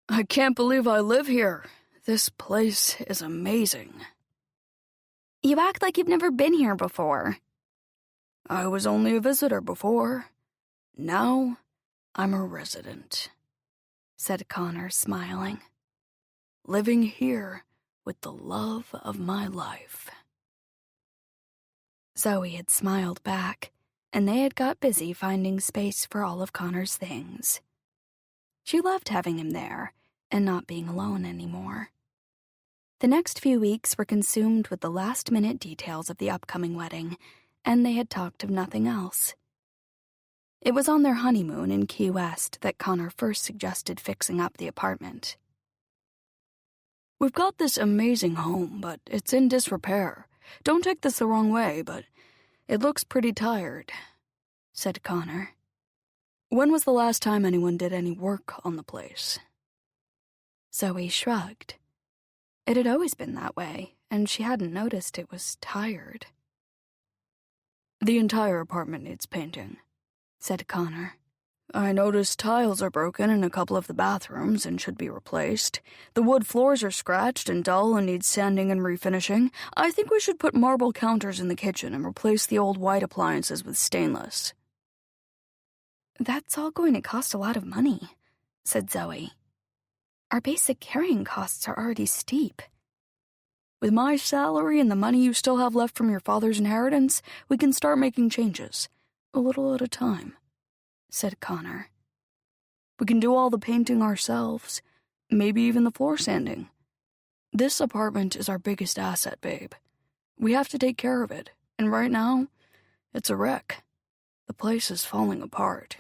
"I can't believe I live here. This place is amazing." "You act like you've never been here before." "I was only a visitor before. Now I'm a resident," said Connor, smiling. "Living here with the love of my life." Zoe had smiled back, and they had got busy finding space for all of Connor's things. She loved having him there and not being alone anymore. The next few weeks were consumed with the last-minute details of the upcoming wedding, and they had talked of nothing else. It was on their honeymoon in Key West that Connor first suggested fixing up the apartment. "We've got this amazing home, but it's in disrepair. Don't take this the wrong way, but it looks pretty tired," said Connor. "When was the last time anyone did any work on the place?" Zoe shrugged. It had always been that way, and she hadn't noticed it was tired. "The entire apartment needs painting. said Connor. I noticed tiles are broken in a couple of the bathrooms and should be replaced. The wood floors are scratched and dull and need sanding and refinishing. I think we should put marble counters in the kitchen and replace the old white appliances with stainless. That's all going to cost a lot of money, said Zoe. Our basic carrying costs are already steep. With my salary and the money you still have left from your father's inheritance, we can start making changes, a little at a time, said Connor. We can do all the painting ourselves, maybe even the floor sanding. This apartment is our biggest asset, babe. We have to take care of it, and right now, it's a wreck. The place is falling apart.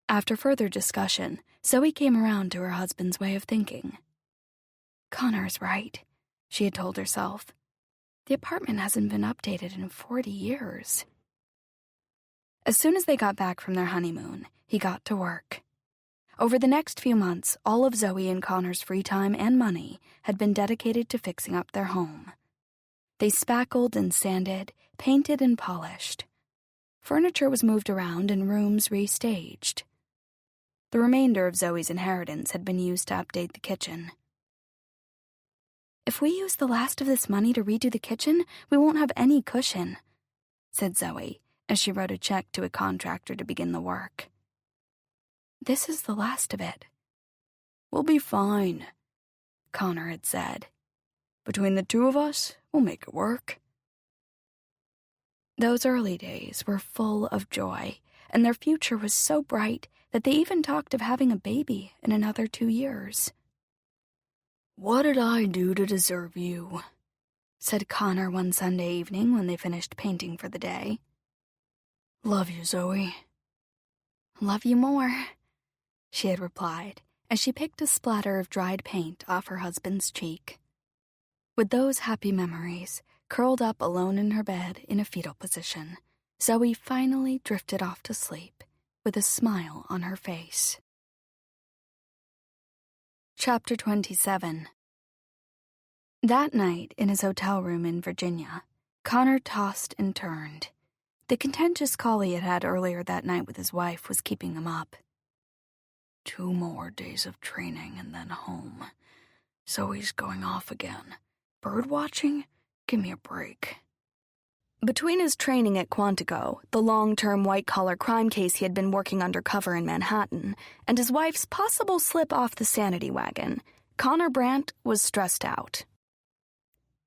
After further discussion, Zoe came around to her husband's way of thinking. Connor's right, she had told herself. The apartment hasn't been updated in 40 years. As soon as they got back from their honeymoon, he got to work. Over the next few months, all of Zoe and Connor's free time and money had been dedicated to fixing up their home. They spackled and sanded, painted and polished. Furniture was moved around and rooms restaged. The remainder of Zoe's inheritance had been used to update the kitchen. If we use the last of this money to redo the kitchen, we won't have any cushion, said Zoe as she wrote a check to a contractor to begin the work. This is the last of it. We'll be fine, Connor had said. Between the two of us, we'll make it work. Those early days were full of joy, and their future was so bright that they even talked of having a baby in another 2 years. What did I do to deserve you? Said Connor one Sunday evening when they finished painting for the day. Love you, Zoe. Love you more, she had replied as she picked a splatter of dried paint off her husband's cheek. With those happy memories, curled up alone in her bed in a fetal position, Zoe finally drifted off to sleep with a smile on her face. Chapter 27. That night, in his hotel room in Virginia, Connor tossed and turned. The contentious call he had had earlier that night with his wife was keeping him up. 2 more days of training and then home. Zoe's going off again. Bird watching? Give me a break. Between his training at Quantico, the long-term white-collar crime case he had been working undercover in Manhattan, and his wife's possible slip off the sanity wagon, Connor Brandt was stressed out.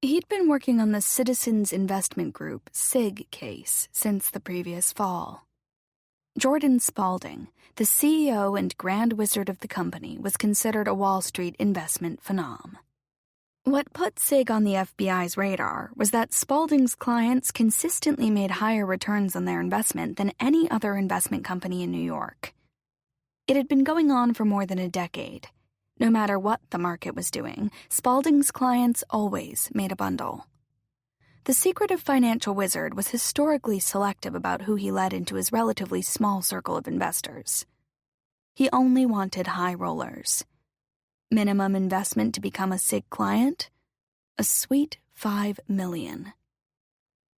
He'd been working on the Citizens Investment Group, SIG, case since the previous fall. Jordan Spaulding, the CEO and grand wizard of the company, was considered a Wall Street investment phenom. What put SIG on the FBI's radar was that Spaulding's clients consistently made higher returns on their investment than any other investment company in New York. It had been going on for more than a decade. No matter what the market was doing, Spaulding's clients always made a bundle. The secretive financial wizard was historically selective about who he let into his relatively small circle of investors. He only wanted high rollers. Minimum investment to become a SIG client? A sweet $5 million.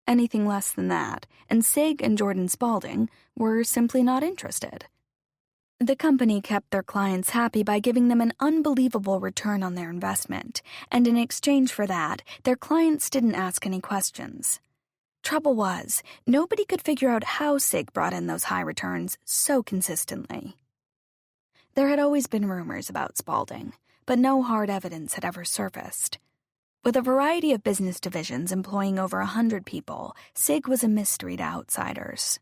Anything less than that, and SIG and Jordan Spaulding were simply not interested. The company kept their clients happy by giving them an unbelievable return on their investment, and in exchange for that, their clients didn't ask any questions. Trouble was, nobody could figure out how SIG brought in those high returns so consistently. There had always been rumors about Spaulding, but no hard evidence had ever surfaced. With a variety of business divisions employing over 100 people, SIG was a mystery to outsiders.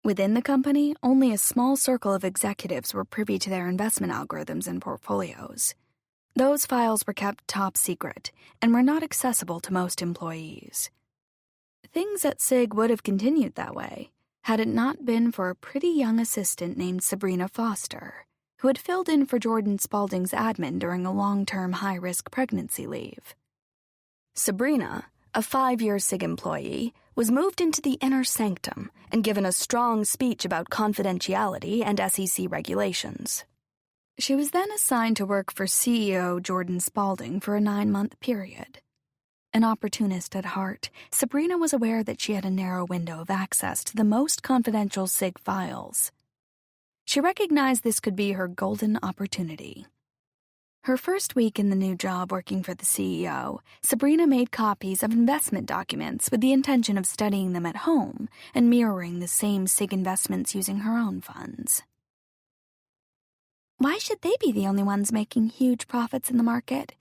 Within the company, only a small circle of executives were privy to their investment algorithms and portfolios. Those files were kept top secret and were not accessible to most employees. Things at SIG would have continued that way, had it not been for a pretty young assistant named Sabrina Foster, who had filled in for Jordan Spaulding's admin during a long-term high-risk pregnancy leave. Sabrina, a 5-year SIG employee, was moved into the inner sanctum and given a strong speech about confidentiality and SEC regulations. She was then assigned to work for CEO Jordan Spaulding for a 9-month period. An opportunist at heart, Sabrina was aware that she had a narrow window of access to the most confidential SIG files. She recognized this could be her golden opportunity. Her first week in the new job working for the CEO, Sabrina made copies of investment documents with the intention of studying them at home and mirroring the same SIG investments using her own funds. Why should they be the only ones making huge profits in the market?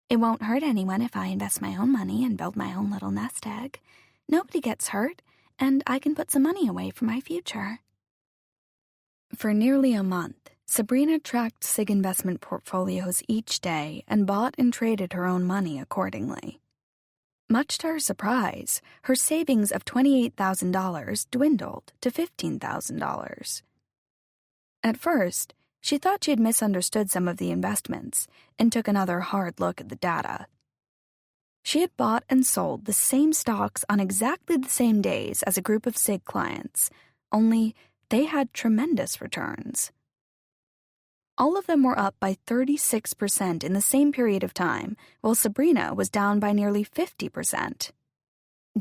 It won't hurt anyone if I invest my own money and build my own little nest egg. Nobody gets hurt, and I can put some money away for my future. For nearly a month, Sabrina tracked SIG investment portfolios each day and bought and traded her own money accordingly. Much to her surprise, her savings of $28,000 dwindled to $15,000. At first, she thought she had misunderstood some of the investments and took another hard look at the data. She had bought and sold the same stocks on exactly the same days as a group of SIG clients, only they had tremendous returns. All of them were up by 36% in the same period of time, while Sabrina was down by nearly 50%.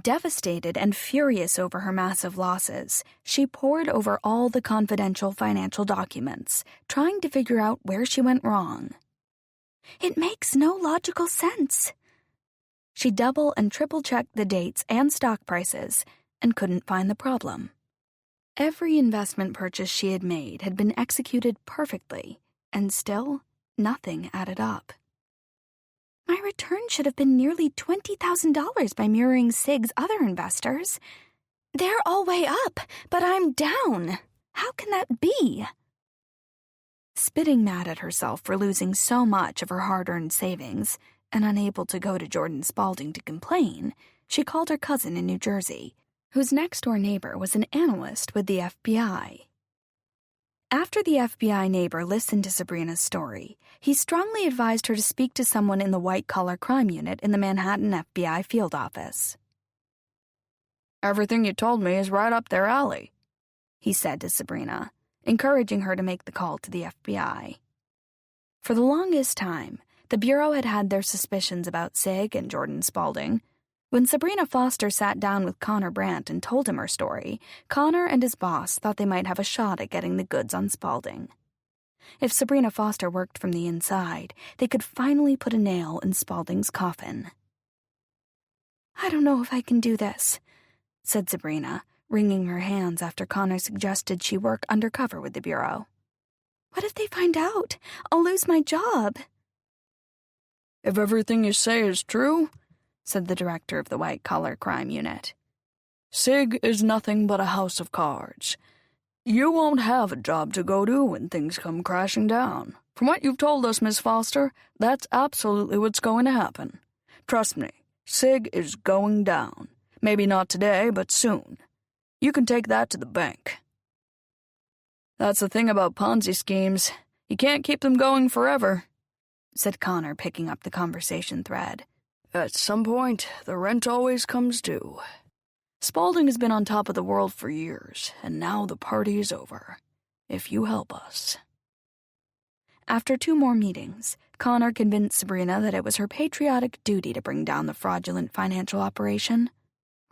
Devastated and furious over her massive losses, she pored over all the confidential financial documents, trying to figure out where she went wrong. It makes no logical sense. She double and triple checked the dates and stock prices and couldn't find the problem. Every investment purchase she had made had been executed perfectly, and still, nothing added up. My return should have been nearly $20,000 by mirroring SIG's other investors. They're all way up, but I'm down. How can that be? Spitting mad at herself for losing so much of her hard-earned savings and unable to go to Jordan Spalding to complain, she called her cousin in New Jersey, whose next-door neighbor was an analyst with the FBI. After the FBI neighbor listened to Sabrina's story, he strongly advised her to speak to someone in the white-collar crime unit in the Manhattan FBI field office. Everything you told me is right up their alley, he said to Sabrina, encouraging her to make the call to the FBI. For the longest time, the Bureau had had their suspicions about SIG and Jordan Spalding. When Sabrina Foster sat down with Connor Brandt and told him her story, Connor and his boss thought they might have a shot at getting the goods on Spalding. If Sabrina Foster worked from the inside, they could finally put a nail in Spalding's coffin. I don't know if I can do this, said Sabrina, wringing her hands after Connor suggested she work undercover with the Bureau. What if they find out? I'll lose my job. If everything you say is true, said the director of the white-collar crime unit, SIG is nothing but a house of cards. You won't have a job to go to when things come crashing down. From what you've told us, Miss Foster, that's absolutely what's going to happen. Trust me, SIG is going down. Maybe not today, but soon. You can take that to the bank. That's the thing about Ponzi schemes. You can't keep them going forever, said Connor, picking up the conversation thread. At some point, the rent always comes due. Spalding has been on top of the world for years, and now the party is over. If you help us. After 2 more meetings, Connor convinced Sabrina that it was her patriotic duty to bring down the fraudulent financial operation.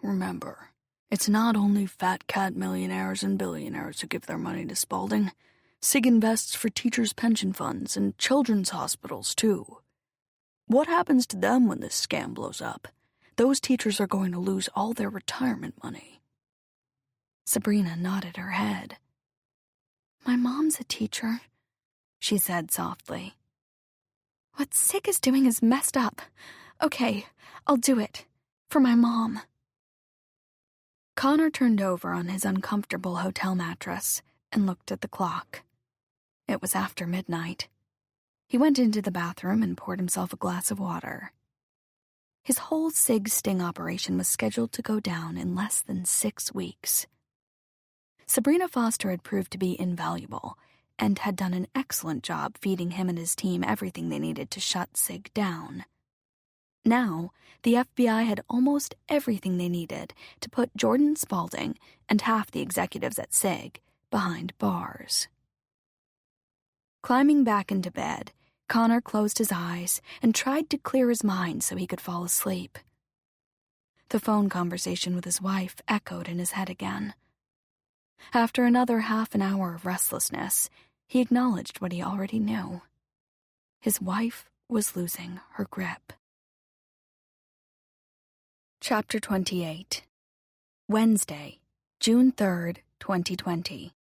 Remember, it's not only fat cat millionaires and billionaires who give their money to Spalding. SIG invests for teachers' pension funds and children's hospitals, too. What happens to them when this scam blows up? Those teachers are going to lose all their retirement money. Sabrina nodded her head. My mom's a teacher, she said softly. What SIG is doing is messed up. Okay, I'll do it. For my mom. Connor turned over on his uncomfortable hotel mattress and looked at the clock. It was after midnight. He went into the bathroom and poured himself a glass of water. His whole SIG sting operation was scheduled to go down in less than 6 weeks. Sabrina Foster had proved to be invaluable and had done an excellent job feeding him and his team everything they needed to shut SIG down. Now, the FBI had almost everything they needed to put Jordan Spalding and half the executives at SIG behind bars. Climbing back into bed, Connor closed his eyes and tried to clear his mind so he could fall asleep. The phone conversation with his wife echoed in his head again. After another half an hour of restlessness, he acknowledged what he already knew. His wife was losing her grip. Chapter 28. Wednesday, June 3rd, 2020.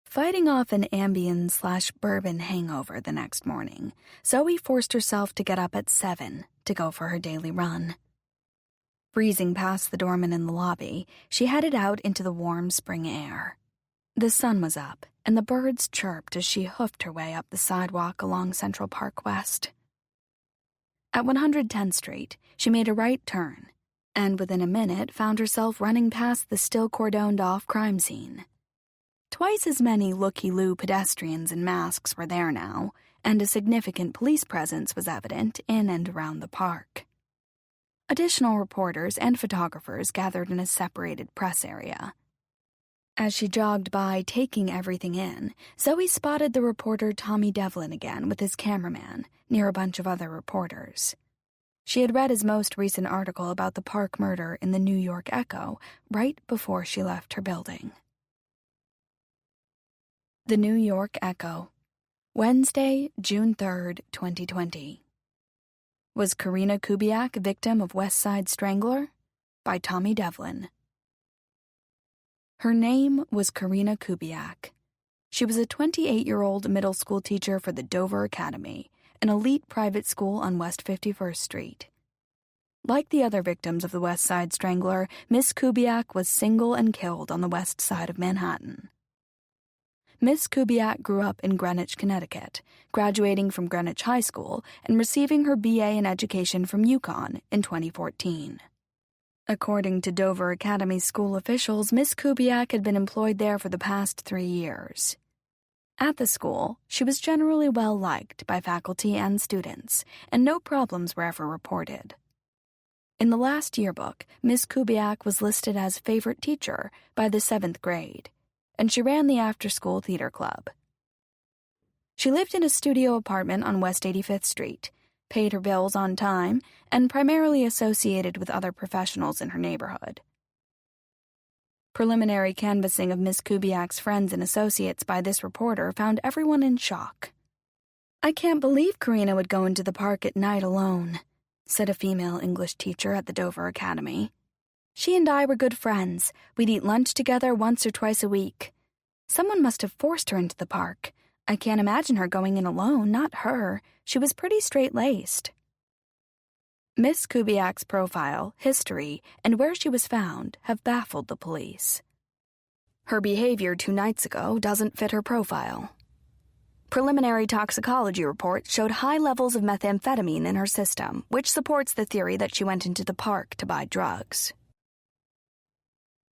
Fighting off an Ambien/bourbon hangover the next morning, Zoe forced herself to get up at 7 to go for her daily run. Breezing past the doorman in the lobby, she headed out into the warm spring air. The sun was up, and the birds chirped as she hoofed her way up the sidewalk along Central Park West. At 110th Street, she made a right turn, and within a minute found herself running past the still cordoned-off crime scene. Twice as many looky-loo pedestrians in masks were there now, and a significant police presence was evident in and around the park. Additional reporters and photographers gathered in a separated press area. As she jogged by, taking everything in, Zoe spotted the reporter Tommy Devlin again with his cameraman, near a bunch of other reporters. She had read his most recent article about the Park murder in the New York Echo right before she left her building. The New York Echo, Wednesday, June 3rd, 2020. Was Karina Kubiak a victim of West Side Strangler? By Tommy Devlin. Her name was Karina Kubiak. She was a 28-year-old middle school teacher for the Dover Academy, an elite private school on West 51st Street. Like the other victims of the West Side Strangler, Miss Kubiak was single and killed on the west side of Manhattan. Miss Kubiak grew up in Greenwich, Connecticut, graduating from Greenwich High School and receiving her BA in education from UConn in 2014. According to Dover Academy school officials, Miss Kubiak had been employed there for the past 3 years. At the school, she was generally well liked by faculty and students, and no problems were ever reported. In the last yearbook, Miss Kubiak was listed as favorite teacher by the 7th grade, and she ran the after-school theater club. She lived in a studio apartment on West 85th Street, paid her bills on time, and primarily associated with other professionals in her neighborhood. Preliminary canvassing of Miss Kubiak's friends and associates by this reporter found everyone in shock. "I can't believe Karina would go into the park at night alone," said a female English teacher at the Dover Academy. "She and I were good friends. We'd eat lunch together once or twice a week. Someone must have forced her into the park. I can't imagine her going in alone, not her. She was pretty straight-laced." Miss Kubiak's profile, history, and where she was found have baffled the police. Her behavior 2 nights ago doesn't fit her profile. Preliminary toxicology reports showed high levels of methamphetamine in her system, which supports the theory that she went into the park to buy drugs.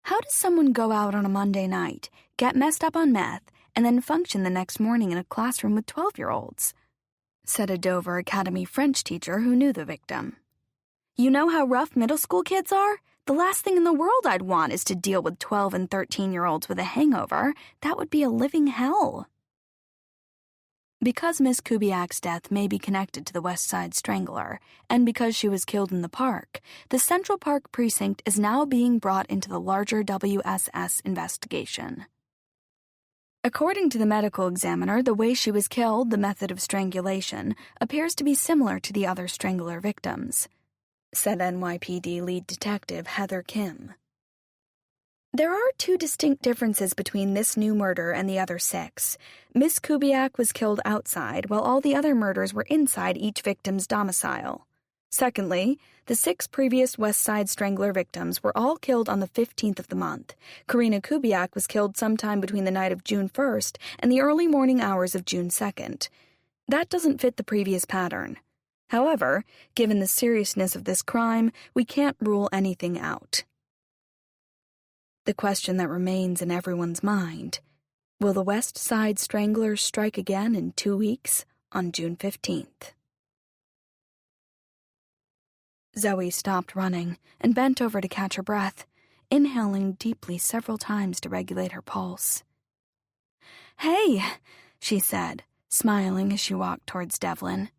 How does someone go out on a Monday night, get messed up on meth, and then function the next morning in a classroom with 12-year-olds? Said a Dover Academy French teacher who knew the victim. "You know how rough middle school kids are? The last thing in the world I'd want is to deal with 12 and 13-year-olds with a hangover. That would be a living hell." Because Miss Kubiak's death may be connected to the West Side Strangler, and because she was killed in the park, the Central Park precinct is now being brought into the larger WSS investigation. According to the medical examiner, the way she was killed, the method of strangulation, appears to be similar to the other Strangler victims, said NYPD lead detective Heather Kim. There are 2 distinct differences between this new murder and the other 6. Miss Kubiak was killed outside, while all the other murders were inside each victim's domicile. Secondly, the 6 previous West Side Strangler victims were all killed on the 15th of the month. Karina Kubiak was killed sometime between the night of June 1st and the early morning hours of June 2nd. That doesn't fit the previous pattern. However, given the seriousness of this crime, we can't rule anything out. The question that remains in everyone's mind: will the West Side Stranglers strike again in 2 weeks on June 15th? Zoe stopped running and bent over to catch her breath, inhaling deeply several times to regulate her pulse. "Hey," she said, smiling as she walked towards Devlin.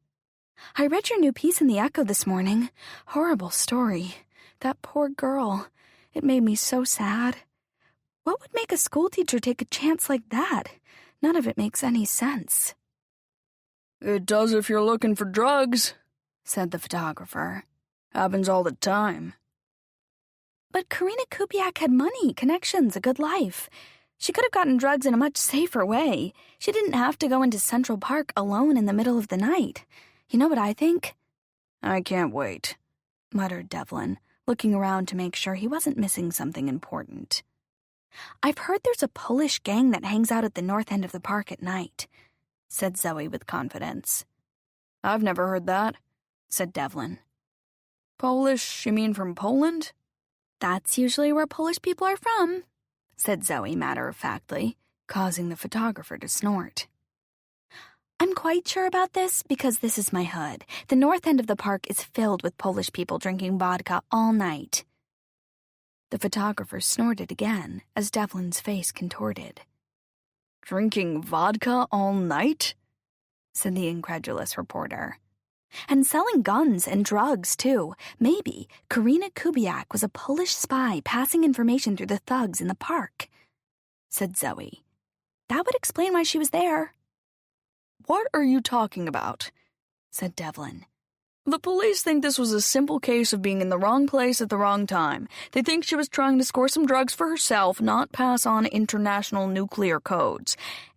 "I read your new piece in the Echo this morning. Horrible story. That poor girl. It made me so sad. What would make a schoolteacher take a chance like that? None of it makes any sense. It does if you're looking for drugs, said the photographer. Happens all the time. But Karina Kubiak had money, connections, a good life. She could have gotten drugs in a much safer way. She didn't have to go into Central Park alone in the middle of the night. You know what I think? I can't wait, muttered Devlin, looking around to make sure he wasn't missing something important. I've heard there's a Polish gang that hangs out at the north end of the park at night, said Zoe with confidence. I've never heard that, said Devlin. Polish, you mean from Poland? That's usually where Polish people are from, said Zoe matter-of-factly, causing the photographer to snort. I'm quite sure about this because this is my hood. The north end of the park is filled with Polish people drinking vodka all night. The photographer snorted again as Devlin's face contorted. Drinking vodka all night? Said the incredulous reporter. And selling guns and drugs, too. Maybe Karina Kubiak was a Polish spy passing information through the thugs in the park, said Zoe. That would explain why she was there. What are you talking about? Said Devlin. The police think this was a simple case of being in the wrong place at the wrong time. They think she was trying to score some drugs for herself, not pass on international nuclear codes.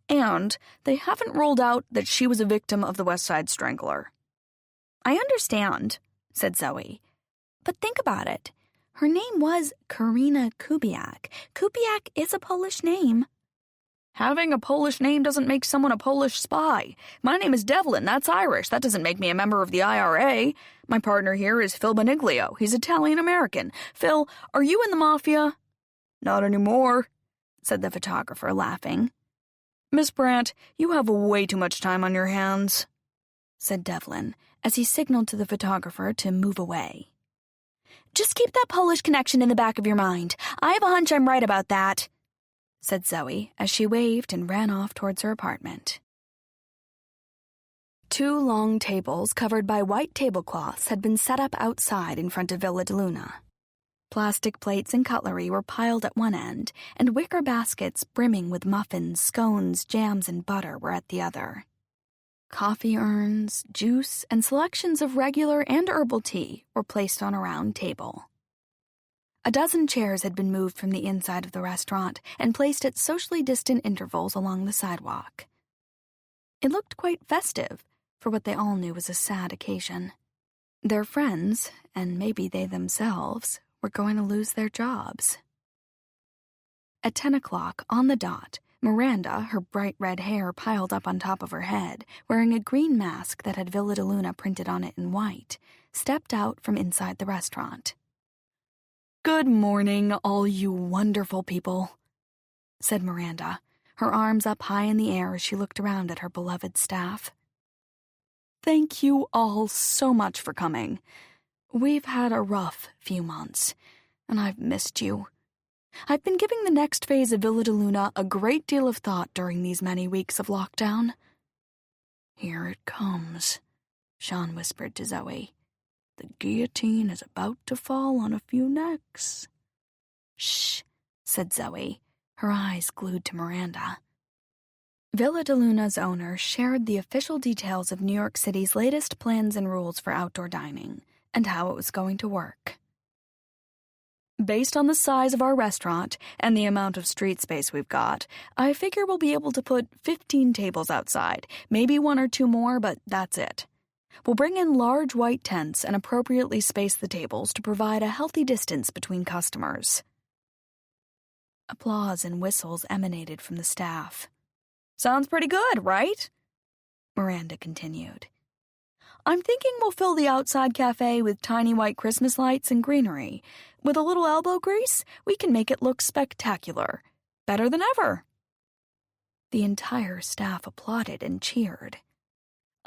And they haven't ruled out that she was a victim of the West Side Strangler. I understand, said Zoe. But think about it. Her name was Karina Kubiak. Kubiak is a Polish name. Having a Polish name doesn't make someone a Polish spy. My name is Devlin, that's Irish. That doesn't make me a member of the IRA. My partner here is Phil Beniglio. He's Italian-American. Phil, are you in the mafia? Not anymore, said the photographer, laughing. Miss Brandt, you have way too much time on your hands, said Devlin, as he signaled to the photographer to move away. Just keep that Polish connection in the back of your mind. I have a hunch I'm right about that, said Zoe as she waved and ran off towards her apartment. 2 long tables covered by white tablecloths had been set up outside in front of Villa de Luna. Plastic plates and cutlery were piled at one end, and wicker baskets brimming with muffins, scones, jams, and butter were at the other. Coffee urns, juice, and selections of regular and herbal tea were placed on a round table. A dozen chairs had been moved from the inside of the restaurant and placed at socially distant intervals along the sidewalk. It looked quite festive for what they all knew was a sad occasion. Their friends, and maybe they themselves, were going to lose their jobs. At 10 o'clock, on the dot, Miranda, her bright red hair piled up on top of her head, wearing a green mask that had Villa de Luna printed on it in white, stepped out from inside the restaurant. Good morning, all you wonderful people, said Miranda, her arms up high in the air as she looked around at her beloved staff. Thank you all so much for coming. We've had a rough few months, and I've missed you. I've been giving the next phase of Villa de Luna a great deal of thought during these many weeks of lockdown. Here it comes, Sean whispered to Zoe. The guillotine is about to fall on a few necks. Shh, said Zoe, her eyes glued to Miranda. Villa de Luna's owner shared the official details of New York City's latest plans and rules for outdoor dining and how it was going to work. Based on the size of our restaurant and the amount of street space we've got, I figure we'll be able to put 15 tables outside, maybe 1 or 2 more, but that's it. We'll bring in large white tents and appropriately space the tables to provide a healthy distance between customers. Applause and whistles emanated from the staff. Sounds pretty good, right? Miranda continued. I'm thinking we'll fill the outside cafe with tiny white Christmas lights and greenery. With a little elbow grease, we can make it look spectacular. Better than ever. The entire staff applauded and cheered.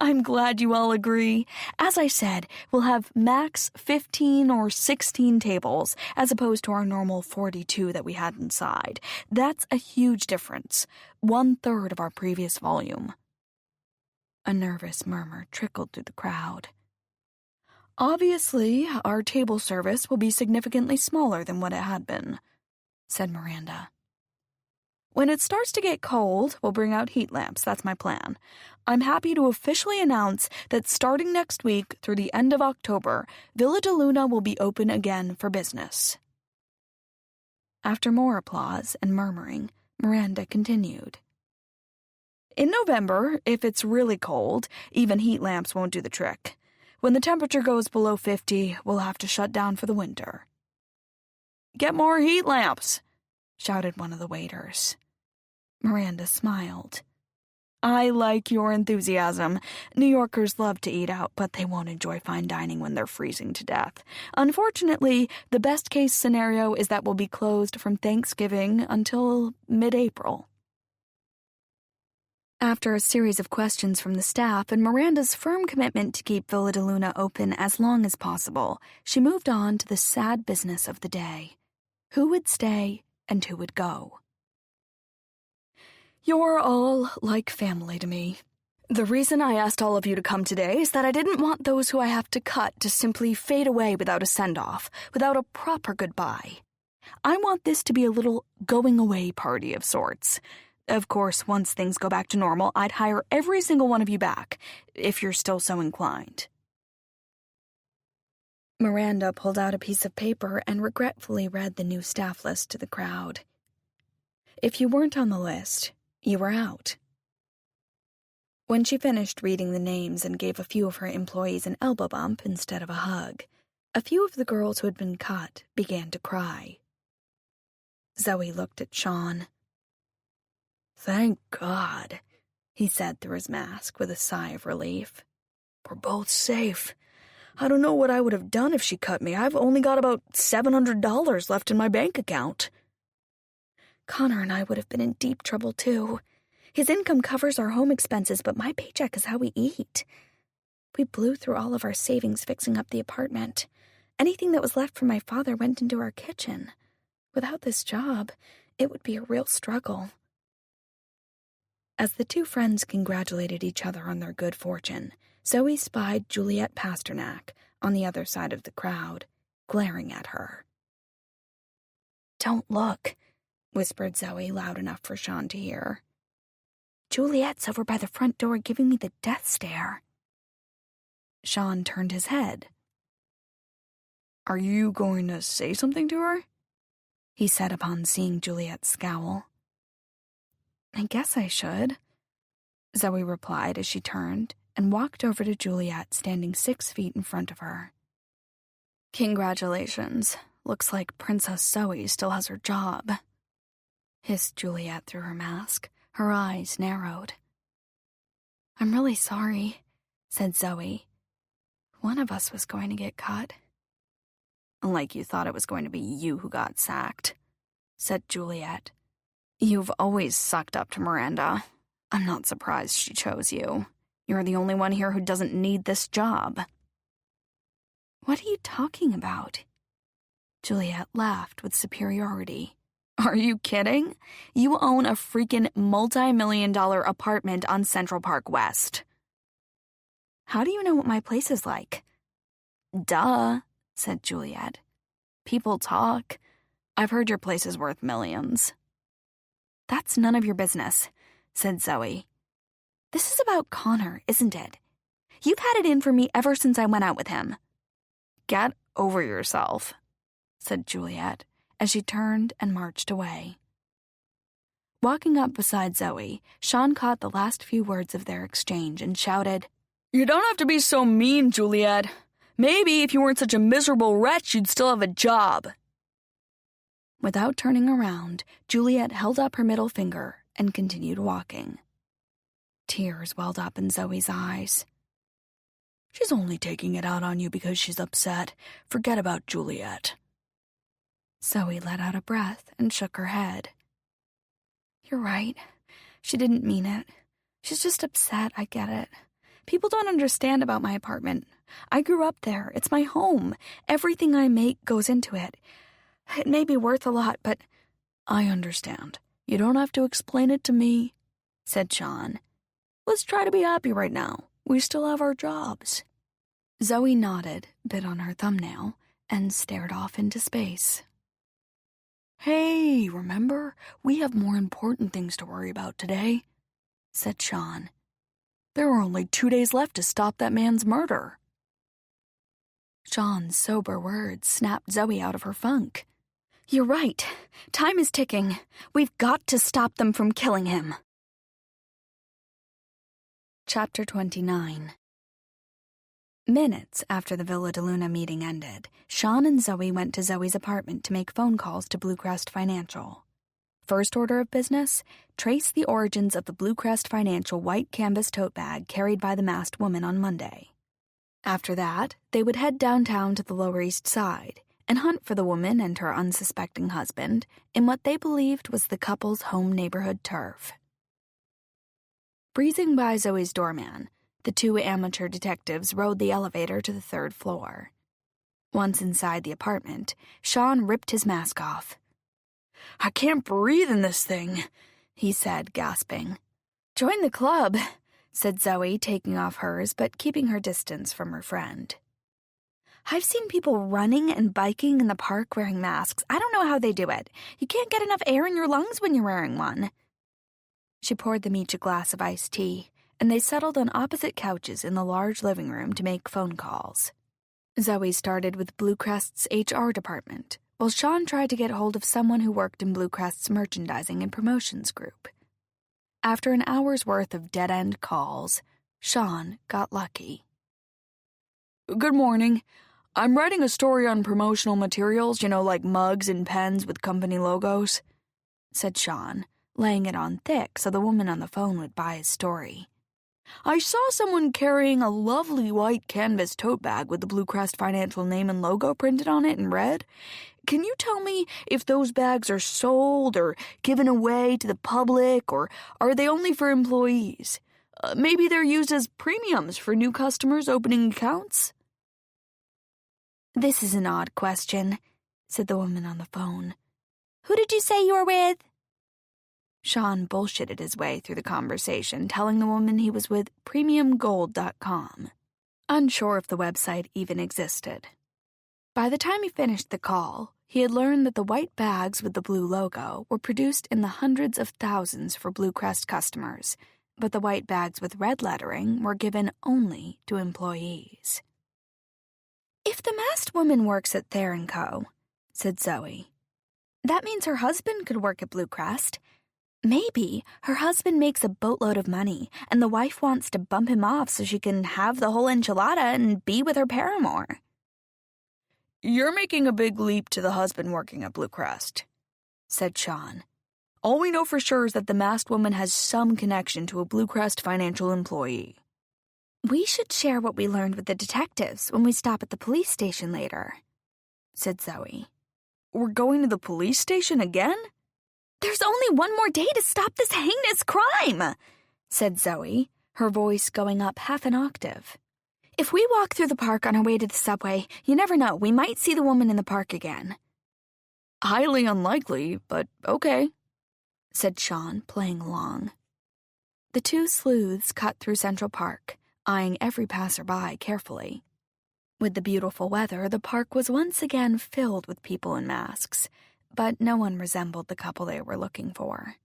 I'm glad you all agree. As I said, we'll have max 15 or 16 tables, as opposed to our normal 42 that we had inside. That's a huge difference. 1/3 of our previous volume. A nervous murmur trickled through the crowd. Obviously, our table service will be significantly smaller than what it had been, said Miranda. When it starts to get cold, we'll bring out heat lamps. That's my plan. I'm happy to officially announce that starting next week through the end of October, Villa de Luna will be open again for business. After more applause and murmuring, Miranda continued. In November, if it's really cold, even heat lamps won't do the trick. When the temperature goes below 50, we'll have to shut down for the winter. Get more heat lamps, shouted one of the waiters. Miranda smiled. I like your enthusiasm. New Yorkers love to eat out, but they won't enjoy fine dining when they're freezing to death. Unfortunately, the best-case scenario is that we'll be closed from Thanksgiving until mid-April. After a series of questions from the staff and Miranda's firm commitment to keep Villa de Luna open as long as possible, she moved on to the sad business of the day. Who would stay and who would go? You're all like family to me. The reason I asked all of you to come today is that I didn't want those who I have to cut to simply fade away without a send-off, without a proper goodbye. I want this to be a little going-away party of sorts. Of course, once things go back to normal, I'd hire every single one of you back, if you're still so inclined. Miranda pulled out a piece of paper and regretfully read the new staff list to the crowd. If you weren't on the list, you were out. When she finished reading the names and gave a few of her employees an elbow bump instead of a hug, a few of the girls who had been cut began to cry. Zoe looked at Sean. Thank God, he said through his mask with a sigh of relief. We're both safe. I don't know what I would have done if she cut me. I've only got about $700 left in my bank account. Connor and I would have been in deep trouble, too. His income covers our home expenses, but my paycheck is how we eat. We blew through all of our savings fixing up the apartment. Anything that was left from my father went into our kitchen. Without this job, it would be a real struggle. As the two friends congratulated each other on their good fortune, Zoe spied Juliet Pasternak on the other side of the crowd, glaring at her. Don't look, whispered Zoe loud enough for Sean to hear. Juliet's over by the front door giving me the death stare. Sean turned his head. Are you going to say something to her? He said upon seeing Juliet scowl. I guess I should, Zoe replied as she turned and walked over to Juliet standing 6 feet in front of her. Congratulations. Looks like Princess Zoe still has her job, hissed Juliet through her mask, her eyes narrowed. I'm really sorry, said Zoe. One of us was going to get cut. Like you thought it was going to be you who got sacked, said Juliet. You've always sucked up to Miranda. I'm not surprised she chose you. You're the only one here who doesn't need this job. What are you talking about? Juliet laughed with superiority. Are you kidding? You own a freaking multi-million-dollar apartment on Central Park West. How do you know what my place is like? Duh, said Juliet. People talk. I've heard your place is worth millions. That's none of your business, said Zoe. This is about Connor, isn't it? You've had it in for me ever since I went out with him. Get over yourself, said Juliet, as she turned and marched away. Walking up beside Zoe, Sean caught the last few words of their exchange and shouted, You don't have to be so mean, Juliet. Maybe if you weren't such a miserable wretch, you'd still have a job. Without turning around, Juliet held up her middle finger and continued walking. Tears welled up in Zoe's eyes. She's only taking it out on you because she's upset. Forget about Juliet. Zoe let out a breath and shook her head. You're right. She didn't mean it. She's just upset, I get it. People don't understand about my apartment. I grew up there. It's my home. Everything I make goes into it. It may be worth a lot, but I understand. You don't have to explain it to me, said Sean. Let's try to be happy right now. We still have our jobs. Zoe nodded, bit on her thumbnail, and stared off into space. Hey, remember? We have more important things to worry about today, said Sean. There are only 2 days left to stop that man's murder. Sean's sober words snapped Zoe out of her funk. You're right. Time is ticking. We've got to stop them from killing him. Chapter 29. Minutes after the Villa de Luna meeting ended, Sean and Zoe went to Zoe's apartment to make phone calls to Blue Crest Financial. First order of business, trace the origins of the Blue Crest Financial white canvas tote bag carried by the masked woman on Monday. After that, they would head downtown to the Lower East Side and hunt for the woman and her unsuspecting husband in what they believed was the couple's home neighborhood turf. Breezing by Zoe's doorman, the two amateur detectives rode the elevator to the 3rd floor. Once inside the apartment, Sean ripped his mask off. I can't breathe in this thing, he said, gasping. Join the club, said Zoe, taking off hers but keeping her distance from her friend. I've seen people running and biking in the park wearing masks. I don't know how they do it. You can't get enough air in your lungs when you're wearing one. She poured them each a glass of iced tea, and they settled on opposite couches in the large living room to make phone calls. Zoe started with Blue Crest's HR department, while Sean tried to get hold of someone who worked in Blue Crest's merchandising and promotions group. After an hour's worth of dead-end calls, Sean got lucky. Good morning. I'm writing a story on promotional materials, like mugs and pens with company logos, said Sean, laying it on thick so the woman on the phone would buy his story. I saw someone carrying a lovely white canvas tote bag with the Blue Crest Financial name and logo printed on it in red. Can you tell me if those bags are sold or given away to the public, or are they only for employees? Maybe they're used as premiums for new customers opening accounts? This is an odd question, said the woman on the phone. Who did you say you were with? Sean bullshitted his way through the conversation, telling the woman he was with premiumgold.com, unsure if the website even existed. By the time he finished the call, he had learned that the white bags with the blue logo were produced in the hundreds of thousands for Blue Crest customers, but the white bags with red lettering were given only to employees. If the masked woman works at Thayer & Co., said Zoe, that means her husband could work at Blue Crest. Maybe her husband makes a boatload of money, and the wife wants to bump him off so she can have the whole enchilada and be with her paramour. You're making a big leap to the husband working at Blue Crest, said Sean. All we know for sure is that the masked woman has some connection to a Blue Crest Financial employee. We should share what we learned with the detectives when we stop at the police station later, said Zoe. We're going to the police station again? There's only one more day to stop this heinous crime, said Zoe, her voice going up half an octave. If we walk through the park on our way to the subway, you never know, we might see the woman in the park again. Highly unlikely, but okay, said Sean, playing along. The two sleuths cut through Central Park, eyeing every passerby carefully. With the beautiful weather, the park was once again filled with people in masks, but no one resembled the couple they were looking for.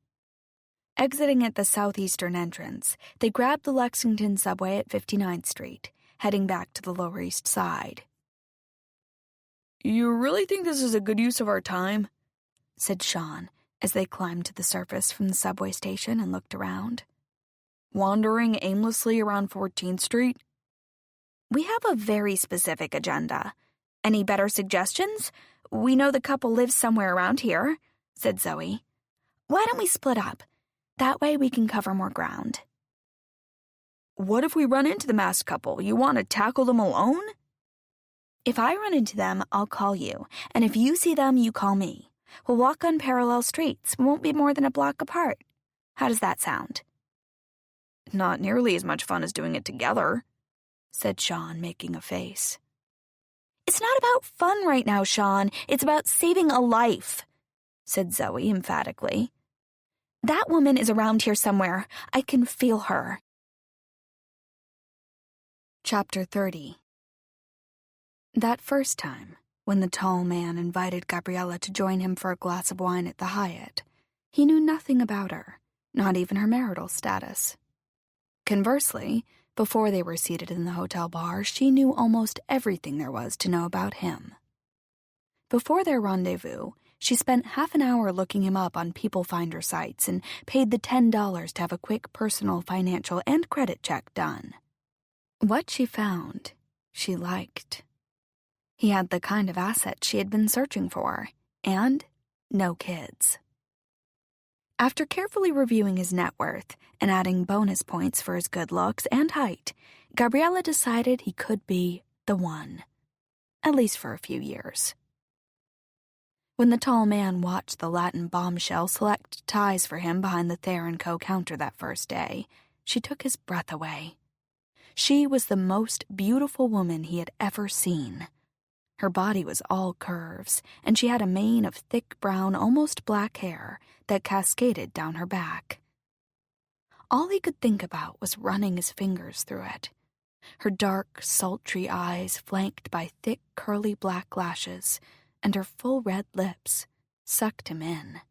Exiting at the southeastern entrance, they grabbed the Lexington subway at 59th Street, heading back to the Lower East Side. You really think this is a good use of our time? Said Sean, as they climbed to the surface from the subway station and looked around. Wandering aimlessly around 14th Street? We have a very specific agenda. Any better suggestions? We know the couple lives somewhere around here, said Zoe. Why don't we split up? That way we can cover more ground. What if we run into the masked couple? You want to tackle them alone? If I run into them, I'll call you, and if you see them, you call me. We'll walk on parallel streets. We won't be more than a block apart. How does that sound? Not nearly as much fun as doing it together, said Sean, making a face. It's not about fun right now, Sean. It's about saving a life, said Zoe emphatically. That woman is around here somewhere. I can feel her. Chapter 30. That first time, when the tall man invited Gabriella to join him for a glass of wine at the Hyatt, he knew nothing about her, not even her marital status. Conversely, before they were seated in the hotel bar, she knew almost everything there was to know about him. Before their rendezvous, she spent half an hour looking him up on People Finder sites and paid the $10 to have a quick personal financial and credit check done. What she found, she liked. He had the kind of asset she had been searching for, and no kids. After carefully reviewing his net worth and adding bonus points for his good looks and height, Gabriella decided he could be the one, at least for a few years. When the tall man watched the Latin bombshell select ties for him behind the Thayer & Co. counter that first day, she took his breath away. She was the most beautiful woman he had ever seen. Her body was all curves, and she had a mane of thick brown, almost black hair that cascaded down her back. All he could think about was running his fingers through it. Her dark, sultry eyes flanked by thick, curly black lashes, and her full red lips sucked him in.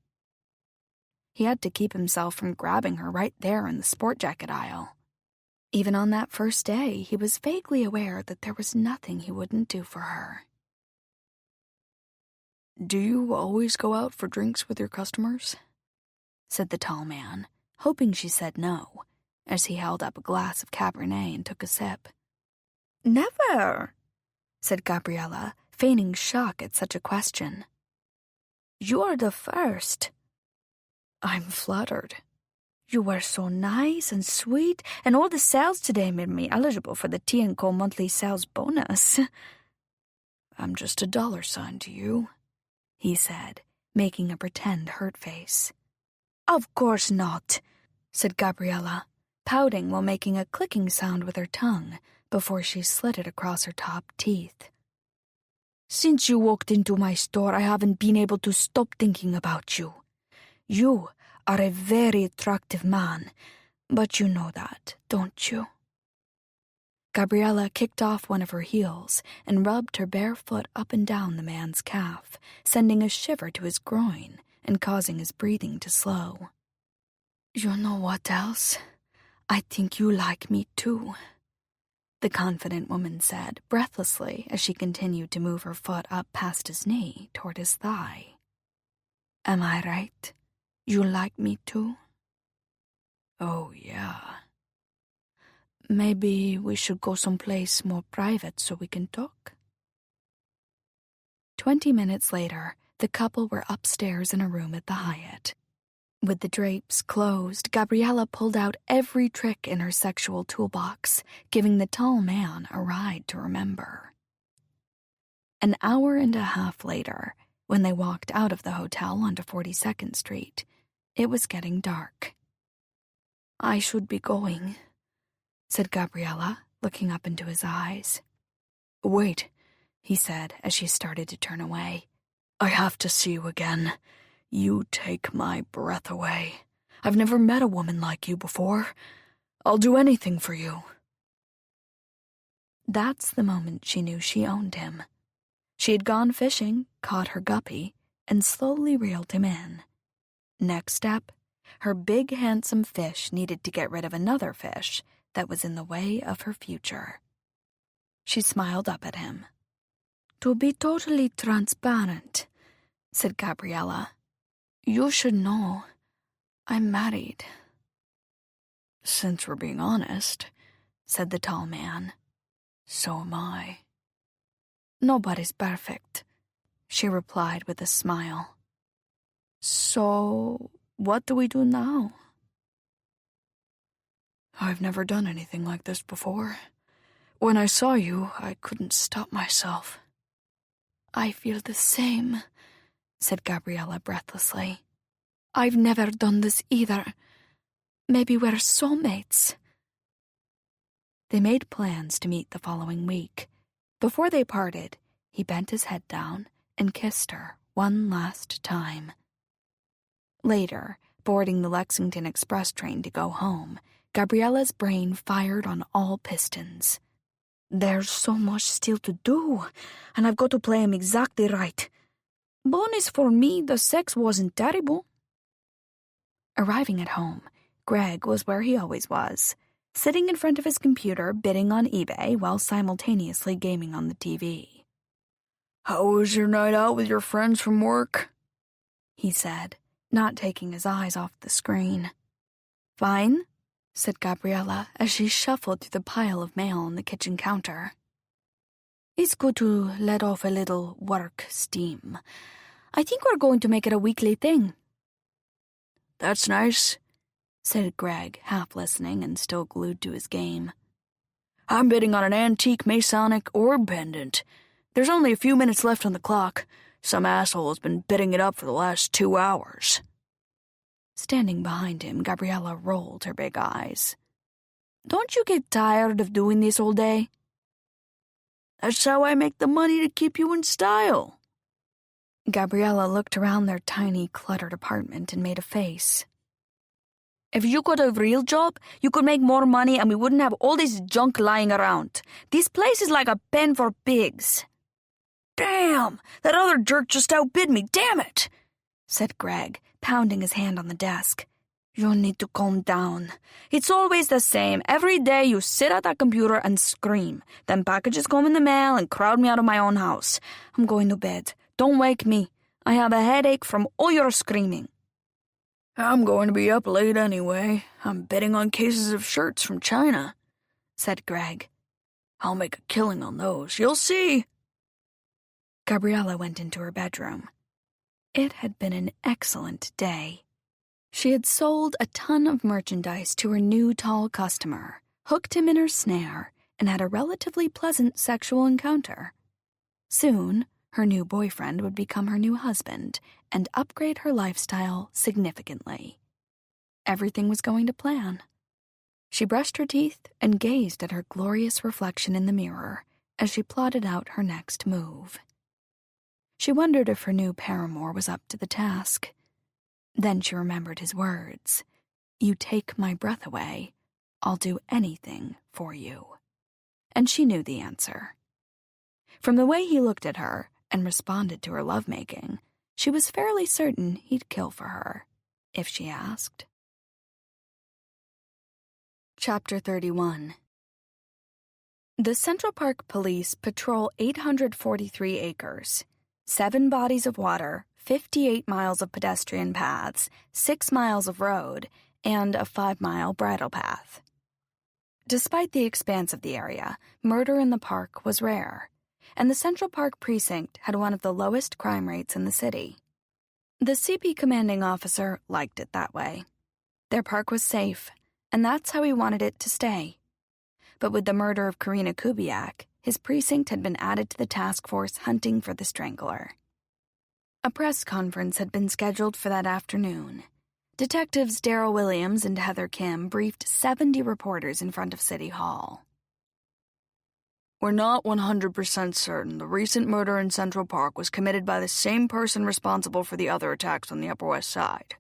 He had to keep himself from grabbing her right there in the sport jacket aisle. Even on that first day, he was vaguely aware that there was nothing he wouldn't do for her. "Do you always go out for drinks with your customers?" said the tall man, hoping she said no, as he held up a glass of Cabernet and took a sip. "Never," said Gabriella, feigning shock at such a question. "You are the first." "I'm flattered." "You were so nice and sweet, and all the sales today made me eligible for the T&Co monthly sales bonus." "I'm just a $sign to you," he said, making a pretend hurt face. "Of course not," said Gabriella, pouting while making a clicking sound with her tongue before she slid it across her top teeth. "Since you walked into my store, I haven't been able to stop thinking about you. You are a very attractive man, but you know that, don't you?" Gabriella kicked off one of her heels and rubbed her bare foot up and down the man's calf, sending a shiver to his groin and causing his breathing to slow. "You know what else? I think you like me too," the confident woman said, breathlessly, as she continued to move her foot up past his knee toward his thigh. "Am I right? You like me too?" "Oh, yeah." "Maybe we should go someplace more private so we can talk?" 20 minutes later, the couple were upstairs in a room at the Hyatt. With the drapes closed, Gabriella pulled out every trick in her sexual toolbox, giving the tall man a ride to remember. An hour and a half later, when they walked out of the hotel onto 42nd Street, it was getting dark. "I should be going," said Gabriella, looking up into his eyes. "Wait," he said as she started to turn away. "I have to see you again. You take my breath away. I've never met a woman like you before. I'll do anything for you." That's the moment she knew she owned him. She had gone fishing, caught her guppy, and slowly reeled him in. Next step, her big, handsome fish needed to get rid of another fish that was in the way of her future. She smiled up at him. "To be totally transparent," said Gabriella, "you should know I'm married." "Since we're being honest," said the tall man, "so am I." "Nobody's perfect," she replied with a smile. "So, what do we do now?" "I've never done anything like this before. When I saw you, I couldn't stop myself." "I feel the same," said Gabriella breathlessly. "I've never done this either. Maybe we're soulmates." They made plans to meet the following week. Before they parted, he bent his head down and kissed her one last time. Later, boarding the Lexington Express train to go home, Gabriella's brain fired on all pistons. There's so much still to do, and I've got to play him exactly right. Bonus for me, the sex wasn't terrible. Arriving at home, Greg was where he always was, sitting in front of his computer bidding on eBay while simultaneously gaming on the TV. "How was your night out with your friends from work?" he said, not taking his eyes off the screen. "Fine," said Gabriella as she shuffled through the pile of mail on the kitchen counter. "It's good to let off a little work steam. I think we're going to make it a weekly thing." "That's nice," said Greg, half listening and still glued to his game. "I'm bidding on an antique Masonic orb pendant. There's only a few minutes left on the clock. Some asshole has been bidding it up for the last 2 hours. Standing behind him, Gabriella rolled her big eyes. "Don't you get tired of doing this all day?" "That's how I make the money to keep you in style." Gabriella looked around their tiny, cluttered apartment and made a face. "If you got a real job, you could make more money and we wouldn't have all this junk lying around. This place is like a pen for pigs." "Damn! That other jerk just outbid me, damn it!" said Greg, pounding his hand on the desk. "You need to calm down. It's always the same. Every day you sit at that computer and scream. Then packages come in the mail and crowd me out of my own house. I'm going to bed. Don't wake me. I have a headache from all your screaming." "I'm going to be up late anyway. I'm bidding on cases of shirts from China," said Greg. "I'll make a killing on those. You'll see." Gabriella went into her bedroom. It had been an excellent day. She had sold a ton of merchandise to her new tall customer, hooked him in her snare, and had a relatively pleasant sexual encounter. Soon, her new boyfriend would become her new husband and upgrade her lifestyle significantly. Everything was going to plan. She brushed her teeth and gazed at her glorious reflection in the mirror as she plotted out her next move. She wondered if her new paramour was up to the task. Then she remembered his words. "You take my breath away, I'll do anything for you." And she knew the answer. From the way he looked at her and responded to her lovemaking, she was fairly certain he'd kill for her, if she asked. Chapter 31. The Central Park Police patrol 843 acres, 7 bodies of water, 58 miles of pedestrian paths, 6 miles of road, and a 5-mile bridle path. Despite the expanse of the area, murder in the park was rare, and the Central Park precinct had one of the lowest crime rates in the city. The CP commanding officer liked it that way. Their park was safe, and that's how he wanted it to stay. But with the murder of Karina Kubiak, his precinct had been added to the task force hunting for the strangler. A press conference had been scheduled for that afternoon. Detectives Daryl Williams and Heather Kim briefed 70 reporters in front of City Hall. "We're not 100% certain the recent murder in Central Park was committed by the same person responsible for the other attacks on the Upper West Side,"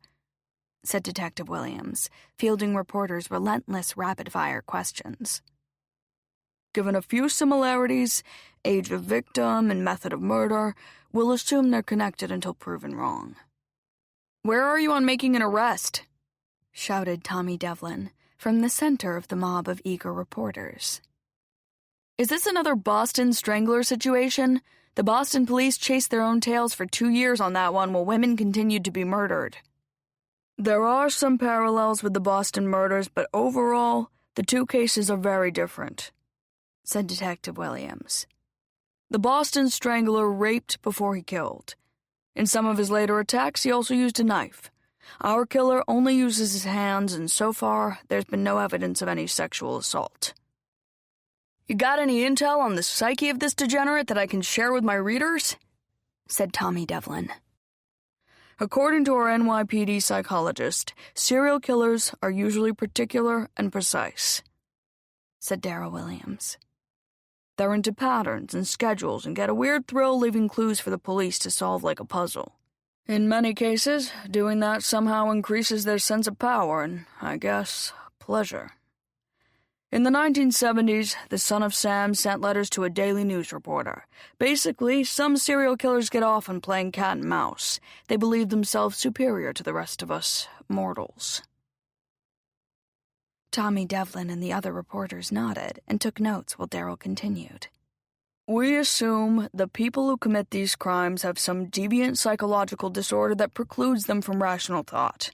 said Detective Williams, fielding reporters' relentless rapid-fire questions. "Given a few similarities, age of victim and method of murder, we'll assume they're connected until proven wrong." "Where are you on making an arrest?" shouted Tommy Devlin from the center of the mob of eager reporters. "Is this another Boston Strangler situation? The Boston police chased their own tails for 2 years on that one while women continued to be murdered." "There are some parallels with the Boston murders, but overall, the 2 cases are very different," said Detective Williams. "The Boston Strangler raped before he killed. In some of his later attacks, he also used a knife. Our killer only uses his hands, and so far, there's been no evidence of any sexual assault." "You got any intel on the psyche of this degenerate that I can share with my readers?" said Tommy Devlin. "According to our NYPD psychologist, serial killers are usually particular and precise," said Daryl Williams. "They're into patterns and schedules and get a weird thrill leaving clues for the police to solve like a puzzle. In many cases, doing that somehow increases their sense of power and, I guess, pleasure. In the 1970s, the son of Sam sent letters to a daily news reporter. Basically, some serial killers get off on playing cat and mouse. They believe themselves superior to the rest of us, mortals. Tommy Devlin and the other reporters nodded and took notes while Darryl continued. We assume the people who commit these crimes have some deviant psychological disorder that precludes them from rational thought.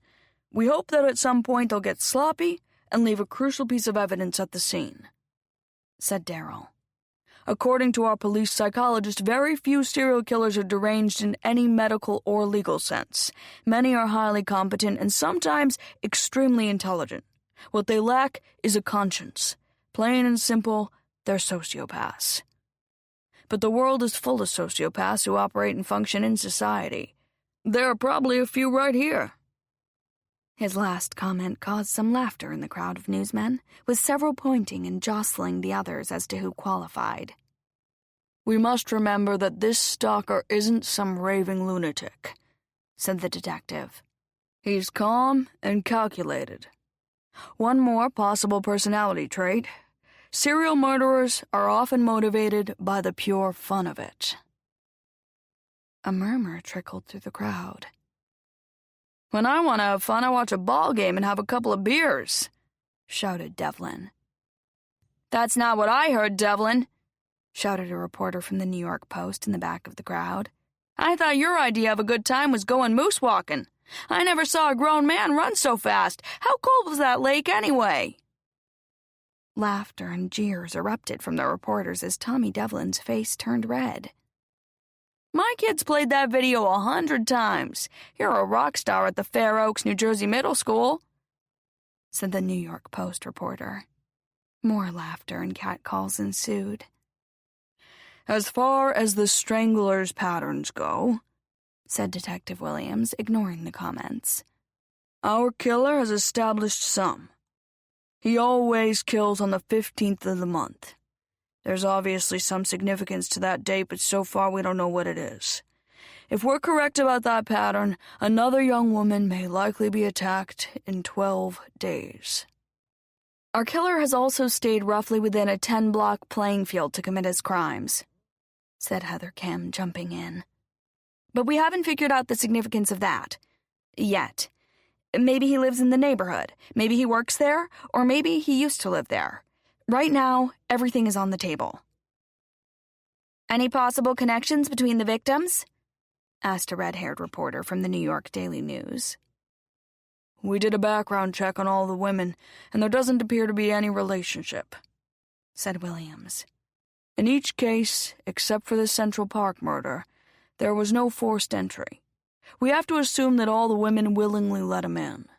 We hope that at some point they'll get sloppy and leave a crucial piece of evidence at the scene," said Darryl. "According to our police psychologist, very few serial killers are deranged in any medical or legal sense. Many are highly competent and sometimes extremely intelligent. What they lack is a conscience. Plain and simple, they're sociopaths. But the world is full of sociopaths who operate and function in society. There are probably a few right here." His last comment caused some laughter in the crowd of newsmen, with several pointing and jostling the others as to who qualified. "We must remember that this stalker isn't some raving lunatic," said the detective. "He's calm and calculated. One more possible personality trait. Serial murderers are often motivated by the pure fun of it." A murmur trickled through the crowd. "When I want to have fun, I watch a ball game and have a couple of beers," shouted Devlin. "That's not what I heard, Devlin," shouted a reporter from the New York Post in the back of the crowd. "I thought your idea of a good time was going moose walking. I never saw a grown man run so fast. How cold was that lake anyway?" Laughter and jeers erupted from the reporters as Tommy Devlin's face turned red. "My kids played that video 100 times. You're a rock star at the Fair Oaks, New Jersey Middle School," said the New York Post reporter. More laughter and catcalls ensued. "As far as the Strangler's patterns go," said Detective Williams, ignoring the comments, "our killer has established some. He always kills on the 15th of the month. There's obviously some significance to that date, but so far we don't know what it is. If we're correct about that pattern, another young woman may likely be attacked in 12 days. Our killer has also stayed roughly within a 10-block playing field to commit his crimes," said Heather Kim, jumping in. "But we haven't figured out the significance of that. Yet. Maybe he lives in the neighborhood, maybe he works there, or maybe he used to live there. Right now, everything is on the table." "Any possible connections between the victims?" asked a red-haired reporter from the New York Daily News. "We did a background check on all the women, and there doesn't appear to be any relationship," said Williams. "In each case, except for the Central Park murder, there was no forced entry. We have to assume that all the women willingly let him in."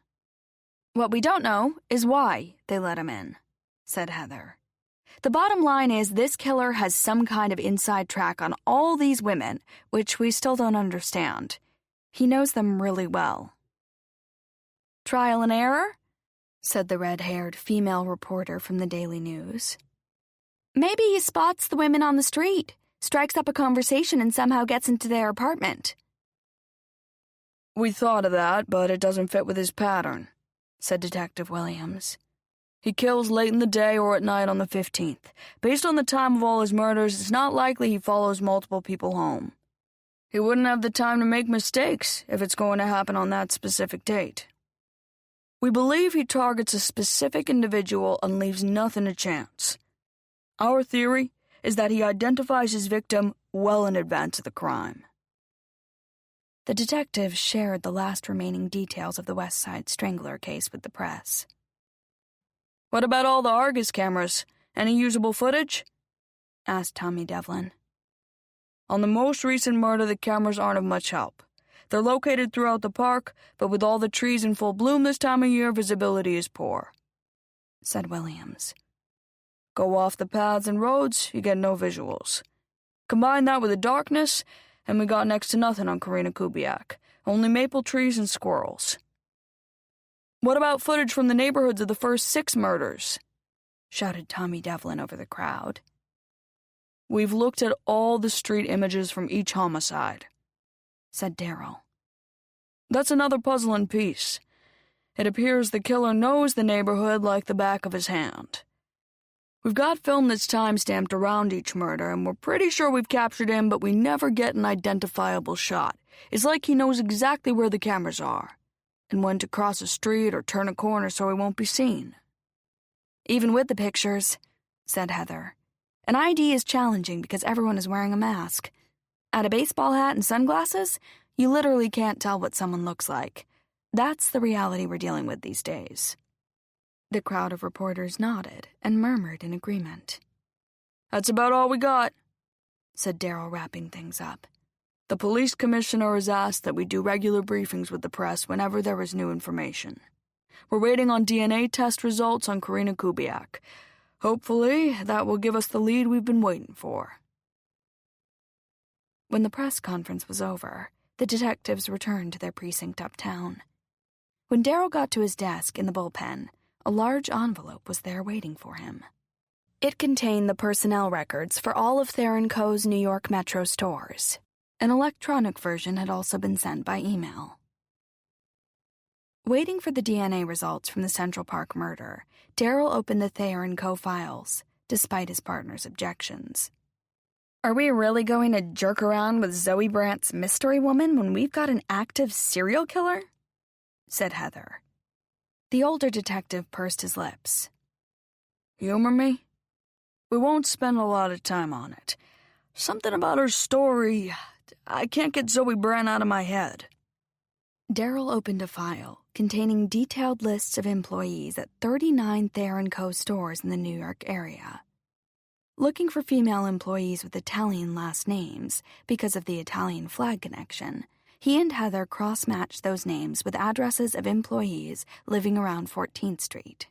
"What we don't know is why they let him in," said Heather. "The bottom line is this killer has some kind of inside track on all these women, which we still don't understand. He knows them really well." "Trial and error?" said the red-haired female reporter from the Daily News. "Maybe he spots the women on the street, strikes up a conversation, and somehow gets into their apartment." "We thought of that, but it doesn't fit with his pattern," said Detective Williams. "He kills late in the day or at night on the 15th. Based on the time of all his murders, it's not likely he follows multiple people home. He wouldn't have the time to make mistakes if it's going to happen on that specific date. We believe he targets a specific individual and leaves nothing to chance. Our theory is that he identifies his victim well in advance of the crime." The detective shared the last remaining details of the West Side Strangler case with the press. "What about all the Argus cameras? Any usable footage?" asked Tommy Devlin. "On the most recent murder, the cameras aren't of much help. They're located throughout the park, but with all the trees in full bloom this time of year, visibility is poor," said Williams. "Go off the paths and roads, you get no visuals. Combine that with the darkness, and we got next to nothing on Karina Kubiak, only maple trees and squirrels." "What about footage from the neighborhoods of the first 6 murders?" shouted Tommy Devlin over the crowd. "We've looked at all the street images from each homicide," said Darryl. "That's another puzzling piece. It appears the killer knows the neighborhood like the back of his hand. We've got film that's time-stamped around each murder, and we're pretty sure we've captured him, but we never get an identifiable shot. It's like he knows exactly where the cameras are, and when to cross a street or turn a corner so he won't be seen." "Even with the pictures," said Heather, "an ID is challenging because everyone is wearing a mask. Add a baseball hat and sunglasses, you literally can't tell what someone looks like. That's the reality we're dealing with these days." The crowd of reporters nodded and murmured in agreement. "That's about all we got," said Darryl, wrapping things up. "The police commissioner has asked that we do regular briefings with the press whenever there is new information. We're waiting on DNA test results on Karina Kubiak. Hopefully, that will give us the lead we've been waiting for." When the press conference was over, the detectives returned to their precinct uptown. When Darryl got to his desk in the bullpen, a large envelope was there waiting for him. It contained the personnel records for all of Thayer & Co.'s New York Metro stores. An electronic version had also been sent by email. Waiting for the DNA results from the Central Park murder, Darryl opened the Thayer & Co. files, despite his partner's objections. "Are we really going to jerk around with Zoe Brandt's mystery woman when we've got an active serial killer?" said Heather. The older detective pursed his lips. "Humor me? We won't spend a lot of time on it. Something about her story. I can't get Zoe Brandt out of my head." Darryl opened a file containing detailed lists of employees at 39 Thayer & Co. stores in the New York area. Looking for female employees with Italian last names because of the Italian flag connection, he and Heather cross-matched those names with addresses of employees living around 14th Street.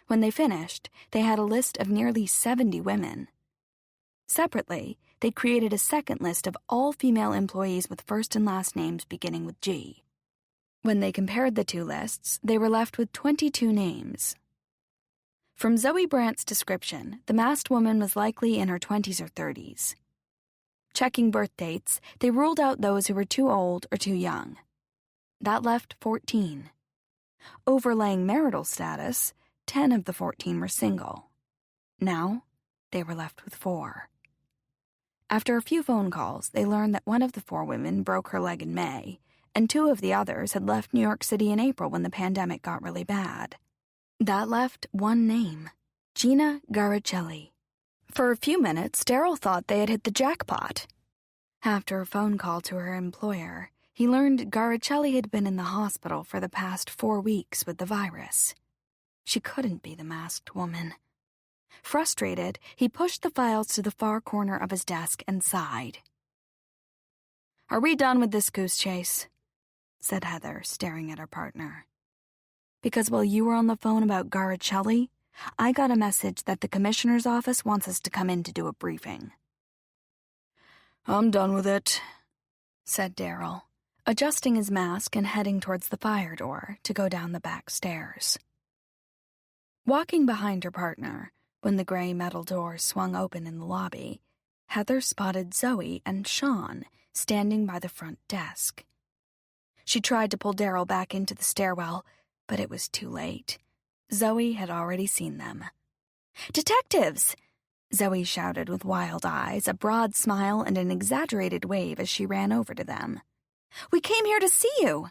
When they finished, they had a list of nearly 70 women. Separately, they created a second list of all female employees with first and last names beginning with G. When they compared the two lists, they were left with 22 names. From Zoe Brandt's description, the masked woman was likely in her 20s or 30s. Checking birth dates, they ruled out those who were too old or too young. That left 14. Overlaying marital status, 10 of the 14 were single. Now, they were left with 4. After a few phone calls, they learned that one of the 4 women broke her leg in May, and 2 of the others had left New York City in April when the pandemic got really bad. That left one name, Gina Garicelli. For a few minutes, Darryl thought they had hit the jackpot. After a phone call to her employer, he learned Garicelli had been in the hospital for the past 4 weeks with the virus. She couldn't be the masked woman. Frustrated, he pushed the files to the far corner of his desk and sighed. "Are we done with this goose chase?" said Heather, staring at her partner. "Because while you were on the phone about Garicelli, I got a message that the commissioner's office wants us to come in to do a briefing." "I'm done with it," said Darryl, adjusting his mask and heading towards the fire door to go down the back stairs. Walking behind her partner, when the gray metal door swung open in the lobby, Heather spotted Zoe and Sean standing by the front desk. She tried to pull Darryl back into the stairwell, but it was too late. Zoe had already seen them. "Detectives!" Zoe shouted with wild eyes, a broad smile, and an exaggerated wave as she ran over to them. "We came here to see you!"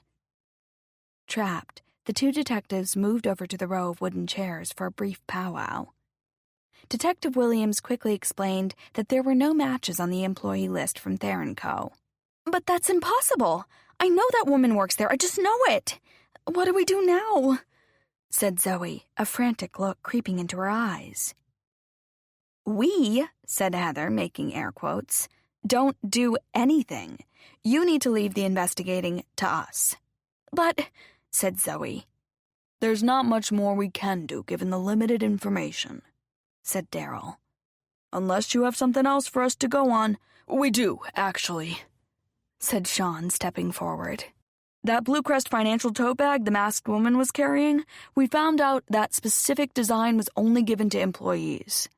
Trapped, the 2 detectives moved over to the row of wooden chairs for a brief powwow. Detective Williams quickly explained that there were no matches on the employee list from Thayer & Co. "But that's impossible! I know that woman works there, I just know it! What do we do now?" said Zoe, a frantic look creeping into her eyes. "We," said Heather, making air quotes, "don't do anything. You need to leave the investigating to us." "But," said Zoe. "There's not much more we can do given the limited information," said Darryl. "Unless you have something else for us to go on." "We do, actually," said Sean, stepping forward. "That Blue Crest financial tote bag the masked woman was carrying, we found out that specific design was only given to employees."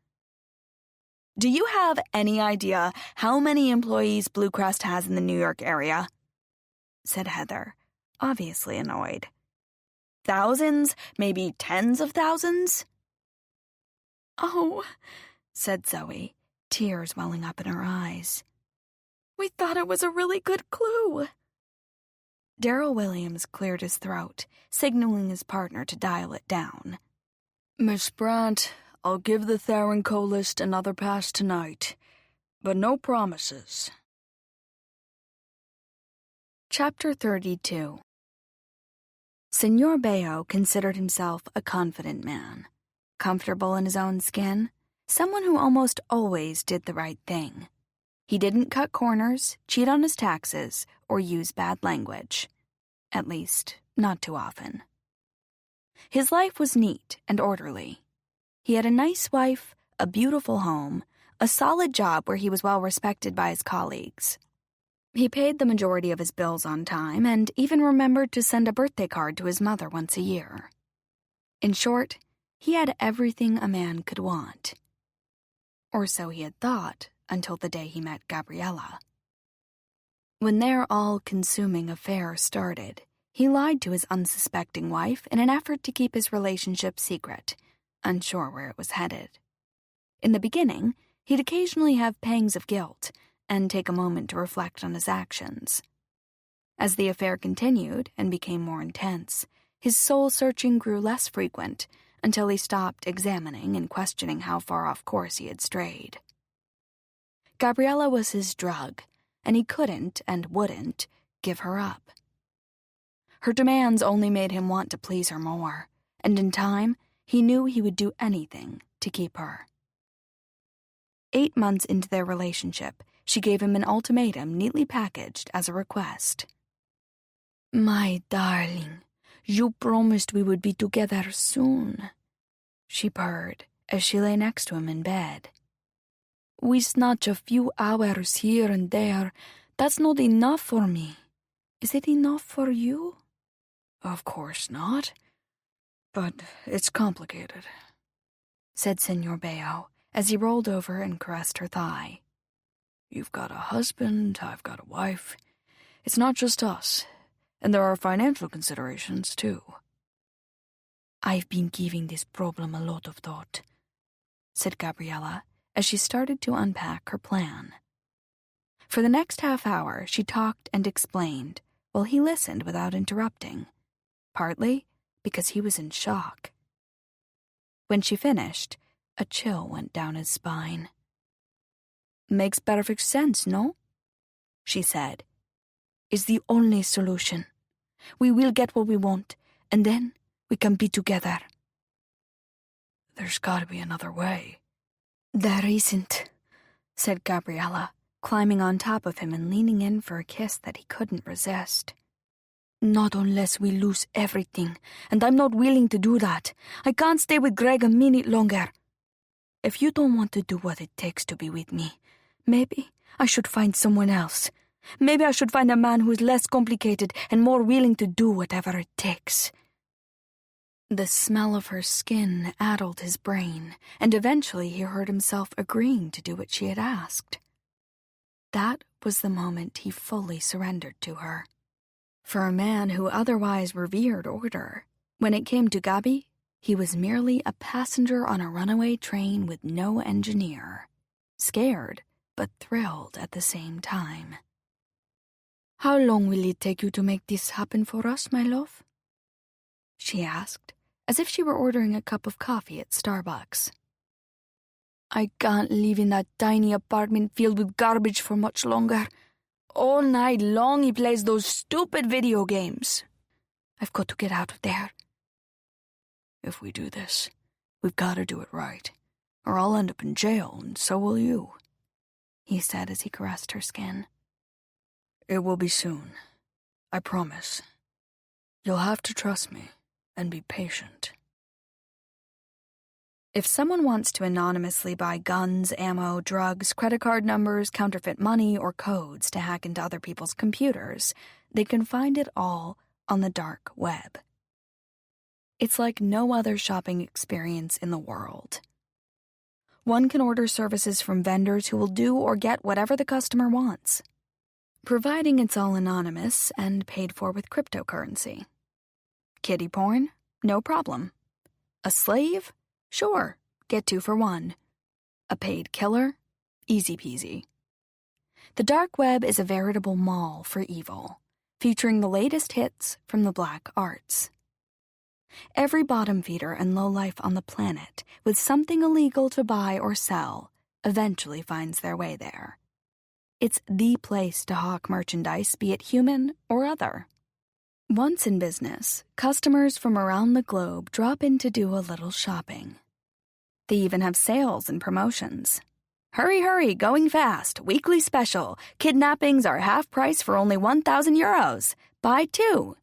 "Do you have any idea how many employees Blue Crest has in the New York area?" said Heather, obviously annoyed. "Thousands? Maybe tens of thousands?" Oh, said Zoe, tears welling up in her eyes. We thought it was a really good clue. Darrell Williams cleared his throat, signaling his partner to dial it down. Miss Brandt, I'll give the Theron Co. list another pass tonight, but no promises. Chapter 32. Senor Bayo considered himself a confident man, comfortable in his own skin, someone who almost always did the right thing. He didn't cut corners, cheat on his taxes, or use bad language. At least, not too often. His life was neat and orderly. He had a nice wife, a beautiful home, a solid job where he was well respected by his colleagues. He paid the majority of his bills on time and even remembered to send a birthday card to his mother once a year. In short, he had everything a man could want. Or so he had thought until the day he met Gabriella. When their all-consuming affair started, he lied to his unsuspecting wife in an effort to keep his relationship secret, unsure where it was headed. In the beginning, he'd occasionally have pangs of guilt and take a moment to reflect on his actions. As the affair continued and became more intense, his soul-searching grew less frequent until he stopped examining and questioning how far off course he had strayed. Gabriella was his drug, and he couldn't and wouldn't give her up. Her demands only made him want to please her more, and in time, he knew he would do anything to keep her. 8 months into their relationship, she gave him an ultimatum neatly packaged as a request. My darling, you promised we would be together soon, she purred as she lay next to him in bed. We snatch a few hours here and there. That's not enough for me. Is it enough for you? Of course not. But it's complicated, said Senor Bayo as he rolled over and caressed her thigh. You've got a husband, I've got a wife. It's not just us, and there are financial considerations, too. I've been giving this problem a lot of thought, said Gabriella as she started to unpack her plan. For the next half hour, she talked and explained while he listened without interrupting, partly because he was in shock. When she finished, a chill went down his spine. Makes perfect sense, no? She said. It's the only solution. We will get what we want, and then we can be together. There's got to be another way. There isn't, said Gabriella, climbing on top of him and leaning in for a kiss that he couldn't resist. Not unless we lose everything, and I'm not willing to do that. I can't stay with Greg a minute longer. If you don't want to do what it takes to be with me, maybe I should find someone else. Maybe I should find a man who is less complicated and more willing to do whatever it takes. The smell of her skin addled his brain, and eventually he heard himself agreeing to do what she had asked. That was the moment he fully surrendered to her. For a man who otherwise revered order, when it came to Gabi, he was merely a passenger on a runaway train with no engineer, scared but thrilled at the same time. How long will it take you to make this happen for us, my love? She asked, as if she were ordering a cup of coffee at Starbucks. I can't live in that tiny apartment filled with garbage for much longer. All night long he plays those stupid video games. I've got to get out of there. If we do this, we've got to do it right, or I'll end up in jail, and so will you, he said as he caressed her skin. It will be soon. I promise. You'll have to trust me and be patient. If someone wants to anonymously buy guns, ammo, drugs, credit card numbers, counterfeit money, or codes to hack into other people's computers, they can find it all on the dark web. It's like no other shopping experience in the world. One can order services from vendors who will do or get whatever the customer wants, providing it's all anonymous and paid for with cryptocurrency. Kiddie porn? No problem. A slave? Sure, get 2 for 1. A paid killer? Easy peasy. The dark web is a veritable mall for evil, featuring the latest hits from the black arts. Every bottom feeder and lowlife on the planet with something illegal to buy or sell eventually finds their way there. It's the place to hawk merchandise, be it human or other. Once in business, customers from around the globe drop in to do a little shopping. They even have sales and promotions. Hurry, hurry, going fast, weekly special. Kidnappings are half price for only 1,000 euros. Buy 2.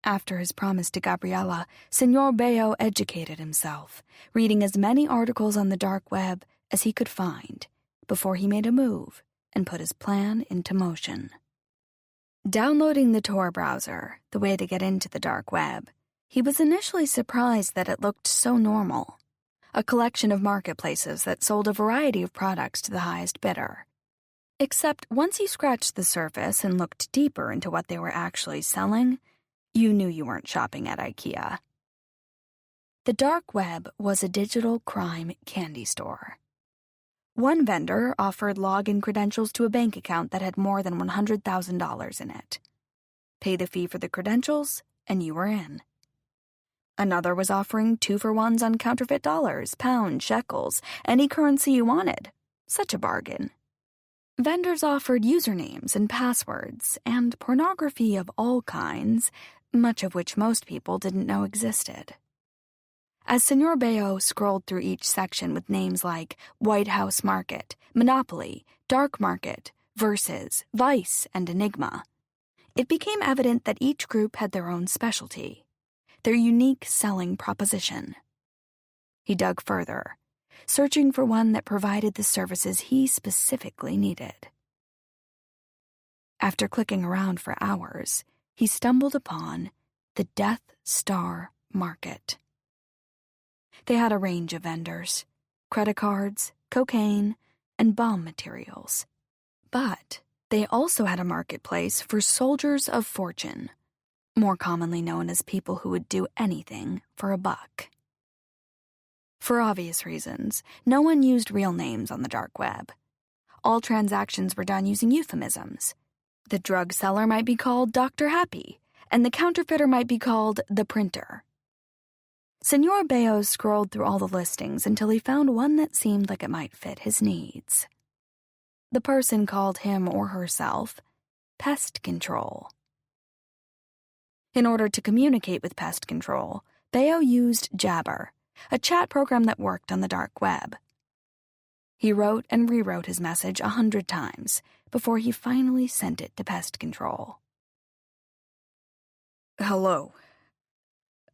After his promise to Gabriella, Senor Bayo educated himself, reading as many articles on the dark web as he could find before he made a move and put his plan into motion. Downloading the Tor browser, the way to get into the dark web, he was initially surprised that it looked so normal. A collection of marketplaces that sold a variety of products to the highest bidder. Except once you scratched the surface and looked deeper into what they were actually selling, you knew you weren't shopping at IKEA. The dark web was a digital crime candy store. One vendor offered login credentials to a bank account that had more than $100,000 in it. Pay the fee for the credentials, and you were in. Another was offering 2 for 1s on counterfeit dollars, pounds, shekels, any currency you wanted. Such a bargain. Vendors offered usernames and passwords, and pornography of all kinds, much of which most people didn't know existed. As Senor Bayo scrolled through each section with names like White House Market, Monopoly, Dark Market, Versus, Vice, and Enigma, it became evident that each group had their own specialty, their unique selling proposition. He dug further, searching for one that provided the services he specifically needed. After clicking around for hours, he stumbled upon the Death Star Market. They had a range of vendors, credit cards, cocaine, and bomb materials. But they also had a marketplace for soldiers of fortune, more commonly known as people who would do anything for a buck. For obvious reasons, no one used real names on the dark web. All transactions were done using euphemisms. The drug seller might be called Dr. Happy, and the counterfeiter might be called the printer. Senor Bayo scrolled through all the listings until he found one that seemed like it might fit his needs. The person called him or herself Pest Control. In order to communicate with Pest Control, Bayo used Jabber, a chat program that worked on the dark web. He wrote and rewrote his message 100 times before he finally sent it to Pest Control. Hello.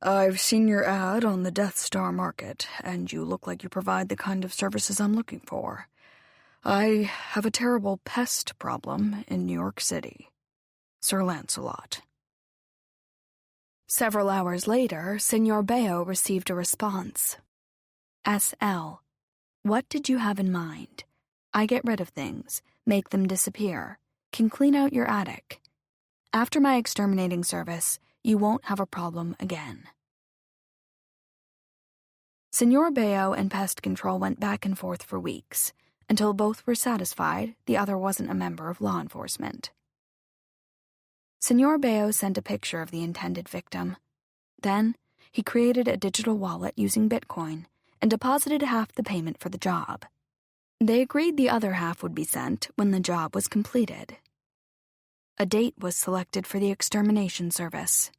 I've seen your ad on the Death Star Market, and you look like you provide the kind of services I'm looking for. I have a terrible pest problem in New York City. Sir Lancelot. Several hours later, Senor Bayo received a response. SL. What did you have in mind? I get rid of things, make them disappear, can clean out your attic. After my exterminating service, you won't have a problem again. Senor Bayo and Pest Control went back and forth for weeks, until both were satisfied the other wasn't a member of law enforcement. Senor Bayo sent a picture of the intended victim. Then, he created a digital wallet using Bitcoin and deposited half the payment for the job. They agreed the other half would be sent when the job was completed. A date was selected for the extermination service.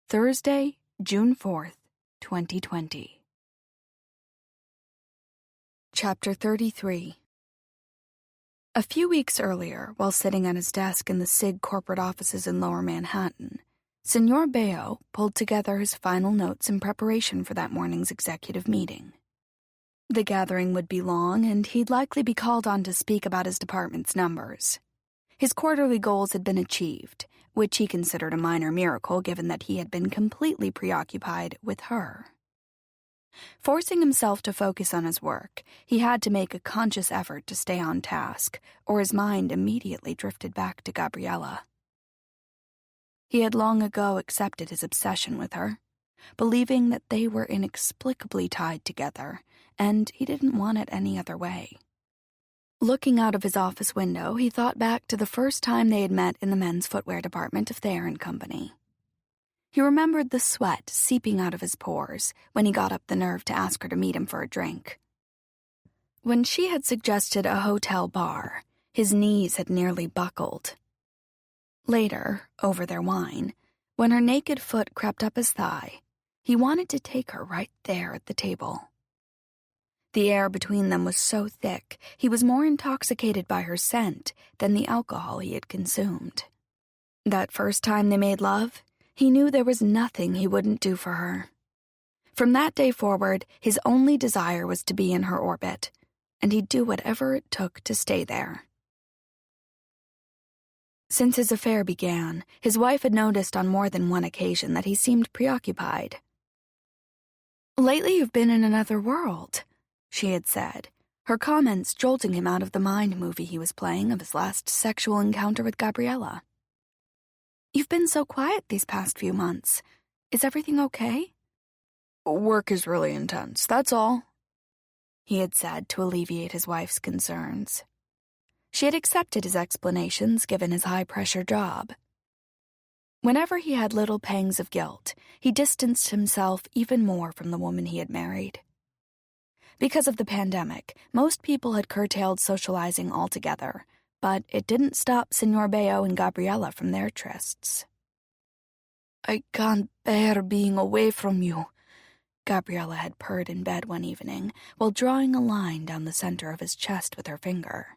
Thursday, June 4th, 2020. Chapter 33. A few weeks earlier, while sitting at his desk in the SIG corporate offices in Lower Manhattan, Senor Bayo pulled together his final notes in preparation for that morning's executive meeting. The gathering would be long, and he'd likely be called on to speak about his department's numbers. His quarterly goals had been achieved, which he considered a minor miracle given that he had been completely preoccupied with her. Forcing himself to focus on his work, he had to make a conscious effort to stay on task, or his mind immediately drifted back to Gabriella. He had long ago accepted his obsession with her, believing that they were inexplicably tied together, and he didn't want it any other way. Looking out of his office window, he thought back to the first time they had met in the men's footwear department of Thayer and Company. He remembered the sweat seeping out of his pores when he got up the nerve to ask her to meet him for a drink. When she had suggested a hotel bar, his knees had nearly buckled. Later, over their wine, when her naked foot crept up his thigh, he wanted to take her right there at the table. The air between them was so thick, he was more intoxicated by her scent than the alcohol he had consumed. That first time they made love, he knew there was nothing he wouldn't do for her. From that day forward, his only desire was to be in her orbit, and he'd do whatever it took to stay there. Since his affair began, his wife had noticed on more than one occasion that he seemed preoccupied. "Lately you've been in another world," she had said, her comments jolting him out of the mind movie he was playing of his last sexual encounter with Gabriella. "You've been so quiet these past few months. Is everything okay?" "Work is really intense, that's all," he had said to alleviate his wife's concerns. She had accepted his explanations given his high-pressure job. Whenever he had little pangs of guilt, he distanced himself even more from the woman he had married. Because of the pandemic, most people had curtailed socializing altogether, but it didn't stop Senor Bayo and Gabriella from their trysts. "I can't bear being away from you," Gabriella had purred in bed one evening while drawing a line down the center of his chest with her finger.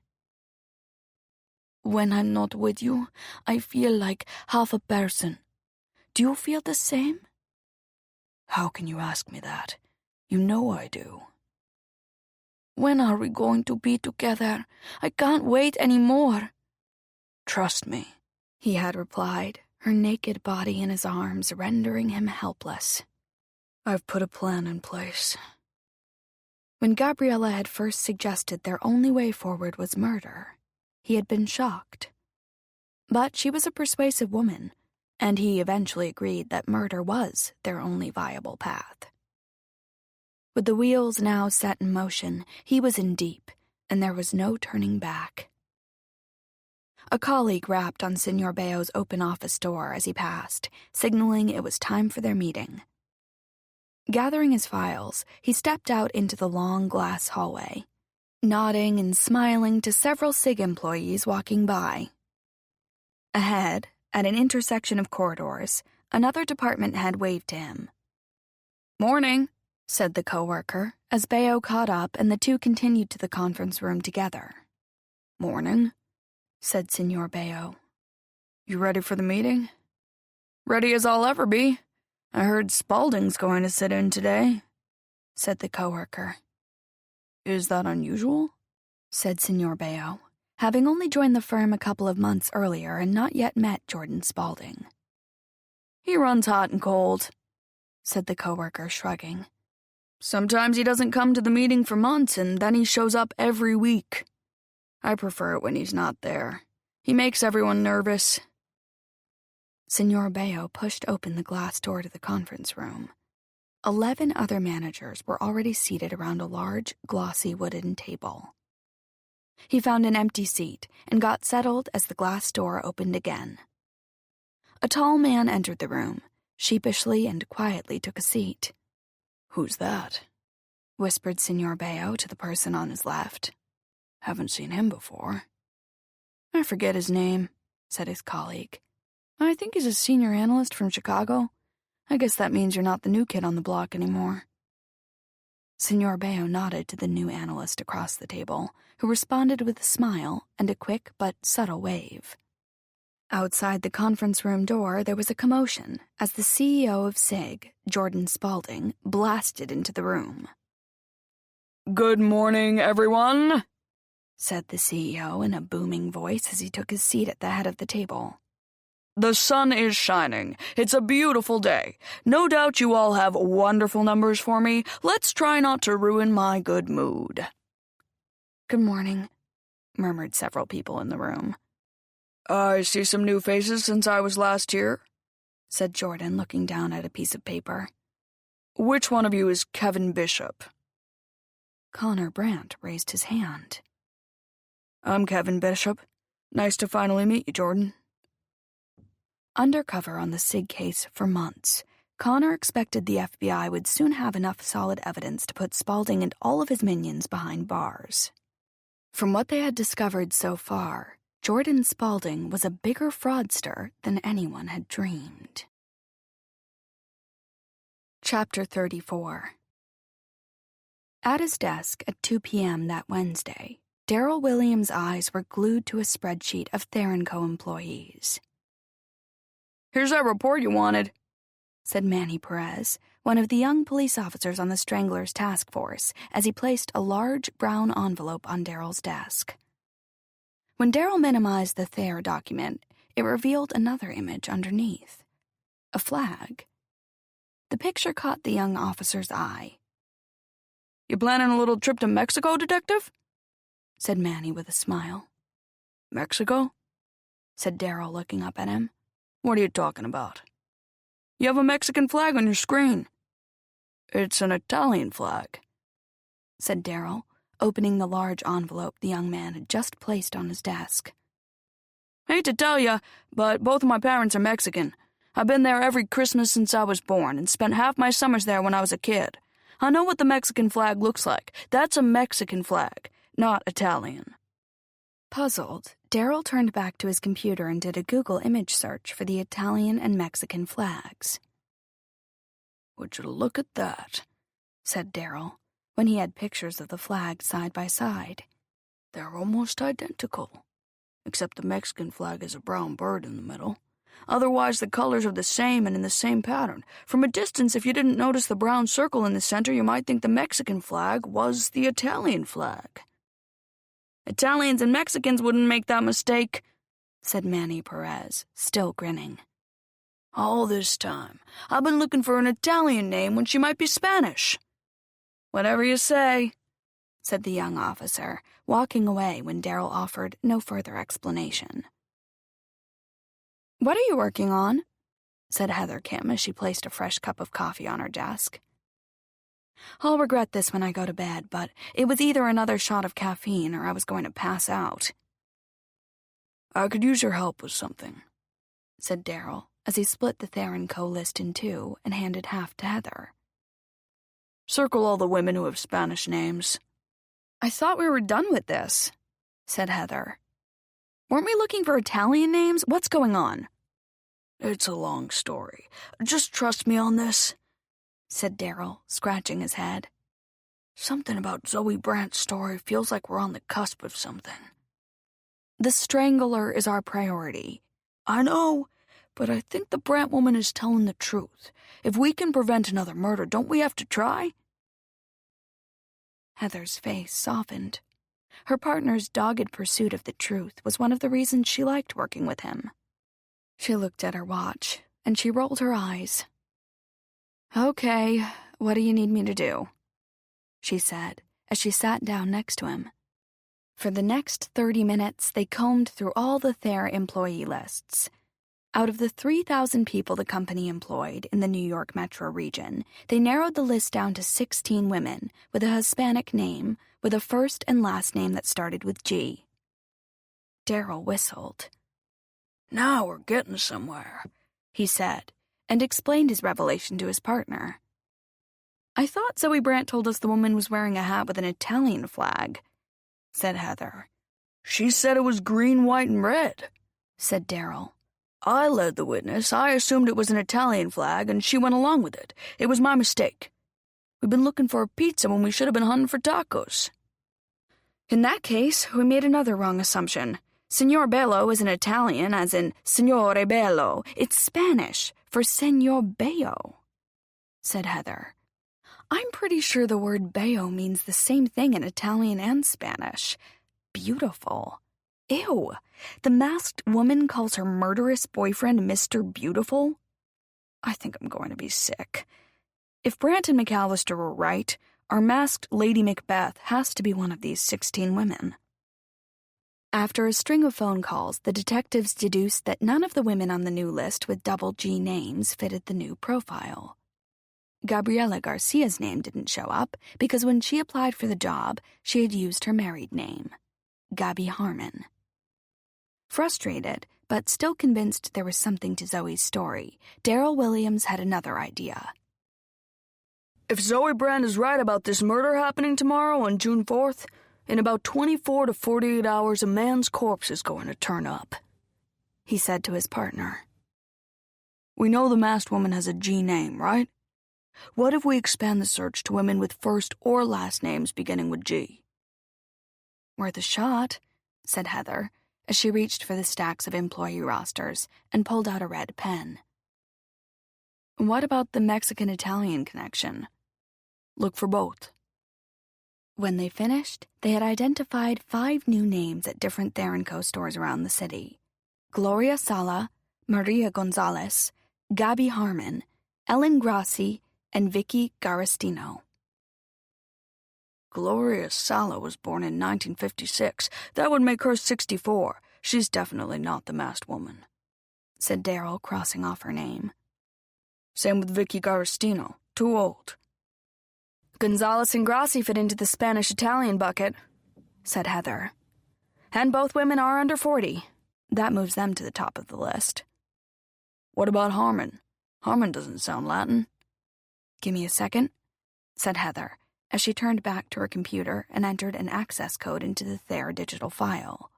"When I'm not with you, I feel like half a person. Do you feel the same?" "How can you ask me that? You know I do." "When are we going to be together? I can't wait any more." "Trust me," he had replied, her naked body in his arms rendering him helpless. "I've put a plan in place." When Gabriella had first suggested their only way forward was murder, he had been shocked. But she was a persuasive woman, and he eventually agreed that murder was their only viable path. With the wheels now set in motion, he was in deep, and there was no turning back. A colleague rapped on Senor Bayo's open office door as he passed, signaling it was time for their meeting. Gathering his files, he stepped out into the long glass hallway, nodding and smiling to several SIG employees walking by. Ahead, at an intersection of corridors, another department head waved to him. "Morning," said the coworker, as Bayo caught up and the two continued to the conference room together. "Morning," said Senor Bayo. "You ready for the meeting?" "Ready as I'll ever be. I heard Spaulding's going to sit in today," said the coworker. "Is that unusual?" said Senor Bayo, having only joined the firm a couple of months earlier and not yet met Jordan Spaulding. "He runs hot and cold," said the coworker, shrugging. "Sometimes he doesn't come to the meeting for months, and then he shows up every week. I prefer it when he's not there. He makes everyone nervous." Senor Bayo pushed open the glass door to the conference room. 11 other managers were already seated around a large, glossy wooden table. He found an empty seat and got settled as the glass door opened again. A tall man entered the room, sheepishly and quietly took a seat. "Who's that?" whispered Senor Bayo to the person on his left. "Haven't seen him before." "I forget his name," said his colleague. "I think he's a senior analyst from Chicago. I guess that means you're not the new kid on the block anymore." Senor Bayo nodded to the new analyst across the table, who responded with a smile and a quick but subtle wave. Outside the conference room door, there was a commotion as the CEO of SIG, Jordan Spaulding, blasted into the room. "Good morning, everyone," said the CEO in a booming voice as he took his seat at the head of the table. "The sun is shining. It's a beautiful day. No doubt you all have wonderful numbers for me. Let's try not to ruin my good mood." "Good morning," murmured several people in the room. "I see some new faces since I was last here," said Jordan, looking down at a piece of paper. Which one of you is Kevin Bishop? Connor Brandt raised his hand. I'm Kevin Bishop. Nice to finally meet you, Jordan. Undercover on the SIG case for months, Connor expected the FBI would soon have enough solid evidence to put Spaulding and all of his minions behind bars. From what they had discovered so far, Jordan Spaulding was a bigger fraudster than anyone had dreamed. Chapter 34. At his desk at 2 p.m. that Wednesday, Daryl Williams' eyes were glued to a spreadsheet of Thayer & Co. employees. Here's that report you wanted, said Manny Perez, one of the young police officers on the Stranglers task force, as he placed a large brown envelope on Daryl's desk. When Daryl minimized the Thayer document, it revealed another image underneath. A flag. The picture caught the young officer's eye. You planning a little trip to Mexico, Detective? Said Manny with a smile. Mexico? Said Daryl, looking up at him. What are you talking about? You have a Mexican flag on your screen. It's an Italian flag, said Daryl, opening the large envelope the young man had just placed on his desk. Hate to tell you, but both of my parents are Mexican. I've been there every Christmas since I was born and spent half my summers there when I was a kid. I know what the Mexican flag looks like. That's a Mexican flag, not Italian. Puzzled, Daryl turned back to his computer and did a Google image search for the Italian and Mexican flags. Would you look at that, said Daryl, when he had pictures of the flags side by side. They're almost identical, except the Mexican flag has a brown bird in the middle. Otherwise, the colors are the same and in the same pattern. From a distance, if you didn't notice the brown circle in the center, you might think the Mexican flag was the Italian flag. Italians and Mexicans wouldn't make that mistake, said Manny Perez, still grinning. All this time, I've been looking for an Italian name when she might be Spanish. Whatever you say, said the young officer, walking away when Daryl offered no further explanation. What are you working on? Said Heather Kim as she placed a fresh cup of coffee on her desk. I'll regret this when I go to bed, but it was either another shot of caffeine or I was going to pass out. I could use your help with something, said Daryl as he split the Thayer & Co. list in two and handed half to Heather. Circle all the women who have Spanish names. I thought we were done with this, said Heather. Weren't we looking for Italian names? What's going on? It's a long story. Just trust me on this, said Daryl, scratching his head. Something about Zoe Brandt's story feels like we're on the cusp of something. The Strangler is our priority. I know, but I think the Brandt woman is telling the truth. If we can prevent another murder, don't we have to try? Heather's face softened. Her partner's dogged pursuit of the truth was one of the reasons she liked working with him. She looked at her watch, and she rolled her eyes. Okay, what do you need me to do? She said, as she sat down next to him. For the next 30 minutes, they combed through all the Thayer employee lists. Out of the 3,000 people the company employed in the New York metro region, they narrowed the list down to 16 women with a Hispanic name with a first and last name that started with G. Daryl whistled. Now we're getting somewhere, he said, and explained his revelation to his partner. I thought Zoe Brandt told us the woman was wearing a hat with an Italian flag, said Heather. She said it was green, white, and red, said Daryl. I led the witness. I assumed it was an Italian flag, and she went along with it. It was my mistake. We've been looking for a pizza when we should have been hunting for tacos. In that case, we made another wrong assumption. Signor Bello isn't Italian, as in Signore Bello. It's Spanish for Senor Bello, said Heather. I'm pretty sure the word bello means the same thing in Italian and Spanish. Beautiful. Ew. The masked woman calls her murderous boyfriend Mr. Beautiful? I think I'm going to be sick. If Brandt and McAllister were right, our masked Lady Macbeth has to be one of these 16 women. After a string of phone calls, the detectives deduced that none of the women on the new list with double G names fitted the new profile. Gabriela Garcia's name didn't show up because when she applied for the job, she had used her married name, Gabby Harmon. Frustrated, but still convinced there was something to Zoe's story, Daryl Williams had another idea. If Zoe Brand is right about this murder happening tomorrow on June 4th, in about 24 to 48 hours a man's corpse is going to turn up, he said to his partner. We know the masked woman has a G name, right? What if we expand the search to women with first or last names beginning with G? Worth a shot, said Heather, as she reached for the stacks of employee rosters and pulled out a red pen. What about the Mexican-Italian connection? Look for both. When they finished, they had identified 5 new names at different Theron Co. stores around the city. Gloria Sala, Maria Gonzalez, Gabby Harmon, Ellen Grassi, and Vicky Garistino. Gloria Sala was born in 1956. That would make her 64. She's definitely not the masked woman, said Daryl, crossing off her name. Same with Vicky Garistino. Too old. Gonzalez and Grassi fit into the Spanish-Italian bucket, said Heather. And both women are under 40. That moves them to the top of the list. What about Harmon? Harmon doesn't sound Latin. Give me a second, said Heather, as she turned back to her computer and entered an access code into the Thayer digital file.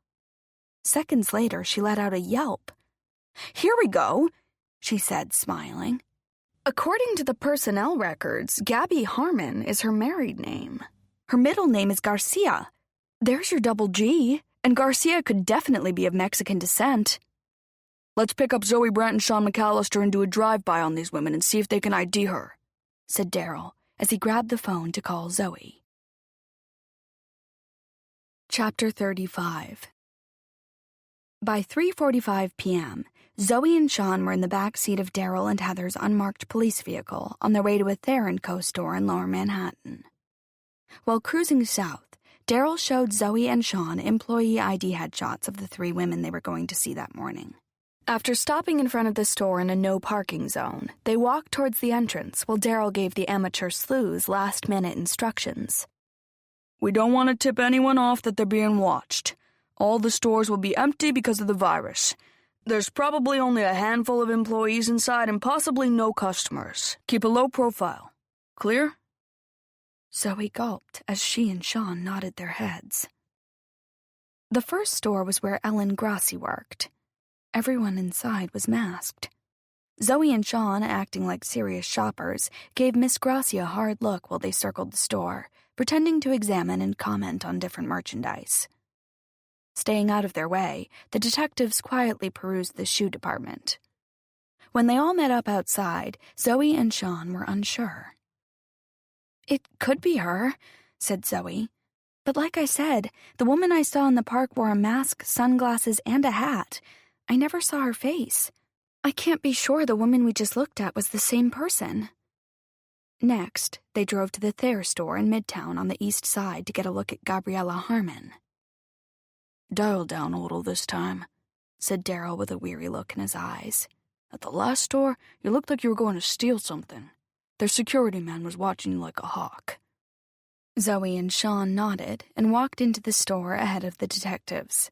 Seconds later, she let out a yelp. Here we go, she said, smiling. According to the personnel records, Gabby Harmon is her married name. Her middle name is Garcia. There's your double G, and Garcia could definitely be of Mexican descent. Let's pick up Zoe Brant and Sean McAllister and do a drive-by on these women and see if they can ID her, said Daryl as he grabbed the phone to call Zoe. Chapter 35. By 3:45 p.m., Zoe and Sean were in the back seat of Daryl and Heather's unmarked police vehicle on their way to a Thayer & Co. store in Lower Manhattan. While cruising south, Daryl showed Zoe and Sean employee ID headshots of the 3 women they were going to see that morning. After stopping in front of the store in a no-parking zone, they walked towards the entrance while Daryl gave the amateur sleuths last-minute instructions. We don't want to tip anyone off that they're being watched. All the stores will be empty because of the virus. There's probably only a handful of employees inside and possibly no customers. Keep a low profile. Clear? Zoe gulped as she and Sean nodded their heads. The first store was where Ellen Grassi worked. Everyone inside was masked. Zoe and Sean, acting like serious shoppers, gave Miss Grassi a hard look while they circled the store, pretending to examine and comment on different merchandise. Staying out of their way, the detectives quietly perused the shoe department. When they all met up outside, Zoe and Sean were unsure. It could be her, said Zoe. But like I said, the woman I saw in the park wore a mask, sunglasses, and a hat. I never saw her face. I can't be sure the woman we just looked at was the same person. Next, they drove to the Thayer store in Midtown on the east side to get a look at Gabriela Harmon. Dial down a little this time, said Daryl with a weary look in his eyes. At the last store, you looked like you were going to steal something. Their security man was watching you like a hawk. Zoe and Sean nodded and walked into the store ahead of the detectives.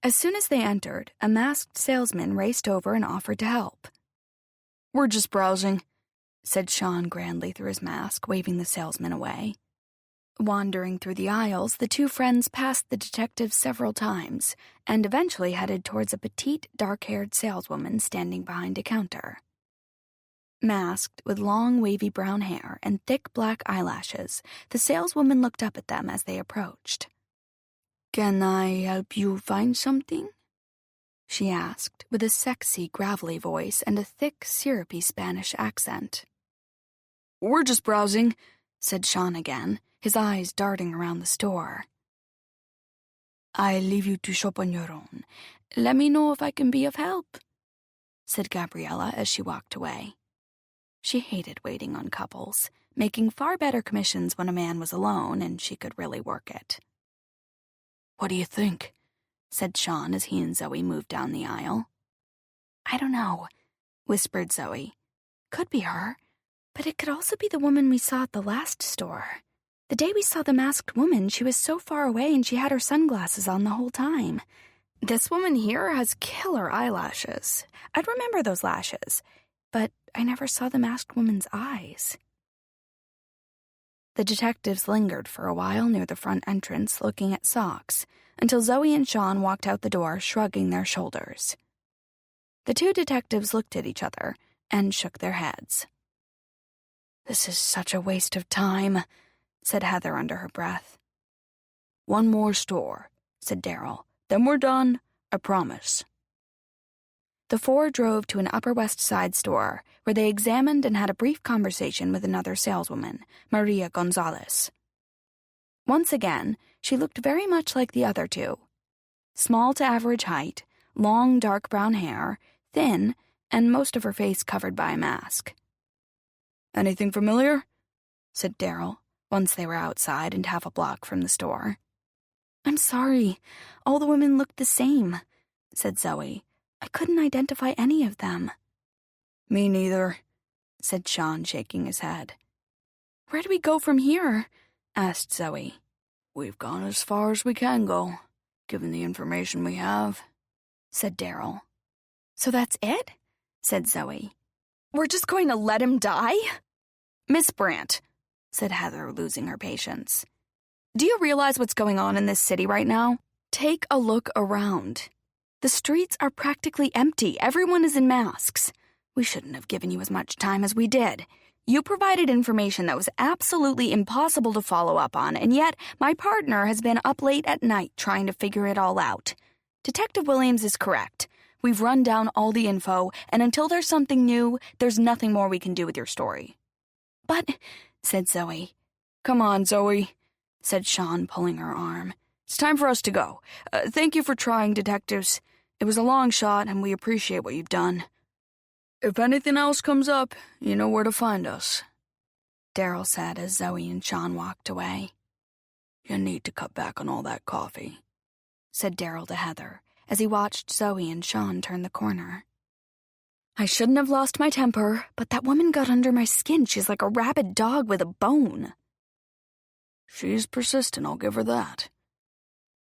As soon as they entered, a masked salesman raced over and offered to help. We're just browsing, said Sean grandly through his mask, waving the salesman away. Wandering through the aisles, the 2 friends passed the detectives several times and eventually headed towards a petite, dark-haired saleswoman standing behind a counter. Masked, with long, wavy brown hair and thick black eyelashes, the saleswoman looked up at them as they approached. "Can I help you find something?" she asked, with a sexy, gravelly voice and a thick, syrupy Spanish accent. "We're just browsing," said Sean again, his eyes darting around the store. "I leave you to shop on your own. Let me know if I can be of help," said Gabriela as she walked away. She hated waiting on couples, making far better commissions when a man was alone and she could really work it. "What do you think?" said Sean as he and Zoe moved down the aisle. "I don't know," whispered Zoe. "Could be her, But it could also be the woman we saw at the last store. The day we saw the masked woman, she was so far away and she had her sunglasses on the whole time. This woman here has killer eyelashes. I'd remember those lashes, but I never saw the masked woman's eyes. The detectives lingered for a while near the front entrance looking at socks, until Zoe and Sean walked out the door shrugging their shoulders. The two detectives looked at each other and shook their heads. "This is such a waste of time," said Heather under her breath. "One more store," said Daryl. "Then we're done, I promise." The four drove to an Upper West Side store where they examined and had a brief conversation with another saleswoman, Maria Gonzalez. Once again, she looked very much like the other two. Small to average height, long dark brown hair, thin, and most of her face covered by a mask. "Anything familiar?" said Daryl, once they were outside and half a block from the store. "I'm sorry. All the women looked the same," said Zoe. "I couldn't identify any of them." "Me neither," said Sean, shaking his head. "Where do we go from here?" asked Zoe. "We've gone as far as we can go, given the information we have," said Daryl. "So that's it?" said Zoe. "We're just going to let him die?" "Miss Brandt," said Heather, losing her patience. "Do you realize what's going on in this city right now? Take a look around. The streets are practically empty. Everyone is in masks. We shouldn't have given you as much time as we did. You provided information that was absolutely impossible to follow up on, and yet my partner has been up late at night trying to figure it all out. Detective Williams is correct. We've run down all the info, and until there's something new, there's nothing more we can do with your story." "But," said Zoe. "Come on, Zoe," said Sean, pulling her arm. "It's time for us to go. Thank you for trying, detectives. It was a long shot, and we appreciate what you've done. If anything else comes up, you know where to find us," Daryl said as Zoe and Sean walked away. "You need to cut back on all that coffee," said Daryl to Heather as he watched Zoe and Sean turn the corner. "I shouldn't have lost my temper, but that woman got under my skin. She's like a rabid dog with a bone." "She's persistent, I'll give her that.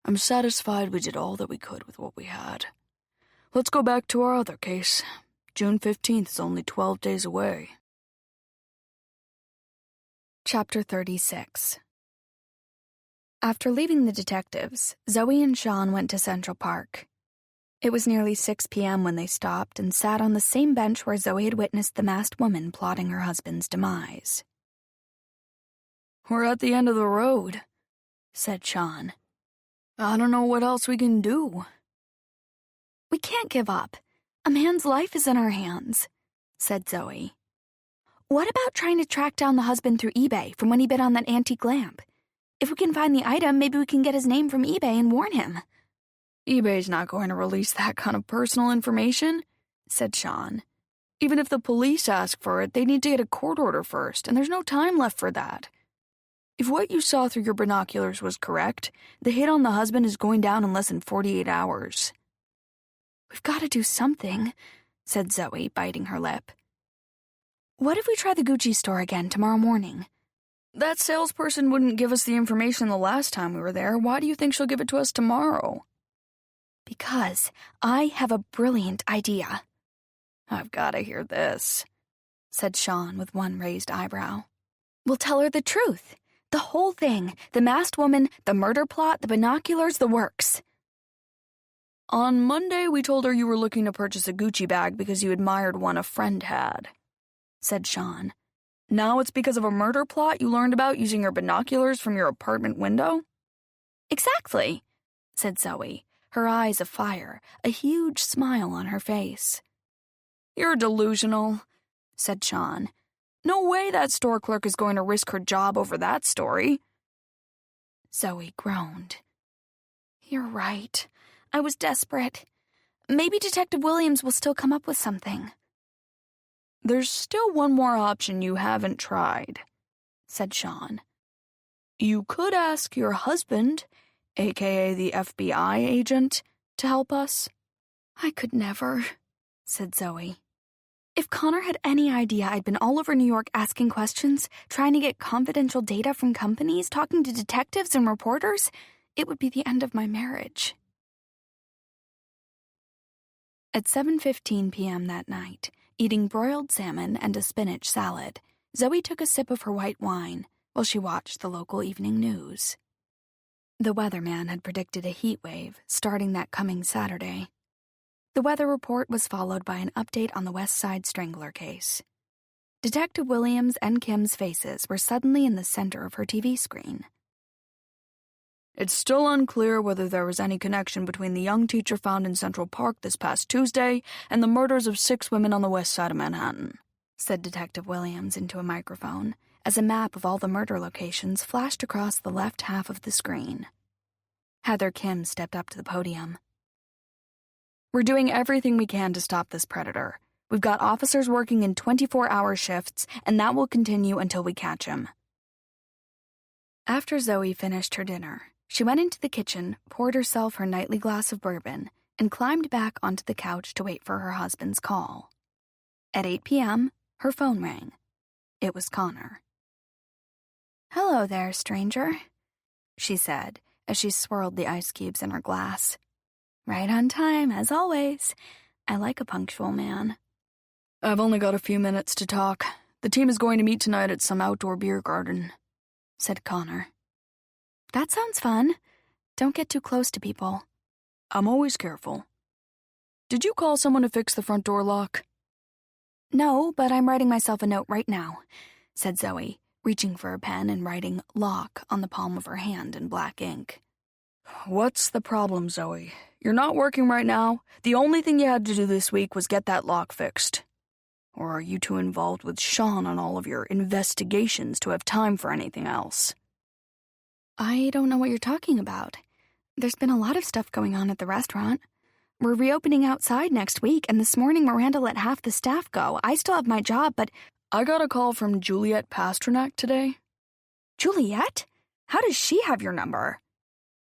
I'm satisfied we did all that we could with what we had. Let's go back to our other case. June 15th is only 12 days away." Chapter 36. After leaving the detectives, Zoe and Sean went to Central Park. It was nearly 6 p.m. when they stopped and sat on the same bench where Zoe had witnessed the masked woman plotting her husband's demise. "We're at the end of the road," said Sean. "I don't know what else we can do." "We can't give up. A man's life is in our hands," said Zoe. "What about trying to track down the husband through eBay from when he bid on that antique lamp? If we can find the item, maybe we can get his name from eBay and warn him." "eBay's not going to release that kind of personal information," said Sean. "Even if the police ask for it, they need to get a court order first, and there's no time left for that. If what you saw through your binoculars was correct, the hit on the husband is going down in less than 48 hours. "We've got to do something," said Zoe, biting her lip. "What if we try the Gucci store again tomorrow morning?" "That salesperson wouldn't give us the information the last time we were there. Why do you think she'll give it to us tomorrow?" "Because I have a brilliant idea." "I've got to hear this," said Sean with one raised eyebrow. "We'll tell her the truth. The whole thing. The masked woman, the murder plot, the binoculars, the works." "On Monday, we told her you were looking to purchase a Gucci bag because you admired one a friend had," said Sean. "Now it's because of a murder plot you learned about using your binoculars from your apartment window?" "Exactly," said Zoe, her eyes afire, a huge smile on her face. "You're delusional," said Sean. "No way that store clerk is going to risk her job over that story." Zoe groaned. "You're right. I was desperate. Maybe Detective Williams will still come up with something." "There's still one more option you haven't tried," said Sean. "You could ask your husband, aka the FBI agent, to help us." "I could never," said Zoe. If Connor had any idea I'd been all over New York asking questions, trying to get confidential data from companies, talking to detectives and reporters, it would be the end of my marriage. At 7:15 p.m. that night, eating broiled salmon and a spinach salad, Zoe took a sip of her white wine while she watched the local evening news. The weatherman had predicted a heat wave starting that coming Saturday. The weather report was followed by an update on the West Side Strangler case. Detective Williams and Kim's faces were suddenly in the center of her TV screen. It's still unclear whether there was any connection between the young teacher found in Central Park this past Tuesday and the murders of 6 women on the west side of Manhattan, said Detective Williams into a microphone as a map of all the murder locations flashed across the left half of the screen. Heather Kim stepped up to the podium. We're doing everything we can to stop this predator. We've got officers working in 24-hour shifts, and that will continue until we catch him. After Zoe finished her dinner, she went into the kitchen, poured herself her nightly glass of bourbon, and climbed back onto the couch to wait for her husband's call. At 8 p.m., her phone rang. It was Connor. "Hello there, stranger," she said as she swirled the ice cubes in her glass. "Right on time, as always. I like a punctual man." I've only got a few minutes to talk. The team is going to meet tonight at some outdoor beer garden, said Connor. "That sounds fun. Don't get too close to people." I'm always careful. Did you call someone to fix the front door lock? "No, but I'm writing myself a note right now," said Zoe, reaching for a pen and writing "lock" on the palm of her hand in black ink. What's the problem, Zoe? You're not working right now. The only thing you had to do this week was get that lock fixed. Or are you too involved with Sean on all of your investigations to have time for anything else? I don't know what you're talking about. There's been a lot of stuff going on at the restaurant. We're reopening outside next week, and this morning Miranda let half the staff go. I still have my job, but... I got a call from Juliet Pasternak today. Juliet? How does she have your number?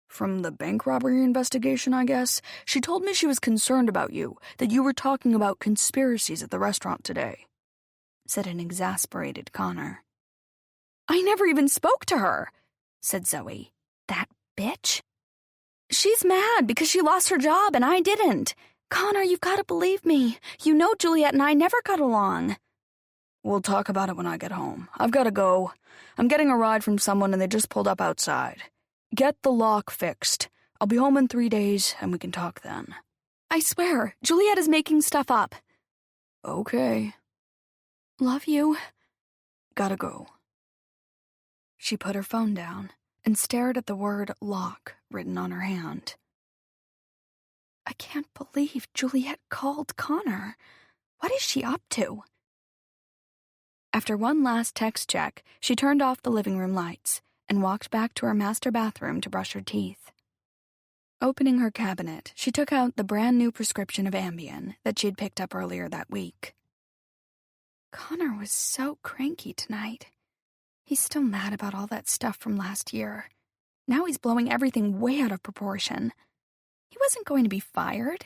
From the bank robbery investigation, I guess. She told me she was concerned about you, that you were talking about conspiracies at the restaurant today, said an exasperated Connor. I never even spoke to her, said Zoe. That bitch? She's mad because she lost her job and I didn't. Connor, you've got to believe me. You know Juliet and I never got along. We'll talk about it when I get home. I've got to go. I'm getting a ride from someone and they just pulled up outside. Get the lock fixed. I'll be home in 3 days and we can talk then. I swear, Juliet is making stuff up. Okay. Love you. Gotta go. She put her phone down and stared at the word lock written on her hand. I can't believe Juliet called Connor. What is she up to? After one last text check, she turned off the living room lights and walked back to her master bathroom to brush her teeth. Opening her cabinet, she took out the brand new prescription of Ambien that she had picked up earlier that week. Connor was so cranky tonight. He's still mad about all that stuff from last year. Now he's blowing everything way out of proportion. He wasn't going to be fired.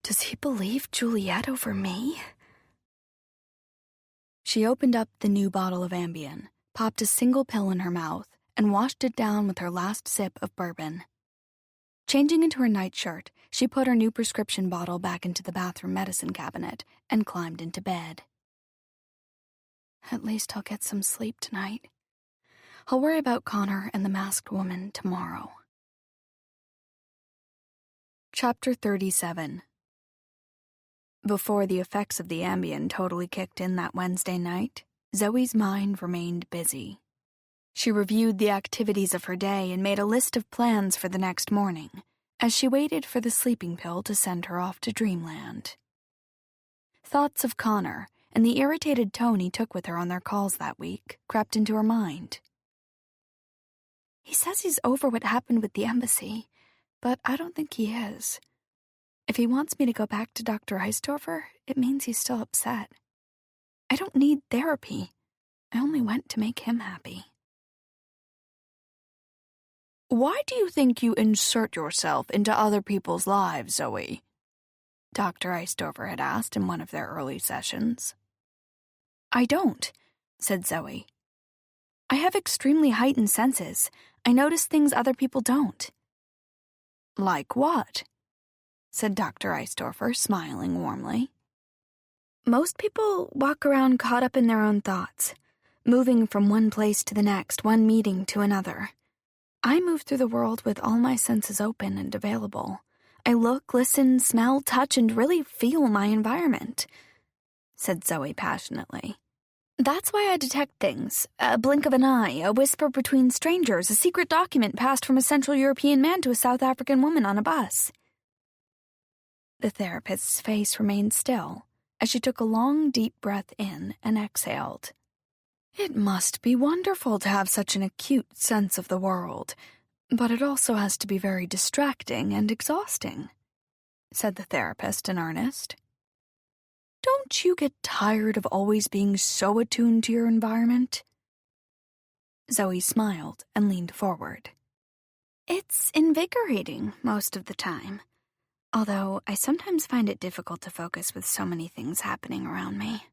Does he believe Juliet over me? She opened up the new bottle of Ambien, popped a single pill in her mouth, and washed it down with her last sip of bourbon. Changing into her nightshirt, she put her new prescription bottle back into the bathroom medicine cabinet and climbed into bed. At least I'll get some sleep tonight. I'll worry about Connor and the masked woman tomorrow. Chapter 37. Before the effects of the Ambien totally kicked in that Wednesday night, Zoe's mind remained busy. She reviewed the activities of her day and made a list of plans for the next morning as she waited for the sleeping pill to send her off to dreamland. Thoughts of Connor and the irritated tone he took with her on their calls that week crept into her mind. He says he's over what happened with the embassy, but I don't think he is. If he wants me to go back to Dr. Eisdorfer, it means he's still upset. I don't need therapy. I only went to make him happy. Why do you think you insert yourself into other people's lives, Zoe? Dr. Eistorfer had asked in one of their early sessions. I don't, said Zoe. I have extremely heightened senses. I notice things other people don't. Like what? Said Dr. Eistorfer, smiling warmly. Most people walk around caught up in their own thoughts, moving from one place to the next, one meeting to another. I move through the world with all my senses open and available. I look, listen, smell, touch, and really feel my environment, said Zoe passionately. That's why I detect things. A blink of an eye, a whisper between strangers, a secret document passed from a Central European man to a South African woman on a bus. The therapist's face remained still as she took a long, deep breath in and exhaled. It must be wonderful to have such an acute sense of the world, but it also has to be very distracting and exhausting, said the therapist in earnest. Don't you get tired of always being so attuned to your environment? Zoe smiled and leaned forward. It's invigorating most of the time, although I sometimes find it difficult to focus with so many things happening around me.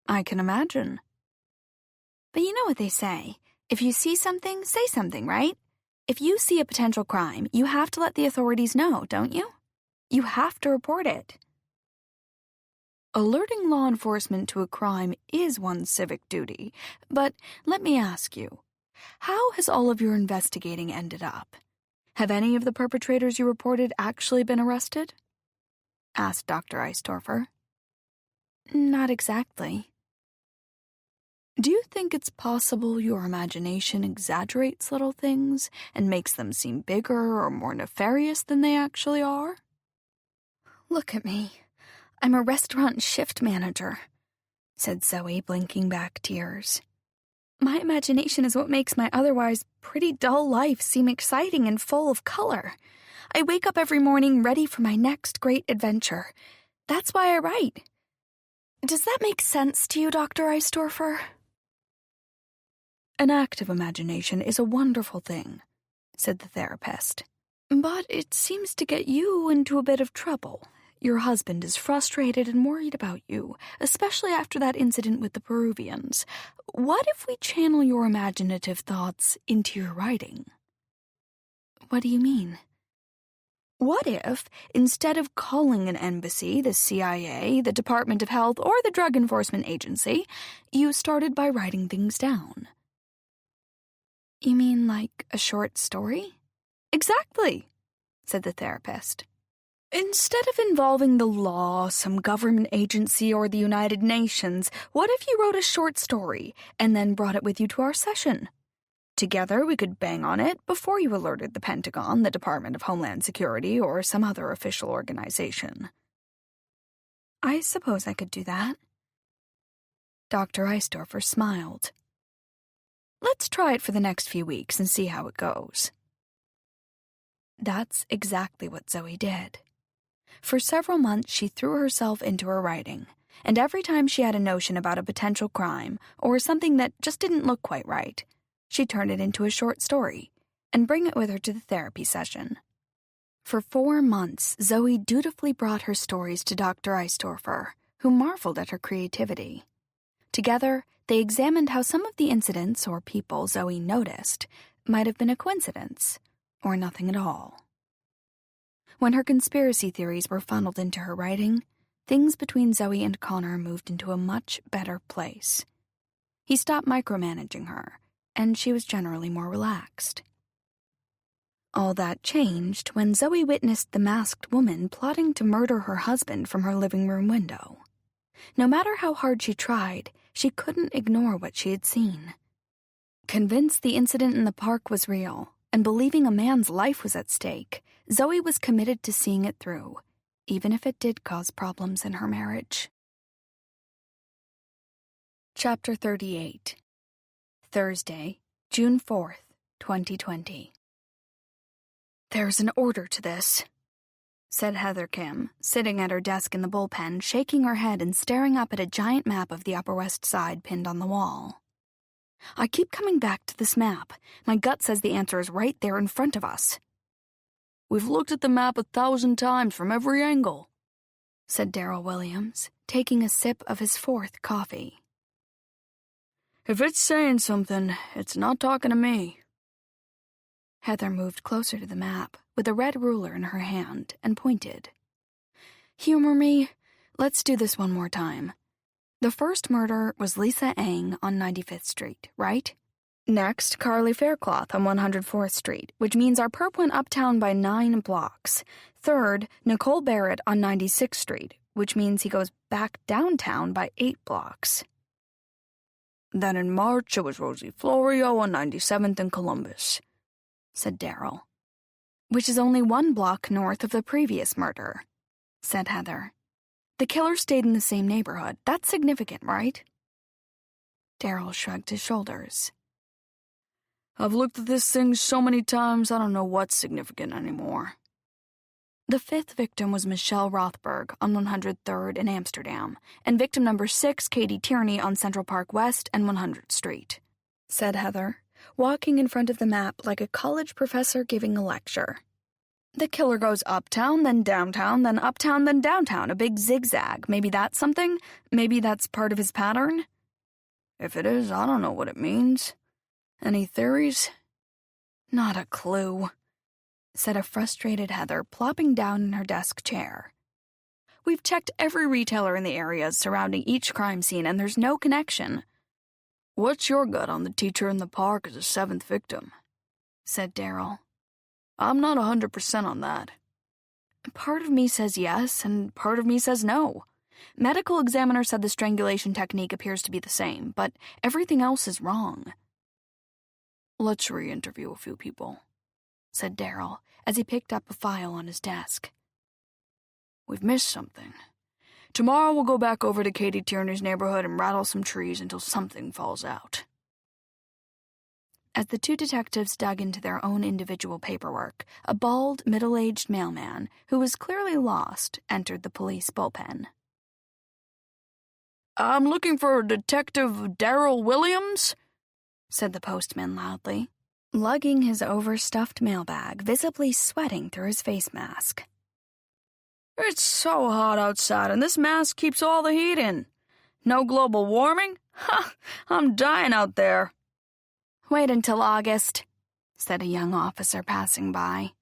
I can imagine. But you know what they say. If you see something, say something, right? If you see a potential crime, you have to let the authorities know, don't you? You have to report it. Alerting law enforcement to a crime is one's civic duty, but let me ask you, how has all of your investigating ended up? Have any of the perpetrators you reported actually been arrested? Asked Dr. Eistorfer. Not exactly. Do you think it's possible your imagination exaggerates little things and makes them seem bigger or more nefarious than they actually are? Look at me. I'm a restaurant shift manager, said Zoe, blinking back tears. My imagination is what makes my otherwise pretty dull life seem exciting and full of color. I wake up every morning ready for my next great adventure. That's why I write. Does that make sense to you, Dr. Eistorfer? An active imagination is a wonderful thing, said the therapist. But it seems to get you into a bit of trouble. Your husband is frustrated and worried about you, especially after that incident with the Peruvians. What if we channel your imaginative thoughts into your writing? What do you mean? What if, instead of calling an embassy, the CIA, the Department of Health, or the Drug Enforcement Agency, you started by writing things down? You mean like a short story? Exactly, said the therapist. Instead of involving the law, some government agency, or the United Nations, what if you wrote a short story and then brought it with you to our session? Together we could bang on it before you alerted the Pentagon, the Department of Homeland Security, or some other official organization. I suppose I could do that. Dr. Eistorfer smiled. Let's try it for the next few weeks and see how it goes. That's exactly what Zoe did. For several months, she threw herself into her writing, and every time she had a notion about a potential crime or something that just didn't look quite right, she'd turn it into a short story and bring it with her to the therapy session. For 4 months, Zoe dutifully brought her stories to Dr. Eistorfer, who marveled at her creativity. Together, they examined how some of the incidents or people Zoe noticed might have been a coincidence or nothing at all. When her conspiracy theories were funneled into her writing, things between Zoe and Connor moved into a much better place. He stopped micromanaging her, and she was generally more relaxed. All that changed when Zoe witnessed the masked woman plotting to murder her husband from her living room window. No matter how hard she tried, she couldn't ignore what she had seen. Convinced the incident in the park was real, and believing a man's life was at stake, Zoe was committed to seeing it through, even if it did cause problems in her marriage. Chapter 38. Thursday, June 4th, 2020. There's an order to this, said Heather Kim, sitting at her desk in the bullpen, shaking her head and staring up at a giant map of the Upper West Side pinned on the wall. I keep coming back to this map. My gut says the answer is right there in front of us. We've looked at the map 1,000 times from every angle, said Darrell Williams, taking a sip of his fourth coffee. If it's saying something, it's not talking to me. Heather moved closer to the map, with a red ruler in her hand, and pointed. Humor me. Let's do this one more time. The first murder was Lisa Ang on 95th Street, right? Next, Carly Faircloth on 104th Street, which means our perp went uptown by 9 blocks. Third, Nicole Barrett on 96th Street, which means he goes back downtown by 8 blocks. Then in March, it was Rosie Florio on 97th and Columbus, said Darrell. Which is only 1 block north of the previous murder, said Heather. The killer stayed in the same neighborhood. That's significant, right? Darrell shrugged his shoulders. I've looked at this thing so many times, I don't know what's significant anymore. The 5th victim was Michelle Rothberg on 103rd in Amsterdam, and victim number 6, Katie Tierney, on Central Park West and 100th Street, said Heather, walking in front of the map like a college professor giving a lecture. The killer goes uptown, then downtown, then uptown, then downtown, a big zigzag. Maybe that's something? Maybe that's part of his pattern? If it is, I don't know what it means. Any theories? Not a clue, said a frustrated Heather, plopping down in her desk chair. We've checked every retailer in the areas surrounding each crime scene, and there's no connection. What's your gut on the teacher in the park as a 7th victim? Said Darrell. I'm not 100% on that. Part of me says yes, and part of me says no. Medical examiner said the strangulation technique appears to be the same, but everything else is wrong. Let's re-interview a few people, said Darrell, as he picked up a file on his desk. We've missed something. Tomorrow we'll go back over to Katie Tierney's neighborhood and rattle some trees until something falls out. As the 2 detectives dug into their own individual paperwork, a bald, middle-aged mailman, who was clearly lost, entered the police bullpen. I'm looking for Detective Darrell Williams, said the postman loudly, lugging his overstuffed mailbag, visibly sweating through his face mask. It's so hot outside, and this mask keeps all the heat in. No global warming? Ha! I'm dying out there. Wait until August, said a young officer passing by.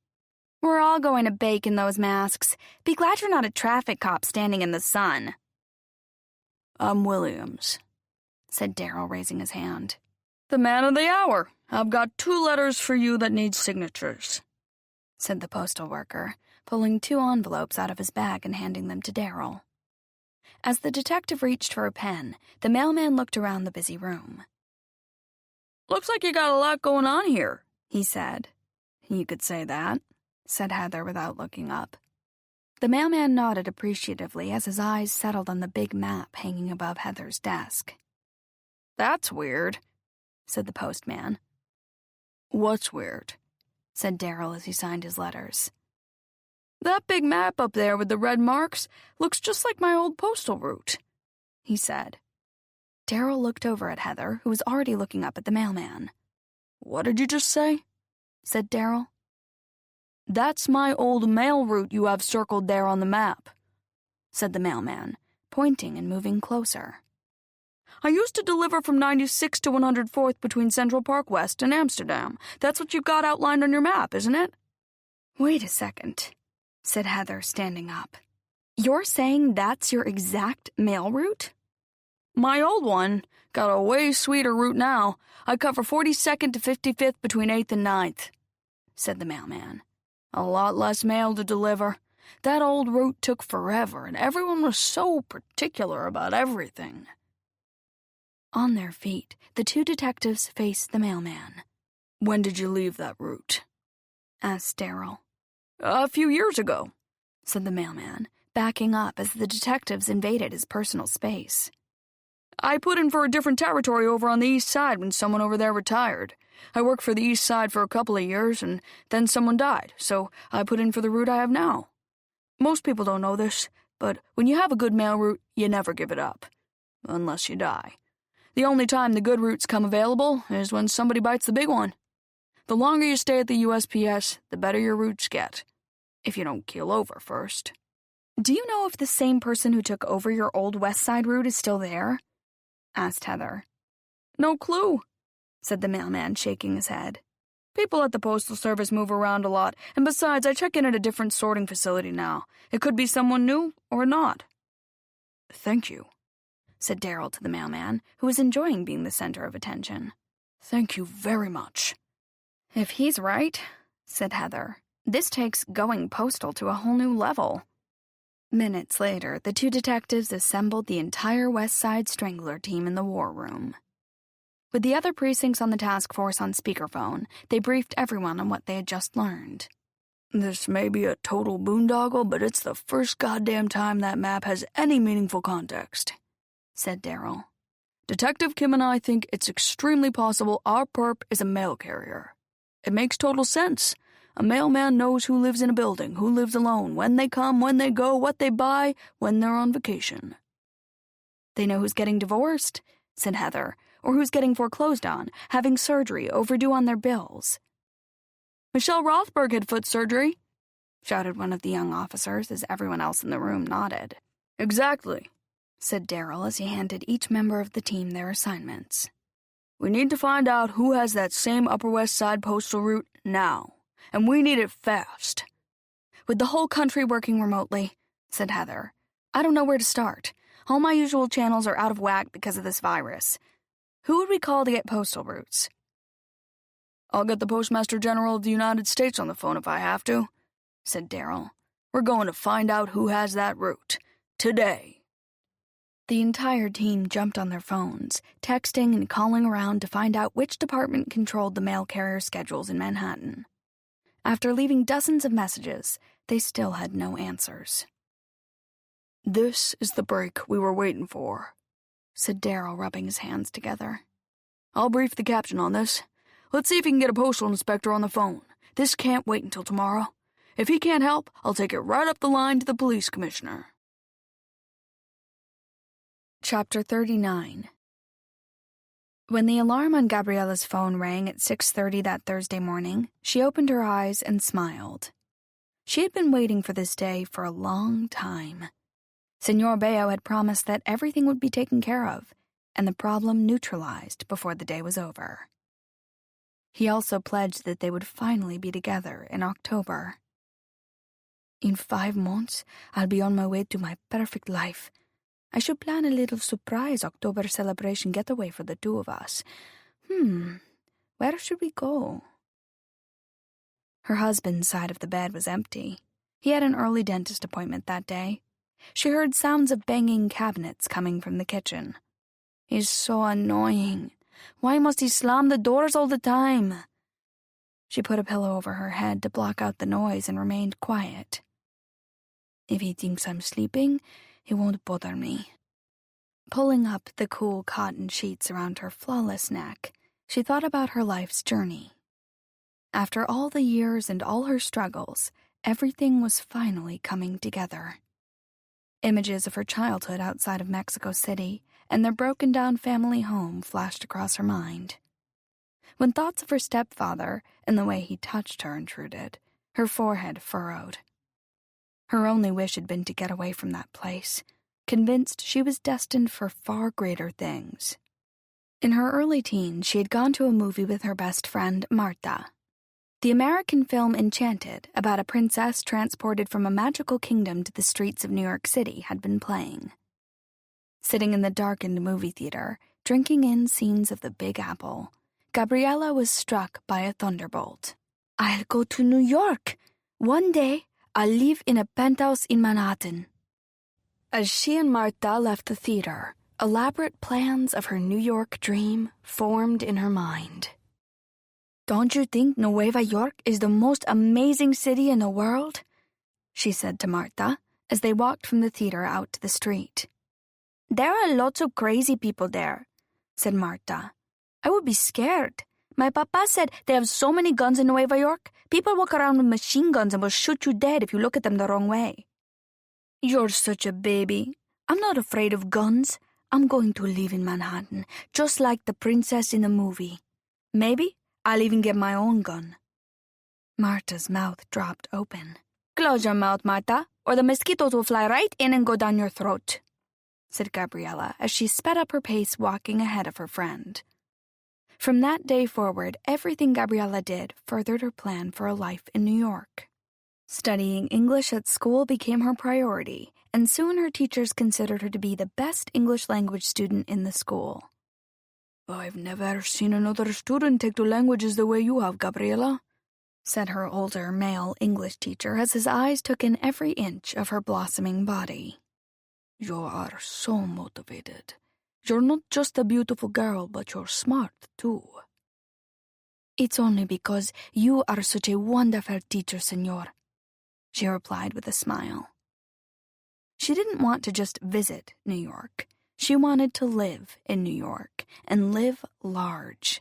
We're all going to bake in those masks. Be glad you're not a traffic cop standing in the sun. I'm Williams, said Darrell, raising his hand. The man of the hour. I've got 2 letters for you that need signatures, said the postal worker, pulling 2 envelopes out of his bag and handing them to Darrell. As the detective reached for a pen, the mailman looked around the busy room. Looks like you got a lot going on here, he said. You could say that, said Heather without looking up. The mailman nodded appreciatively as his eyes settled on the big map hanging above Heather's desk. That's weird, said the postman. What's weird? Said Darrell as he signed his letters. That big map up there with the red marks looks just like my old postal route, he said. Darrell looked over at Heather, who was already looking up at the mailman. What did you just say? Said Darrell. That's my old mail route you have circled there on the map, said the mailman, pointing and moving closer. I used to deliver from 96 to 104th between Central Park West and Amsterdam. That's what you've got outlined on your map, isn't it? Wait a second, said Heather, standing up. You're saying that's your exact mail route? My old one got a way sweeter route now. I cover 42nd to 55th between 8th and 9th, said the mailman. A lot less mail to deliver. That old route took forever, and everyone was so particular about everything. On their feet, the 2 detectives faced the mailman. When did you leave that route? Asked Darrell. A few years ago, said the mailman, backing up as the detectives invaded his personal space. I put in for a different territory over on the east side when someone over there retired. I worked for the east side for a couple of years, and then someone died, so I put in for the route I have now. Most people don't know this, but when you have a good mail route, you never give it up. Unless you die. The only time the good routes come available is when somebody bites the big one. The longer you stay at the USPS, the better your routes get. If you don't keel over first. Do you know if the same person who took over your old West Side route is still there? Asked Heather. No clue, said the mailman, shaking his head. People at the Postal Service move around a lot, and besides, I check in at a different sorting facility now. It could be someone new or not. Thank you, said Darryl to the mailman, who was enjoying being the center of attention. Thank you very much. If he's right, said Heather, this takes going postal to a whole new level. Minutes later, the two detectives assembled the entire West Side Strangler team in the war room. With the other precincts on the task force on speakerphone, they briefed everyone on what they had just learned. This may be a total boondoggle, but it's the first goddamn time that map has any meaningful context, said Darryl. Detective Kim and I think it's extremely possible our perp is a mail carrier. It makes total sense. A mailman knows who lives in a building, who lives alone, when they come, when they go, what they buy, when they're on vacation. They know who's getting divorced, said Heather, or who's getting foreclosed on, having surgery, overdue on their bills. Michelle Rothberg had foot surgery, shouted one of the young officers as everyone else in the room nodded. Exactly, said Darryl as he handed each member of the team their assignments. We need to find out who has that same Upper West Side postal route now, and we need it fast. With the whole country working remotely, said Heather, I don't know where to start. All my usual channels are out of whack because of this virus. Who would we call to get postal routes? I'll get the Postmaster General of the United States on the phone if I have to, said Darryl. We're going to find out who has that route. Today. The entire team jumped on their phones, texting and calling around to find out which department controlled the mail carrier schedules in Manhattan. After leaving dozens of messages, they still had no answers. This is the break we were waiting for, said Darryl, rubbing his hands together. I'll brief the captain on this. Let's see if he can get a postal inspector on the phone. This can't wait until tomorrow. If he can't help, I'll take it right up the line to the police commissioner. Chapter 39. When the alarm on Gabriella's phone rang at 6:30 that Thursday morning, she opened her eyes and smiled. She had been waiting for this day for a long time. Senor Bayo had promised that everything would be taken care of, and the problem neutralized before the day was over. He also pledged that they would finally be together in October. In 5 months, I'll be on my way to my perfect life. I should plan a little surprise October celebration getaway for the two of us. Where should we go? Her husband's side of the bed was empty. He had an early dentist appointment that day. She heard sounds of banging cabinets coming from the kitchen. He's so annoying. Why must he slam the doors all the time? She put a pillow over her head to block out the noise and remained quiet. If he thinks I'm sleeping, he won't bother me. Pulling up the cool cotton sheets around her flawless neck, she thought about her life's journey. After all the years and all her struggles, everything was finally coming together. Images of her childhood outside of Mexico City and their broken-down family home flashed across her mind. When thoughts of her stepfather and the way he touched her intruded, her forehead furrowed. Her only wish had been to get away from that place, convinced she was destined for far greater things. In her early teens, she had gone to a movie with her best friend, Marta. The American film Enchanted, about a princess transported from a magical kingdom to the streets of New York City, had been playing. Sitting in the darkened movie theater, drinking in scenes of the Big Apple, Gabriella was struck by a thunderbolt. I'll go to New York. One day, I'll live in a penthouse in Manhattan. As she and Marta left the theater, elaborate plans of her New York dream formed in her mind. Don't you think Nueva York is the most amazing city in the world? She said to Marta as they walked from the theater out to the street. There are lots of crazy people there, said Marta. I would be scared. My papa said they have so many guns in Nueva York, people walk around with machine guns and will shoot you dead if you look at them the wrong way. You're such a baby. I'm not afraid of guns. I'm going to live in Manhattan, just like the princess in the movie. Maybe I'll even get my own gun. Marta's mouth dropped open. Close your mouth, Marta, or the mosquitoes will fly right in and go down your throat, said Gabriella as she sped up her pace, walking ahead of her friend. From that day forward, everything Gabriella did furthered her plan for a life in New York. Studying English at school became her priority, and soon her teachers considered her to be the best English language student in the school. I've never seen another student take to languages the way you have, Gabriella, said her older male English teacher as his eyes took in every inch of her blossoming body. You are so motivated. You're not just a beautiful girl, but you're smart, too. It's only because you are such a wonderful teacher, senor, she replied with a smile. She didn't want to just visit New York. She wanted to live in New York, and live large.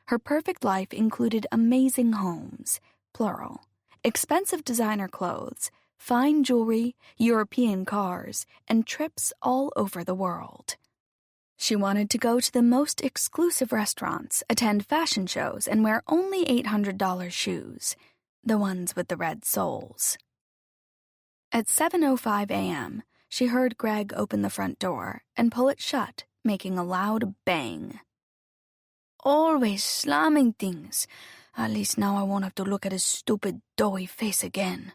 Her perfect life included amazing homes, plural, expensive designer clothes, fine jewelry, European cars, and trips all over the world. She wanted to go to the most exclusive restaurants, attend fashion shows, and wear only $800 shoes, the ones with the red soles. At 7:05 a.m., she heard Greg open the front door and pull it shut, making a loud bang. Always slamming things. At least now I won't have to look at his stupid, doughy face again.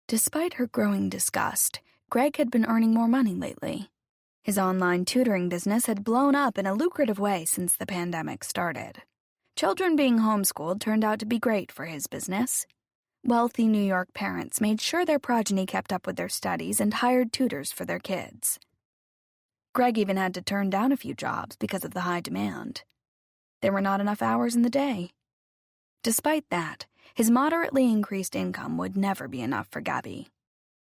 Despite her growing disgust, Greg had been earning more money lately. His online tutoring business had blown up in a lucrative way since the pandemic started. Children being homeschooled turned out to be great for his business. Wealthy New York parents made sure their progeny kept up with their studies and hired tutors for their kids. Greg even had to turn down a few jobs because of the high demand. There were not enough hours in the day. Despite that, his moderately increased income would never be enough for Gabby.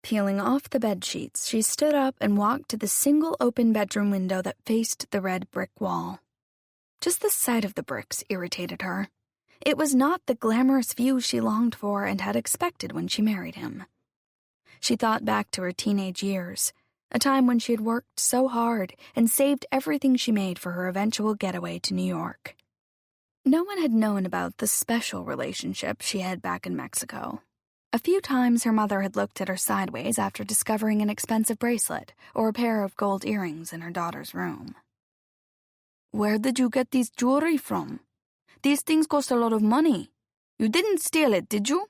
Peeling off the bedsheets, she stood up and walked to the single open bedroom window that faced the red brick wall. Just the sight of the bricks irritated her. It was not the glamorous view she longed for and had expected when she married him. She thought back to her teenage years, a time when she had worked so hard and saved everything she made for her eventual getaway to New York. No one had known about the special relationship she had back in Mexico. A few times her mother had looked at her sideways after discovering an expensive bracelet or a pair of gold earrings in her daughter's room. Where did you get these jewelry from? These things cost a lot of money. You didn't steal it, did you?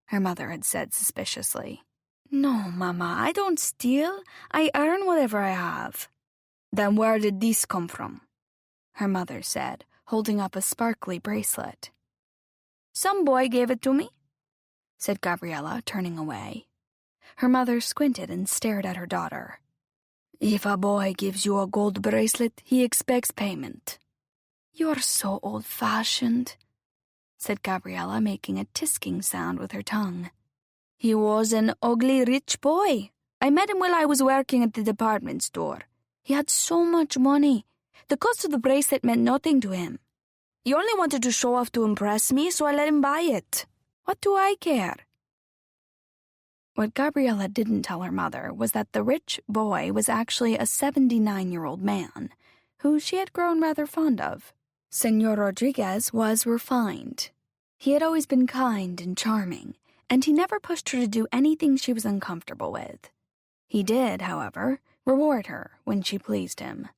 Her mother had said suspiciously. No, Mama, I don't steal. I earn whatever I have. Then where did this come from? Her mother said, holding up a sparkly bracelet. Some boy gave it to me, said Gabriella, turning away. Her mother squinted and stared at her daughter. If a boy gives you a gold bracelet, he expects payment. You're so old-fashioned, said Gabriella, making a tisking sound with her tongue. He was an ugly rich boy. I met him while I was working at the department store. He had so much money. The cost of the bracelet meant nothing to him. He only wanted to show off to impress me, so I let him buy it. What do I care? What Gabriella didn't tell her mother was that the rich boy was actually a 79-year-old man, who she had grown rather fond of. Senor Rodriguez was refined. He had always been kind and charming, and he never pushed her to do anything she was uncomfortable with. He did, however, reward her when she pleased him.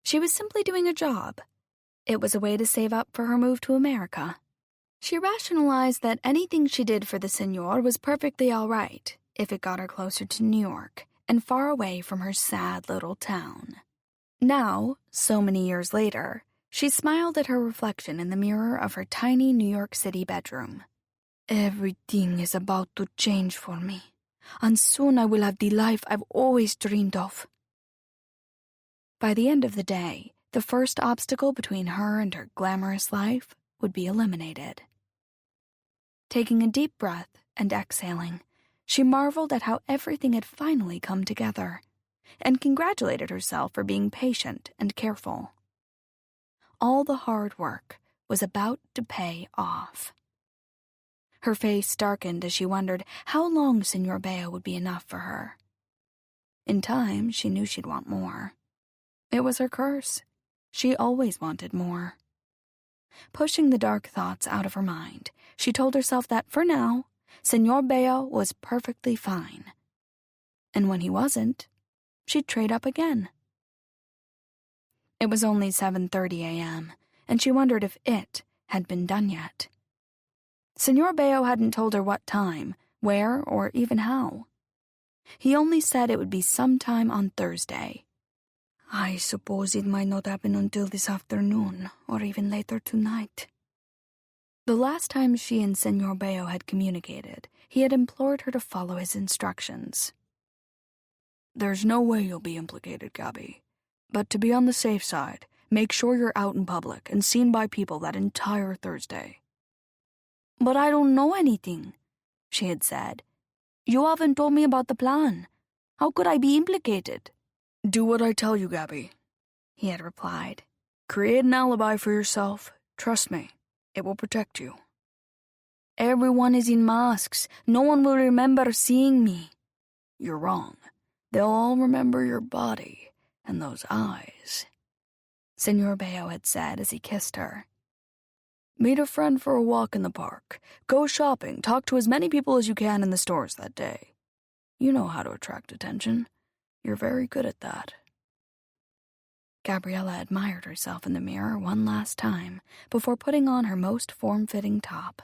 She was simply doing a job. It was a way to save up for her move to America. She rationalized that anything she did for the senor was perfectly all right if it got her closer to New York and far away from her sad little town. Now, so many years later, she smiled at her reflection in the mirror of her tiny New York City bedroom. Everything is about to change for me, and soon I will have the life I've always dreamed of. By the end of the day, the first obstacle between her and her glamorous life would be eliminated. Taking a deep breath and exhaling, she marveled at how everything had finally come together, and congratulated herself for being patient and careful. All the hard work was about to pay off. Her face darkened as she wondered how long Senor Beo would be enough for her. In time, she knew she'd want more. It was her curse. She always wanted more. Pushing the dark thoughts out of her mind, She told herself that for now, Senor Bayo was perfectly fine. And when he wasn't, she'd trade up again. It was only 7:30 a.m., and she wondered if it had been done yet. Senor Bayo hadn't told her what time, where, or even how. He only said it would be sometime on Thursday. I suppose it might not happen until this afternoon, or even later tonight. The last time she and Senor Bayo had communicated, he had implored her to follow his instructions. There's no way you'll be implicated, Gabby. But to be on the safe side, make sure you're out in public and seen by people that entire Thursday. But I don't know anything, she had said. You haven't told me about the plan. How could I be implicated? Do what I tell you, Gabby, he had replied. Create an alibi for yourself. Trust me, it will protect you. Everyone is in masks. No one will remember seeing me. You're wrong. They'll all remember your body and those eyes, Senor Bayo had said as he kissed her. Meet a friend for a walk in the park. Go shopping. Talk to as many people as you can in the stores that day. You know how to attract attention. You're very good at that. Gabriella admired herself in the mirror one last time before putting on her most form-fitting top.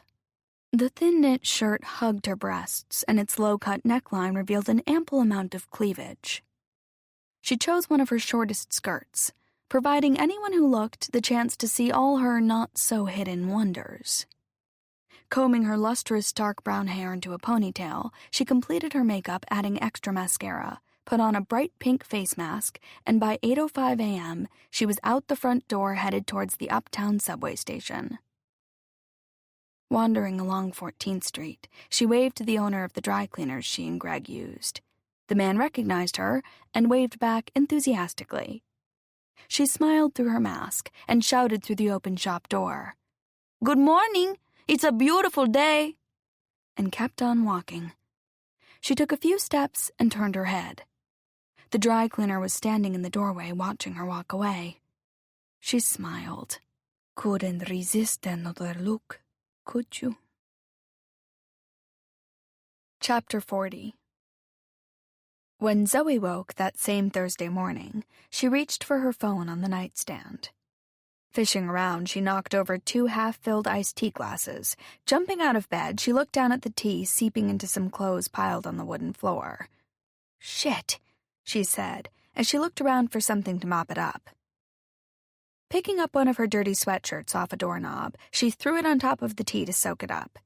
The thin knit shirt hugged her breasts, and its low-cut neckline revealed an ample amount of cleavage. She chose one of her shortest skirts, providing anyone who looked the chance to see all her not-so-hidden wonders. Combing her lustrous dark brown hair into a ponytail, she completed her makeup adding extra mascara, put on a bright pink face mask, and by 8:05 a.m., she was out the front door headed towards the uptown subway station. Wandering along 14th Street, she waved to the owner of the dry cleaners she and Greg used. The man recognized her and waved back enthusiastically. She smiled through her mask and shouted through the open shop door, "Good morning! It's a beautiful day!" and kept on walking. She took a few steps and turned her head. The dry cleaner was standing in the doorway watching her walk away. She smiled. Couldn't resist another look, could you? Chapter 40. When Zoe woke that same Thursday morning, she reached for her phone on the nightstand. Fishing around, she knocked over 2 half-filled iced tea glasses. Jumping out of bed, she looked down at the tea seeping into some clothes piled on the wooden floor. "Shit," she said, as she looked around for something to mop it up. Picking up one of her dirty sweatshirts off a doorknob, she threw it on top of the tea to soak it up.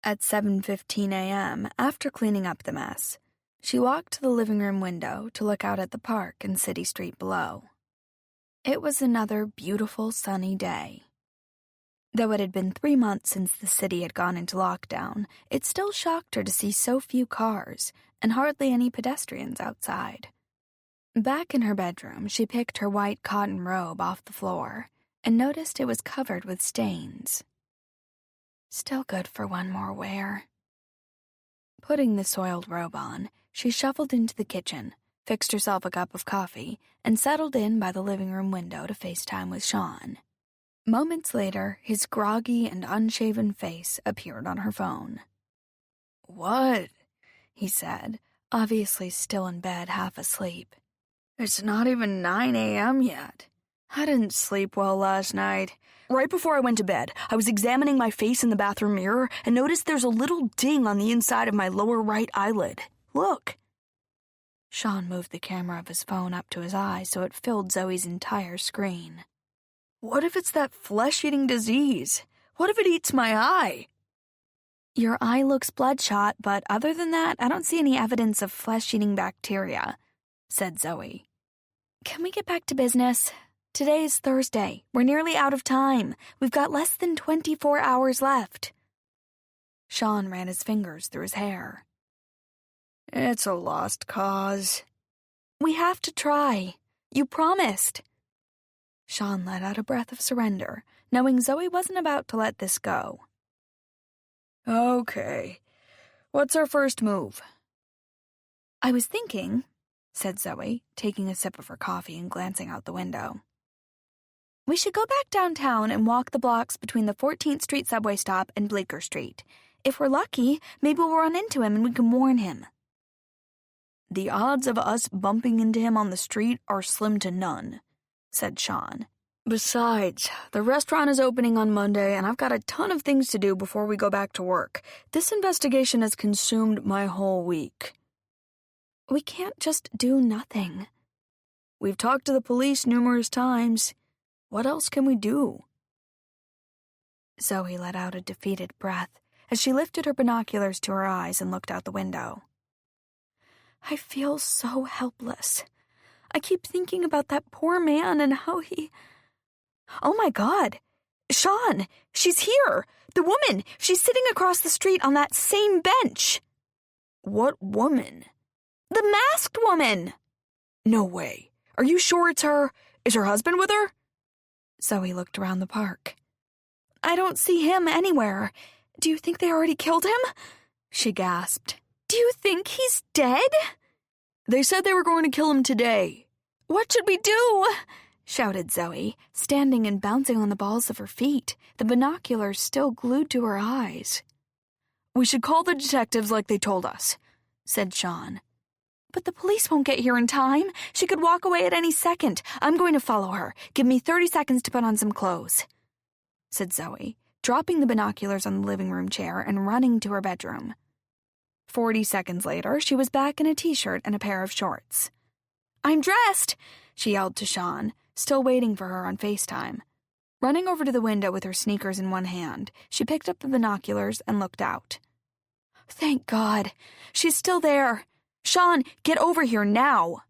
At 7:15 a.m., after cleaning up the mess, she walked to the living room window to look out at the park and city street below. It was another beautiful sunny day. Though it had been 3 months since the city had gone into lockdown, it still shocked her to see so few cars and hardly any pedestrians outside. Back in her bedroom, she picked her white cotton robe off the floor and noticed it was covered with stains. Still good for one more wear. Putting the soiled robe on, she shuffled into the kitchen, fixed herself a cup of coffee, and settled in by the living room window to FaceTime with Sean. Moments later, his groggy and unshaven face appeared on her phone. "What?" he said, obviously still in bed, half asleep. "It's not even 9 a.m. yet. I didn't sleep well last night. Right before I went to bed, I was examining my face in the bathroom mirror and noticed there's a little ding on the inside of my lower right eyelid. Look." Sean moved the camera of his phone up to his eye so it filled Zoe's entire screen. "What if it's that flesh-eating disease? What if it eats my eye?" "Your eye looks bloodshot, but other than that, I don't see any evidence of flesh-eating bacteria," said Zoe. "Can we get back to business? Today's Thursday. We're nearly out of time. We've got less than 24 hours left." Sean ran his fingers through his hair. "It's a lost cause." "We have to try. You promised." Sean let out a breath of surrender, knowing Zoe wasn't about to let this go. "Okay. What's our first move?" "I was thinking," said Zoe, taking a sip of her coffee and glancing out the window. We should go back downtown and walk the blocks between the 14th Street subway stop and Bleecker Street. If we're lucky, maybe we'll run into him and we can warn him. The odds of us bumping into him on the street are slim to none, said Sean. Besides, the restaurant is opening on Monday, and I've got a ton of things to do before we go back to work. This investigation has consumed my whole week. We can't just do nothing. We've talked to the police numerous times. What else can we do? Zoe let out a defeated breath as she lifted her binoculars to her eyes and looked out the window. I feel so helpless. I keep thinking about that poor man and how he... Oh my God! Sean! She's here! The woman! She's sitting across the street on that same bench! What woman? The masked woman! No way. Are you sure it's her? Is her husband with her? Zoe looked around the park. I don't see him anywhere. Do you think they already killed him? She gasped. Do you think he's dead? They said they were going to kill him today. What should we do? Shouted Zoe, standing and bouncing on the balls of her feet, the binoculars still glued to her eyes. We should call the detectives like they told us, said Sean. But the police won't get here in time. She could walk away at any second. I'm going to follow her. Give me 30 seconds to put on some clothes, said Zoe, dropping the binoculars on the living room chair and running to her bedroom. 40 seconds later, she was back in a t-shirt and a pair of shorts. I'm dressed, she yelled to Sean, still waiting for her on FaceTime. Running over to the window with her sneakers in one hand, she picked up the binoculars and looked out. Thank God. She's still there. Sean, get over here now.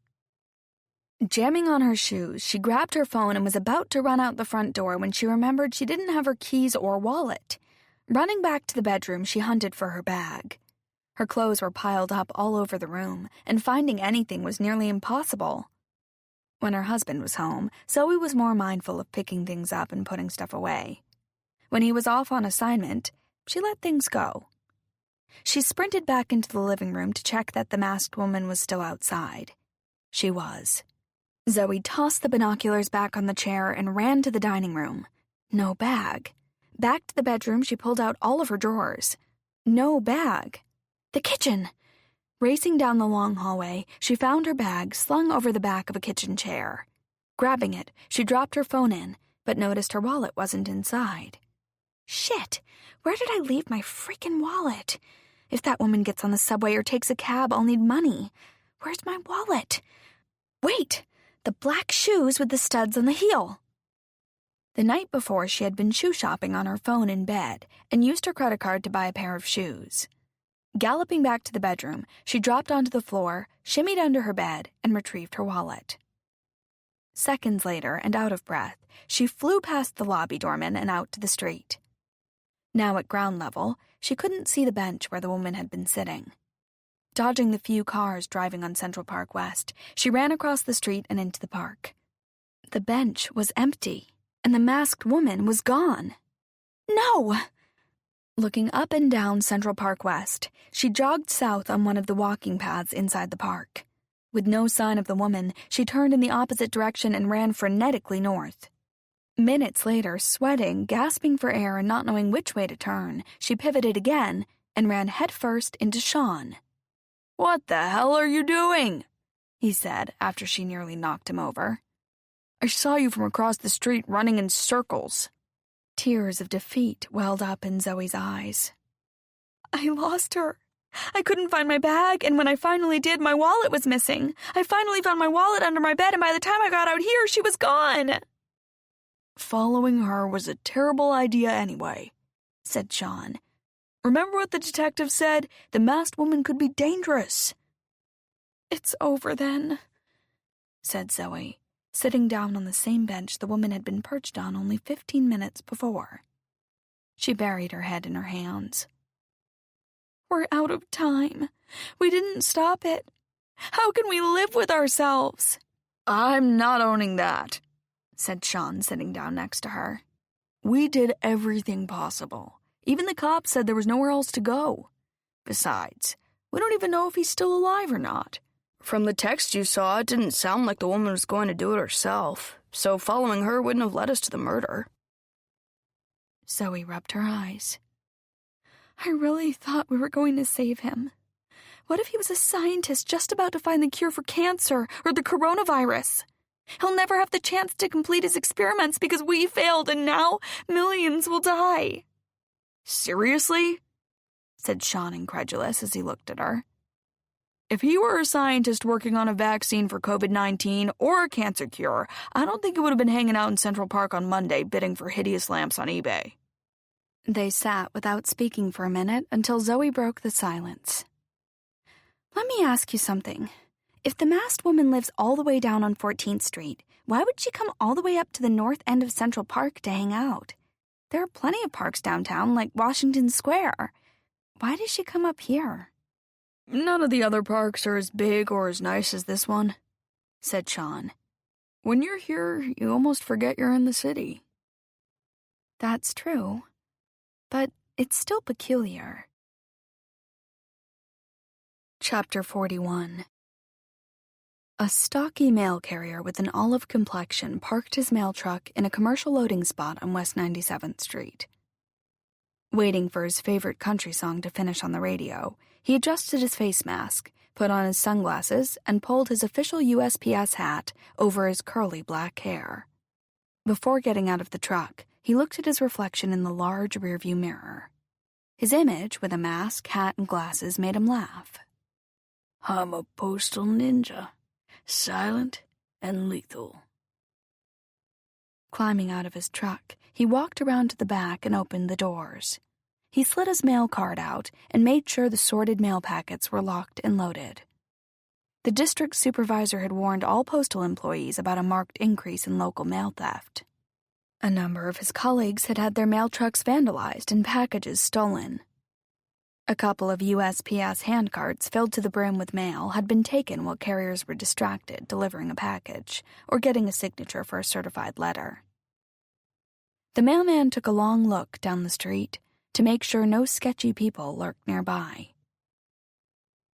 Jamming on her shoes, she grabbed her phone and was about to run out the front door when she remembered she didn't have her keys or wallet. Running back to the bedroom, she hunted for her bag. Her clothes were piled up all over the room, and finding anything was nearly impossible. When her husband was home, Zoe was more mindful of picking things up and putting stuff away. When he was off on assignment, she let things go. She sprinted back into the living room to check that the masked woman was still outside. She was. Zoe tossed the binoculars back on the chair and ran to the dining room. No bag. Back to the bedroom, she pulled out all of her drawers. No bag. The kitchen. Racing down the long hallway, she found her bag slung over the back of a kitchen chair. Grabbing it, she dropped her phone in, but noticed her wallet wasn't inside. Shit! Where did I leave my freaking wallet? If that woman gets on the subway or takes a cab, I'll need money. Where's my wallet? Wait! The black shoes with the studs on the heel. The night before, she had been shoe shopping on her phone in bed and used her credit card to buy a pair of shoes. Galloping back to the bedroom, she dropped onto the floor, shimmied under her bed, and retrieved her wallet. Seconds later, and out of breath, she flew past the lobby doorman and out to the street. Now at ground level, she couldn't see the bench where the woman had been sitting. Dodging the few cars driving on Central Park West, she ran across the street and into the park. The bench was empty, and the masked woman was gone. No! Looking up and down Central Park West, she jogged south on one of the walking paths inside the park. With no sign of the woman, she turned in the opposite direction and ran frenetically north. Minutes later, sweating, gasping for air, and not knowing which way to turn, she pivoted again and ran headfirst into Sean. What the hell are you doing? He said after she nearly knocked him over. I saw you from across the street running in circles. Tears of defeat welled up in Zoe's eyes. I lost her. I couldn't find my bag, and when I finally did, my wallet was missing. I finally found my wallet under my bed, and by the time I got out here, she was gone. Following her was a terrible idea anyway, said Sean. Remember what the detective said? The masked woman could be dangerous. It's over then, said Zoe, sitting down on the same bench the woman had been perched on only 15 minutes before. She buried her head in her hands. We're out of time. We didn't stop it. How can we live with ourselves? I'm not owning that, said Sean, sitting down next to her. We did everything possible. Even the cops said there was nowhere else to go. Besides, we don't even know if he's still alive or not. From the text you saw, it didn't sound like the woman was going to do it herself. so following her wouldn't have led us to the murder. Zoe rubbed her eyes. I really thought we were going to save him. What if he was a scientist just about to find the cure for cancer or the coronavirus? He'll never have the chance to complete his experiments because we failed, and now millions will die. Seriously? Said Sean, incredulous, as he looked at her. If he were a scientist working on a vaccine for COVID-19 or a cancer cure, I don't think he would have been hanging out in Central Park on Monday bidding for hideous lamps on eBay. They sat without speaking for a minute until Zoe broke the silence. Let me ask you something. If the masked woman lives all the way down on 14th Street, why would she come all the way up to the north end of Central Park to hang out? There are plenty of parks downtown, like Washington Square. Why does she come up here? None of the other parks are as big or as nice as this one, said Sean. When you're here, you almost forget you're in the city. That's true, but it's still peculiar. Chapter 41. A stocky mail carrier with an olive complexion parked his mail truck in a commercial loading spot on West 97th Street. Waiting for his favorite country song to finish on the radio, he adjusted his face mask, put on his sunglasses, and pulled his official USPS hat over his curly black hair. Before getting out of the truck, he looked at his reflection in the large rearview mirror. His image, with a mask, hat, and glasses, made him laugh. I'm a postal ninja, silent and lethal. Climbing out of his truck, he walked around to the back and opened the doors. He slid his mail card out and made sure the sorted mail packets were locked and loaded. The district supervisor had warned all postal employees about a marked increase in local mail theft. A number of his colleagues had had their mail trucks vandalized and packages stolen. A couple of USPS handcarts filled to the brim with mail had been taken while carriers were distracted delivering a package or getting a signature for a certified letter. The mailman took a long look down the street to make sure no sketchy people lurked nearby.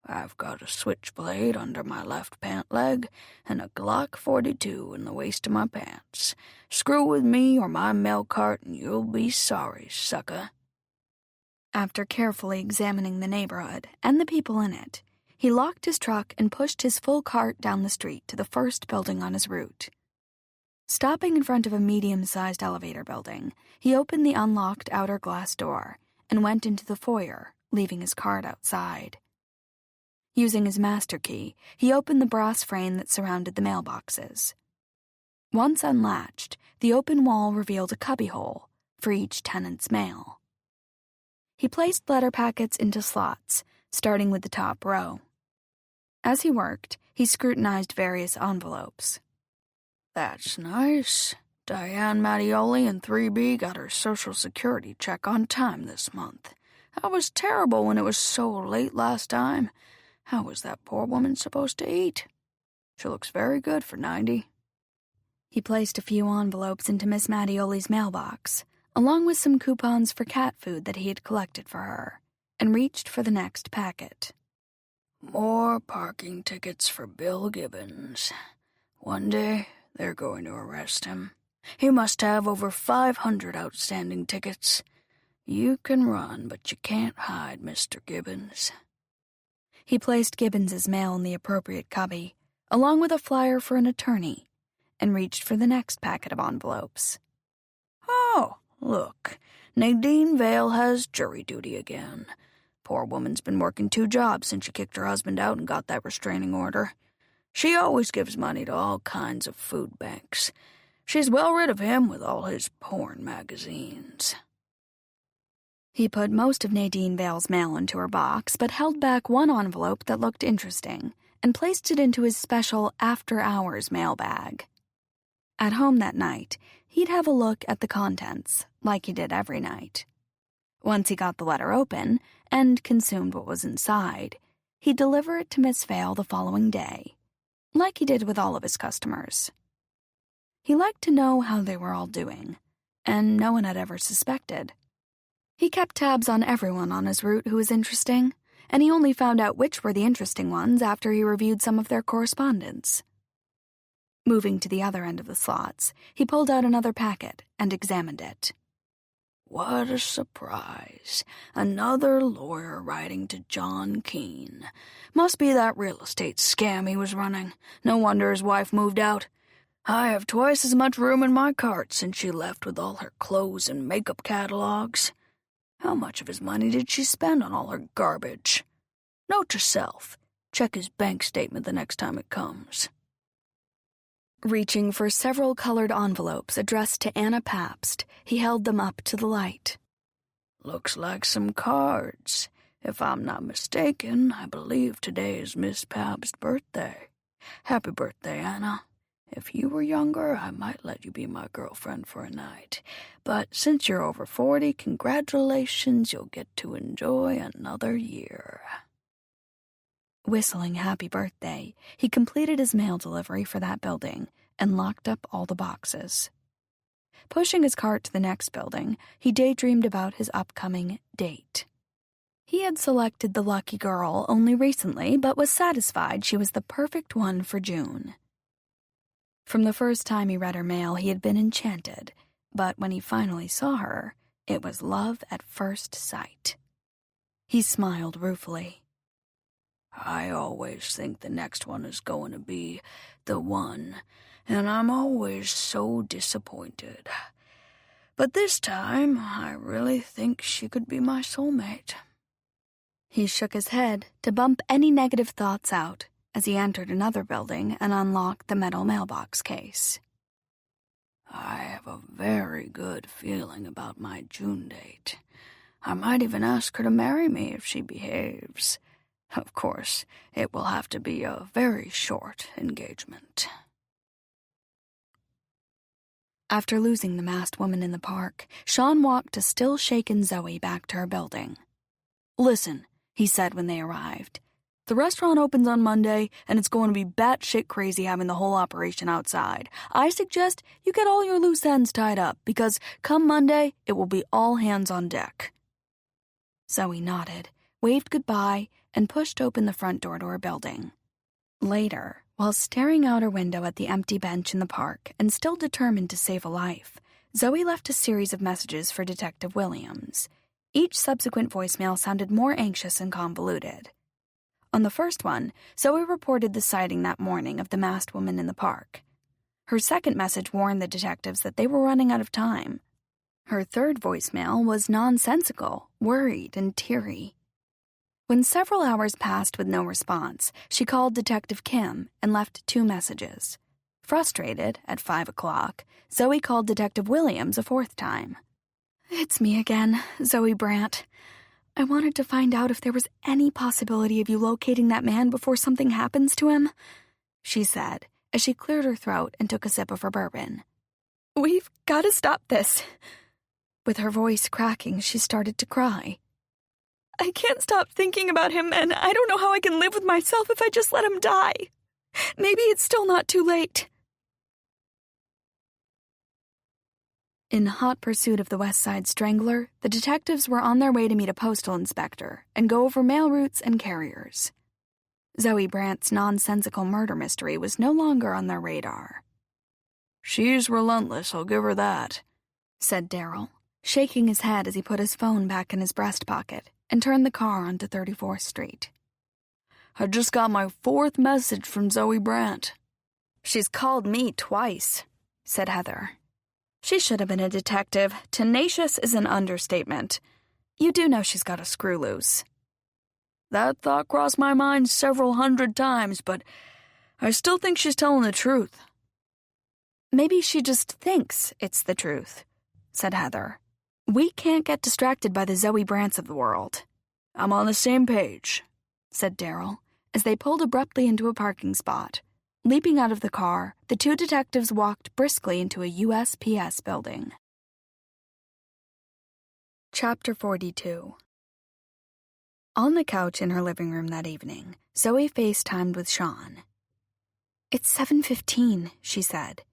I've got a switchblade under my left pant leg and a Glock 42 in the waist of my pants. Screw with me or my mail cart and you'll be sorry, sucker. After carefully examining the neighborhood and the people in it, he locked his truck and pushed his full cart down the street to the first building on his route. Stopping in front of a medium-sized elevator building, he opened the unlocked outer glass door and went into the foyer, leaving his cart outside. Using his master key, he opened the brass frame that surrounded the mailboxes. Once unlatched, the open wall revealed a cubbyhole for each tenant's mail. He placed letter packets into slots, starting with the top row. As he worked, he scrutinized various envelopes. That's nice. Diane Mattioli in 3B got her Social Security check on time this month. I was terrible when it was so late last time. How was that poor woman supposed to eat? She looks very good for 90. He placed a few envelopes into Miss Mattioli's mailbox, along with some coupons for cat food that he had collected for her, and reached for the next packet. More parking tickets for Bill Gibbons. One day, they're going to arrest him. He must have over 500 outstanding tickets. You can run, but you can't hide, Mr. Gibbons. He placed Gibbons's mail in the appropriate cubby, along with a flyer for an attorney, and reached for the next packet of envelopes. Oh, look, Nadine Vale has jury duty again. Poor woman's been working 2 jobs since she kicked her husband out and got that restraining order. She always gives money to all kinds of food banks. She's well rid of him with all his porn magazines. He put most of Nadine Vale's mail into her box, but held back one envelope that looked interesting and placed it into his special after-hours mail bag. At home that night, he'd have a look at the contents, like he did every night. Once he got the letter open and consumed what was inside, he'd deliver it to Miss Vale the following day, like he did with all of his customers. He liked to know how they were all doing, and no one had ever suspected. He kept tabs on everyone on his route who was interesting, and he only found out which were the interesting ones after he reviewed some of their correspondence. Moving to the other end of the slots, he pulled out another packet and examined it. What a surprise. Another lawyer writing to John Keene. Must be that real estate scam he was running. No wonder his wife moved out. I have twice as much room in my cart since she left with all her clothes and makeup catalogs. How much of his money did she spend on all her garbage? Note to self, check his bank statement the next time it comes. Reaching for several colored envelopes addressed to Anna Pabst, he held them up to the light. Looks like some cards. If I'm not mistaken, I believe today is Miss Pabst's birthday. Happy birthday, Anna. If you were younger, I might let you be my girlfriend for a night. But since you're over 40, congratulations, you'll get to enjoy another year. Whistling happy birthday, he completed his mail delivery for that building and locked up all the boxes. Pushing his cart to the next building, he daydreamed about his upcoming date. He had selected the lucky girl only recently, but was satisfied she was the perfect one for June. From the first time he read her mail, he had been enchanted, but when he finally saw her, it was love at first sight. He smiled ruefully. I always think the next one is going to be the one, and I'm always so disappointed. But this time, I really think she could be my soulmate. He shook his head to bump any negative thoughts out as he entered another building and unlocked the metal mailbox case. I have a very good feeling about my June date. I might even ask her to marry me if she behaves. Of course, it will have to be a very short engagement. After losing the masked woman in the park, Sean walked a still-shaken Zoe back to her building. Listen, he said when they arrived. The restaurant opens on Monday, and it's going to be batshit crazy having the whole operation outside. I suggest you get all your loose ends tied up, because come Monday, it will be all hands on deck. Zoe nodded, waved goodbye, and pushed open the front door to her building. Later, while staring out her window at the empty bench in the park and still determined to save a life, Zoe left a series of messages for Detective Williams. Each subsequent voicemail sounded more anxious and convoluted. On the first one, Zoe reported the sighting that morning of the masked woman in the park. Her second message warned the detectives that they were running out of time. Her third voicemail was nonsensical, worried, and teary. When several hours passed with no response, she called Detective Kim and left 2 messages. Frustrated, at 5 o'clock, Zoe called Detective Williams a 4th time. "It's me again, Zoe Brandt. I wanted to find out if there was any possibility of you locating that man before something happens to him," she said, as she cleared her throat and took a sip of her bourbon. "We've got to stop this." With her voice cracking, she started to cry. "I can't stop thinking about him, and I don't know how I can live with myself if I just let him die. Maybe it's still not too late." In hot pursuit of the West Side Strangler, the detectives were on their way to meet a postal inspector and go over mail routes and carriers. Zoe Brandt's nonsensical murder mystery was no longer on their radar. "She's relentless, I'll give her that," said Darryl, shaking his head as he put his phone back in his breast pocket and turned the car onto 34th Street. "I just got my 4th message from Zoe Brandt." "She's called me twice," said Heather. "She should have been a detective. Tenacious is an understatement. You do know she's got a screw loose." "That thought crossed my mind several hundred times, but I still think she's telling the truth." "Maybe she just thinks it's the truth," said Heather. "We can't get distracted by the Zoe Brandts of the world." "I'm on the same page," said Darryl, as they pulled abruptly into a parking spot. Leaping out of the car, the 2 detectives walked briskly into a USPS building. Chapter 42. On the couch in her living room that evening, Zoe FaceTimed with Sean. "It's 7:15, she said.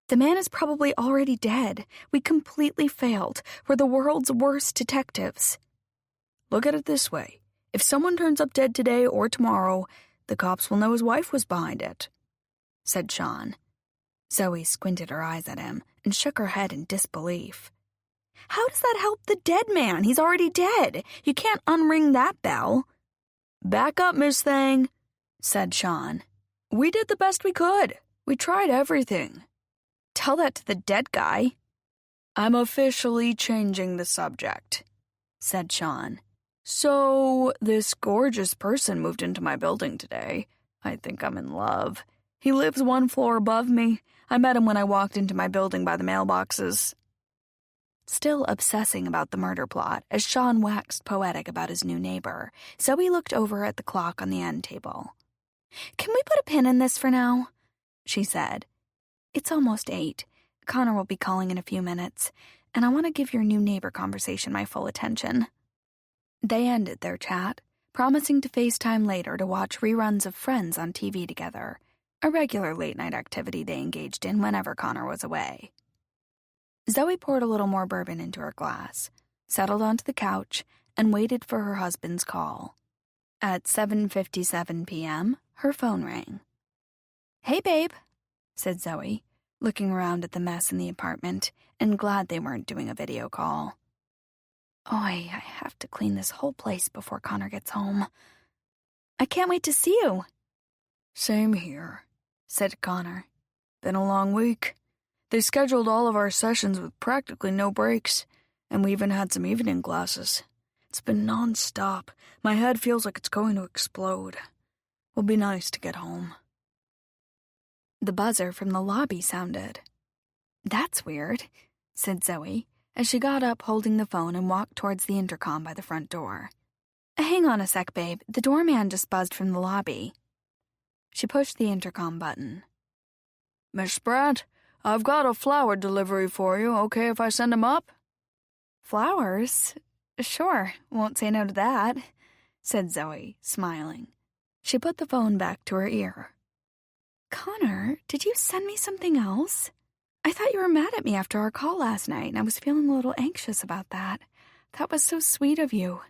"The man is probably already dead. We completely failed. We're the world's worst detectives." "Look at it this way. If someone turns up dead today or tomorrow, the cops will know his wife was behind it," said Sean. Zoe squinted her eyes at him and shook her head in disbelief. How does that help the dead man? He's already dead. You can't unring that bell. Back up, Miss Thang, said Sean. We did the best we could. We tried everything. Tell that to the dead guy. I'm officially changing the subject, said Sean. So, this gorgeous person moved into my building today. I think I'm in love. He lives one floor above me. I met him when I walked into my building by the mailboxes. Still obsessing about the murder plot, as Sean waxed poetic about his new neighbor, Zoe looked over at the clock on the end table. Can we put a pin in this for now? She said. It's almost 8. Connor will be calling in a few minutes, and I want to give your new neighbor conversation my full attention. They ended their chat, promising to FaceTime later to watch reruns of Friends on TV together, a regular late-night activity they engaged in whenever Connor was away. Zoe poured a little more bourbon into her glass, settled onto the couch, and waited for her husband's call. At 7:57 p.m., her phone rang. Hey, babe, said Zoe, looking around at the mess in the apartment and glad they weren't doing a video call. Oy, I have to clean this whole place before Connor gets home. I can't wait to see you. Same here, said Connor. Been a long week. They scheduled all of our sessions with practically no breaks, and we even had some evening classes. It's been non-stop. My head feels like it's going to explode. Will be nice to get home. The buzzer from the lobby sounded. That's weird, said Zoe, as she got up holding the phone and walked towards the intercom by the front door. Hang on a sec, babe. The doorman just buzzed from the lobby. She pushed the intercom button. Miss Brandt, I've got a flower delivery for you. Okay if I send 'em up? Flowers? Sure, won't say no to that, said Zoe, smiling. She put the phone back to her ear. Connor, did you send me something else? I thought you were mad at me after our call last night, and I was feeling a little anxious about that. That was so sweet of you.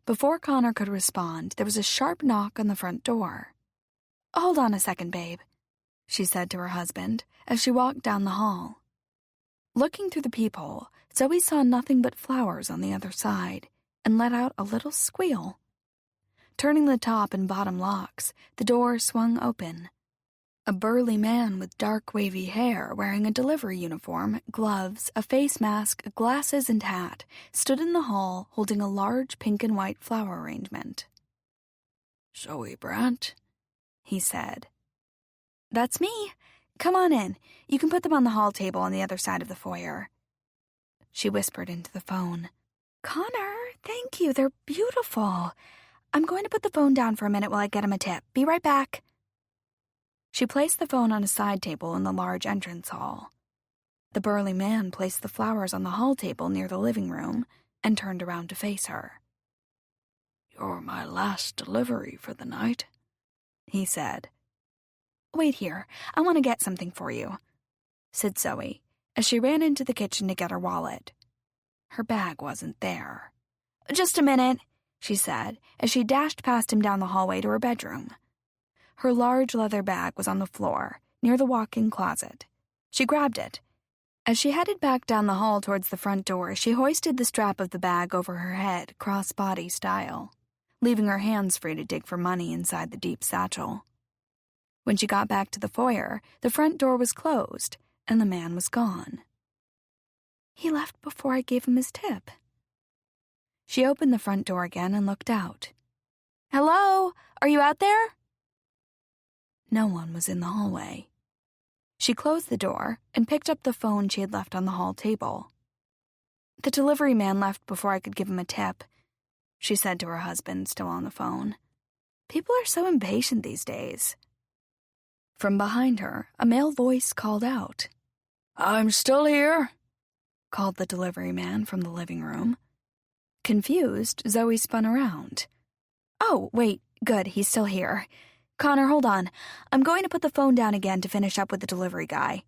Before Connor could respond, there was a sharp knock on the front door. Hold on a second, babe, she said to her husband as she walked down the hall. Looking through the peephole, Zoe saw nothing but flowers on the other side and let out a little squeal. Turning the top and bottom locks, the door swung open. A burly man with dark wavy hair, wearing a delivery uniform, gloves, a face mask, glasses, and hat, stood in the hall holding a large pink and white flower arrangement. Zoe Brandt, he said. That's me. Come on in. You can put them on the hall table on the other side of the foyer. She whispered into the phone. Connor, thank you. They're beautiful. I'm going to put the phone down for a minute while I get him a tip. Be right back. She placed the phone on a side table in the large entrance hall. The burly man placed the flowers on the hall table near the living room and turned around to face her. You're my last delivery for the night, he said. Wait here. I want to get something for you, said Zoe, as she ran into the kitchen to get her wallet. Her bag wasn't there. Just a minute, she said, as she dashed past him down the hallway to her bedroom. Her large leather bag was on the floor, near the walk-in closet. She grabbed it. As she headed back down the hall towards the front door, she hoisted the strap of the bag over her head, cross-body style, leaving her hands free to dig for money inside the deep satchel. When she got back to the foyer, the front door was closed, and the man was gone. He left before I gave him his tip. She opened the front door again and looked out. Hello? Are you out there? No one was in the hallway. She closed the door and picked up the phone she had left on the hall table. The delivery man left before I could give him a tip, she said to her husband, still on the phone. People are so impatient these days. From behind her, a male voice called out. I'm still here, called the delivery man from the living room. Confused, Zoe spun around. Oh, wait, good, he's still here. Connor, hold on. I'm going to put the phone down again to finish up with the delivery guy,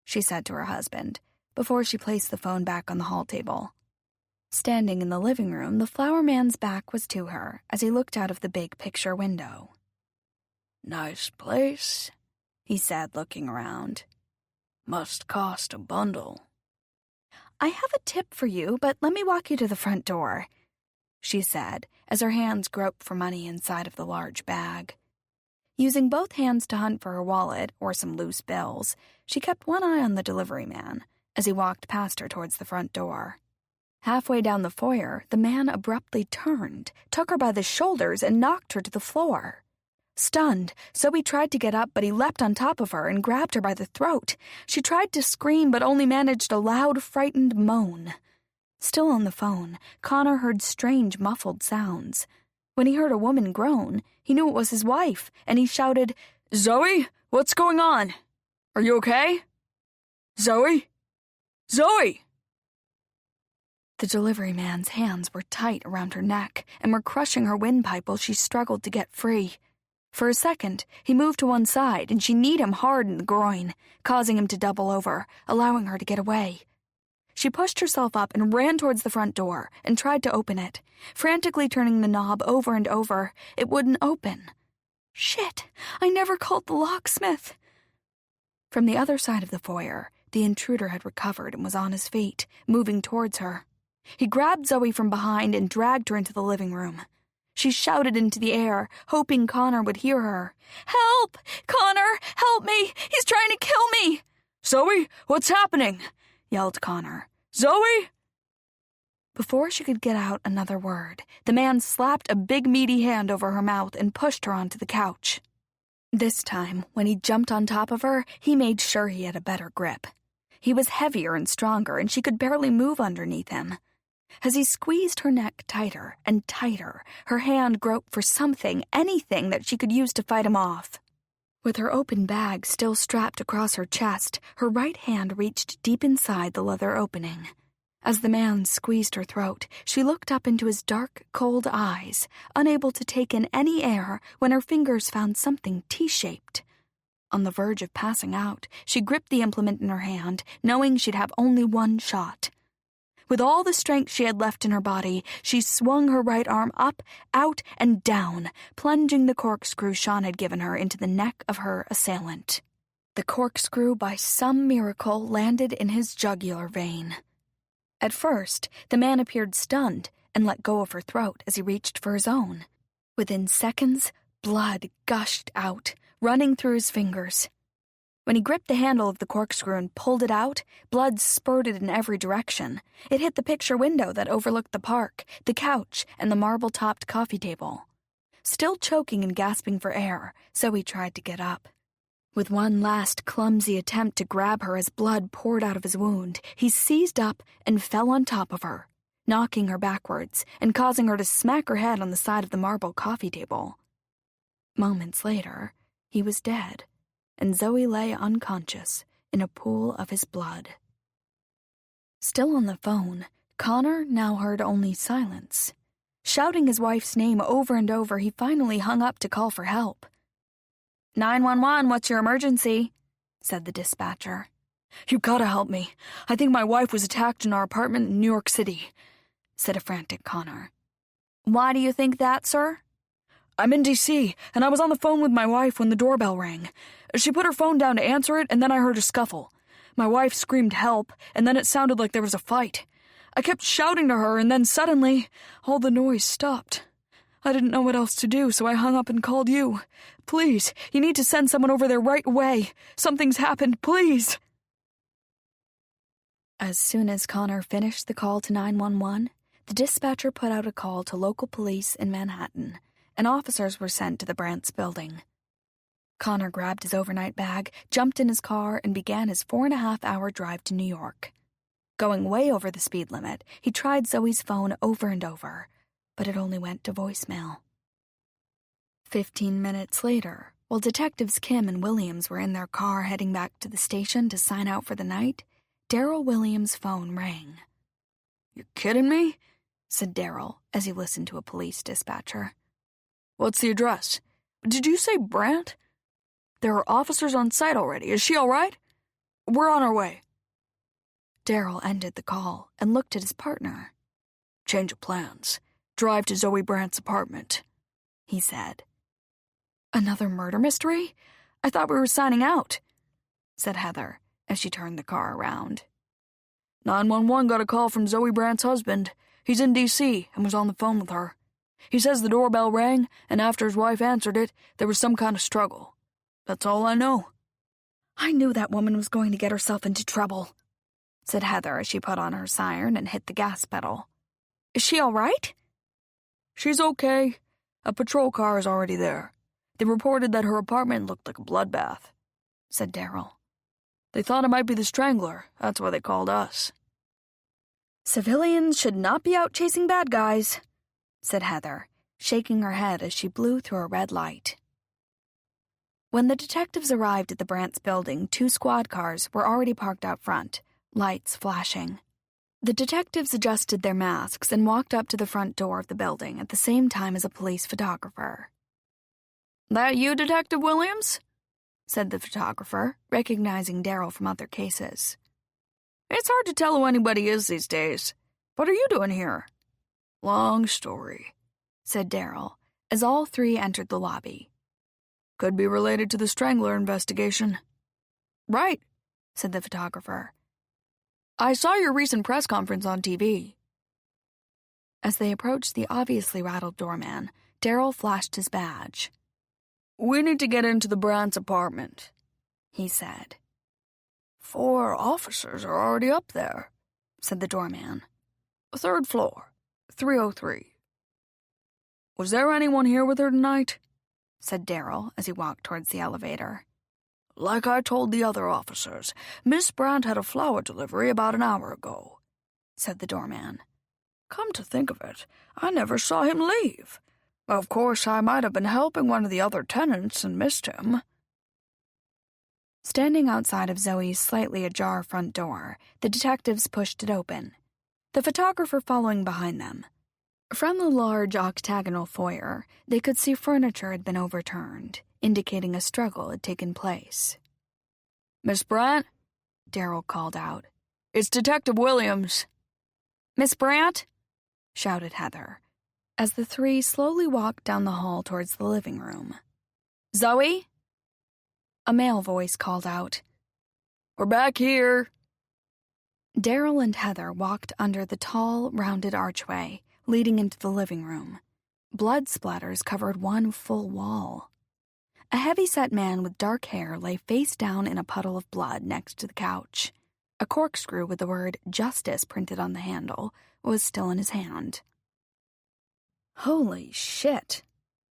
she said to her husband, before she placed the phone back on the hall table. Standing in the living room, the flower man's back was to her as he looked out of the big picture window. Nice place, he said, looking around. Must cost a bundle. I have a tip for you, but let me walk you to the front door, she said, as her hands groped for money inside of the large bag. Using both hands to hunt for her wallet or some loose bills, she kept one eye on the delivery man as he walked past her towards the front door. Halfway down the foyer, the man abruptly turned, took her by the shoulders, and knocked her to the floor. Stunned, Zoe tried to get up, but he leapt on top of her and grabbed her by the throat. She tried to scream, but only managed a loud, frightened moan. Still on the phone, Connor heard strange, muffled sounds. When he heard a woman groan, he knew it was his wife, and he shouted, Zoe, what's going on? Are you okay? Zoe? Zoe! The delivery man's hands were tight around her neck and were crushing her windpipe while she struggled to get free. For a second, he moved to one side and she kneed him hard in the groin, causing him to double over, allowing her to get away. She pushed herself up and ran towards the front door and tried to open it, frantically turning the knob over and over. It wouldn't open. Shit! I never called the locksmith! From the other side of the foyer, the intruder had recovered and was on his feet, moving towards her. He grabbed Zoe from behind and dragged her into the living room. She shouted into the air, hoping Connor would hear her. Help! Connor! Help me! He's trying to kill me! Zoe, what's happening? Yelled Connor. Zoe! Before she could get out another word, the man slapped a big meaty hand over her mouth and pushed her onto the couch. This time, when he jumped on top of her, he made sure he had a better grip. He was heavier and stronger, and she could barely move underneath him. As he squeezed her neck tighter and tighter, her hand groped for something, anything that she could use to fight him off. With her open bag still strapped across her chest, her right hand reached deep inside the leather opening. As the man squeezed her throat, she looked up into his dark, cold eyes, unable to take in any air when her fingers found something T-shaped. On the verge of passing out, she gripped the implement in her hand, knowing she'd have only one shot. With all the strength she had left in her body, she swung her right arm up, out, and down, plunging the corkscrew Sean had given her into the neck of her assailant. The corkscrew, by some miracle, landed in his jugular vein. At first, the man appeared stunned and let go of her throat as he reached for his own. Within seconds, blood gushed out, running through his fingers. When he gripped the handle of the corkscrew and pulled it out, blood spurted in every direction. It hit the picture window that overlooked the park, the couch, and the marble-topped coffee table. Still choking and gasping for air, Zoe tried to get up. With one last clumsy attempt to grab her as blood poured out of his wound, he seized up and fell on top of her, knocking her backwards and causing her to smack her head on the side of the marble coffee table. Moments later, he was dead, and Zoe lay unconscious in a pool of his blood. Still on the phone, Connor now heard only silence. Shouting his wife's name over and over, he finally hung up to call for help. 911, what's your emergency? Said the dispatcher. You gotta help me. I think my wife was attacked in our apartment in New York City, said a frantic Connor. Why do you think that, sir? I'm in D.C., and I was on the phone with my wife when the doorbell rang. She put her phone down to answer it, and then I heard a scuffle. My wife screamed help, and then it sounded like there was a fight. I kept shouting to her, and then suddenly, all the noise stopped. I didn't know what else to do, so I hung up and called you. Please, you need to send someone over there right away. Something's happened, please. As soon as Connor finished the call to 911, the dispatcher put out a call to local police in Manhattan, and officers were sent to the Brandt's building. Connor grabbed his overnight bag, jumped in his car, and began his 4.5-hour drive to New York. Going way over the speed limit, he tried Zoe's phone over and over, but it only went to voicemail. 15 minutes later, while Detectives Kim and Williams were in their car heading back to the station to sign out for the night, Daryl Williams' phone rang. You kidding me? Said Daryl as he listened to a police dispatcher. What's the address? Did you say Brandt? There are officers on site already. Is she all right? We're on our way. Daryl ended the call and looked at his partner. Change of plans. Drive to Zoe Brandt's apartment, he said. Another murder mystery? I thought we were signing out," said Heather as she turned the car around. 911 got a call from Zoe Brandt's husband. He's in D.C. and was on the phone with her. He says the doorbell rang, and after his wife answered it, there was some kind of struggle. That's all I know." "I knew that woman was going to get herself into trouble," said Heather as she put on her siren and hit the gas pedal. "Is she all right?" "She's okay. A patrol car is already there. They reported that her apartment looked like a bloodbath," said Daryl. "They thought it might be the Strangler. That's why they called us." "Civilians should not be out chasing bad guys," said Heather, shaking her head as she blew through a red light. When the detectives arrived at the Brandt's building, 2 squad cars were already parked out front, lights flashing. The detectives adjusted their masks and walked up to the front door of the building at the same time as a police photographer. "That you, Detective Williams?" said the photographer, recognizing Daryl from other cases. "It's hard to tell who anybody is these days. What are you doing here?" "Long story," said Daryl, as all 3 entered the lobby. "Could be related to the Strangler investigation." "Right," said the photographer. "I saw your recent press conference on TV." As they approached the obviously rattled doorman, Daryl flashed his badge. "We need to get into the Brandt's apartment," he said. 4 officers are already up there," said the doorman. "3rd floor, 303. "Was there anyone here with her tonight?" said Daryl as he walked towards the elevator. "Like I told the other officers, Miss Brandt had a flower delivery about an hour ago," said the doorman. "Come to think of it, I never saw him leave. Of course, I might have been helping one of the other tenants and missed him." Standing outside of Zoe's slightly ajar front door, the detectives pushed it open, the photographer following behind them. From the large octagonal foyer, they could see furniture had been overturned, indicating a struggle had taken place. "Miss Brandt?" Daryl called out. "It's Detective Williams." "Miss Brandt?" shouted Heather, as the 3 slowly walked down the hall towards the living room. "Zoe?" A male voice called out. "We're back here." Daryl and Heather walked under the tall, rounded archway leading into the living room. Blood splatters covered one full wall. A heavy-set man with dark hair lay face down in a puddle of blood next to the couch. A corkscrew with the word "Justice" printed on the handle was still in his hand. "Holy shit,"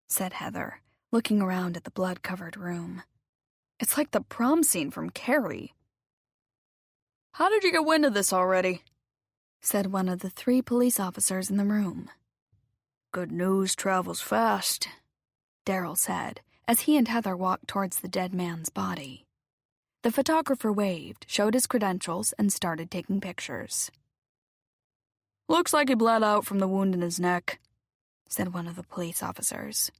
said Heather, looking around at the blood-covered room. "It's like the prom scene from Carrie." "How did you get wind of this already?" said one of the 3 police officers in the room. "Good news travels fast," Daryl said, as he and Heather walked towards the dead man's body. The photographer waved, showed his credentials, and started taking pictures. "Looks like he bled out from the wound in his neck," said one of the police officers.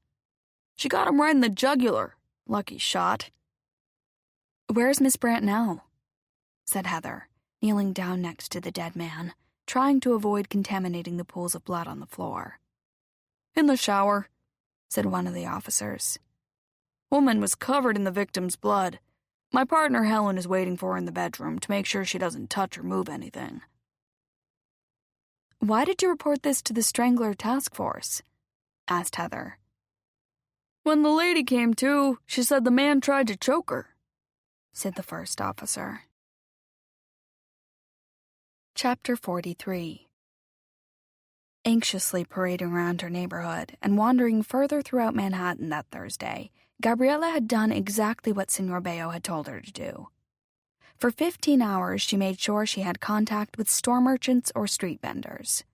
"She got him right in the jugular. Lucky shot." "Where's Miss Brandt now?" said Heather, kneeling down next to the dead man, trying to avoid contaminating the pools of blood on the floor. "In the shower," said one of the officers. "Woman was covered in the victim's blood. My partner Helen is waiting for her in the bedroom to make sure she doesn't touch or move anything." "Why did you report this to the Strangler task force?" asked Heather. "When the lady came to, she said the man tried to choke her," said the first officer. Chapter 43. Anxiously parading around her neighborhood and wandering further throughout Manhattan that Thursday, Gabriella had done exactly what Senor Bayo had told her to do. For 15 hours, she made sure she had contact with store merchants or street vendors.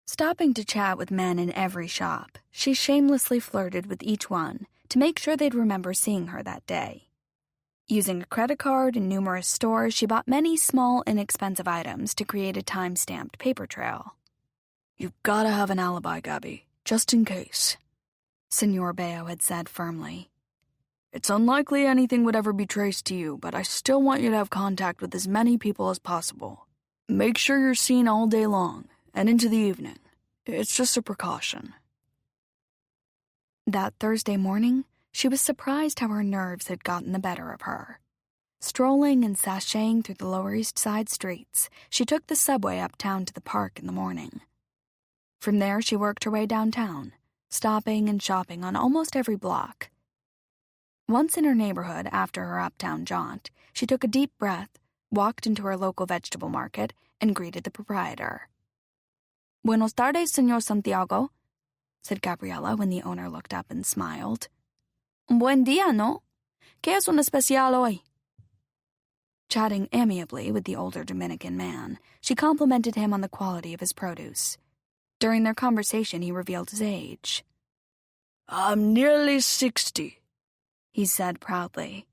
Stopping to chat with men in every shop, she shamelessly flirted with each one to make sure they'd remember seeing her that day. Using a credit card in numerous stores, she bought many small, inexpensive items to create a time-stamped paper trail. "You've gotta have an alibi, Gabby, just in case," Senor Bayo had said firmly. "It's unlikely anything would ever be traced to you, but I still want you to have contact with as many people as possible. Make sure you're seen all day long and into the evening. It's just a precaution." That Thursday morning, She was surprised how her nerves had gotten the better of her. Strolling and sashaying through the Lower East Side streets, she took the subway uptown to the park in the morning. From there, she worked her way downtown, stopping and shopping on almost every block. Once in her neighborhood after her uptown jaunt, she took a deep breath, walked into her local vegetable market, and greeted the proprietor. "Buenos tardes, Señor Santiago," said Gabriela when the owner looked up and smiled. "Buen día, ¿no? ¿Qué es un especial hoy?" Chatting amiably with the older Dominican man, she complimented him on the quality of his produce. During their conversation, he revealed his age. "I'm nearly 60, he said proudly.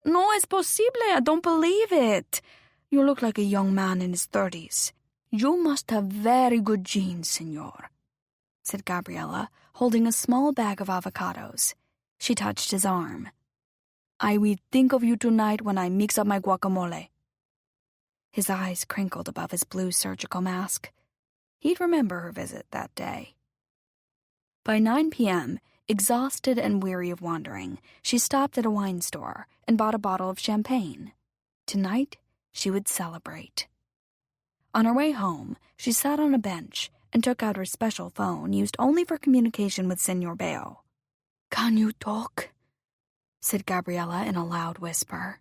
"No es posible, I don't believe it. You look like a young man in his 30s. You must have very good genes, señor," said Gabriela, holding a small bag of avocados. She touched his arm. "I will think of you tonight when I mix up my guacamole." His eyes crinkled above his blue surgical mask. He'd remember her visit that day. By 9 p.m., exhausted and weary of wandering, she stopped at a wine store and bought a bottle of champagne. Tonight, she would celebrate. On her way home, she sat on a bench and took out her special phone used only for communication with Señor Beo. "Can you talk?" said Gabriela in a loud whisper.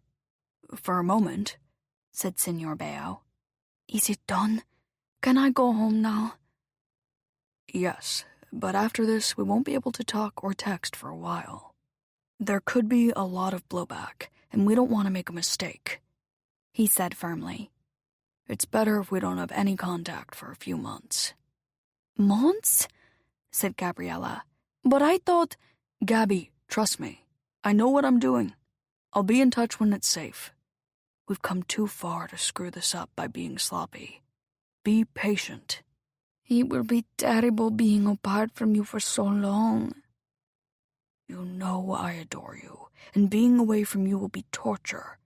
"For a moment," said Señor Beo. "Is it done? Can I go home now?" "Yes, but after this we won't be able to talk or text for a while. There could be a lot of blowback, and we don't want to make a mistake," he said firmly. "It's better if we don't have any contact for a few months." "Months?" said Gabriela. "But I thought—" "Gabby, trust me. I know what I'm doing. I'll be in touch when it's safe. We've come too far to screw this up by being sloppy. Be patient." "It will be terrible being apart from you for so long." "You know I adore you, and being away from you will be torture.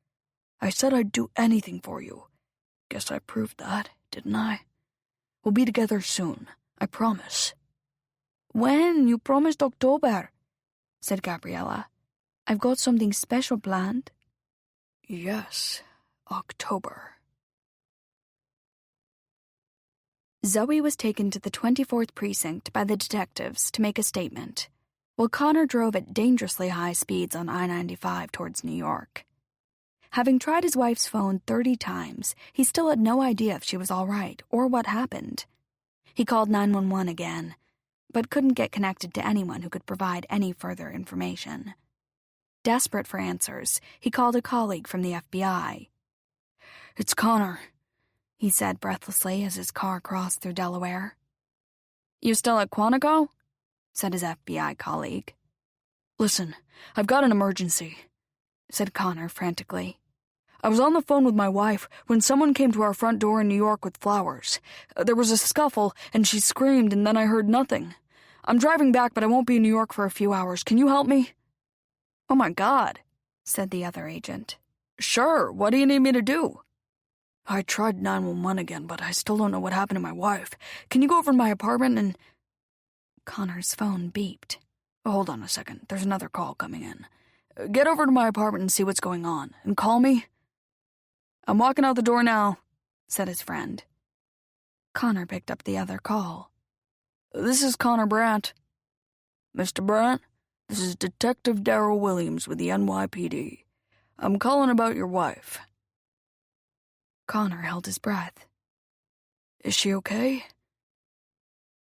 I said I'd do anything for you. Guess I proved that, didn't I? We'll be together soon, I promise." "When? You promised October," said Gabriela. "I've got something special planned." "Yes, October." Zoe was taken to the 24th Precinct by the detectives to make a statement, while Connor drove at dangerously high speeds on I-95 towards New York. Having tried his wife's phone 30 times, he still had no idea if she was all right or what happened. He called 911 again, but couldn't get connected to anyone who could provide any further information. Desperate for answers, he called a colleague from the FBI. "It's Connor," he said breathlessly as his car crossed through Delaware. "You still at Quantico?" said his FBI colleague. "Listen, I've got an emergency," said Connor frantically. "I was on the phone with my wife when someone came to our front door in New York with flowers. There was a scuffle, and she screamed, and then I heard nothing. I'm driving back, but I won't be in New York for a few hours. Can you help me?" "Oh my God," said the other agent. "Sure, what do you need me to do?" "I tried 911 again, but I still don't know what happened to my wife. Can you go over to my apartment and—" Connor's phone beeped. "Hold on a second, there's another call coming in. Get over to my apartment and see what's going on, and call me." "I'm walking out the door now," said his friend. Connor picked up the other call. "This is Connor Brandt." "Mr. Brandt, this is Detective Darrell Williams with the NYPD. I'm calling about your wife." Connor held his breath. "Is she okay?"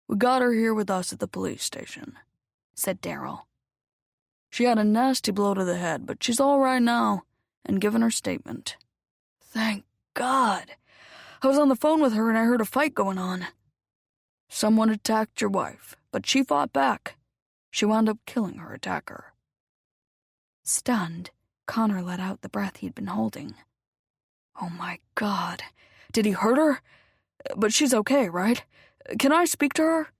"We got her here with us at the police station," said Darrell. "She had a nasty blow to the head, but she's all right now, and given her statement." "Thank God. I was on the phone with her and I heard a fight going on. Someone attacked your wife, but she fought back. She wound up killing her attacker." Stunned, Connor let out the breath he'd been holding. "Oh my God. Did he hurt her? But she's okay, right? Can I speak to her?"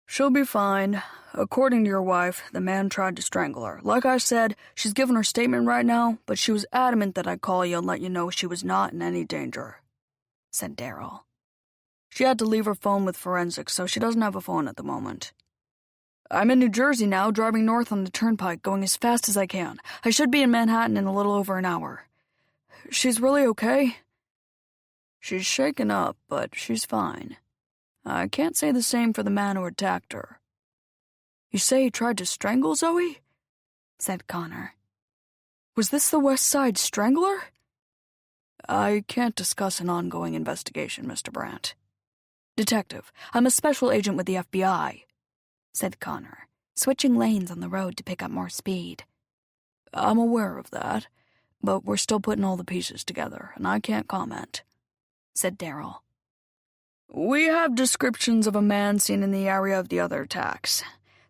"She'll be fine. According to your wife, the man tried to strangle her. Like I said, she's given her statement right now, but she was adamant that I'd call you and let you know she was not in any danger," said Darrell. "She had to leave her phone with forensics, so she doesn't have a phone at the moment." I'm in New Jersey now, driving north on the turnpike, going as fast as I can. I should be in Manhattan in a little over an hour. She's really okay?" "She's shaken up, but she's fine. I can't say the same for the man who attacked her." "You say he tried to strangle Zoe?" said Connor. "Was this the West Side Strangler?" "I can't discuss an ongoing investigation, Mr. Brandt." "Detective, I'm a special agent with the FBI," said Connor, switching lanes on the road to pick up more speed. "I'm aware of that, but we're still putting all the pieces together, and I can't comment," said Daryl. "We have descriptions of a man seen in the area of the other attacks.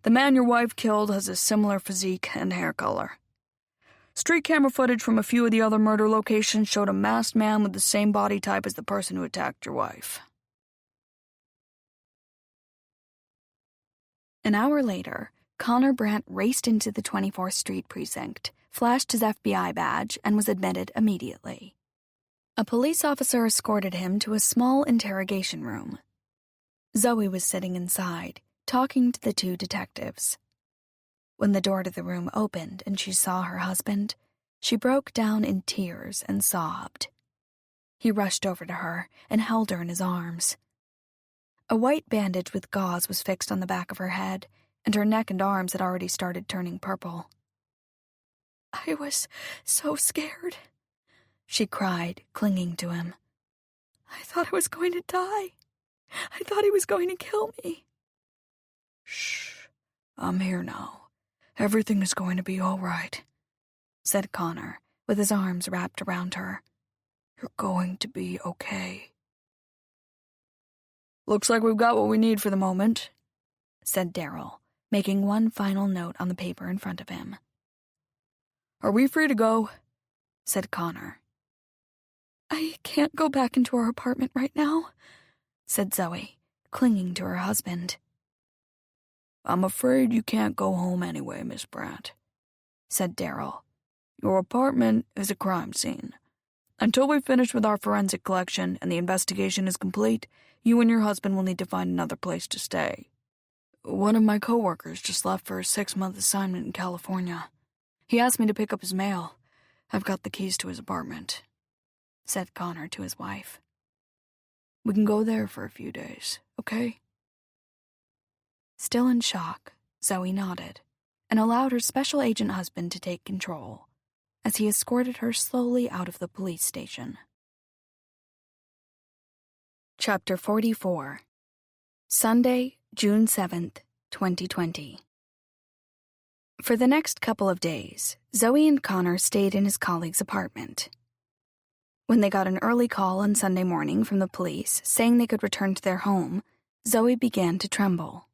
The man your wife killed has a similar physique and hair color. Street camera footage from a few of the other murder locations showed a masked man with the same body type as the person who attacked your wife." An hour later, Connor Brandt raced into the 24th Street precinct, flashed his FBI badge, and was admitted immediately. A police officer escorted him to a small interrogation room. Zoe was sitting inside, talking to the two detectives. When the door to the room opened and she saw her husband, she broke down in tears and sobbed. He rushed over to her and held her in his arms. A white bandage with gauze was fixed on the back of her head, and her neck and arms had already started turning purple. "I was so scared," she cried, clinging to him. "I thought I was going to die. I thought he was going to kill me." "Shh, I'm here now. Everything is going to be all right," said Connor, with his arms wrapped around her. "You're going to be okay." "Looks like we've got what we need for the moment," said Daryl, making one final note on the paper in front of him. "Are we free to go?" said Connor. "I can't go back into our apartment right now," said Zoe, clinging to her husband. "I'm afraid you can't go home anyway, Miss Brandt," said Daryl. "Your apartment is a crime scene. Until we finish with our forensic collection and the investigation is complete, you and your husband will need to find another place to stay. One of my coworkers just left for a 6-month assignment in California. He asked me to pick up his mail. I've got the keys to his apartment," said Connor to his wife. "We can go there for a few days, okay?" Still in shock, Zoe nodded and allowed her special agent husband to take control as he escorted her slowly out of the police station. Chapter 44. Sunday, June 7th, 2020. For the next couple of days, Zoe and Connor stayed in his colleague's apartment. When they got an early call on Sunday morning from the police saying they could return to their home, Zoe began to tremble.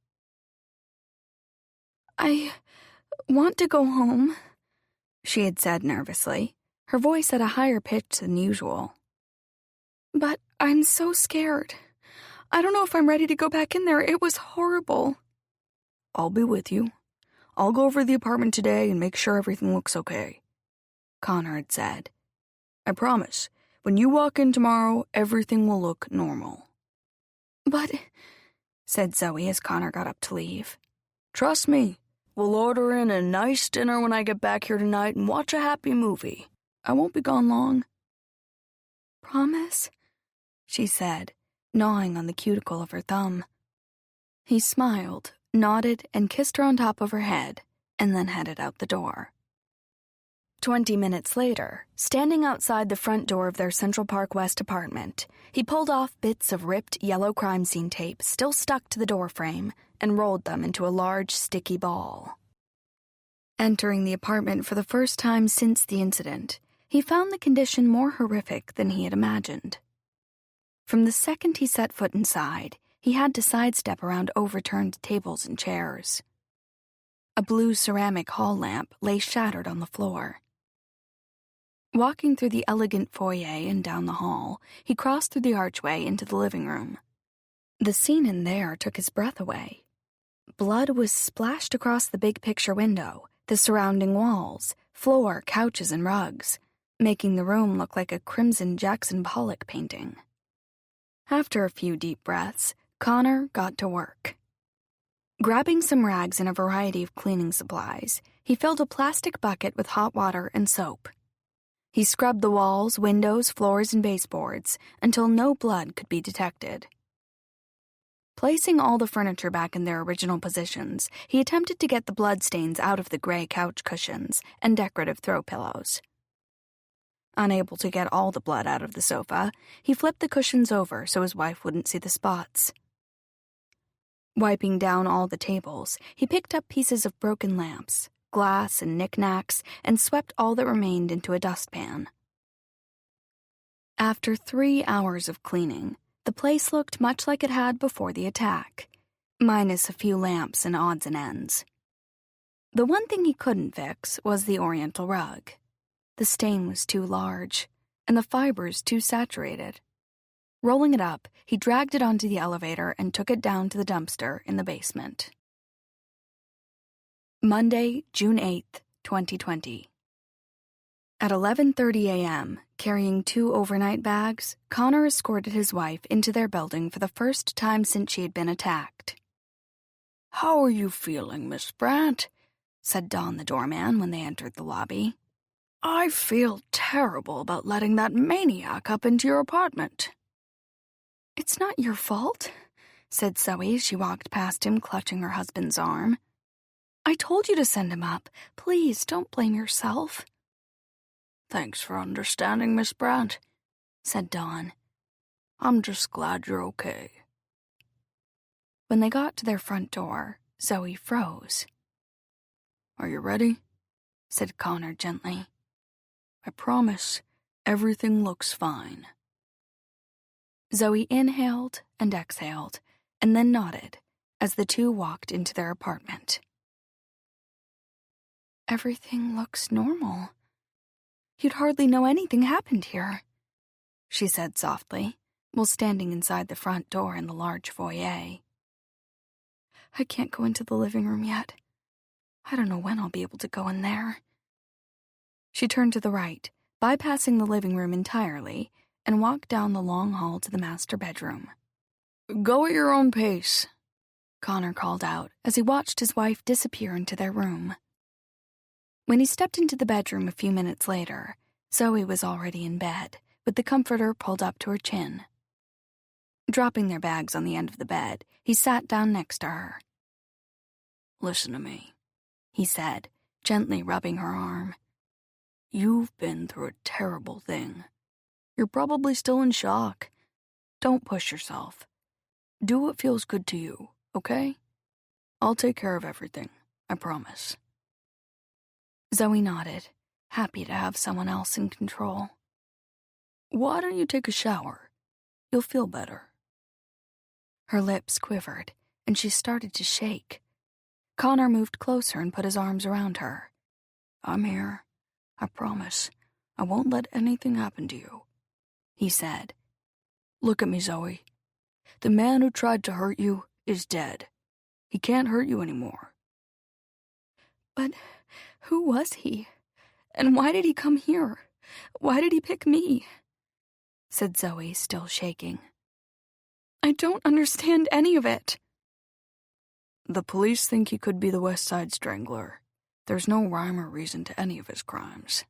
"I want to go home," she had said nervously, her voice at a higher pitch than usual. "But I'm so scared. I don't know if I'm ready to go back in there. It was horrible." "I'll be with you. I'll go over the apartment today and make sure everything looks okay," Connor had said. "I promise, when you walk in tomorrow, everything will look normal." "But," said Zoe as Connor got up to leave. "Trust me. We'll order in a nice dinner when I get back here tonight and watch a happy movie. I won't be gone long." "Promise?" she said, gnawing on the cuticle of her thumb. He smiled, nodded, and kissed her on top of her head, and then headed out the door. 20 minutes later, standing outside the front door of their Central Park West apartment, he pulled off bits of ripped yellow crime scene tape still stuck to the doorframe and rolled them into a large, sticky ball. Entering the apartment for the first time since the incident, he found the condition more horrific than he had imagined. From the second he set foot inside, he had to sidestep around overturned tables and chairs. A blue ceramic hall lamp lay shattered on the floor. Walking through the elegant foyer and down the hall, he crossed through the archway into the living room. The scene in there took his breath away. Blood was splashed across the big picture window, the surrounding walls, floor, couches, and rugs, making the room look like a crimson Jackson Pollock painting. After a few deep breaths, Connor got to work. Grabbing some rags and a variety of cleaning supplies, he filled a plastic bucket with hot water and soap. He scrubbed the walls, windows, floors, and baseboards until no blood could be detected. Placing all the furniture back in their original positions, he attempted to get the bloodstains out of the gray couch cushions and decorative throw pillows. Unable to get all the blood out of the sofa, he flipped the cushions over so his wife wouldn't see the spots. Wiping down all the tables, he picked up pieces of broken lamps, glass, and knickknacks, and swept all that remained into a dustpan. After 3 hours of cleaning, the place looked much like it had before the attack, minus a few lamps and odds and ends. The one thing he couldn't fix was the oriental rug. The stain was too large, and the fibers too saturated. Rolling it up, he dragged it onto the elevator and took it down to the dumpster in the basement. Monday, June 8th, 2020. At 11:30 a.m., carrying 2 overnight bags, Connor escorted his wife into their building for the first time since she had been attacked. "How are you feeling, Miss Brandt?" said Don the doorman when they entered the lobby. "I feel terrible about letting that maniac up into your apartment." "It's not your fault," said Zoe as she walked past him, clutching her husband's arm. "I told you to send him up. Please, don't blame yourself." "Thanks for understanding, Miss Brandt," said Don. "I'm just glad you're okay." When they got to their front door, Zoe froze. "Are you ready?" said Connor gently. "I promise everything looks fine." Zoe inhaled and exhaled, and then nodded as the two walked into their apartment. "Everything looks normal. You'd hardly know anything happened here," she said softly, while standing inside the front door in the large foyer. "I can't go into the living room yet. I don't know when I'll be able to go in there." She turned to the right, bypassing the living room entirely, and walked down the long hall to the master bedroom. "Go at your own pace," Connor called out as he watched his wife disappear into their room. When he stepped into the bedroom a few minutes later, Zoe was already in bed, with the comforter pulled up to her chin. Dropping their bags on the end of the bed, he sat down next to her. "Listen to me," he said, gently rubbing her arm. "You've been through a terrible thing. You're probably still in shock. Don't push yourself. Do what feels good to you, okay? I'll take care of everything, I promise." Zoe nodded, happy to have someone else in control. "Why don't you take a shower? You'll feel better." Her lips quivered, and she started to shake. Connor moved closer and put his arms around her. "I'm here. I promise. I won't let anything happen to you," he said. "Look at me, Zoe. The man who tried to hurt you is dead. He can't hurt you anymore." "But who was he? And why did he come here? Why did he pick me?" said Zoe, still shaking. "I don't understand any of it." "The police think he could be the West Side Strangler. There's no rhyme or reason to any of his crimes,"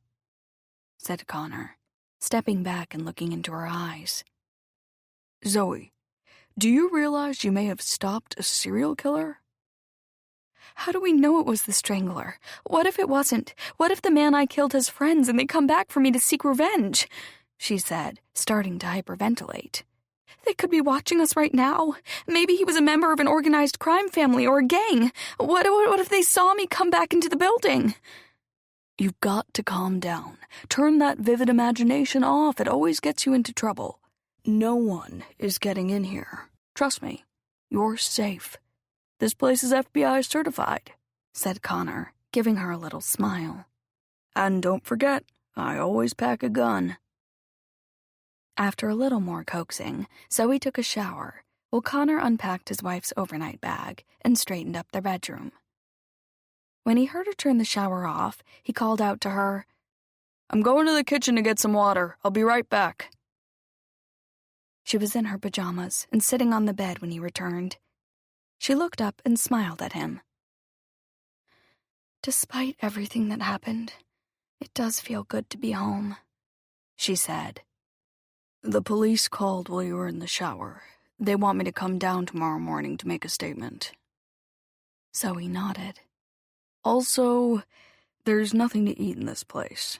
said Connor, stepping back and looking into her eyes. "Zoe, do you realize you may have stopped a serial killer?" "How do we know it was the Strangler? What if it wasn't? What if the man I killed has friends and they come back for me to seek revenge?" she said, starting to hyperventilate. "They could be watching us right now. Maybe he was a member of an organized crime family or a gang. What if they saw me come back into the building?" "You've got to calm down. Turn that vivid imagination off. It always gets you into trouble. No one is getting in here. Trust me, you're safe. This place is FBI certified," said Connor, giving her a little smile. "And don't forget, I always pack a gun." After a little more coaxing, Zoe took a shower, while Connor unpacked his wife's overnight bag and straightened up their bedroom. When he heard her turn the shower off, he called out to her, "I'm going to the kitchen to get some water. I'll be right back." She was in her pajamas and sitting on the bed when he returned. She looked up and smiled at him. "Despite everything that happened, it does feel good to be home," she said. "The police called while you were in the shower. They want me to come down tomorrow morning to make a statement." Zoe nodded. "Also, there's nothing to eat in this place,"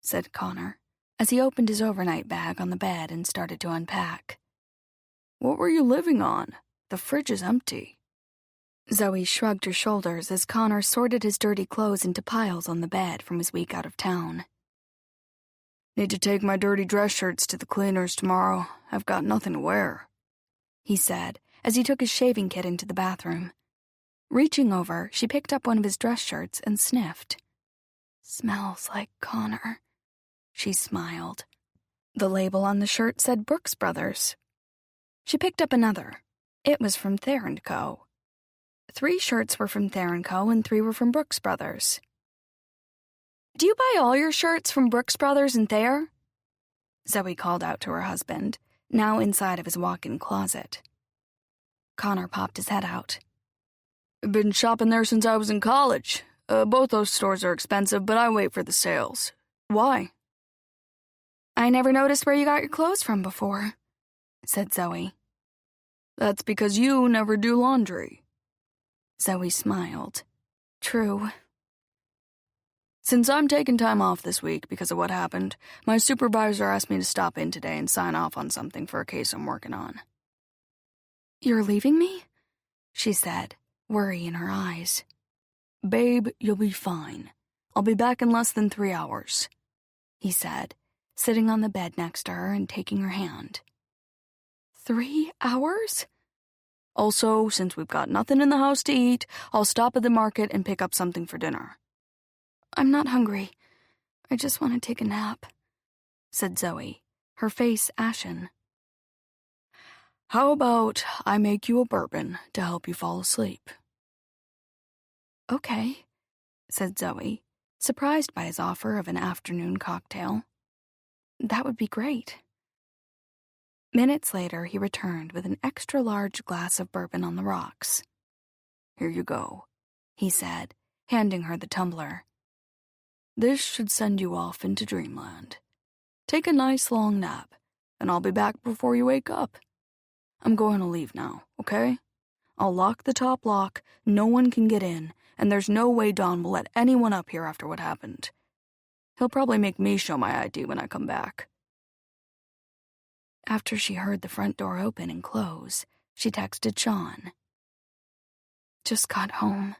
said Connor, as he opened his overnight bag on the bed and started to unpack. "What were you living on? The fridge is empty." Zoe shrugged her shoulders as Connor sorted his dirty clothes into piles on the bed from his week out of town. "Need to take my dirty dress shirts to the cleaners tomorrow. I've got nothing to wear," he said as he took his shaving kit into the bathroom. Reaching over, she picked up one of his dress shirts and sniffed. "Smells like Connor," she smiled. The label on the shirt said Brooks Brothers. She picked up another. It was from Thayer & Co. 3 shirts were from Thayer & Co. and 3 were from Brooks Brothers. "Do you buy all your shirts from Brooks Brothers and Thayer?" Zoe called out to her husband, now inside of his walk-in closet. Connor popped his head out. "Been shopping there since I was in college. Both those stores are expensive, but I wait for the sales. Why?" "I never noticed where you got your clothes from before," said Zoe. "That's because you never do laundry." Zoe smiled. "True." "Since I'm taking time off this week because of what happened, my supervisor asked me to stop in today and sign off on something for a case I'm working on." "You're leaving me?" she said, worry in her eyes. "Babe, you'll be fine. I'll be back in less than 3 hours," he said, sitting on the bed next to her and taking her hand. 3 hours? "Also, since we've got nothing in the house to eat, I'll stop at the market and pick up something for dinner." "I'm not hungry. I just want to take a nap," said Zoe, her face ashen. "How about I make you a bourbon to help you fall asleep?" "Okay," said Zoe, surprised by his offer of an afternoon cocktail. "That would be great." Minutes later, he returned with an extra-large glass of bourbon on the rocks. "Here you go," he said, handing her the tumbler. "This should send you off into dreamland. Take a nice long nap, and I'll be back before you wake up. I'm going to leave now, okay? I'll lock the top lock, no one can get in, and there's no way Don will let anyone up here after what happened. He'll probably make me show my ID when I come back." After she heard the front door open and close, she texted Sean. "Just got home.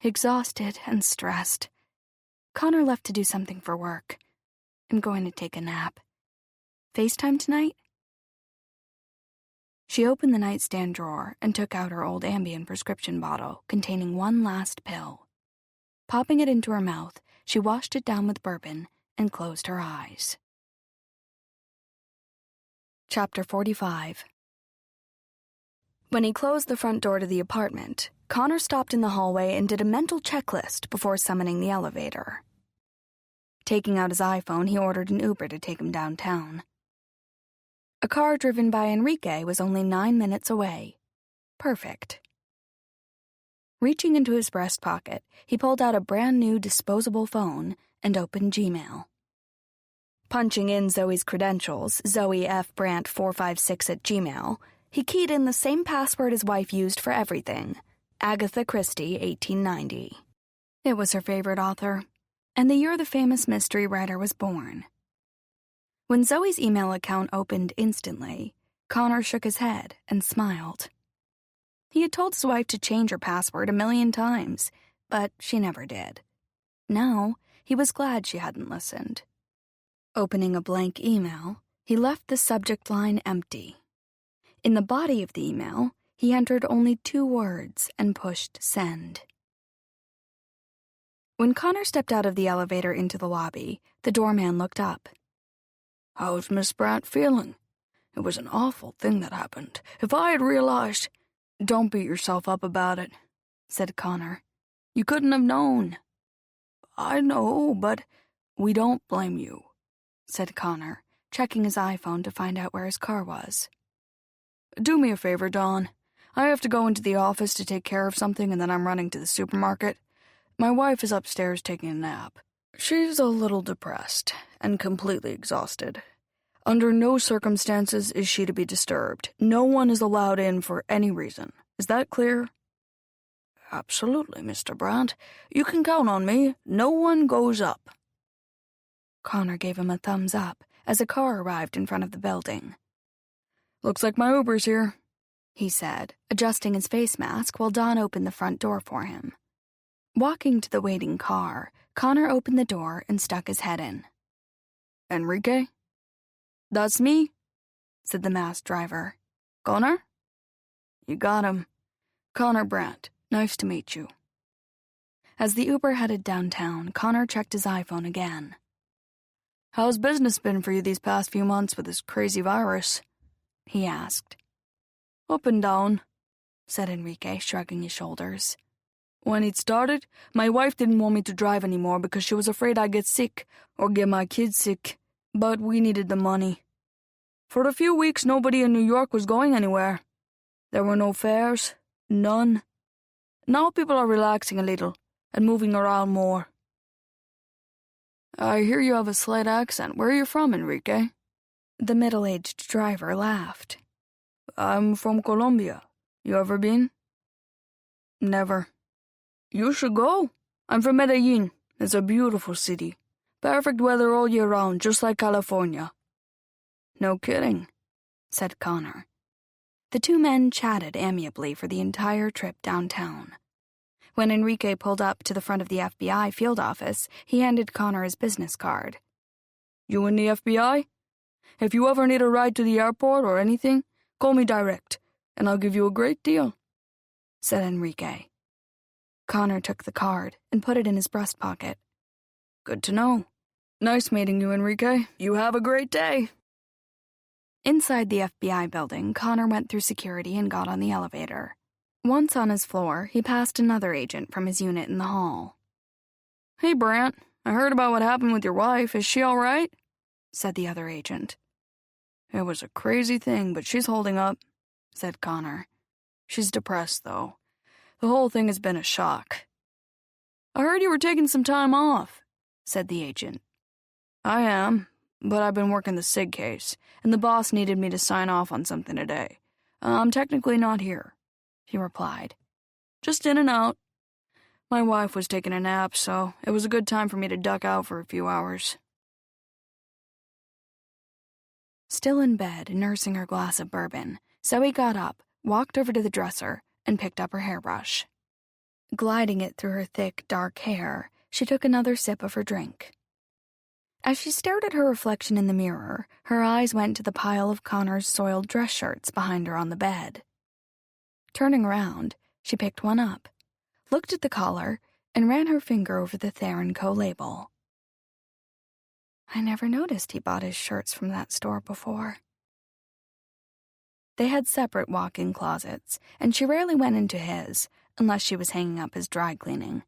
Exhausted and stressed. Connor left to do something for work. I'm going to take a nap. FaceTime tonight?" She opened the nightstand drawer and took out her old Ambien prescription bottle containing one last pill. Popping it into her mouth, she washed it down with bourbon and closed her eyes. Chapter 45. When he closed the front door to the apartment, Connor stopped in the hallway and did a mental checklist before summoning the elevator. Taking out his iPhone, he ordered an Uber to take him downtown. A car driven by Enrique was only 9 minutes away. Perfect. Reaching into his breast pocket, he pulled out a brand-new disposable phone and opened Gmail. Punching in Zoe's credentials, Zoe F. Brandt 456 at Gmail, he keyed in the same password his wife used for everything, Agatha Christie, 1890. It was her favorite author, and the year the famous mystery writer was born. When Zoe's email account opened instantly, Connor shook his head and smiled. He had told his wife to change her password 1,000,000 times, but she never did. Now, he was glad she hadn't listened. Opening a blank email, he left the subject line empty. In the body of the email, he entered only 2 words and pushed send. When Connor stepped out of the elevator into the lobby, the doorman looked up. "How's Miss Brandt feeling? It was an awful thing that happened. If I had realized—" "Don't beat yourself up about it," said Connor. "You couldn't have known." "I know, but we don't blame you," said Connor, checking his iPhone to find out where his car was. "Do me a favor, Dawn. I have to go into the office to take care of something, and then I'm running to the supermarket. My wife is upstairs taking a nap. She's a little depressed and completely exhausted. Under no circumstances is she to be disturbed. No one is allowed in for any reason. Is that clear? Absolutely, Mr. Brandt. You can count on me. No one goes up. Connor gave him a thumbs up as a car arrived in front of the building. Looks like my Uber's here, he said, adjusting his face mask while Don opened the front door for him. Walking to the waiting car, Connor opened the door and stuck his head in. Enrique? That's me, said the masked driver. Connor? You got him. Connor Brandt. Nice to meet you. As the Uber headed downtown, Connor checked his iPhone again. How's business been for you these past few months with this crazy virus? He asked. Up and down, said Enrique, shrugging his shoulders. When it started, my wife didn't want me to drive anymore because she was afraid I'd get sick or get my kids sick, but we needed the money. For a few weeks, nobody in New York was going anywhere. There were no fares, none. Now people are relaxing a little and moving around more. I hear you have a slight accent. Where are you from, Enrique? The middle-aged driver laughed. I'm from Colombia. You ever been? Never. You should go. I'm from Medellin. It's a beautiful city. Perfect weather all year round, just like California. No kidding, said Connor. The two men chatted amiably for the entire trip downtown. When Enrique pulled up to the front of the FBI field office, he handed Connor his business card. You in the FBI? If you ever need a ride to the airport or anything, call me direct, and I'll give you a great deal, said Enrique. Connor took the card and put it in his breast pocket. Good to know. Nice meeting you, Enrique. You have a great day. Inside the FBI building, Connor went through security and got on the elevator. Once on his floor, he passed another agent from his unit in the hall. Hey, Brandt, I heard about what happened with your wife. Is she all right? Said the other agent. It was a crazy thing, but she's holding up, said Connor. She's depressed, though. The whole thing has been a shock. I heard you were taking some time off, said the agent. I am, but I've been working the SIG case, and the boss needed me to sign off on something today. I'm technically not here, he replied. Just in and out. My wife was taking a nap, so it was a good time for me to duck out for a few hours. Still in bed, nursing her glass of bourbon, Zoe got up, walked over to the dresser, and picked up her hairbrush. Gliding it through her thick, dark hair, she took another sip of her drink. As she stared at her reflection in the mirror, her eyes went to the pile of Connor's soiled dress shirts behind her on the bed. Turning around, she picked one up, looked at the collar, and ran her finger over the Thayer & Co. label. I never noticed he bought his shirts from that store before. They had separate walk-in closets, and she rarely went into his, unless she was hanging up his dry cleaning.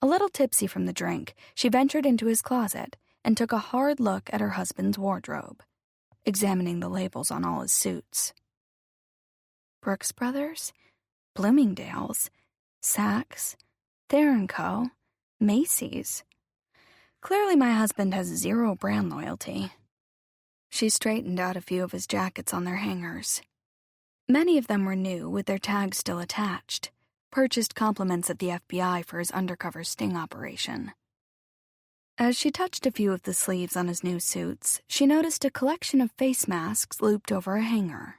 A little tipsy from the drink, she ventured into his closet and took a hard look at her husband's wardrobe, examining the labels on all his suits. Brooks Brothers, Bloomingdale's, Saks, Thayer & Co., Macy's. Clearly my husband has zero brand loyalty. She straightened out a few of his jackets on their hangers. Many of them were new, with their tags still attached, purchased compliments at the FBI for his undercover sting operation. As she touched a few of the sleeves on his new suits, she noticed a collection of face masks looped over a hanger.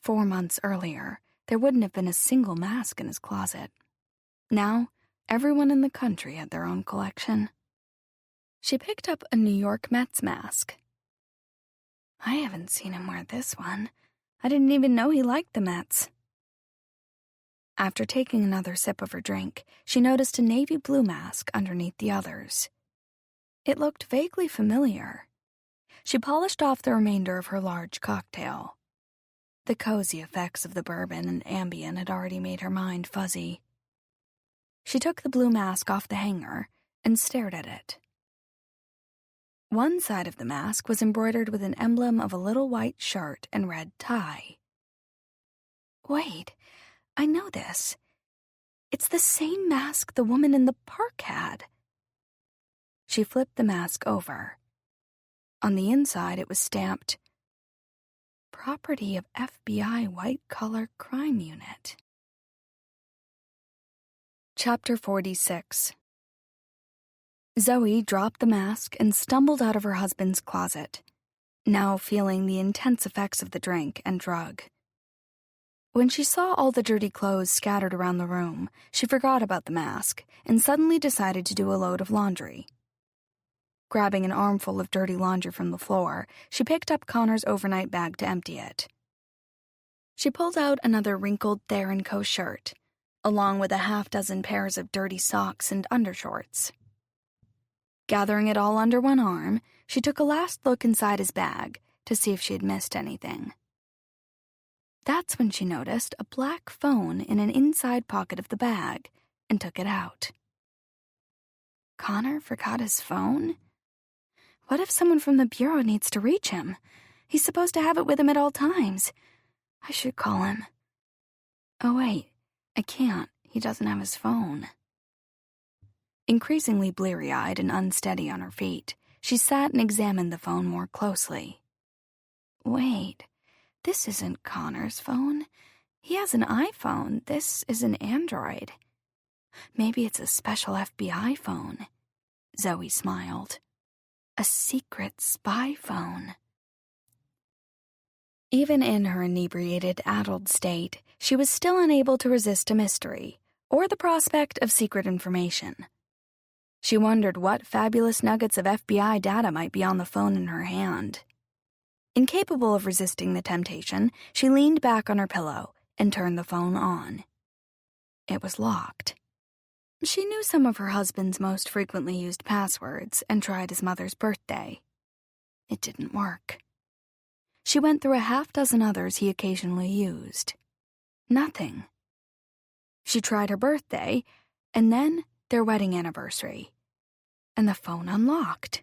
4 months earlier, there wouldn't have been a single mask in his closet. Now, everyone in the country had their own collection. She picked up a New York Mets mask. I haven't seen him wear this one. I didn't even know he liked the Mets. After taking another sip of her drink, she noticed a navy blue mask underneath the others. It looked vaguely familiar. She polished off the remainder of her large cocktail. The cozy effects of the bourbon and Ambien had already made her mind fuzzy. She took the blue mask off the hanger and stared at it. One side of the mask was embroidered with an emblem of a little white shirt and red tie. Wait, I know this. It's the same mask the woman in the park had. She flipped the mask over. On the inside, it was stamped, "Property of FBI White-Collar Crime Unit." Chapter 46. Zoe dropped the mask and stumbled out of her husband's closet, now feeling the intense effects of the drink and drug. When she saw all the dirty clothes scattered around the room, she forgot about the mask and suddenly decided to do a load of laundry. Grabbing an armful of dirty laundry from the floor, she picked up Connor's overnight bag to empty it. She pulled out another wrinkled Thayer & Co. shirt, along with a half-dozen pairs of dirty socks and undershorts. Gathering it all under one arm, she took a last look inside his bag to see if she had missed anything. That's when she noticed a black phone in an inside pocket of the bag and took it out. Connor forgot his phone? What if someone from the bureau needs to reach him? He's supposed to have it with him at all times. I should call him. Oh wait, I can't. He doesn't have his phone. Increasingly bleary-eyed and unsteady on her feet, she sat and examined the phone more closely. Wait, this isn't Connor's phone. He has an iPhone. This is an Android. Maybe it's a special FBI phone. Zoe smiled. A secret spy phone. Even in her inebriated, addled state, she was still unable to resist a mystery or the prospect of secret information. She wondered what fabulous nuggets of FBI data might be on the phone in her hand. Incapable of resisting the temptation, she leaned back on her pillow and turned the phone on. It was locked. She knew some of her husband's most frequently used passwords and tried his mother's birthday. It didn't work. She went through a half-dozen others he occasionally used. Nothing. She tried her birthday, and then their wedding anniversary. And the phone unlocked.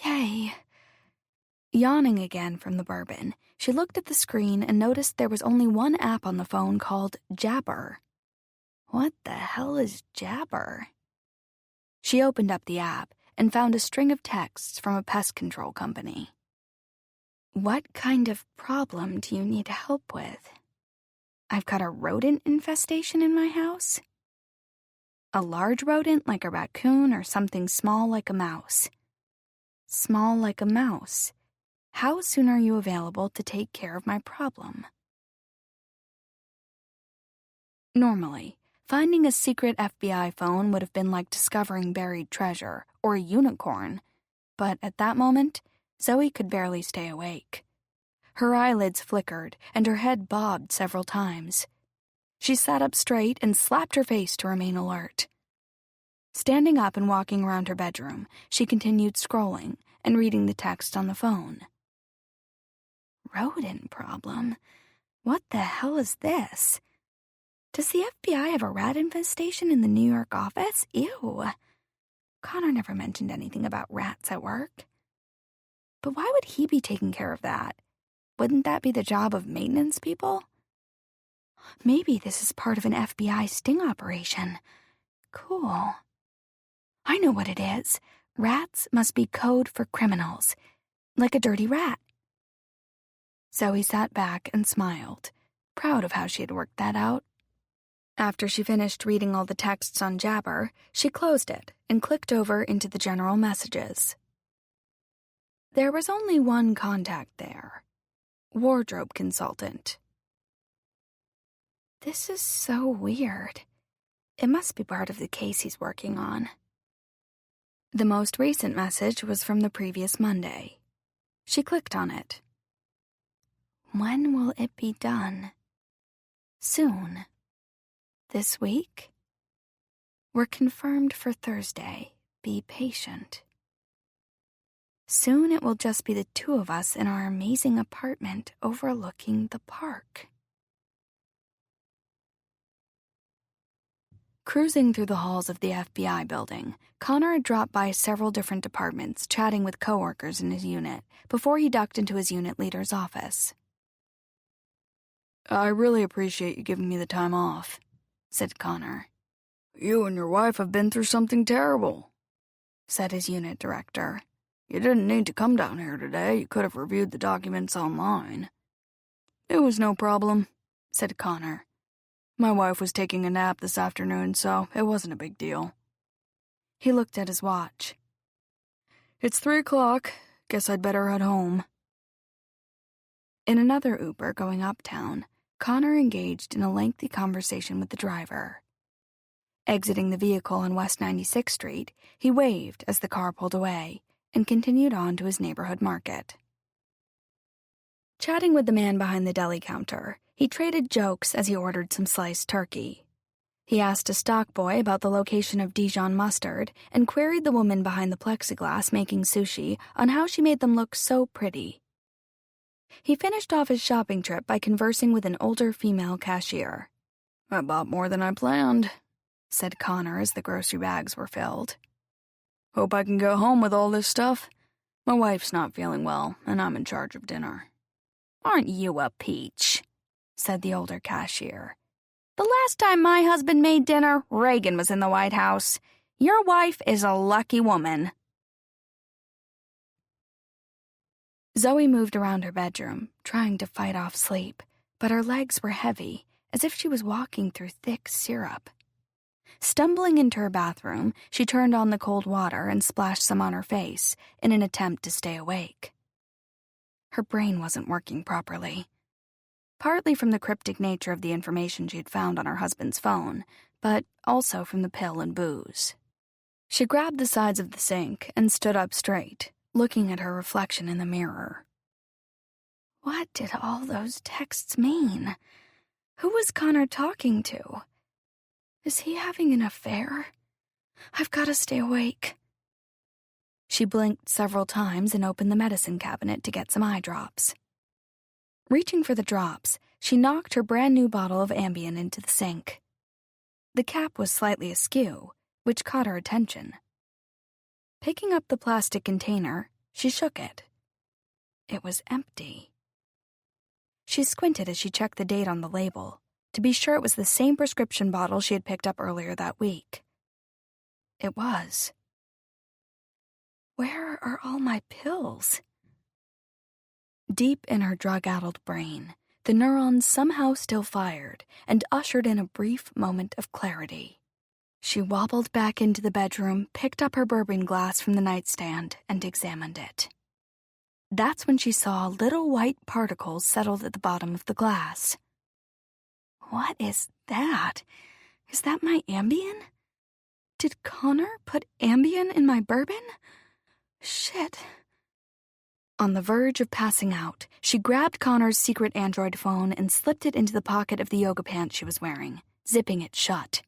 Yay. Yawning again from the bourbon, she looked at the screen and noticed there was only one app on the phone called Jabber. What the hell is Jabber? She opened up the app and found a string of texts from a pest control company. What kind of problem do you need help with? I've got a rodent infestation in my house. A large rodent like a raccoon or something small like a mouse? Small like a mouse. How soon are you available to take care of my problem? Normally, finding a secret FBI phone would have been like discovering buried treasure or a unicorn, but at that moment, Zoe could barely stay awake. Her eyelids flickered and her head bobbed several times. She sat up straight and slapped her face to remain alert. Standing up and walking around her bedroom, she continued scrolling and reading the text on the phone. Rodent problem? What the hell is this? Does the FBI have a rat infestation in the New York office? Ew. Connor never mentioned anything about rats at work. But why would he be taking care of that? Wouldn't that be the job of maintenance people? Maybe this is part of an FBI sting operation. Cool. I know what it is. Rats must be code for criminals, like a dirty rat. Zoe sat back and smiled, proud of how she had worked that out. After she finished reading all the texts on Jabber, she closed it and clicked over into the general messages. There was only one contact there. Wardrobe consultant. This is so weird. It must be part of the case he's working on. The most recent message was from the previous Monday. She clicked on it. When will it be done? Soon. This week? We're confirmed for Thursday. Be patient. Soon it will just be the two of us in our amazing apartment overlooking the park. Cruising through the halls of the FBI building, Connor had dropped by several different departments chatting with coworkers in his unit before he ducked into his unit leader's office. I really appreciate you giving me the time off, said Connor. You and your wife have been through something terrible, said his unit director. You didn't need to come down here today. You could have reviewed the documents online. It was no problem, said Connor. My wife was taking a nap this afternoon, so it wasn't a big deal. He looked at his watch. It's 3:00. Guess I'd better head home. In another Uber going uptown, Connor engaged in a lengthy conversation with the driver. Exiting the vehicle on West 96th Street, he waved as the car pulled away and continued on to his neighborhood market. Chatting with the man behind the deli counter, he traded jokes as he ordered some sliced turkey. He asked a stock boy about the location of Dijon mustard and queried the woman behind the plexiglass making sushi on how she made them look so pretty. He finished off his shopping trip by conversing with an older female cashier. I bought more than I planned, said Connor as the grocery bags were filled. Hope I can go home with all this stuff. My wife's not feeling well, and I'm in charge of dinner. Aren't you a peach? Said the older cashier. The last time my husband made dinner, Reagan was in the White House. Your wife is a lucky woman. Zoe moved around her bedroom, trying to fight off sleep, but her legs were heavy, as if she was walking through thick syrup. Stumbling into her bathroom, she turned on the cold water and splashed some on her face in an attempt to stay awake. Her brain wasn't working properly. Partly from the cryptic nature of the information she had found on her husband's phone, but also from the pill and booze. She grabbed the sides of the sink and stood up straight, looking at her reflection in the mirror. What did all those texts mean? Who was Connor talking to? Is he having an affair? I've got to stay awake. She blinked several times and opened the medicine cabinet to get some eye drops. Reaching for the drops, she knocked her brand-new bottle of Ambien into the sink. The cap was slightly askew, which caught her attention. Picking up the plastic container, she shook it. It was empty. She squinted as she checked the date on the label, to be sure it was the same prescription bottle she had picked up earlier that week. It was. Where are all my pills? Deep in her drug-addled brain, the neurons somehow still fired and ushered in a brief moment of clarity. She wobbled back into the bedroom, picked up her bourbon glass from the nightstand, and examined it. That's when she saw little white particles settled at the bottom of the glass. What is that? Is that my Ambien? Did Connor put Ambien in my bourbon? Shit. On the verge of passing out, she grabbed Connor's secret Android phone and slipped it into the pocket of the yoga pants she was wearing, zipping it shut.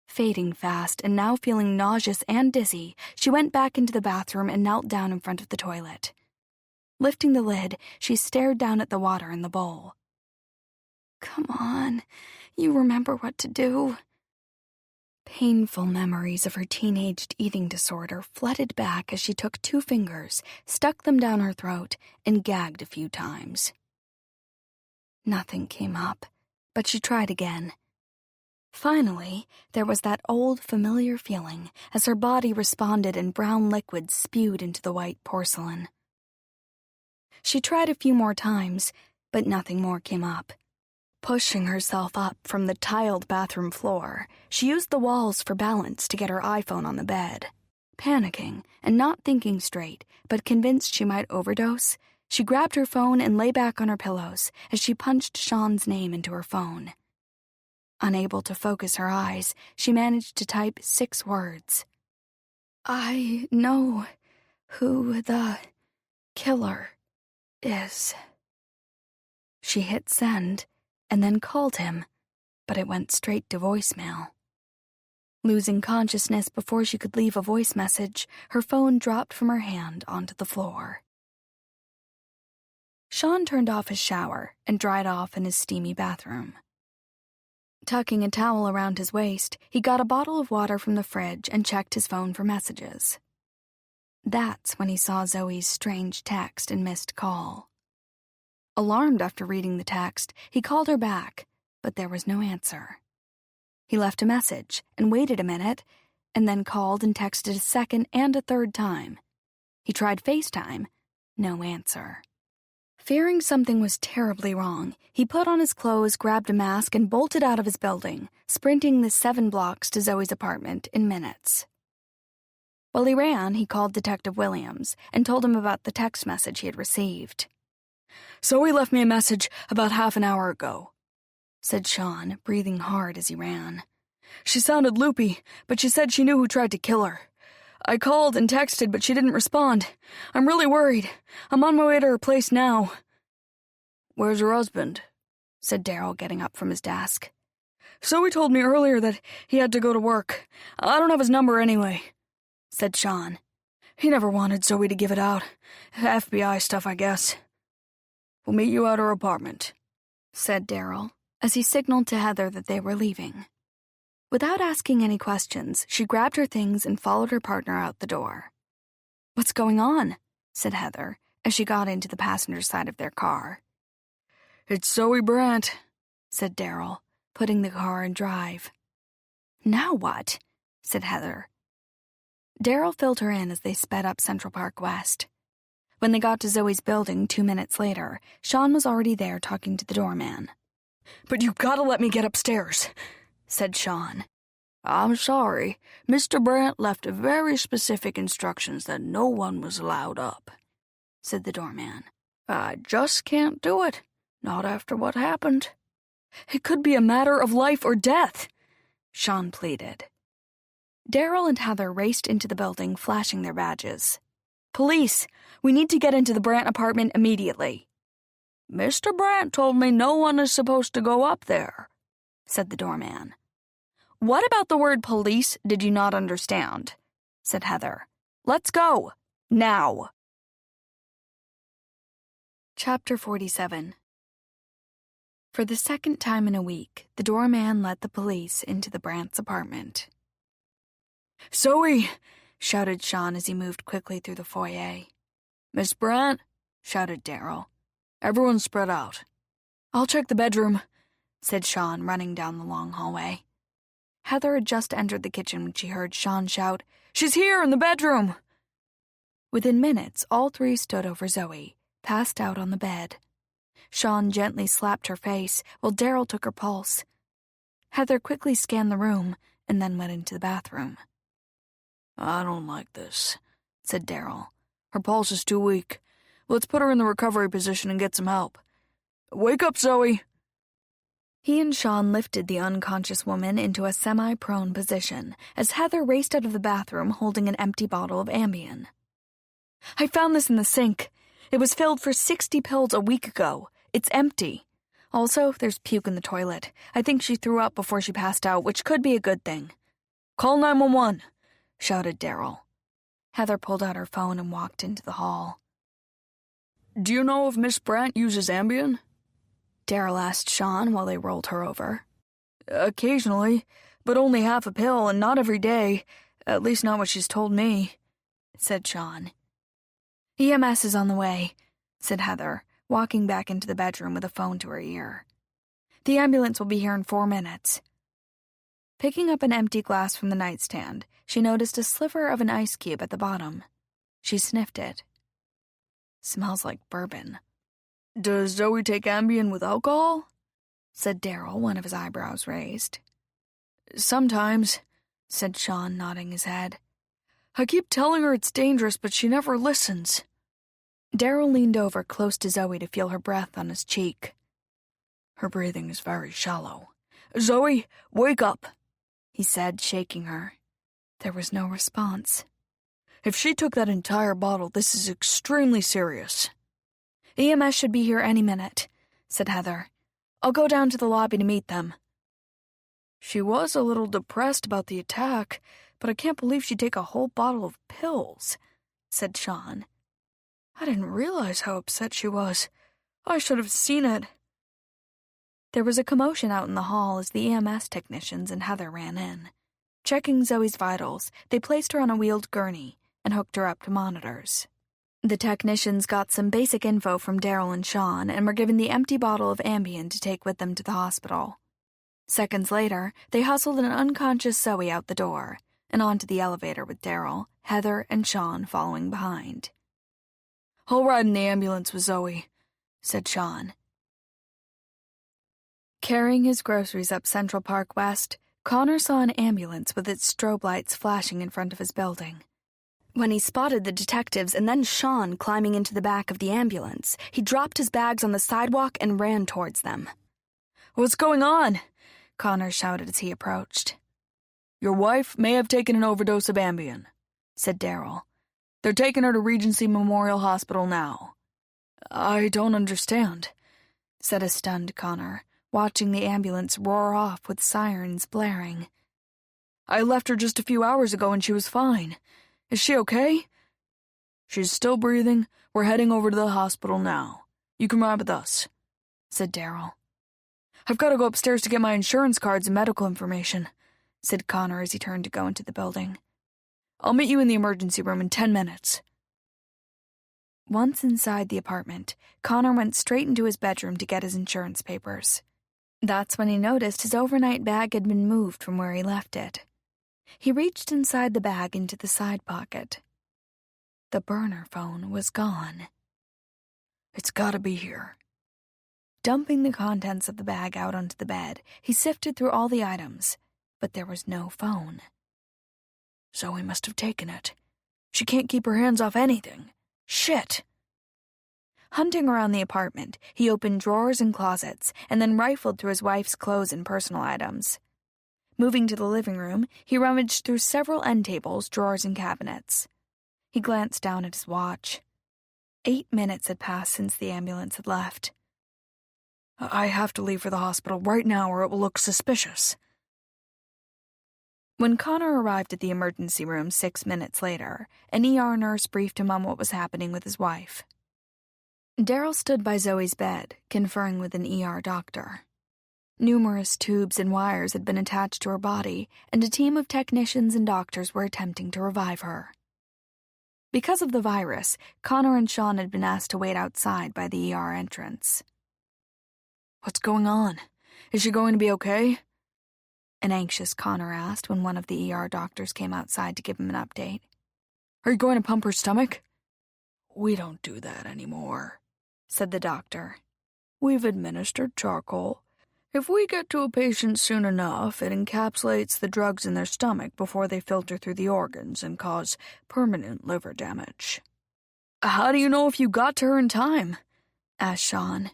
Fading fast and now feeling nauseous and dizzy, she went back into the bathroom and knelt down in front of the toilet. Lifting the lid, she stared down at the water in the bowl. Come on, you remember what to do. Painful memories of her teenaged eating disorder flooded back as she took 2 fingers, stuck them down her throat, and gagged a few times. Nothing came up, but she tried again. Finally, there was that old familiar feeling as her body responded and brown liquid spewed into the white porcelain. She tried a few more times, but nothing more came up. Pushing herself up from the tiled bathroom floor, she used the walls for balance to get her iPhone on the bed. Panicking and not thinking straight, but convinced she might overdose, she grabbed her phone and lay back on her pillows as she punched Sean's name into her phone. Unable to focus her eyes, she managed to type 6 words. I know who the killer is. She hit send and then called him, but it went straight to voicemail. Losing consciousness before she could leave a voice message, her phone dropped from her hand onto the floor. Sean turned off his shower and dried off in his steamy bathroom. Tucking a towel around his waist, he got a bottle of water from the fridge and checked his phone for messages. That's when he saw Zoe's strange text and missed call. Alarmed after reading the text, he called her back, but there was no answer. He left a message and waited a minute, and then called and texted a second and a third time. He tried FaceTime. No answer. Fearing something was terribly wrong, he put on his clothes, grabbed a mask, and bolted out of his building, sprinting the 7 blocks to Zoe's apartment in minutes. While he ran, he called Detective Williams and told him about the text message he had received. "Zoe left me a message about half an hour ago," said Sean, breathing hard as he ran. "She sounded loopy, but she said she knew who tried to kill her. I called and texted, but she didn't respond. I'm really worried. I'm on my way to her place now." "Where's her husband?" said Daryl, getting up from his desk. "Zoe told me earlier that he had to go to work. I don't have his number anyway," said Sean. "He never wanted Zoe to give it out. FBI stuff, I guess." "We'll meet you at her apartment," said Daryl, as he signaled to Heather that they were leaving. Without asking any questions, she grabbed her things and followed her partner out the door. "What's going on?" said Heather, as she got into the passenger side of their car. "It's Zoe Brandt," said Daryl, putting the car in drive. "Now what?" said Heather. Daryl filled her in as they sped up Central Park West. When they got to Zoe's building 2 minutes later, Sean was already there talking to the doorman. "But you gotta let me get upstairs," said Sean. "I'm sorry. Mr. Brandt left very specific instructions that no one was allowed up," said the doorman. "I just can't do it. Not after what happened." "It could be a matter of life or death," Sean pleaded. Daryl and Heather raced into the building, flashing their badges. "Police! We need to get into the Brandt apartment immediately." "Mr. Brandt told me no one is supposed to go up there," said the doorman. "What about the word police did you not understand?" said Heather. "Let's go. Now." Chapter 47. For the second time in a week, the doorman let the police into the Brandts' apartment. "Zoe!" shouted Sean as he moved quickly through the foyer. "Miss Brandt!" shouted Daryl. "Everyone spread out." "I'll check the bedroom," said Sean, running down the long hallway. Heather had just entered the kitchen when she heard Sean shout, "She's here in the bedroom!" Within minutes, all three stood over Zoe, passed out on the bed. Sean gently slapped her face while Daryl took her pulse. Heather quickly scanned the room and then went into the bathroom. "I don't like this," said Daryl. "Her pulse is too weak. Let's put her in the recovery position and get some help. Wake up, Zoe!" He and Sean lifted the unconscious woman into a semi-prone position as Heather raced out of the bathroom holding an empty bottle of Ambien. "I found this in the sink. It was filled for 60 pills a week ago. It's empty. Also, there's puke in the toilet. I think she threw up before she passed out, which could be a good thing." "Call 911, shouted Daryl. Heather pulled out her phone and walked into the hall. "Do you know if Miss Brandt uses Ambien?" Daryl asked Sean while they rolled her over. "Occasionally, but only half a pill and not every day. At least not what she's told me," said Sean. "EMS is on the way," said Heather, walking back into the bedroom with a phone to her ear. "The ambulance will be here in 4 minutes." Picking up an empty glass from the nightstand, she noticed a sliver of an ice cube at the bottom. She sniffed it. "Smells like bourbon." "Does Zoe take Ambien with alcohol?" said Daryl, one of his eyebrows raised. "Sometimes," said Sean, nodding his head. "I keep telling her it's dangerous, but she never listens." Daryl leaned over close to Zoe to feel her breath on his cheek. "Her breathing is very shallow." "Zoe, wake up," he said, shaking her. There was no response. "If she took that entire bottle, this is extremely serious." "EMS should be here any minute," said Heather. "I'll go down to the lobby to meet them." "She was a little depressed about the attack, but I can't believe she'd take a whole bottle of pills," said Sean. "I didn't realize how upset she was. I should have seen it." There was a commotion out in the hall as the EMS technicians and Heather ran in. Checking Zoe's vitals, they placed her on a wheeled gurney and hooked her up to monitors. The technicians got some basic info from Daryl and Sean and were given the empty bottle of Ambien to take with them to the hospital. Seconds later, they hustled an unconscious Zoe out the door and onto the elevator with Daryl, Heather, and Sean following behind. "I'll ride in the ambulance with Zoe," said Sean. Carrying his groceries up Central Park West, Connor saw an ambulance with its strobe lights flashing in front of his building. When he spotted the detectives and then Sean climbing into the back of the ambulance, he dropped his bags on the sidewalk and ran towards them. "What's going on?" Connor shouted as he approached. "Your wife may have taken an overdose of Ambien," said Daryl. "They're taking her to Regency Memorial Hospital now." "I don't understand," said a stunned Connor, watching the ambulance roar off with sirens blaring. "I left her just a few hours ago and she was fine. Is she okay?" "She's still breathing. We're heading over to the hospital now. You can ride with us," said Daryl. "I've got to go upstairs to get my insurance cards and medical information," said Connor as he turned to go into the building. "I'll meet you in the emergency room in 10 minutes. Once inside the apartment, Connor went straight into his bedroom to get his insurance papers. That's when he noticed his overnight bag had been moved from where he left it. He reached inside the bag into the side pocket. The burner phone was gone. "It's gotta be here." Dumping the contents of the bag out onto the bed, he sifted through all the items, but there was no phone. "Zoe must have taken it. She can't keep her hands off anything. Shit." Hunting around the apartment, he opened drawers and closets, and then rifled through his wife's clothes and personal items. Moving to the living room, he rummaged through several end tables, drawers, and cabinets. He glanced down at his watch. 8 minutes had passed since the ambulance had left. "I have to leave for the hospital right now or it will look suspicious." When Connor arrived at the emergency room 6 minutes later, an ER nurse briefed him on what was happening with his wife. Daryl stood by Zoe's bed, conferring with an ER doctor. Numerous tubes and wires had been attached to her body, and a team of technicians and doctors were attempting to revive her. Because of the virus, Connor and Sean had been asked to wait outside by the ER entrance. "What's going on? Is she going to be okay?" An anxious Connor asked when one of the ER doctors came outside to give him an update. "Are you going to pump her stomach?" "We don't do that anymore," said the doctor. "We've administered charcoal. If we get to a patient soon enough, it encapsulates the drugs in their stomach before they filter through the organs and cause permanent liver damage." "How do you know if you got to her in time?" asked Sean.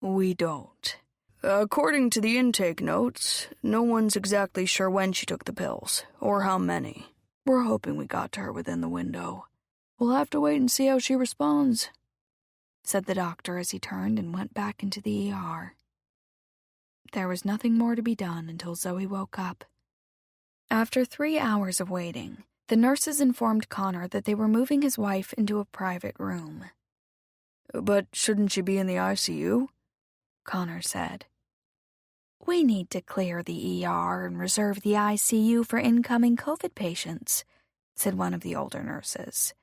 "We don't. According to the intake notes, no one's exactly sure when she took the pills, or how many. We're hoping we got to her within the window. We'll have to wait and see how she responds," said the doctor as he turned and went back into the ER. There was nothing more to be done until Zoe woke up. After 3 hours of waiting, the nurses informed Connor that they were moving his wife into a private room. "But shouldn't she be in the ICU?" Connor said. "We need to clear the ER and reserve the ICU for incoming COVID patients," said one of the older nurses.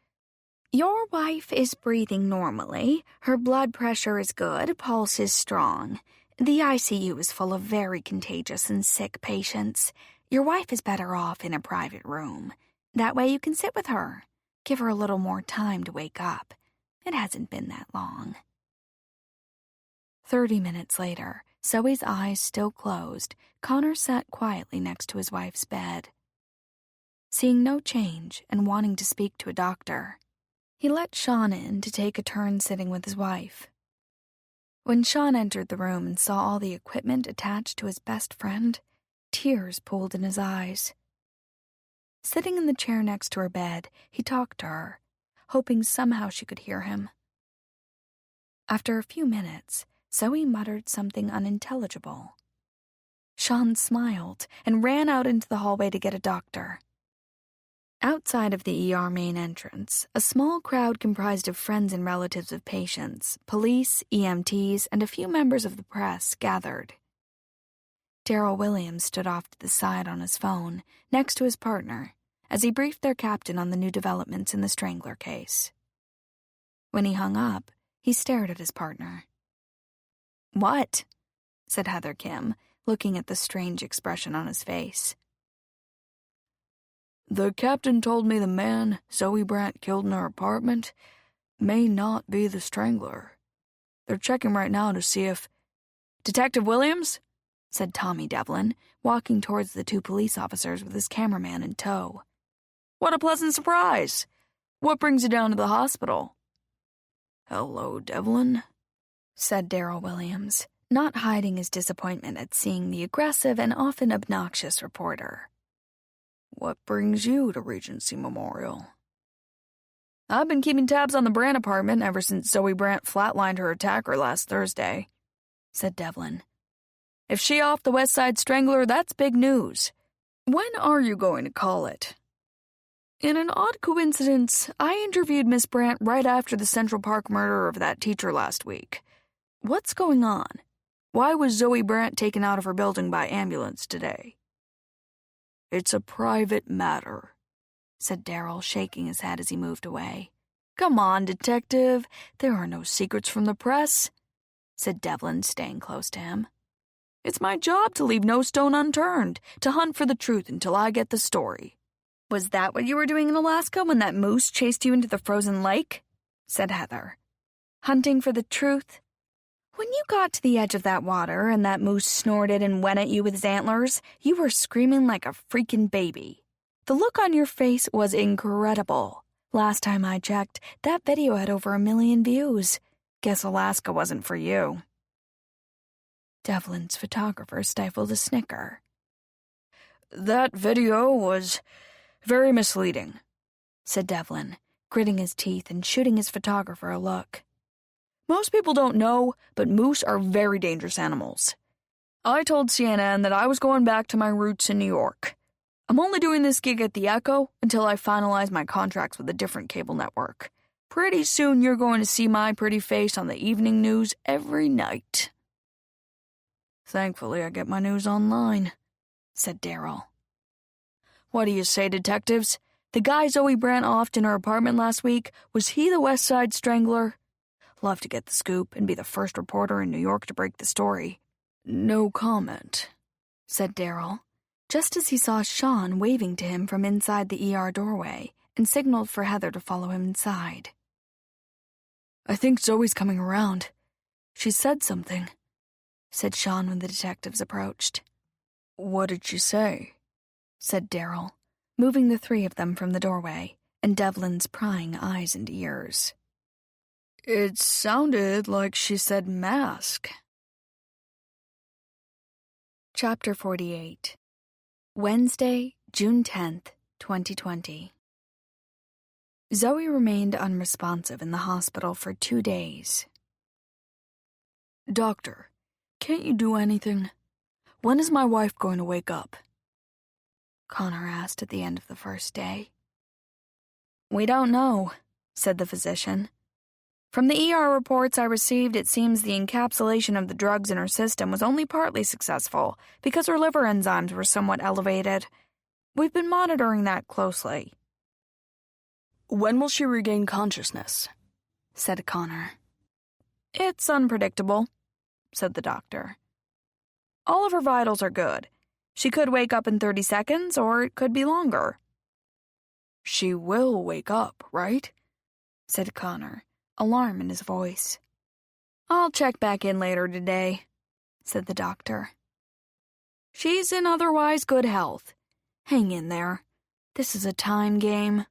"Your wife is breathing normally, her blood pressure is good, pulse is strong. The ICU is full of very contagious and sick patients. Your wife is better off in a private room. That way you can sit with her. Give her a little more time to wake up. It hasn't been that long." 30 minutes later, Zoe's eyes still closed, Connor sat quietly next to his wife's bed. Seeing no change and wanting to speak to a doctor, he let Sean in to take a turn sitting with his wife. When Sean entered the room and saw all the equipment attached to his best friend, tears pooled in his eyes. Sitting in the chair next to her bed, he talked to her, hoping somehow she could hear him. After a few minutes, Zoe muttered something unintelligible. Sean smiled and ran out into the hallway to get a doctor. Outside of the ER main entrance, a small crowd comprised of friends and relatives of patients, police, EMTs, and a few members of the press gathered. Daryl Williams stood off to the side on his phone, next to his partner, as he briefed their captain on the new developments in the Strangler case. When he hung up, he stared at his partner. "What?" said Heather Kim, looking at the strange expression on his face. The captain told me the man Zoe Brandt killed in her apartment may not be the strangler. They're checking right now to see if... "Detective Williams?" said Tommy Devlin, walking towards the two police officers with his cameraman in tow. "What a pleasant surprise! What brings you down to the hospital?" "Hello, Devlin," said Darrell Williams, not hiding his disappointment at seeing the aggressive and often obnoxious reporter. "What brings you to Regency Memorial?" "I've been keeping tabs on the Brandt apartment ever since Zoe Brandt flatlined her attacker last Thursday," said Devlin. "If she off the West Side Strangler, that's big news. When are you going to call it?" "In an odd coincidence, I interviewed Miss Brandt right after the Central Park murder of that teacher last week. What's going on? Why was Zoe Brandt taken out of her building by ambulance today?" "It's a private matter," said Darrell, shaking his head as he moved away. "Come on, detective. There are no secrets from the press," said Devlin, staying close to him. "It's my job to leave no stone unturned, to hunt for the truth until I get the story." "Was that what you were doing in Alaska when that moose chased you into the frozen lake?" said Heather. "Hunting for the truth? When you got to the edge of that water and that moose snorted and went at you with his antlers, you were screaming like a freaking baby. The look on your face was incredible. Last time I checked, that video had over 1 million views. Guess Alaska wasn't for you." Devlin's photographer stifled a snicker. "That video was very misleading," said Devlin, gritting his teeth and shooting his photographer a look. "Most people don't know, but moose are very dangerous animals. I told CNN that I was going back to my roots in New York. I'm only doing this gig at the Echo until I finalize my contracts with a different cable network. Pretty soon you're going to see my pretty face on the evening news every night." "Thankfully, I get my news online," said Darrell. "What do you say, detectives? The guy Zoe Brandt offed in her apartment last week, was he the West Side Strangler? Love to get the scoop and be the first reporter in New York to break the story." "No comment," said Darrell, just as he saw Sean waving to him from inside the ER doorway and signaled for Heather to follow him inside. "I think Zoe's coming around. She said something," said Sean when the detectives approached. "What did she say?" said Darrell, moving the three of them from the doorway and Devlin's prying eyes and ears. "It sounded like she said mask." Chapter 48. Wednesday, June 10th, 2020. Zoe remained unresponsive in the hospital for 2 days. "Doctor, can't you do anything? When is my wife going to wake up?" Connor asked at the end of the first day. "We don't know," said the physician. "From the ER reports I received, it seems the encapsulation of the drugs in her system was only partly successful because her liver enzymes were somewhat elevated. We've been monitoring that closely." "When will she regain consciousness?" said Connor. "It's unpredictable," said the doctor. "All of her vitals are good. She could wake up in 30 seconds, or it could be longer." "She will wake up, right?" said Connor, alarm in his voice. "I'll check back in later today," said the doctor. "She's in otherwise good health. Hang in there. This is a time game."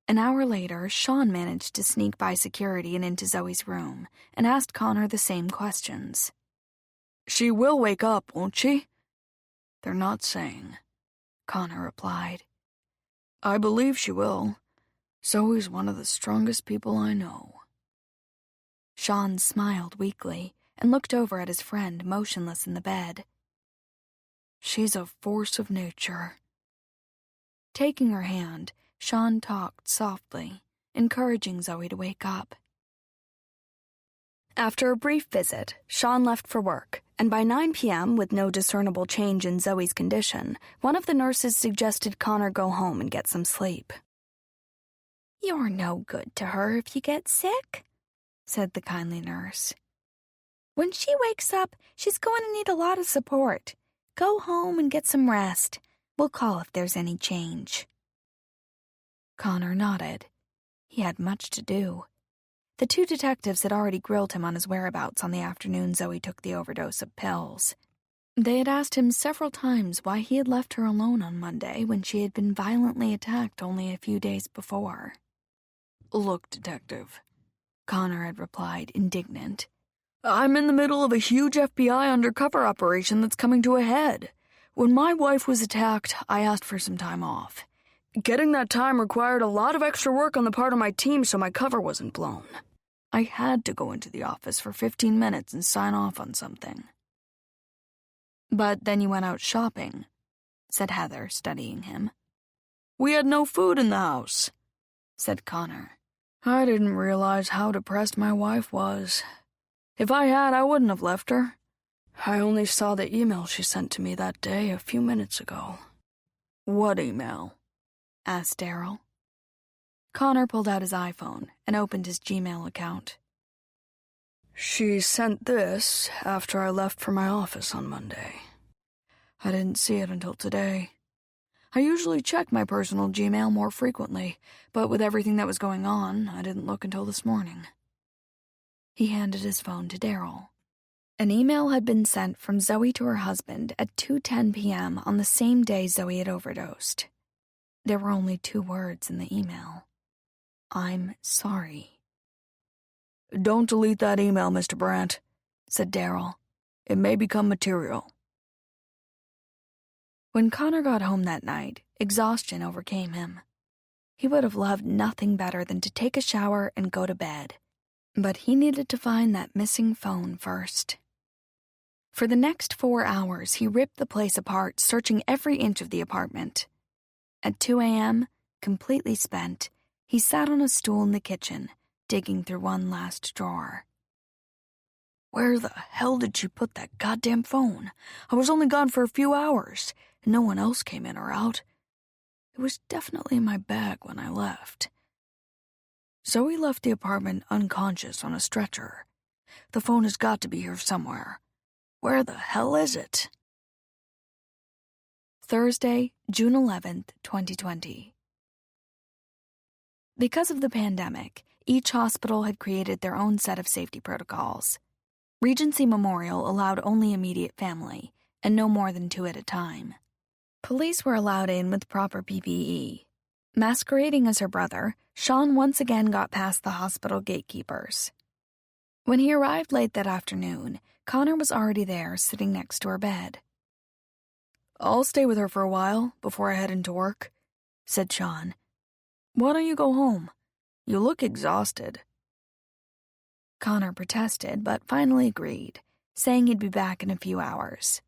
An hour later, Sean managed to sneak by security and into Zoe's room and asked Connor the same questions. "She will wake up, won't she?" "They're not saying," Connor replied. "I believe she will. Zoe's one of the strongest people I know." Sean smiled weakly and looked over at his friend motionless in the bed. "She's a force of nature." Taking her hand, Sean talked softly, encouraging Zoe to wake up. After a brief visit, Sean left for work, and by 9 p.m., with no discernible change in Zoe's condition, one of the nurses suggested Connor go home and get some sleep. "You're no good to her if you get sick," said the kindly nurse. "When she wakes up, she's going to need a lot of support. Go home and get some rest. We'll call if there's any change." Connor nodded. He had much to do. The two detectives had already grilled him on his whereabouts on the afternoon Zoe took the overdose of pills. They had asked him several times why he had left her alone on Monday when she had been violently attacked only a few days before. "Look, Detective," Connor had replied, indignant. "I'm in the middle of a huge FBI undercover operation that's coming to a head. When my wife was attacked, I asked for some time off. Getting that time required a lot of extra work on the part of my team so my cover wasn't blown. I had to go into the office for 15 minutes and sign off on something." "But then you went out shopping," said Heather, studying him. "We had no food in the house," said Connor. "I didn't realize how depressed my wife was. If I had, I wouldn't have left her. I only saw the email she sent to me that day a few minutes ago." "What email?" asked Daryl. Connor pulled out his iPhone and opened his Gmail account. "She sent this after I left for my office on Monday. I didn't see it until today. I usually check my personal Gmail more frequently, but with everything that was going on, I didn't look until this morning." He handed his phone to Daryl. An email had been sent from Zoe to her husband at 2:10 p.m. on the same day Zoe had overdosed. There were only 2 words in the email. "I'm sorry." "Don't delete that email, Mr. Brandt," said Daryl. "It may become material." When Connor got home that night, exhaustion overcame him. He would have loved nothing better than to take a shower and go to bed, but he needed to find that missing phone first. For the next 4 hours, he ripped the place apart, searching every inch of the apartment. At 2 a.m., completely spent, he sat on a stool in the kitchen, digging through one last drawer. "Where the hell did she put that goddamn phone? I was only gone for a few hours, and no one else came in or out. It was definitely in my bag when I left." Zoe left the apartment unconscious on a stretcher. The phone has got to be here somewhere. Where the hell is it? Thursday, June 11th, 2020. Because of the pandemic, each hospital had created their own set of safety protocols. Regency Memorial allowed only immediate family, and no more than 2 at a time. Police were allowed in with proper PPE. Masquerading as her brother, Sean once again got past the hospital gatekeepers. When he arrived late that afternoon, Connor was already there, sitting next to her bed. "I'll stay with her for a while before I head into work," said Sean. "Why don't you go home? You look exhausted." Connor protested, but finally agreed, saying he'd be back in a few hours.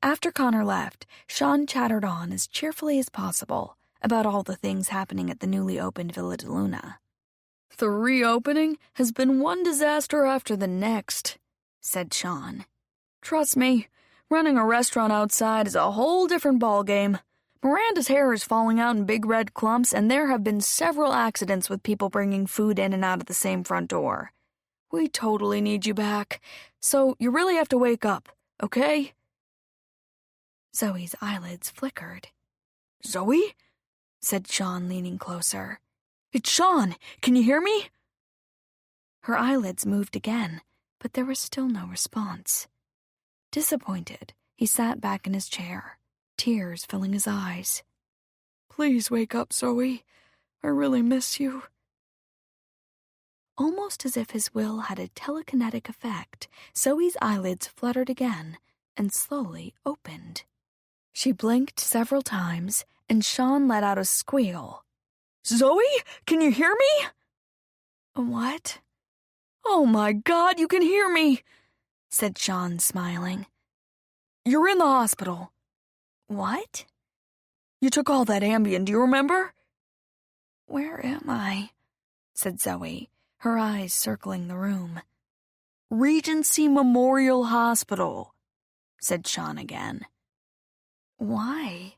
After Connor left, Sean chattered on as cheerfully as possible about all the things happening at the newly opened Villa de Luna. "The reopening has been one disaster after the next," said Sean. "Trust me, running a restaurant outside is a whole different ballgame. Miranda's hair is falling out in big red clumps, and there have been several accidents with people bringing food in and out of the same front door. We totally need you back, so you really have to wake up, okay?" Zoe's eyelids flickered. "Zoe?" said Sean, leaning closer. "It's Sean! Can you hear me?" Her eyelids moved again, but there was still no response. Disappointed, he sat back in his chair, tears filling his eyes. "Please wake up, Zoe. I really miss you." Almost as if his will had a telekinetic effect, Zoe's eyelids fluttered again and slowly opened. She blinked several times, and Sean let out a squeal. "Zoe, can you hear me?" "What?" "Oh my God, you can hear me," said Sean, smiling. "You're in the hospital." "What?" "You took all that Ambien, do you remember?" "Where am I?" said Zoe, her eyes circling the room. "Regency Memorial Hospital," said Sean again. "Why?"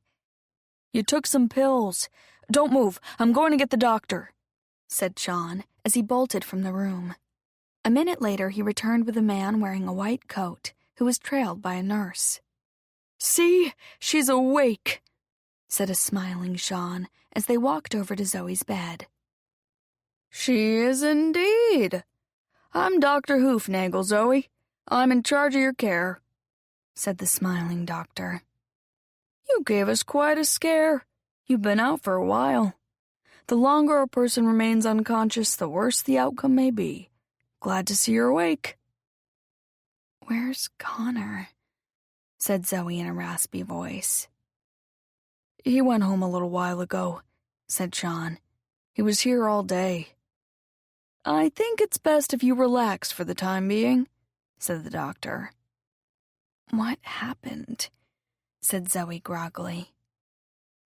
"You took some pills. Don't move. I'm going to get the doctor," said Sean as he bolted from the room. A minute later, he returned with a man wearing a white coat who was trailed by a nurse. "See? She's awake," said a smiling Sean as they walked over to Zoe's bed. "She is indeed. I'm Dr. Hoofnagel, Zoe. I'm in charge of your care," said the smiling doctor. "You gave us quite a scare. You've been out for a while. The longer a person remains unconscious, the worse the outcome may be. Glad to see you're awake." "Where's Connor?" said Zoe in a raspy voice. "He went home a little while ago," said Sean. "He was here all day." "I think it's best if you relax for the time being," said the doctor. "What happened?" said Zoe groggily.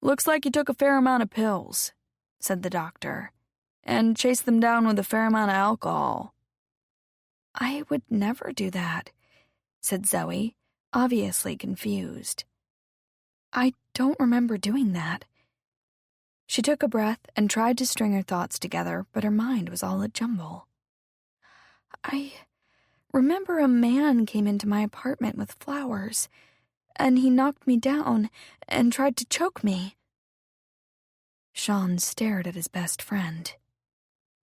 "Looks like you took a fair amount of pills," said the doctor, "and chased them down with a fair amount of alcohol." "I would never do that," said Zoe, obviously confused. "I don't remember doing that." She took a breath and tried to string her thoughts together, but her mind was all a jumble. "I remember a man came into my apartment with flowers, and he knocked me down and tried to choke me." Sean stared at his best friend.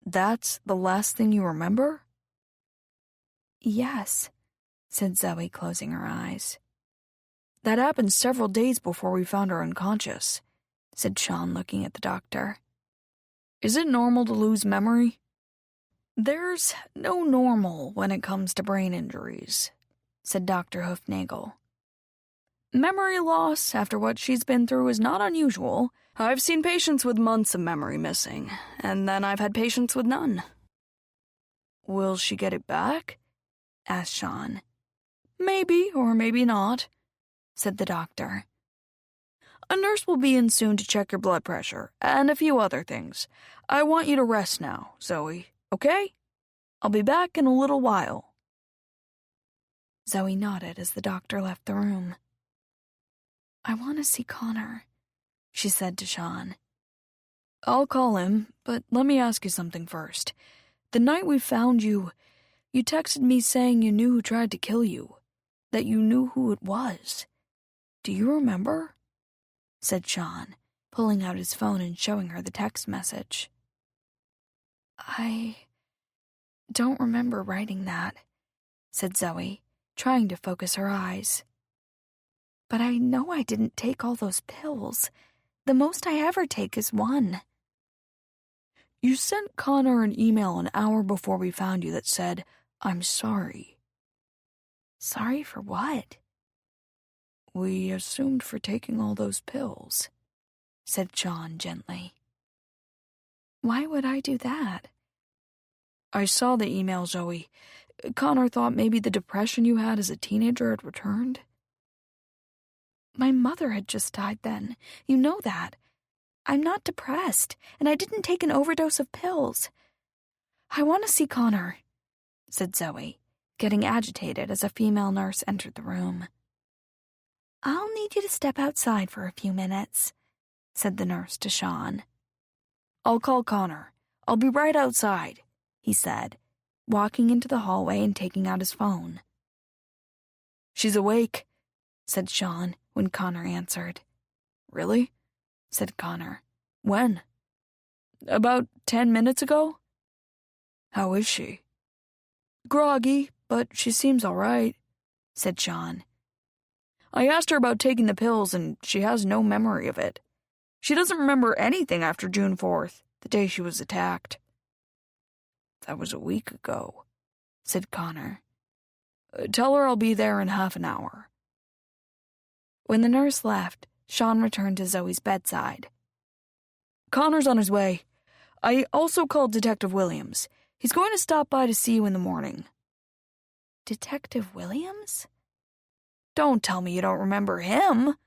"That's the last thing you remember?" "Yes," said Zoe, closing her eyes. "That happened several days before we found her unconscious," said Sean, looking at the doctor. "Is it normal to lose memory?" "There's no normal when it comes to brain injuries," said Dr. Hoofnagel. "Memory loss after what she's been through is not unusual. I've seen patients with months of memory missing, and then I've had patients with none." "Will she get it back?" asked Sean. "Maybe or maybe not," said the doctor. "A nurse will be in soon to check your blood pressure and a few other things. I want you to rest now, Zoe, okay? I'll be back in a little while." Zoe nodded as the doctor left the room. "I want to see Connor," she said to Sean. "I'll call him, but let me ask you something first. The night we found you, you texted me saying you knew who tried to kill you, that you knew who it was. Do you remember?" said Sean, pulling out his phone and showing her the text message. "I don't remember writing that," said Zoe, trying to focus her eyes. "But I know I didn't take all those pills. The most I ever take is one." "You sent Connor an email an hour before we found you that said, 'I'm sorry.'" "Sorry for what?" "We assumed for taking all those pills," said Sean gently. "Why would I do that?" "I saw the email, Zoe. Connor thought maybe the depression you had as a teenager had returned." "My mother had just died then. You know that. I'm not depressed, and I didn't take an overdose of pills. I want to see Connor," said Zoe, getting agitated as a female nurse entered the room. "I'll need you to step outside for a few minutes," said the nurse to Sean. "I'll call Connor. I'll be right outside," he said, walking into the hallway and taking out his phone. "She's awake," said Sean when Connor answered. "Really?" said Connor. "When?" "About 10 minutes ago." "How is she?" "Groggy, but she seems all right," said Sean. "I asked her about taking the pills, and she has no memory of it. She doesn't remember anything after June 4th, the day she was attacked." "That was a week ago," said Connor. "Tell her I'll be there in half an hour." When the nurse left, Sean returned to Zoe's bedside. "Connor's on his way. I also called Detective Williams. He's going to stop by to see you in the morning." "Detective Williams?" "Don't tell me you don't remember him,"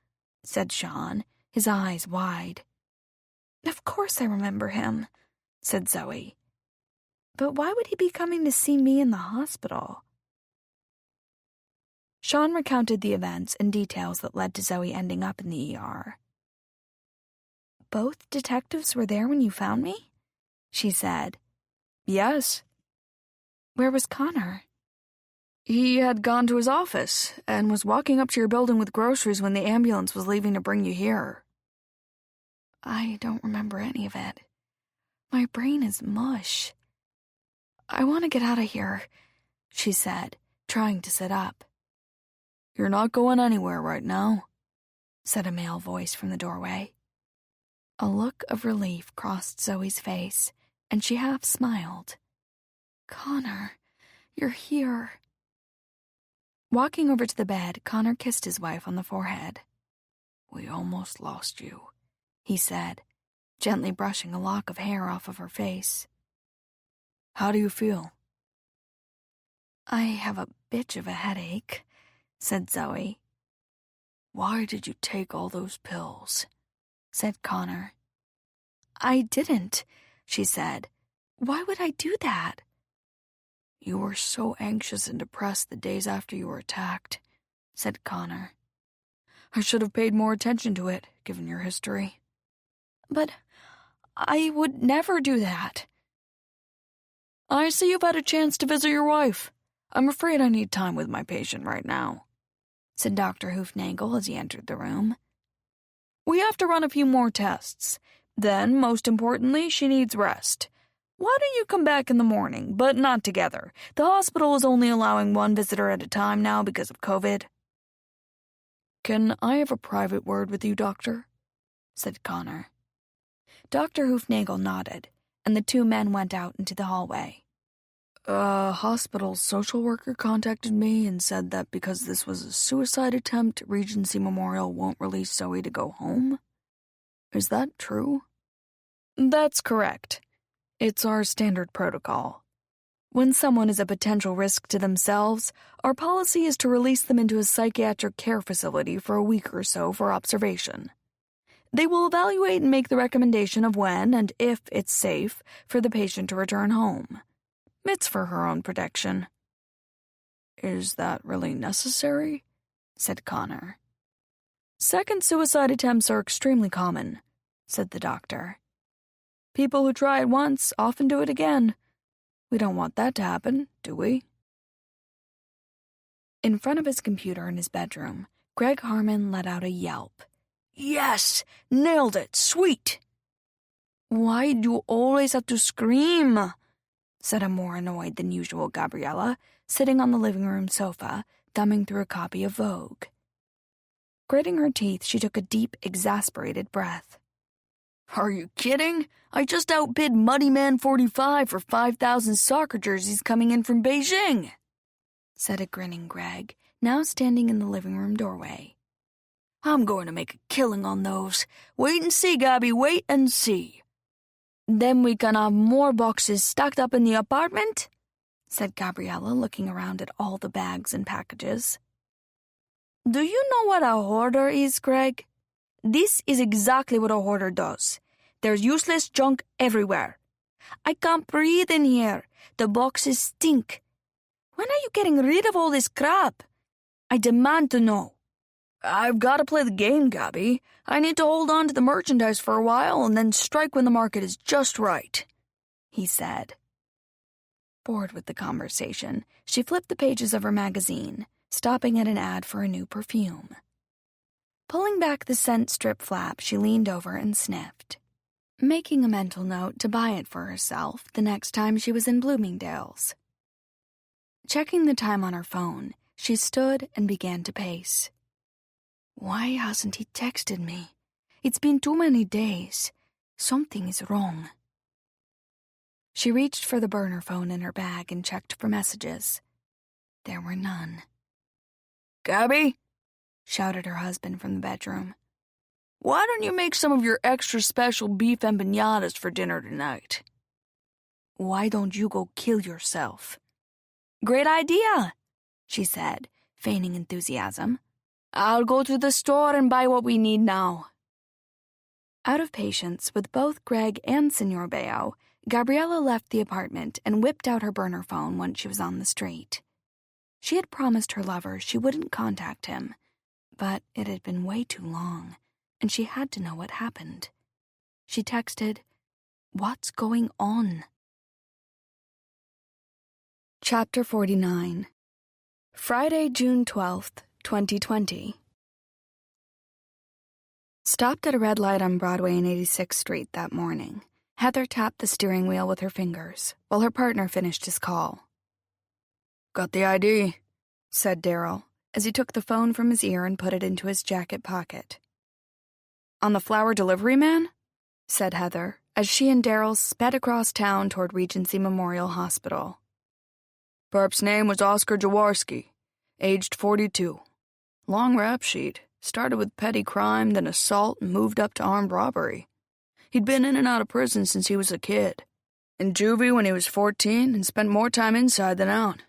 said Sean, his eyes wide. "Of course I remember him," said Zoe. "But why would he be coming to see me in the hospital?" Sean recounted the events and details that led to Zoe ending up in the ER. Both detectives were there when you found me? She said. Yes. Where was Connor? He had gone to his office and was walking up to your building with groceries when the ambulance was leaving to bring you here. I don't remember any of it. My brain is mush. I want to get out of here, she said, trying to sit up. You're not going anywhere right now, said a male voice from the doorway. A look of relief crossed Zoe's face, and she half smiled. Connor, you're here. Walking over to the bed, Connor kissed his wife on the forehead. We almost lost you, he said, gently brushing a lock of hair off of her face. How do you feel? I have a bitch of a headache, said Zoe. Why did you take all those pills? Said Connor. I didn't, she said. Why would I do that? You were so anxious and depressed the days after you were attacked, said Connor. I should have paid more attention to it, given your history. But I would never do that. I see you've had a chance to visit your wife. I'm afraid I need time with my patient right now, said Dr. Hoofnagel as he entered the room. We have to run a few more tests. Then, most importantly, she needs rest. Why don't you come back in the morning, but not together? The hospital is only allowing one visitor at a time now because of COVID. Can I have a private word with you, Doctor? Said Connor. Dr. Hoofnagel nodded, and the two men went out into the hallway. A hospital social worker contacted me and said that because this was a suicide attempt, Regency Memorial won't release Zoe to go home. Is that true? That's correct. It's our standard protocol. When someone is a potential risk to themselves, our policy is to release them into a psychiatric care facility for a week or so for observation. They will evaluate and make the recommendation of when and if it's safe for the patient to return home. It's for her own protection. Is that really necessary? Said Connor. Second suicide attempts are extremely common, said the doctor. People who try it once often do it again. We don't want that to happen, do we? In front of his computer in his bedroom, Greg Harmon let out a yelp. Yes! Nailed it! Sweet! Why do you always have to scream? Said a more annoyed than usual Gabriella, sitting on the living room sofa, thumbing through a copy of Vogue. Gritting her teeth, she took a deep, exasperated breath. Are you kidding? I just outbid Muddy Man 45 for 5,000 soccer jerseys coming in from Beijing, said a grinning Greg, now standing in the living room doorway. I'm going to make a killing on those. Wait and see, Gabby, wait and see. Then we can have more boxes stacked up in the apartment, said Gabriella, looking around at all the bags and packages. Do you know what a hoarder is, Greg? This is exactly what a hoarder does. There's useless junk everywhere. I can't breathe in here. The boxes stink. When are you getting rid of all this crap? I demand to know. I've got to play the game, Gabby. I need to hold on to the merchandise for a while and then strike when the market is just right, he said. Bored with the conversation, she flipped the pages of her magazine, stopping at an ad for a new perfume. Pulling back the scent strip flap, she leaned over and sniffed, making a mental note to buy it for herself the next time she was in Bloomingdale's. Checking the time on her phone, she stood and began to pace. Why hasn't he texted me? It's been too many days. Something is wrong. She reached for the burner phone in her bag and checked for messages. There were none. Gabby, shouted her husband from the bedroom. Why don't you make some of your extra special beef empanadas for dinner tonight? Why don't you go kill yourself? Great idea, she said, feigning enthusiasm. I'll go to the store and buy what we need now. Out of patience with both Greg and Senor Bayo, Gabriella left the apartment and whipped out her burner phone once she was on the street. She had promised her lover she wouldn't contact him, but it had been way too long, and she had to know what happened. She texted, "What's going on?" Chapter 49. Friday, June 12th, 2020. Stopped at a red light on Broadway and 86th Street that morning. Heather tapped the steering wheel with her fingers while her partner finished his call. Got the ID, said Daryl as he took the phone from his ear and put it into his jacket pocket. On the flower delivery man? Said Heather as she and Daryl sped across town toward Regency Memorial Hospital. Perp's name was Oscar Jaworski, aged 42. Long rap sheet. Started with petty crime, then assault, and moved up to armed robbery. He'd been in and out of prison since he was a kid. In juvie when he was 14 and spent more time inside than out.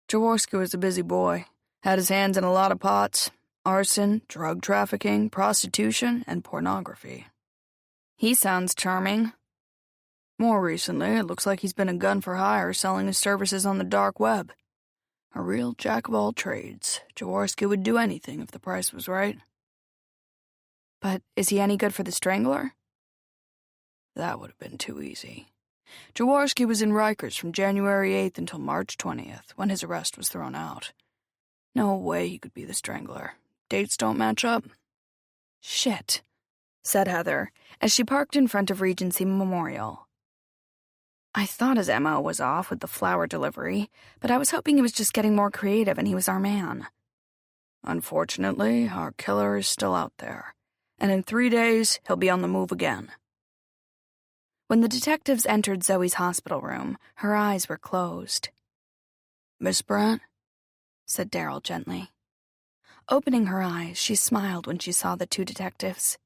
Jaworski was a busy boy. Had his hands in a lot of pots. Arson, drug trafficking, prostitution, and pornography. He sounds charming. More recently, it looks like he's been a gun for hire selling his services on the dark web. A real jack of all trades. Jaworski would do anything if the price was right. But is he any good for the Strangler? That would have been too easy. Jaworski was in Rikers from January 8th until March 20th, when his arrest was thrown out. No way he could be the Strangler. Dates don't match up. Shit, said Heather, as she parked in front of Regency Memorial. I thought his MO was off with the flower delivery, but I was hoping he was just getting more creative and he was our man. Unfortunately, our killer is still out there, and in 3 days, he'll be on the move again. When the detectives entered Zoe's hospital room, her eyes were closed. Miss Brandt? Said Daryl gently. Opening her eyes, she smiled when she saw the two detectives.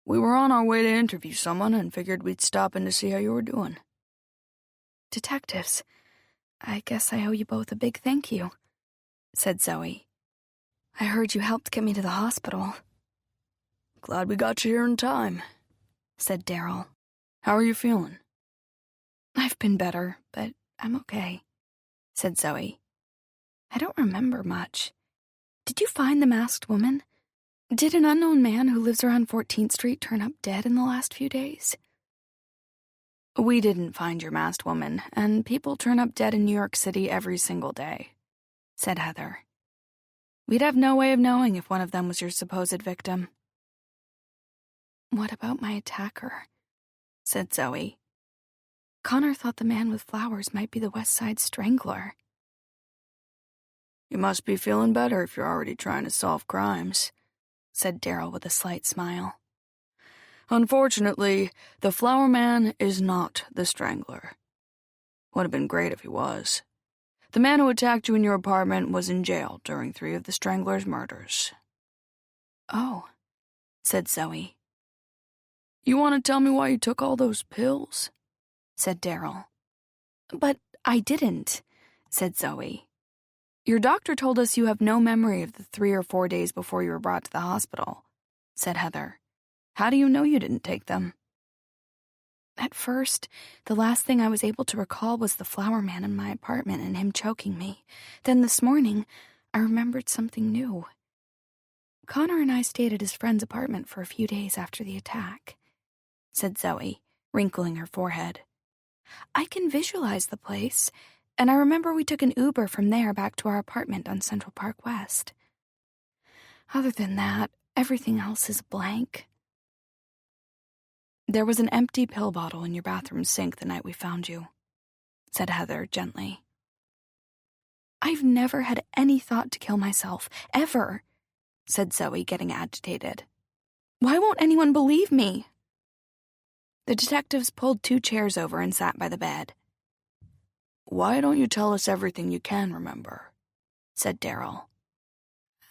We were on our way to interview someone and figured we'd stop in to see how you were doing. Detectives, I guess I owe you both a big thank you, said Zoe. I heard you helped get me to the hospital. Glad we got you here in time, said Daryl. How are you feeling? I've been better, but I'm okay, said Zoe. I don't remember much. Did you find the masked woman? Did an unknown man who lives around 14th Street turn up dead in the last few days? We didn't find your masked woman, and people turn up dead in New York City every single day, said Heather. We'd have no way of knowing if one of them was your supposed victim. What about my attacker? Said Zoe. Connor thought the man with flowers might be the West Side Strangler. You must be feeling better if you're already trying to solve crimes, said Daryl with a slight smile. Unfortunately, the flower man is not the Strangler. Would have been great if he was. The man who attacked you in your apartment was in jail during 3 of the Strangler's murders. Oh, said Zoe. You want to tell me why you took all those pills? Said Daryl. But I didn't, said Zoe. Your doctor told us you have no memory of the 3 or 4 days before you were brought to the hospital, said Heather. How do you know you didn't take them? At first, the last thing I was able to recall was the flower man in my apartment and him choking me. Then this morning, I remembered something new. Connor and I stayed at his friend's apartment for a few days after the attack, said Zoe, wrinkling her forehead. I can visualize the place, and I remember we took an Uber from there back to our apartment on Central Park West. Other than that, everything else is blank. There was an empty pill bottle in your bathroom sink the night we found you, said Heather gently. I've never had any thought to kill myself, ever, said Zoe, getting agitated. Why won't anyone believe me? The detectives pulled 2 chairs over and sat by the bed. Why don't you tell us everything you can remember? Said Daryl.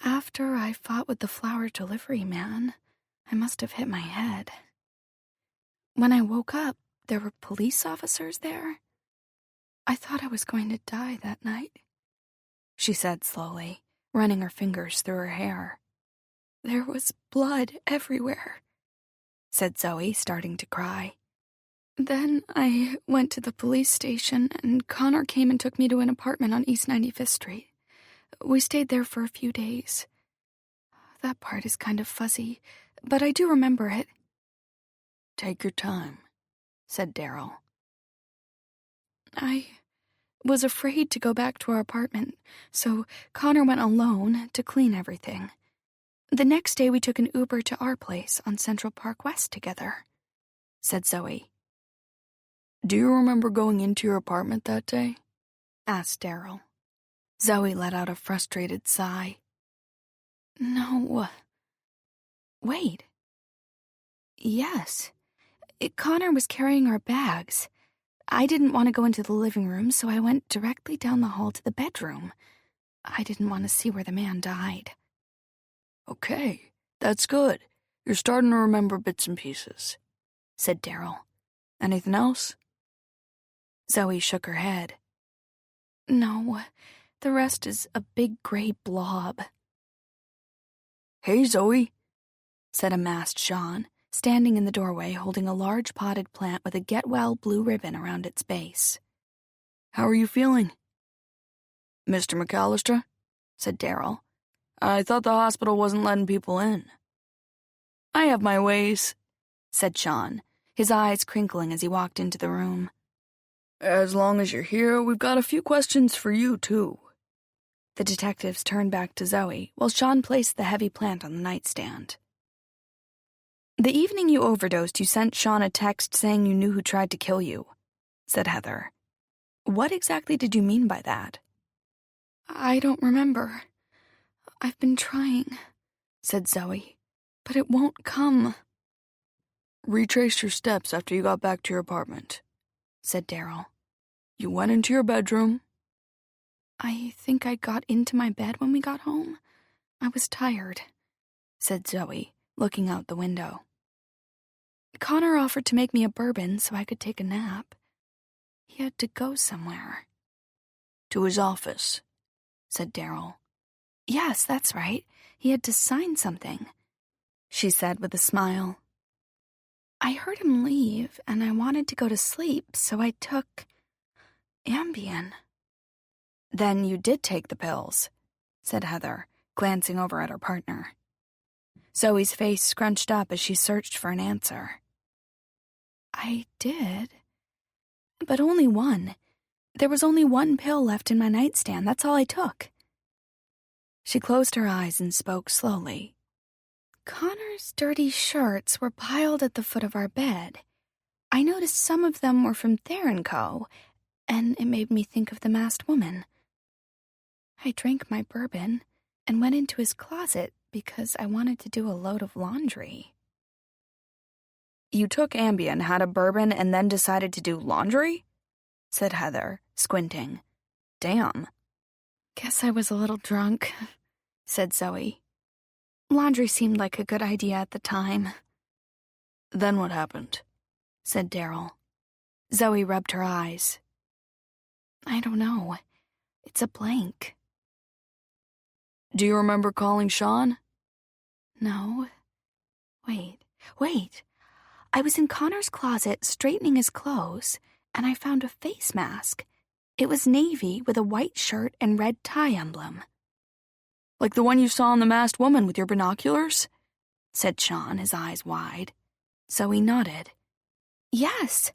After I fought with the flower delivery man, I must have hit my head. When I woke up, there were police officers there. I thought I was going to die that night, she said slowly, running her fingers through her hair. There was blood everywhere, said Zoe, starting to cry. Then I went to the police station, and Connor came and took me to an apartment on East 95th Street. We stayed there for a few days. That part is kind of fuzzy, but I do remember it. Take your time, said Daryl. I was afraid to go back to our apartment, so Connor went alone to clean everything. The next day we took an Uber to our place on Central Park West together, said Zoe. Do you remember going into your apartment that day? Asked Daryl. Zoe let out a frustrated sigh. No. Wait. Yes. Connor was carrying our bags. I didn't want to go into the living room, so I went directly down the hall to the bedroom. I didn't want to see where the man died. Okay, that's good. You're starting to remember bits and pieces, said Daryl. Anything else? Zoe shook her head. No, the rest is a big gray blob. Hey, Zoe, said a masked Sean, standing in the doorway holding a large potted plant with a get-well blue ribbon around its base. How are you feeling? Mr. McAllister, said Daryl. I thought the hospital wasn't letting people in. I have my ways, said Sean, his eyes crinkling as he walked into the room. As long as you're here, we've got a few questions for you, too. The detectives turned back to Zoe while Sean placed the heavy plant on the nightstand. The evening you overdosed, you sent Sean a text saying you knew who tried to kill you, said Heather. What exactly did you mean by that? I don't remember. I've been trying, said Zoe, but it won't come. Retrace your steps after you got back to your apartment, said Daryl. You went into your bedroom. I think I got into my bed when we got home. I was tired, said Zoe, looking out the window. Connor offered to make me a bourbon so I could take a nap. He had to go somewhere. To his office, said Daryl. Yes, that's right. He had to sign something, she said with a smile. I heard him leave, and I wanted to go to sleep, so I took Ambien. Then you did take the pills, said Heather, glancing over at her partner. Zoe's face scrunched up as she searched for an answer. I did, but only one. There was only one pill left in my nightstand. That's all I took. She closed her eyes and spoke slowly. Connor's dirty shirts were piled at the foot of our bed. I noticed some of them were from Theron Co., and it made me think of the masked woman. I drank my bourbon and went into his closet because I wanted to do a load of laundry. You took Ambien, had a bourbon, and then decided to do laundry? Said Heather, squinting. Damn. Guess I was a little drunk, said Zoe. Laundry seemed like a good idea at the time. Then what happened? Said Daryl. Zoe rubbed her eyes. I don't know. It's a blank. Do you remember calling Sean? No. Wait. I was in Connor's closet straightening his clothes, and I found a face mask. It was navy with a white shirt and red tie emblem. Like the one you saw on The Masked Woman with your binoculars? Said Sean, his eyes wide. Zoe nodded. Yes.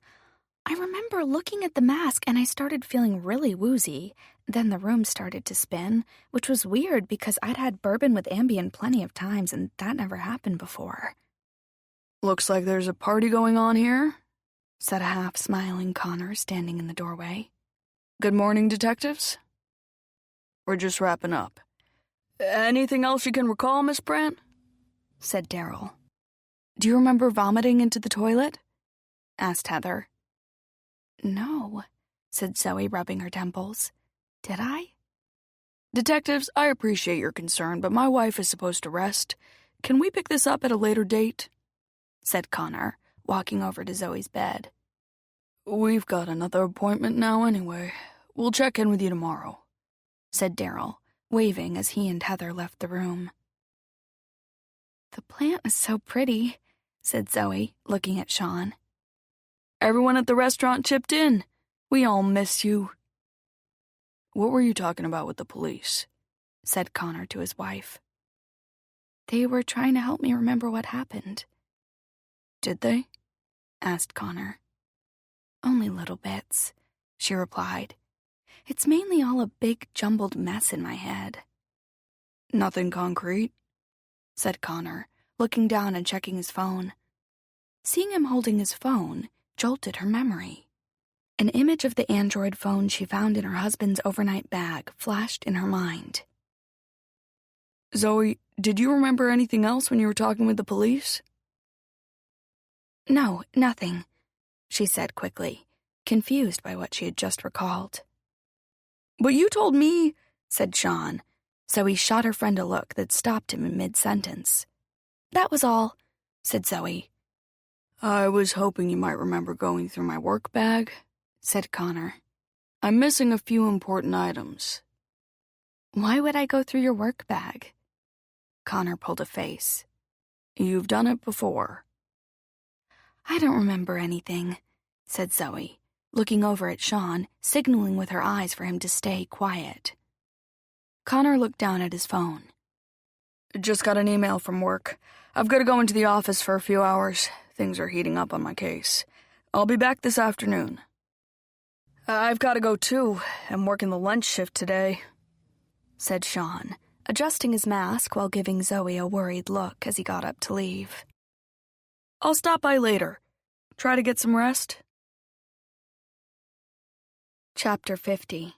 I remember looking at the mask and I started feeling really woozy. Then the room started to spin, which was weird because I'd had bourbon with Ambien plenty of times and that never happened before. Looks like there's a party going on here, said a half-smiling Connor standing in the doorway. Good morning, detectives. We're just wrapping up. Anything else you can recall, Miss Brandt? Said Daryl. Do you remember vomiting into the toilet? Asked Heather. No, said Zoe, rubbing her temples. Did I? Detectives, I appreciate your concern, but my wife is supposed to rest. Can we pick this up at a later date? Said Connor, walking over to Zoe's bed. We've got another appointment now anyway. We'll check in with you tomorrow, said Daryl, waving as he and Heather left the room. The plant is so pretty, said Zoe, looking at Sean. Everyone at the restaurant chipped in. We all miss you. What were you talking about with the police? Said Connor to his wife. They were trying to help me remember what happened. Did they? asked Connor. Only little bits, she replied. It's mainly all a big jumbled mess in my head. Nothing concrete? Said Connor, looking down and checking his phone. Seeing him holding his phone jolted her memory. An image of the Android phone she found in her husband's overnight bag flashed in her mind. Zoe, did you remember anything else when you were talking with the police? No, nothing, she said quickly, confused by what she had just recalled. But you told me, said Sean, so he shot her friend a look that stopped him in mid-sentence. That was all, said Zoe. I was hoping you might remember going through my work bag, said Connor. I'm missing a few important items. Why would I go through your work bag? Connor pulled a face. You've done it before. I don't remember anything, said Zoe, looking over at Sean, signaling with her eyes for him to stay quiet. Connor looked down at his phone. Just got an email from work. I've got to go into the office for a few hours. Things are heating up on my case. I'll be back this afternoon. I've got to go too. I'm working the lunch shift today, said Sean, adjusting his mask while giving Zoe a worried look as he got up to leave. I'll stop by later. Try to get some rest. Chapter 50.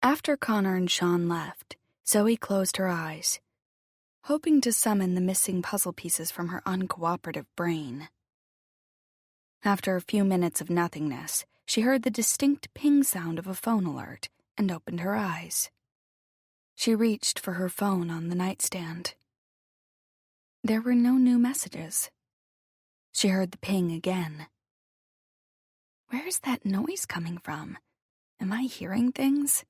After Connor and Sean left, Zoe closed her eyes, hoping to summon the missing puzzle pieces from her uncooperative brain. After a few minutes of nothingness, she heard the distinct ping sound of a phone alert and opened her eyes. She reached for her phone on the nightstand. There were no new messages. She heard the ping again. Where is that noise coming from? Am I hearing things?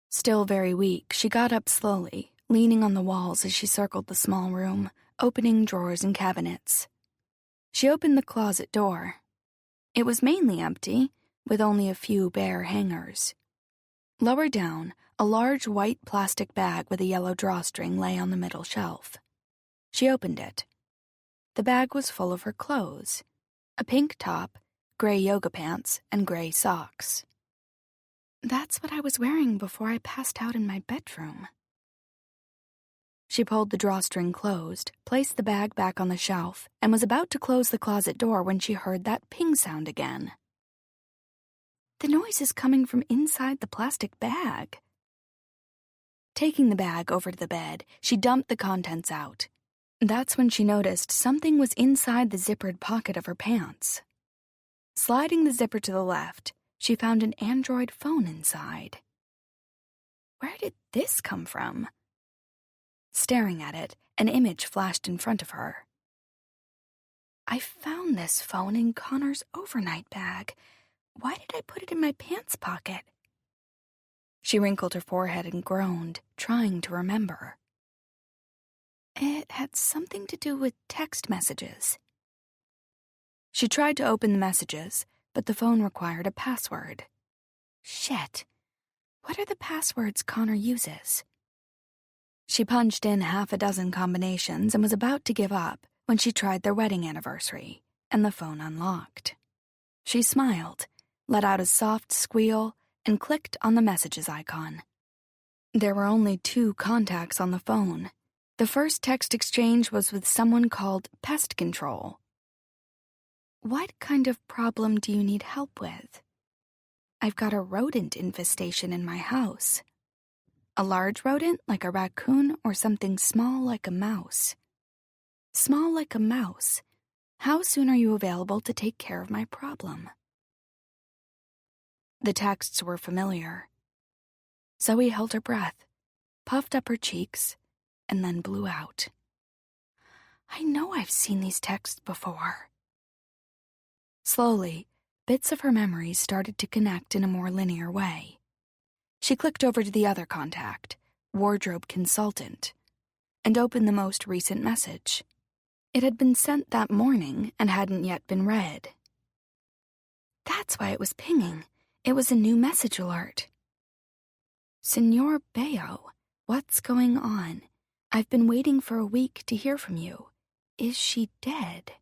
Still very weak, she got up slowly, leaning on the walls as she circled the small room, opening drawers and cabinets. She opened the closet door. It was mainly empty, with only a few bare hangers. Lower down, a large white plastic bag with a yellow drawstring lay on the middle shelf. She opened it. The bag was full of her clothes, a pink top, gray yoga pants, and gray socks. That's what I was wearing before I passed out in my bedroom. She pulled the drawstring closed, placed the bag back on the shelf, and was about to close the closet door when she heard that ping sound again. The noise is coming from inside the plastic bag. Taking the bag over to the bed, she dumped the contents out. That's when she noticed something was inside the zippered pocket of her pants. Sliding the zipper to the left, she found an Android phone inside. Where did this come from? Staring at it, an image flashed in front of her. I found this phone in Connor's overnight bag. Why did I put it in my pants pocket? She wrinkled her forehead and groaned, trying to remember. It had something to do with text messages. She tried to open the messages, but the phone required a password. Shit. What are the passwords Connor uses? She punched in half a dozen combinations and was about to give up when she tried their wedding anniversary, and the phone unlocked. She smiled, let out a soft squeal, and clicked on the messages icon. There were only 2 contacts on the phone. The first text exchange was with someone called Pest Control. What kind of problem do you need help with? I've got a rodent infestation in my house. A large rodent like a raccoon or something small like a mouse? Small like a mouse. How soon are you available to take care of my problem? The texts were familiar. Zoe held her breath, puffed up her cheeks, and then blew out. I know I've seen these texts before. Slowly, bits of her memories started to connect in a more linear way. She clicked over to the other contact, wardrobe consultant, and opened the most recent message. It had been sent that morning and hadn't yet been read. That's why it was pinging. It was a new message alert. Senor Bayo, what's going on? I've been waiting for a week to hear from you. Is she dead?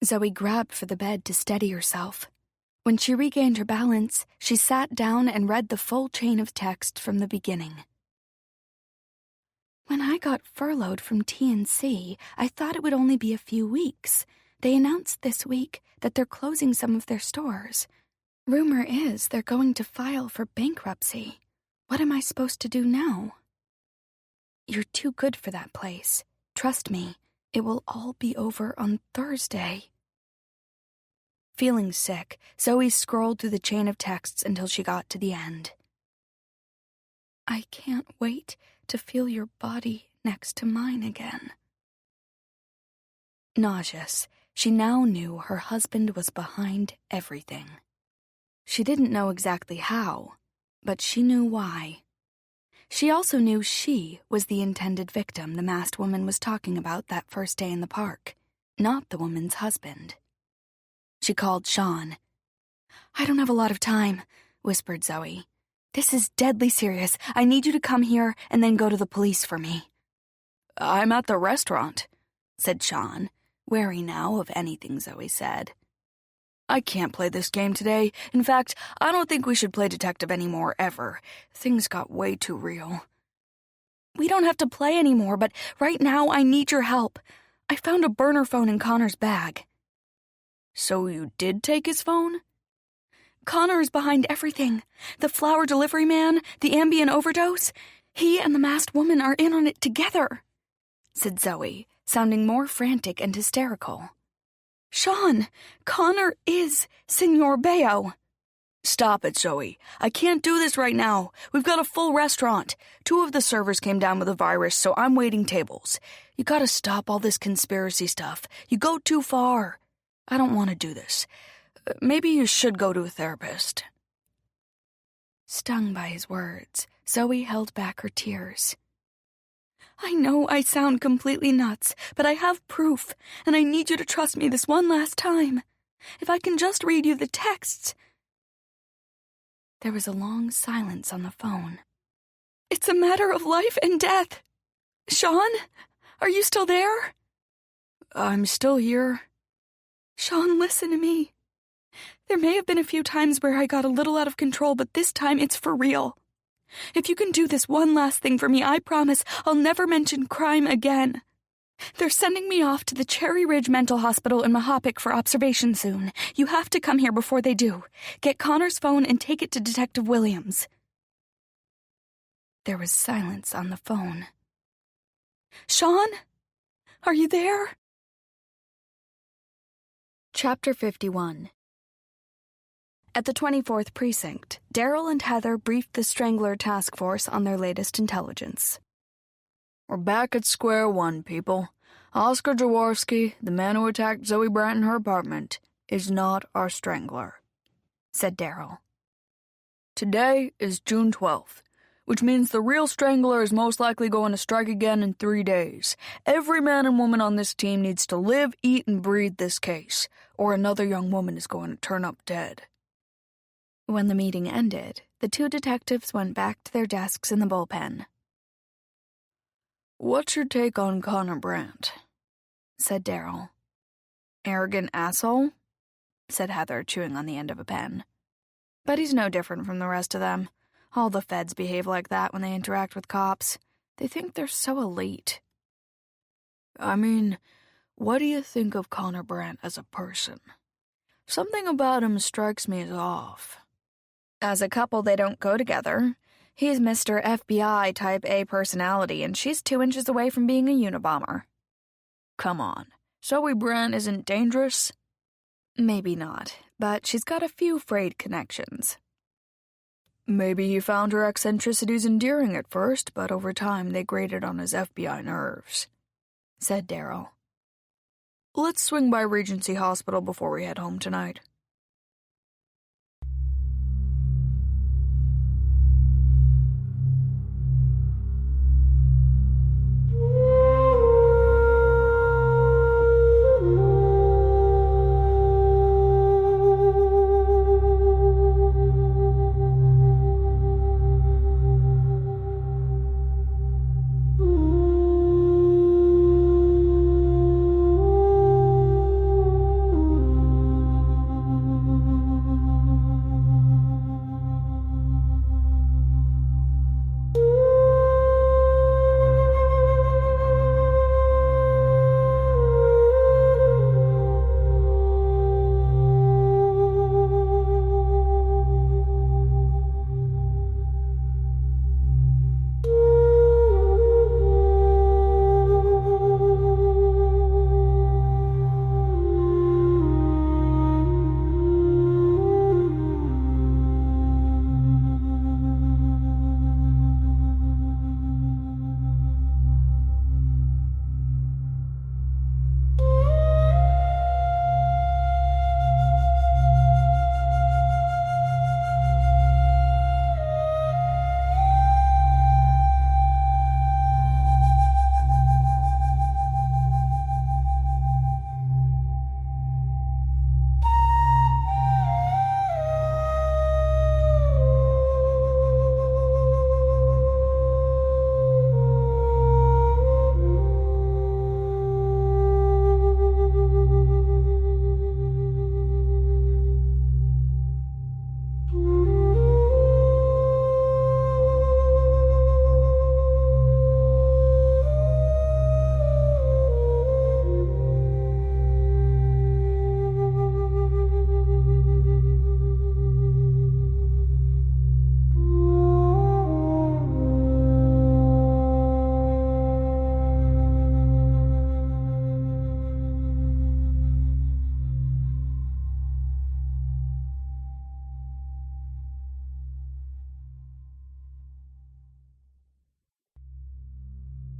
Zoe grabbed for the bed to steady herself. When she regained her balance, she sat down and read the full chain of text from the beginning. When I got furloughed from TNC, I thought it would only be a few weeks. They announced this week that they're closing some of their stores. Rumor is they're going to file for bankruptcy. What am I supposed to do now? You're too good for that place. Trust me, it will all be over on Thursday. Feeling sick, Zoe scrolled through the chain of texts until she got to the end. I can't wait to feel your body next to mine again. Nauseous, she now knew her husband was behind everything. She didn't know exactly how, but she knew why. She also knew she was the intended victim the masked woman was talking about that first day in the park, not the woman's husband. She called Sean. I don't have a lot of time, whispered Zoe. This is deadly serious. I need you to come here and then go to the police for me. I'm at the restaurant, said Sean, wary now of anything Zoe said. I can't play this game today. In fact, I don't think we should play detective anymore, ever. Things got way too real. We don't have to play anymore, but right now I need your help. I found a burner phone in Connor's bag. So you did take his phone? Connor is behind everything. The flower delivery man, the Ambien overdose. He and the masked woman are in on it together, said Zoe, sounding more frantic and hysterical. Sean, Connor is Senor Bayo. Stop it, Zoe. I can't do this right now. We've got a full restaurant. 2 of the servers came down with a virus, so I'm waiting tables. You gotta stop all this conspiracy stuff. You go too far. I don't want to do this. Maybe you should go to a therapist. Stung by his words, Zoe held back her tears. I know I sound completely nuts, but I have proof, and I need you to trust me this one last time. If I can just read you the texts. There was a long silence on the phone. It's a matter of life and death. Sean, are you still there? I'm still here. Sean, listen to me. There may have been a few times where I got a little out of control, but this time it's for real. If you can do this one last thing for me, I promise I'll never mention crime again. They're sending me off to the Cherry Ridge Mental Hospital in Mahopic for observation soon. You have to come here before they do. Get Connor's phone and take it to Detective Williams. There was silence on the phone. Sean? Are you there? Chapter 51. At the 24th Precinct, Daryl and Heather briefed the Strangler Task Force on their latest intelligence. We're back at square one, people. Oscar Jaworski, the man who attacked Zoe Brandt in her apartment, is not our strangler, said Daryl. Today is June 12th, which means the real strangler is most likely going to strike again in 3 days. Every man and woman on this team needs to live, eat, and breathe this case, or another young woman is going to turn up dead. When the meeting ended, the 2 detectives went back to their desks in the bullpen. What's your take on Connor Brandt? Said Daryl. Arrogant asshole? Said Heather, chewing on the end of a pen. But he's no different from the rest of them. All the feds behave like that when they interact with cops. They think they're so elite. I mean, what do you think of Connor Brandt as a person? Something about him strikes me as off. As a couple, they don't go together. He's Mr. FBI type A personality, and she's 2 inches away from being a Unabomber. Come on, Zoe Brandt isn't dangerous? Maybe not, but she's got a few frayed connections. Maybe he found her eccentricities endearing at first, but over time they grated on his FBI nerves, said Daryl. Let's swing by Regency Hospital before we head home tonight.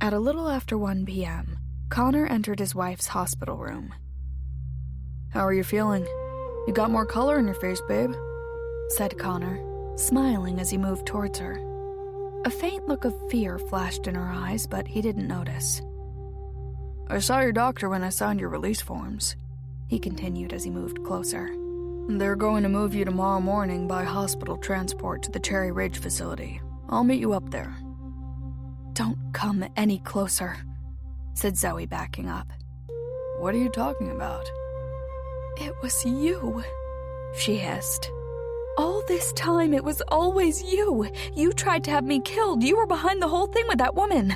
At a little after 1 p.m., Connor entered his wife's hospital room. "How are you feeling? You got more color in your face, babe," said Connor, smiling as he moved towards her. A faint look of fear flashed in her eyes, but he didn't notice. "I saw your doctor when I signed your release forms," he continued as he moved closer. "They're going to move you tomorrow morning by hospital transport to the Cherry Ridge facility. I'll meet you up there." "Don't come any closer," said Zoe, backing up. "What are you talking about?" "It was you," she hissed. "All this time, it was always you. You tried to have me killed. You were behind the whole thing with that woman."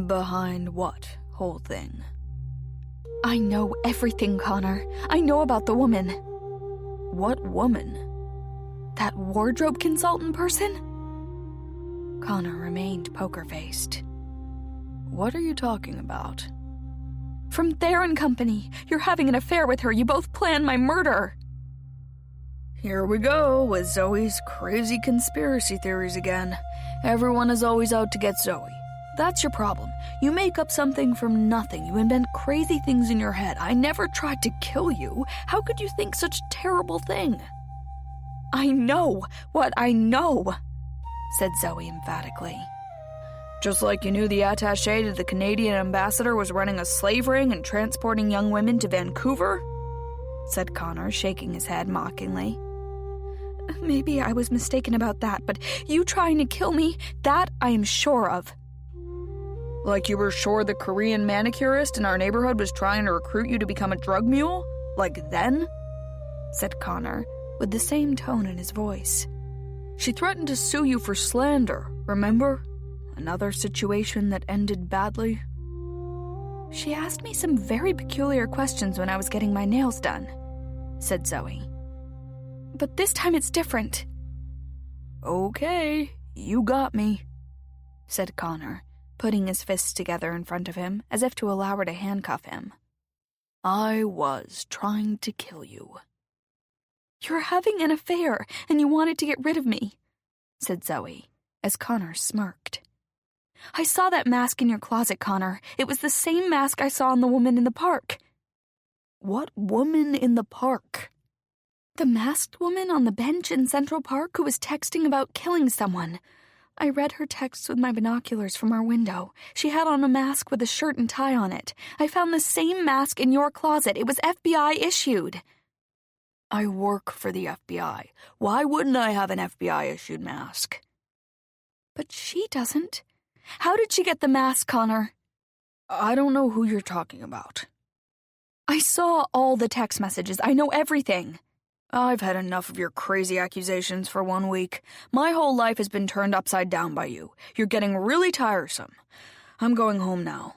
"Behind what whole thing?" "I know everything, Connor. I know about the woman." "What woman?" "That wardrobe consultant person?" Connor remained poker-faced. "What are you talking about?" "From Theron Company. You're having an affair with her. You both planned my murder." Here we go with Zoe's crazy conspiracy theories again. Everyone is always out to get Zoe. That's your problem. You make up something from nothing. You invent crazy things in your head. I never tried to kill you. How could you think such a terrible thing? "I know what I know," said Zoe emphatically. Just like you knew the attaché to the Canadian ambassador was running a slave ring and transporting young women to Vancouver? Said Connor, shaking his head mockingly. "Maybe I was mistaken about that, but you trying to kill me, that I am sure of." Like you were sure the Korean manicurist in our neighborhood was trying to recruit you to become a drug mule? Like then? Said Connor, with the same tone in his voice. She threatened to sue you for slander, remember? Another situation that ended badly. "She asked me some very peculiar questions when I was getting my nails done," said Zoe. "But this time it's different." "Okay, you got me," said Connor, putting his fists together in front of him as if to allow her to handcuff him. "I was trying to kill you." "You're having an affair, and you wanted to get rid of me," said Zoe, as Connor smirked. "I saw that mask in your closet, Connor. It was the same mask I saw on the woman in the park." "What woman in the park?" "The masked woman on the bench in Central Park who was texting about killing someone. I read her texts with my binoculars from our window. She had on a mask with a shirt and tie on it. I found the same mask in your closet. It was FBI issued." "I work for the FBI. Why wouldn't I have an FBI-issued mask?" "But she doesn't. How did she get the mask, Connor?" "I don't know who you're talking about." "I saw all the text messages. I know everything." "I've had enough of your crazy accusations for 1 week. My whole life has been turned upside down by you. You're getting really tiresome. I'm going home now."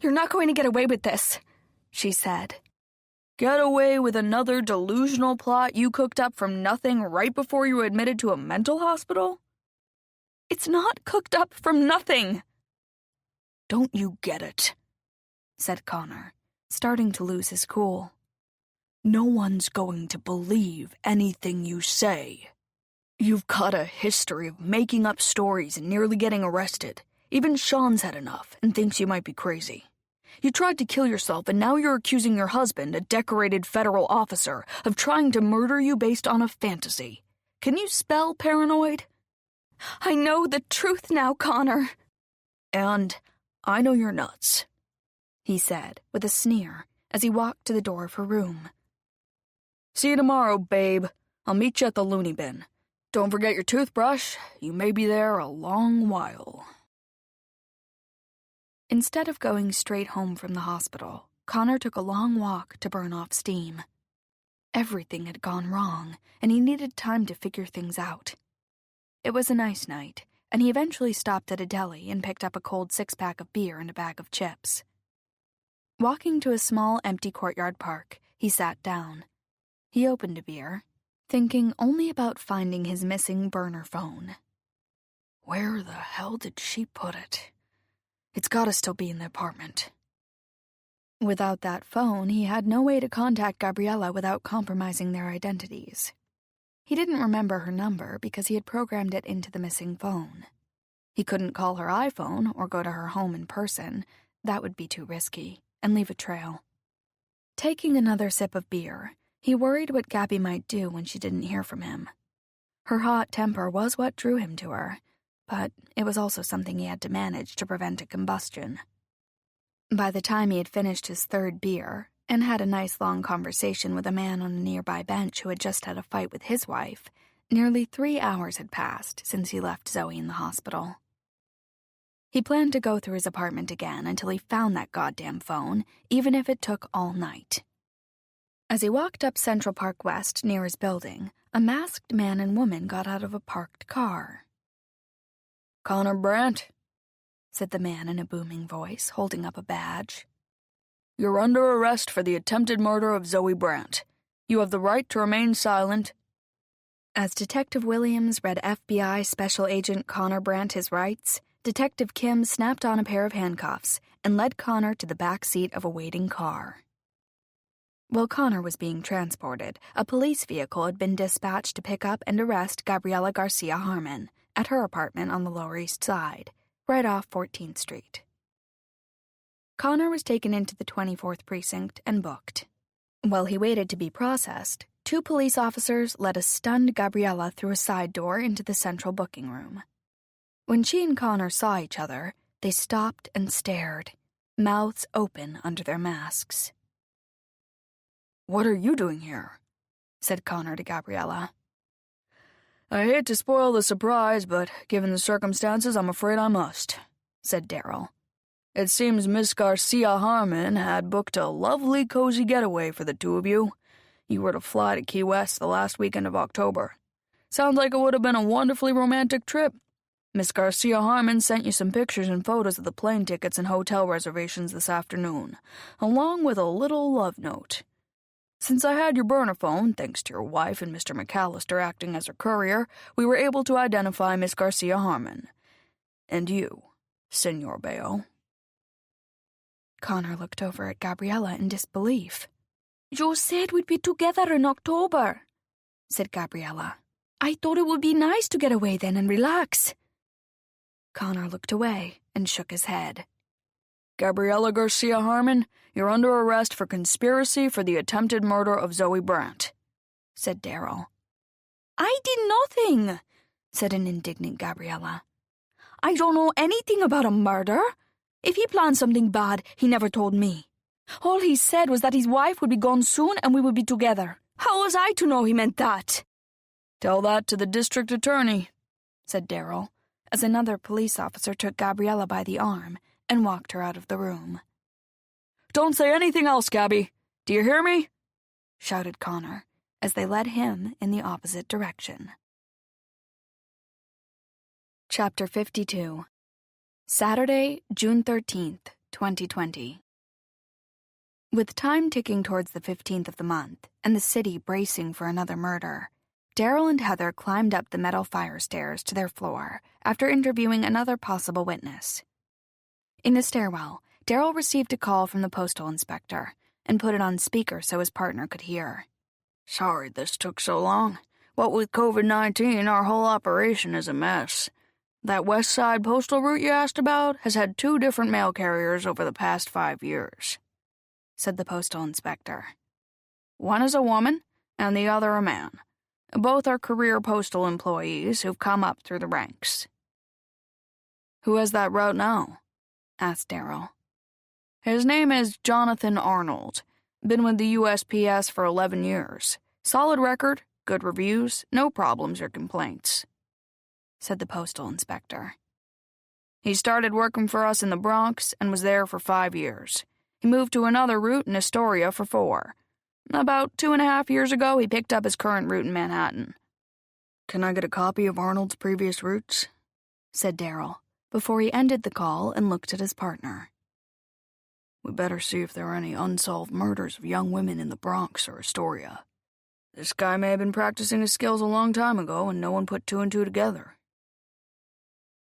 "You're not going to get away with this," she said. "Get away with another delusional plot you cooked up from nothing right before you were admitted to a mental hospital?" "It's not cooked up from nothing." "Don't you get it?" said Connor, starting to lose his cool. "No one's going to believe anything you say. You've got a history of making up stories and nearly getting arrested. Even Sean's had enough and thinks you might be crazy. You tried to kill yourself and now you're accusing your husband, a decorated federal officer, of trying to murder you based on a fantasy. Can you spell paranoid? "I know the truth now, Connor." "And I know you're nuts," he said with a sneer as he walked to the door of her room. "See you tomorrow, babe. I'll meet you at the loony bin. Don't forget your toothbrush. You may be there a long while." Instead of going straight home from the hospital, Connor took a long walk to burn off steam. Everything had gone wrong, and he needed time to figure things out. It was a nice night, and he eventually stopped at a deli and picked up a cold 6-pack of beer and a bag of chips. Walking to a small, empty courtyard park, he sat down. He opened a beer, thinking only about finding his missing burner phone. Where the hell did she put it? It's gotta still be in the apartment. Without that phone, he had no way to contact Gabriella without compromising their identities. He didn't remember her number because he had programmed it into the missing phone. He couldn't call her iPhone or go to her home in person. That would be too risky, and leave a trail. Taking another sip of beer, he worried what Gabby might do when she didn't hear from him. Her hot temper was what drew him to her, but it was also something he had to manage to prevent a combustion. By the time he had finished his third beer and had a nice long conversation with a man on a nearby bench who had just had a fight with his wife, nearly 3 hours had passed since he left Zoe in the hospital. He planned to go through his apartment again until he found that goddamn phone, even if it took all night. As he walked up Central Park West near his building, a masked man and woman got out of a parked car. "Connor Brandt," said the man in a booming voice, holding up a badge. "You're under arrest for the attempted murder of Zoe Brandt. You have the right to remain silent." As Detective Williams read FBI Special Agent Connor Brandt his rights, Detective Kim snapped on a pair of handcuffs and led Connor to the back seat of a waiting car. While Connor was being transported, a police vehicle had been dispatched to pick up and arrest Gabriela Garcia Harmon at her apartment on the Lower East Side, right off 14th Street. Connor was taken into the 24th Precinct and booked. While he waited to be processed, 2 police officers led a stunned Gabriela through a side door into the central booking room. When she and Connor saw each other, they stopped and stared, mouths open under their masks. "What are you doing here?" said Connor to Gabriela. "I hate to spoil the surprise, but given the circumstances, I'm afraid I must," said Daryl. "It seems Miss Garcia Harmon had booked a lovely cozy getaway for the 2 of you. You were to fly to Key West the last weekend of October. Sounds like it would have been a wonderfully romantic trip. Miss Garcia Harmon sent you some pictures and photos of the plane tickets and hotel reservations this afternoon, along with a little love note. Since I had your burner phone, thanks to your wife and Mr. McAllister acting as her courier, we were able to identify Miss Garcia Harmon. And you, Senor Bayo." Connor looked over at Gabriela in disbelief. "You said we'd be together in October," said Gabriela. "I thought it would be nice to get away then and relax." Connor looked away and shook his head. "Gabriela Garcia Harmon, you're under arrest for conspiracy for the attempted murder of Zoe Brandt," said Daryl. "I did nothing," said an indignant Gabriela. "I don't know anything about a murder. If he planned something bad, he never told me. All he said was that his wife would be gone soon and we would be together. How was I to know he meant that?" "Tell that to the district attorney," said Daryl, as another police officer took Gabriela by the arm and walked her out of the room. "Don't say anything else, Gabby. Do you hear me?" shouted Connor, as they led him in the opposite direction. Chapter 52. Saturday, June 13th, 2020. With time ticking towards the 15th of the month, and the city bracing for another murder, Daryl and Heather climbed up the metal fire stairs to their floor after interviewing another possible witness. In the stairwell, Daryl received a call from the postal inspector and put it on speaker so his partner could hear. "Sorry this took so long. What with COVID-19, our whole operation is a mess. That West Side postal route you asked about has had 2 different mail carriers over the past 5 years," said the postal inspector. "One is a woman, and the other a man. Both are career postal employees who've come up through the ranks." "Who has that route now?" asked Daryl. "His name is Jonathan Arnold. Been with the USPS for 11 years. Solid record, good reviews, no problems or complaints," said the postal inspector. "He started working for us in the Bronx and was there for 5 years. He moved to another route in Astoria for 4. About 2.5 years ago, he picked up his current route in Manhattan." "Can I get a copy of Arnold's previous routes?" said Daryl, before he ended the call and looked at his partner. "We better see if there are any unsolved murders of young women in the Bronx or Astoria. This guy may have been practicing his skills a long time ago and no one put 2 and 2 together."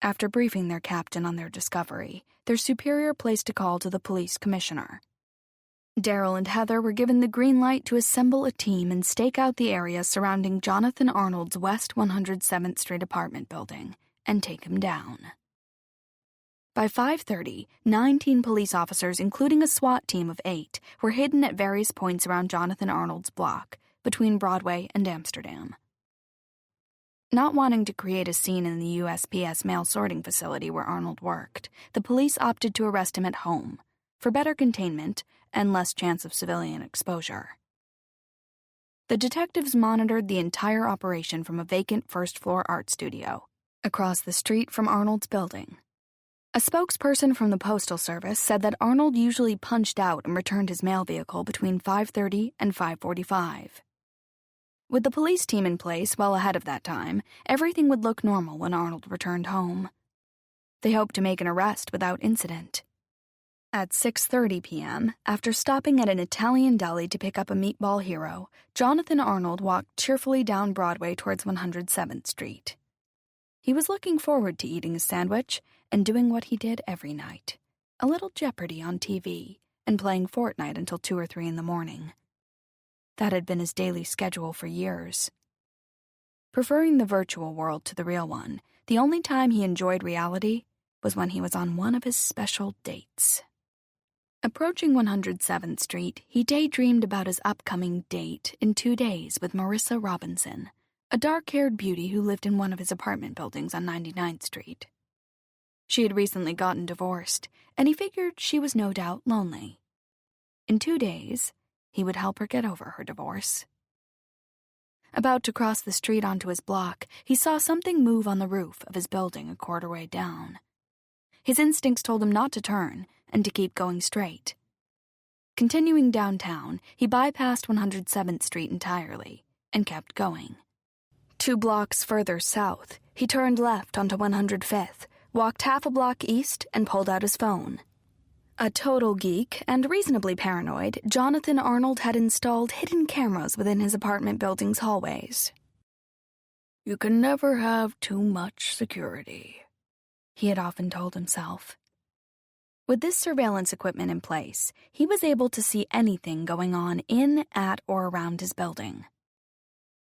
After briefing their captain on their discovery, their superior placed a call to the police commissioner. Daryl and Heather were given the green light to assemble a team and stake out the area surrounding Jonathan Arnold's West 107th Street apartment building and take him down. By 5:30, 19 police officers, including a SWAT team of 8, were hidden at various points around Jonathan Arnold's block, between Broadway and Amsterdam. Not wanting to create a scene in the USPS mail sorting facility where Arnold worked, the police opted to arrest him at home, for better containment and less chance of civilian exposure. The detectives monitored the entire operation from a vacant first-floor art studio, across the street from Arnold's building. A spokesperson from the Postal Service said that Arnold usually punched out and returned his mail vehicle between 5:30 and 5:45. With the police team in place well ahead of that time, everything would look normal when Arnold returned home. They hoped to make an arrest without incident. At 6:30 p.m., after stopping at an Italian deli to pick up a meatball hero, Jonathan Arnold walked cheerfully down Broadway towards 107th Street. He was looking forward to eating a sandwich and doing what he did every night, a little Jeopardy on TV and playing Fortnite until 2 or 3 in the morning. That had been his daily schedule for years. Preferring the virtual world to the real one, the only time he enjoyed reality was when he was on one of his special dates. Approaching 107th Street, he daydreamed about his upcoming date in 2 days with Marissa Robinson, a dark-haired beauty who lived in one of his apartment buildings on 99th Street. She had recently gotten divorced, and he figured she was no doubt lonely. In 2 days, he would help her get over her divorce. About to cross the street onto his block, he saw something move on the roof of his building a quarter way down. His instincts told him not to turn and to keep going straight. Continuing downtown, he bypassed 107th Street entirely and kept going. 2 blocks further south, he turned left onto 105th, walked half a block east, and pulled out his phone. A total geek and reasonably paranoid, Jonathan Arnold had installed hidden cameras within his apartment building's hallways. "You can never have too much security," he had often told himself. With this surveillance equipment in place, he was able to see anything going on in, at, or around his building.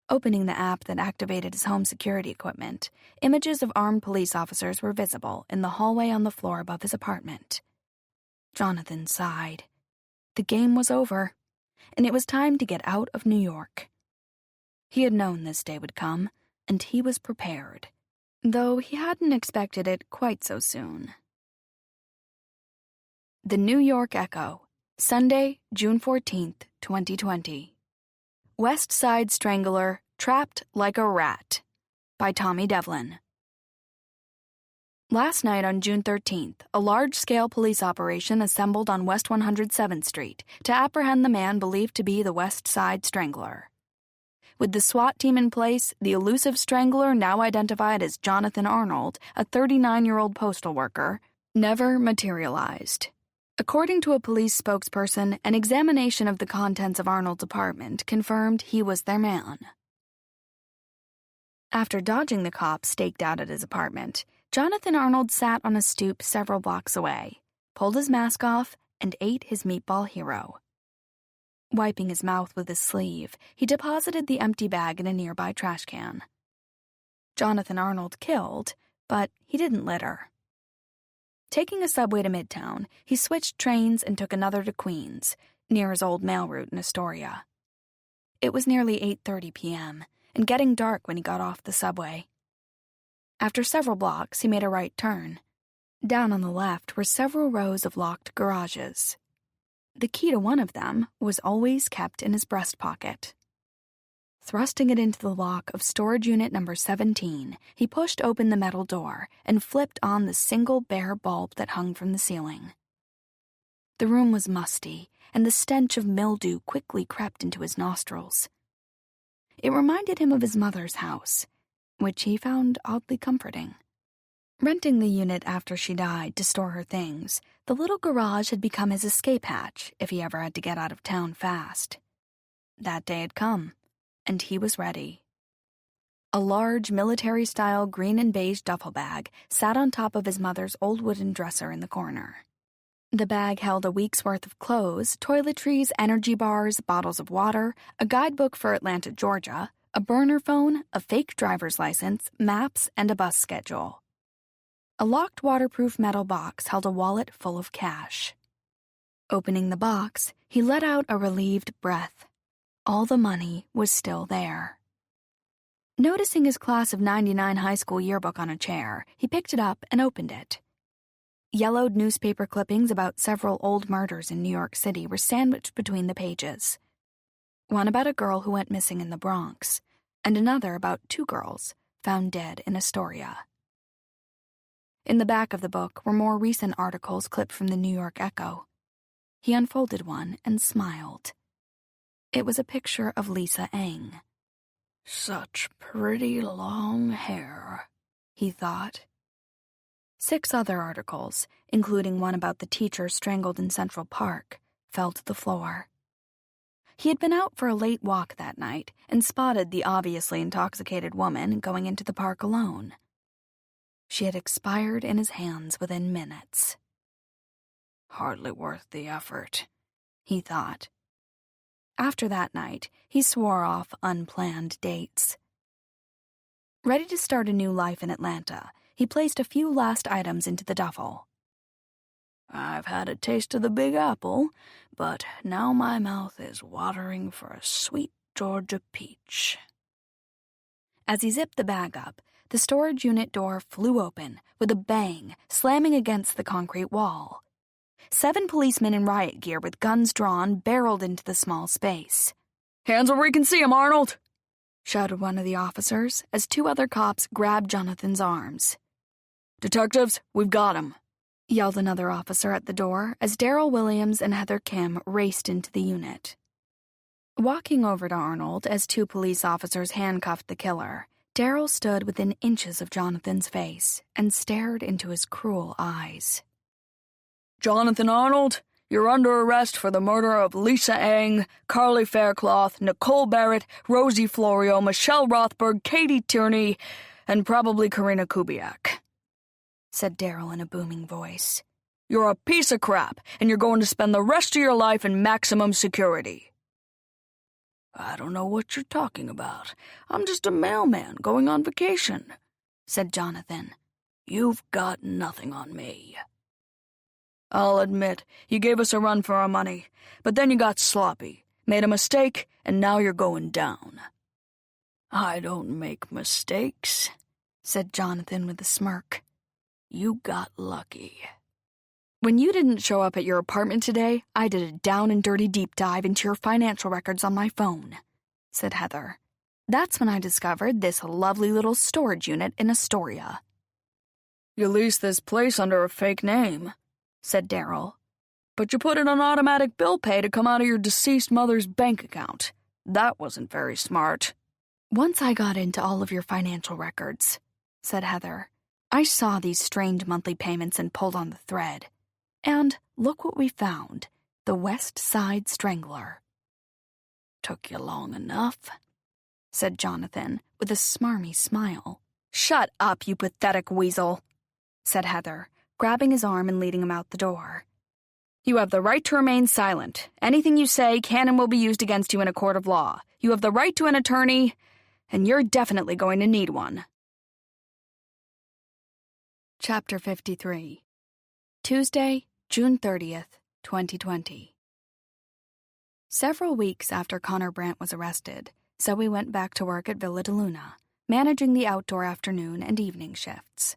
Opening the app that activated his home security equipment, images of armed police officers were visible in the hallway on the floor above his apartment. Jonathan sighed. The game was over, and it was time to get out of New York. He had known this day would come, and he was prepared, though he hadn't expected it quite so soon. The New York Echo, Sunday, June 14th, 2020. West Side Strangler, Trapped Like a Rat, by Tommy Devlin. Last night on June 13th, a large-scale police operation assembled on West 107th Street to apprehend the man believed to be the West Side Strangler. With the SWAT team in place, the elusive strangler, now identified as Jonathan Arnold, a 39-year-old postal worker, never materialized. According to a police spokesperson, an examination of the contents of Arnold's apartment confirmed he was their man. After dodging the cops staked out at his apartment, Jonathan Arnold sat on a stoop several blocks away, pulled his mask off, and ate his meatball hero. Wiping his mouth with his sleeve, he deposited the empty bag in a nearby trash can. Jonathan Arnold killed, but he didn't litter. Taking a subway to Midtown, he switched trains and took another to Queens, near his old mail route in Astoria. It was nearly 8:30 p.m., and getting dark when he got off the subway. After several blocks, he made a right turn. Down on the left were several rows of locked garages. The key to one of them was always kept in his breast pocket. Thrusting it into the lock of storage unit number 17, he pushed open the metal door and flipped on the single bare bulb that hung from the ceiling. The room was musty, and the stench of mildew quickly crept into his nostrils. It reminded him of his mother's house, which he found oddly comforting. Renting the unit after she died to store her things, the little garage had become his escape hatch if he ever had to get out of town fast. That day had come, and he was ready. A large military-style green and beige duffel bag sat on top of his mother's old wooden dresser in the corner. The bag held a week's worth of clothes, toiletries, energy bars, bottles of water, a guidebook for Atlanta, Georgia, a burner phone, a fake driver's license, maps, and a bus schedule. A locked waterproof metal box held a wallet full of cash. Opening the box, he let out a relieved breath. All the money was still there. Noticing his class of '99 high school yearbook on a chair, he picked it up and opened it. Yellowed newspaper clippings about several old murders in New York City were sandwiched between the pages. One about a girl who went missing in the Bronx, and another about 2 girls found dead in Astoria. In the back of the book were more recent articles clipped from the New York Echo. He unfolded one and smiled. It was a picture of Lisa Eng. Such pretty long hair, he thought. 6 other articles, including one about the teacher strangled in Central Park, fell to the floor. He had been out for a late walk that night and spotted the obviously intoxicated woman going into the park alone. She had expired in his hands within minutes. Hardly worth the effort, he thought. After that night, he swore off unplanned dates. Ready to start a new life in Atlanta, he placed a few last items into the duffel. I've had a taste of the Big Apple, but now my mouth is watering for a sweet Georgia peach. As he zipped the bag up, the storage unit door flew open with a bang, slamming against the concrete wall. 7 policemen in riot gear with guns drawn barreled into the small space. "Hands where we can see 'em, Arnold!" shouted one of the officers as 2 other cops grabbed Jonathan's arms. "Detectives, we've got him," yelled another officer at the door as Daryl Williams and Heather Kim raced into the unit. Walking over to Arnold as 2 police officers handcuffed the killer, Daryl stood within inches of Jonathan's face and stared into his cruel eyes. "Jonathan Arnold, you're under arrest for the murder of Lisa Eng, Carly Faircloth, Nicole Barrett, Rosie Florio, Michelle Rothberg, Katie Tierney, and probably Karina Kubiak," said Daryl in a booming voice. "You're a piece of crap, and you're going to spend the rest of your life in maximum security." "I don't know what you're talking about. I'm just a mailman going on vacation," said Jonathan. "You've got nothing on me." "I'll admit, you gave us a run for our money, but then you got sloppy, made a mistake, and now you're going down." "I don't make mistakes," said Jonathan with a smirk. "You got lucky." "When you didn't show up at your apartment today, I did a down and dirty deep dive into your financial records on my phone," said Heather. "That's when I discovered this lovely little storage unit in Astoria." "You leased this place under a fake name," said Daryl. "But you put in an automatic bill pay to come out of your deceased mother's bank account. That wasn't very smart." "Once I got into all of your financial records," said Heather, "I saw these strange monthly payments and pulled on the thread. And look what we found, the West Side Strangler." "Took you long enough," said Jonathan with a smarmy smile. "Shut up, you pathetic weasel," said Heather, grabbing his arm and leading him out the door. "You have the right to remain silent. Anything you say can and will be used against you in a court of law. You have the right to an attorney, and you're definitely going to need one." Chapter 53. Tuesday, June 30th, 2020. Several weeks after Connor Brandt was arrested, Zoe went back to work at Villa de Luna, managing the outdoor afternoon and evening shifts.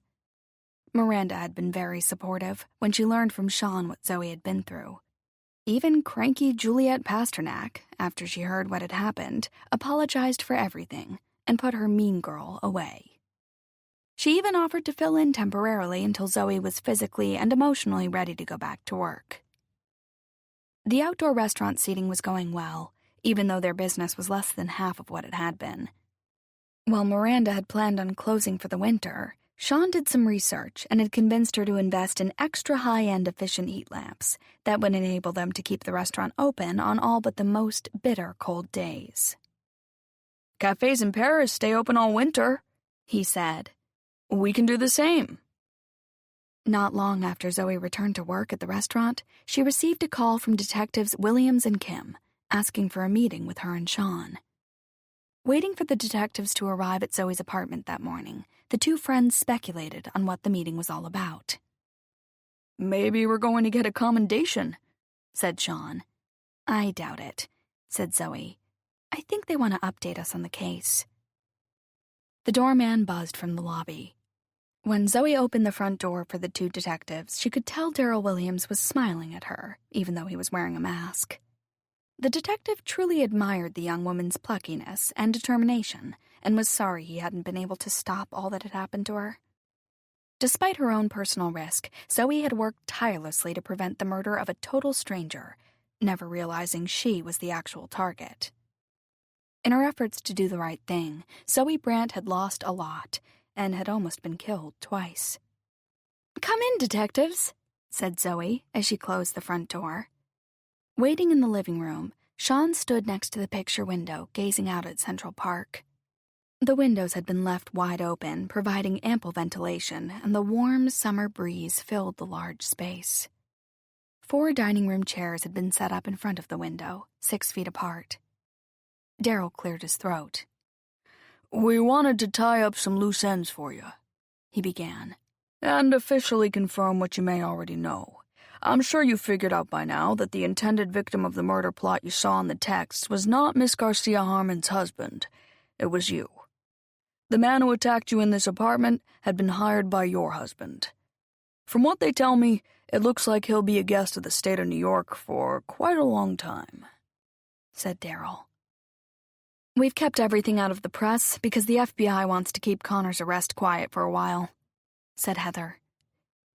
Miranda had been very supportive when she learned from Sean what Zoe had been through. Even cranky Juliet Pasternak, after she heard what had happened, apologized for everything and put her mean girl away. She even offered to fill in temporarily until Zoe was physically and emotionally ready to go back to work. The outdoor restaurant seating was going well, even though their business was less than half of what it had been. While Miranda had planned on closing for the winter, Sean did some research and had convinced her to invest in extra high-end efficient heat lamps that would enable them to keep the restaurant open on all but the most bitter cold days. "Cafes in Paris stay open all winter," he said. "We can do the same." Not long after Zoe returned to work at the restaurant, she received a call from Detectives Williams and Kim, asking for a meeting with her and Sean. Waiting for the detectives to arrive at Zoe's apartment that morning, the two friends speculated on what the meeting was all about. Maybe we're going to get a commendation, said Sean. I doubt it, said Zoe. I think they want to update us on the case. The doorman buzzed from the lobby. When Zoe opened the front door for the two detectives, she could tell Daryl Williams was smiling at her, even though he was wearing a mask. The detective truly admired the young woman's pluckiness and determination, and was sorry he hadn't been able to stop all that had happened to her. Despite her own personal risk, Zoe had worked tirelessly to prevent the murder of a total stranger, never realizing she was the actual target. In her efforts to do the right thing, Zoe Brandt had lost a lot, and had almost been killed twice. "Come in, detectives," said Zoe as she closed the front door. Waiting in the living room, Sean stood next to the picture window, gazing out at Central Park. The windows had been left wide open, providing ample ventilation, and the warm summer breeze filled the large space. 4 dining room chairs had been set up in front of the window, 6 feet apart. Daryl cleared his throat. "We wanted to tie up some loose ends for you," he began, "and officially confirm what you may already know. I'm sure you figured out by now that the intended victim of the murder plot you saw in the text was not Miss Garcia Harmon's husband. It was you. The man who attacked you in this apartment had been hired by your husband. From what they tell me, it looks like he'll be a guest of the state of New York for quite a long time," said Daryl. "We've kept everything out of the press because the FBI wants to keep Connor's arrest quiet for a while," said Heather.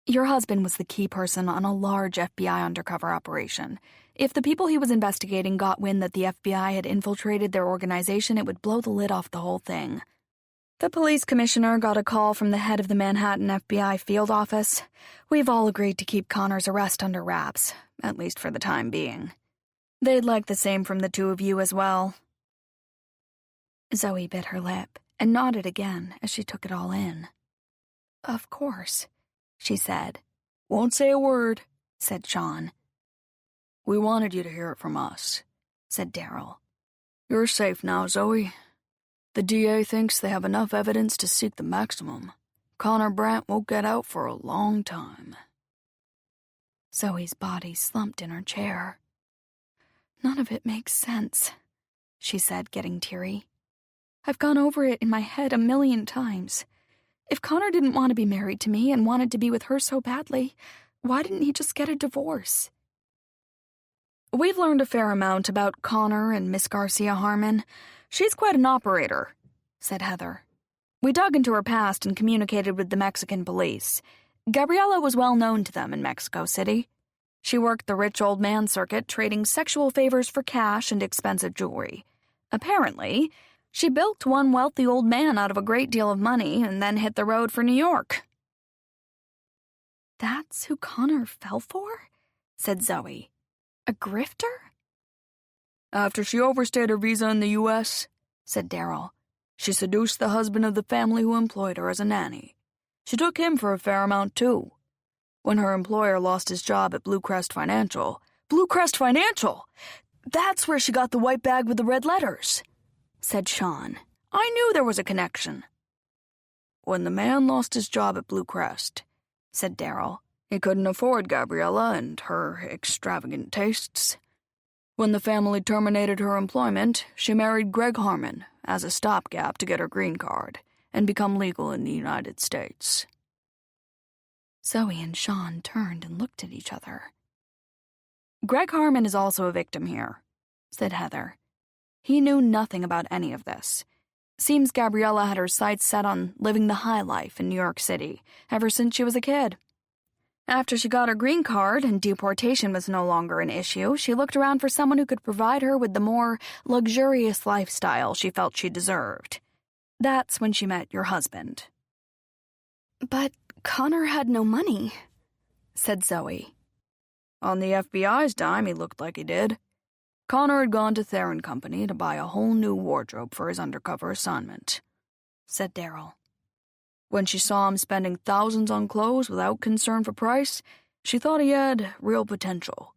"Your husband was the key person on a large FBI undercover operation. If the people he was investigating got wind that the FBI had infiltrated their organization, it would blow the lid off the whole thing. The police commissioner got a call from the head of the Manhattan FBI field office. We've all agreed to keep Connor's arrest under wraps, at least for the time being. They'd like the same from the two of you as well." Zoe bit her lip and nodded again as she took it all in. "Of course," she said. "Won't say a word," said Sean. "We wanted you to hear it from us," said Daryl. "You're safe now, Zoe. The DA thinks they have enough evidence to seek the maximum. Connor Brandt won't get out for a long time." Zoe's body slumped in her chair. "None of it makes sense," she said, getting teary. "I've gone over it in my head 1,000,000 times. If Connor didn't want to be married to me and wanted to be with her so badly, why didn't he just get a divorce?" "We've learned a fair amount about Connor and Miss Garcia Harmon. She's quite an operator," said Heather. "We dug into her past and communicated with the Mexican police. Gabriella was well known to them in Mexico City. She worked the rich old man circuit, trading sexual favors for cash and expensive jewelry. Apparently, she bilked one wealthy old man out of a great deal of money and then hit the road for New York." "That's who Connor fell for?" said Zoe. "A grifter?" "After she overstayed her visa in the U.S., said Daryl, she seduced the husband of the family who employed her as a nanny. She took him for a fair amount, too. When her employer lost his job at Blue Crest Financial, that's where she got the white bag with the red letters," said Sean. "I knew there was a connection." "When the man lost his job at Blue Crest," said Daryl, "he couldn't afford Gabriella and her extravagant tastes. When the family terminated her employment, she married Greg Harmon as a stopgap to get her green card and become legal in the United States." Zoe and Sean turned and looked at each other. "Greg Harmon is also a victim here," said Heather. "He knew nothing about any of this. Seems Gabriella had her sights set on living the high life in New York City ever since she was a kid. After she got her green card and deportation was no longer an issue, she looked around for someone who could provide her with the more luxurious lifestyle she felt she deserved. That's when she met your husband." "But Connor had no money," said Zoe. "On the FBI's dime, he looked like he did. Connor had gone to Thayer & Company to buy a whole new wardrobe for his undercover assignment," said Daryl. "When she saw him spending thousands on clothes without concern for price, she thought he had real potential.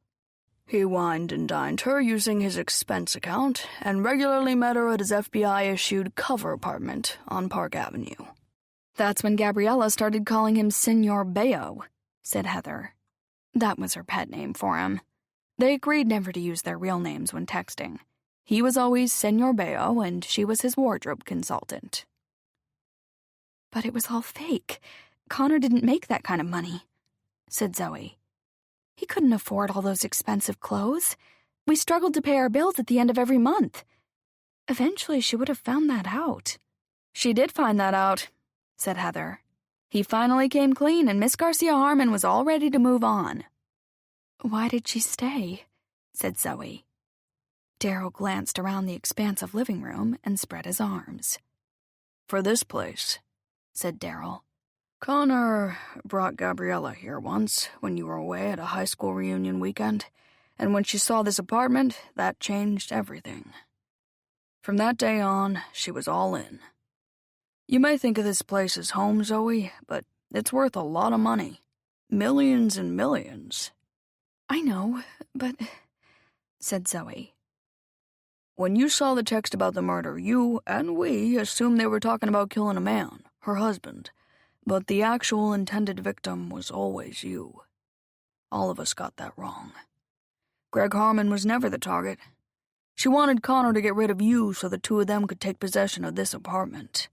He wined and dined her using his expense account and regularly met her at his FBI-issued cover apartment on Park Avenue. That's when Gabriella started calling him Senor Bayo, said Heather. That was her pet name for him. They agreed never to use their real names when texting. He was always Senor Bayo, and she was his wardrobe consultant. But it was all fake. Connor didn't make that kind of money, said Zoe. He couldn't afford all those expensive clothes. We struggled to pay our bills at the end of every month. Eventually, she would have found that out. She did find that out, said Heather. He finally came clean, and Miss Garcia Harmon was all ready to move on. Why did she stay? Said Zoe. Darryl glanced around the expansive living room and spread his arms. For this place, said Darryl. Connor brought Gabriella here once when you were away at a high school reunion weekend, and when she saw this apartment, that changed everything. From that day on, she was all in. You may think of this place as home, Zoe, but it's worth a lot of money. Millions and millions. I know, but... said Zoe. When you saw the text about the murder, you and we assumed they were talking about killing a man, her husband. But the actual intended victim was always you. All of us got that wrong. Greg Harmon was never the target. She wanted Connor to get rid of you so the two of them could take possession of this apartment.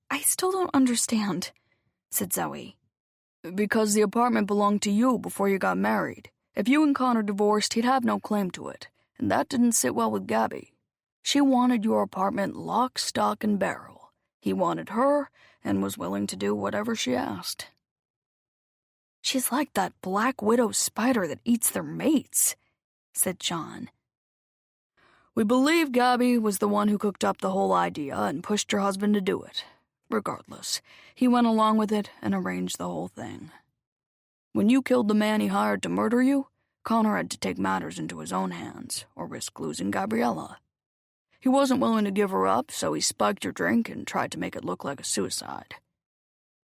I still don't understand, said Zoe. Because the apartment belonged to you before you got married. If you and Connor divorced, he'd have no claim to it, and that didn't sit well with Gabby. She wanted your apartment lock, stock, and barrel. He wanted her, and was willing to do whatever she asked. She's like that black widow spider that eats their mates, said John. We believe Gabby was the one who cooked up the whole idea and pushed her husband to do it. Regardless, he went along with it and arranged the whole thing. When you killed the man he hired to murder you, Connor had to take matters into his own hands or risk losing Gabriella. He wasn't willing to give her up, so he spiked her drink and tried to make it look like a suicide.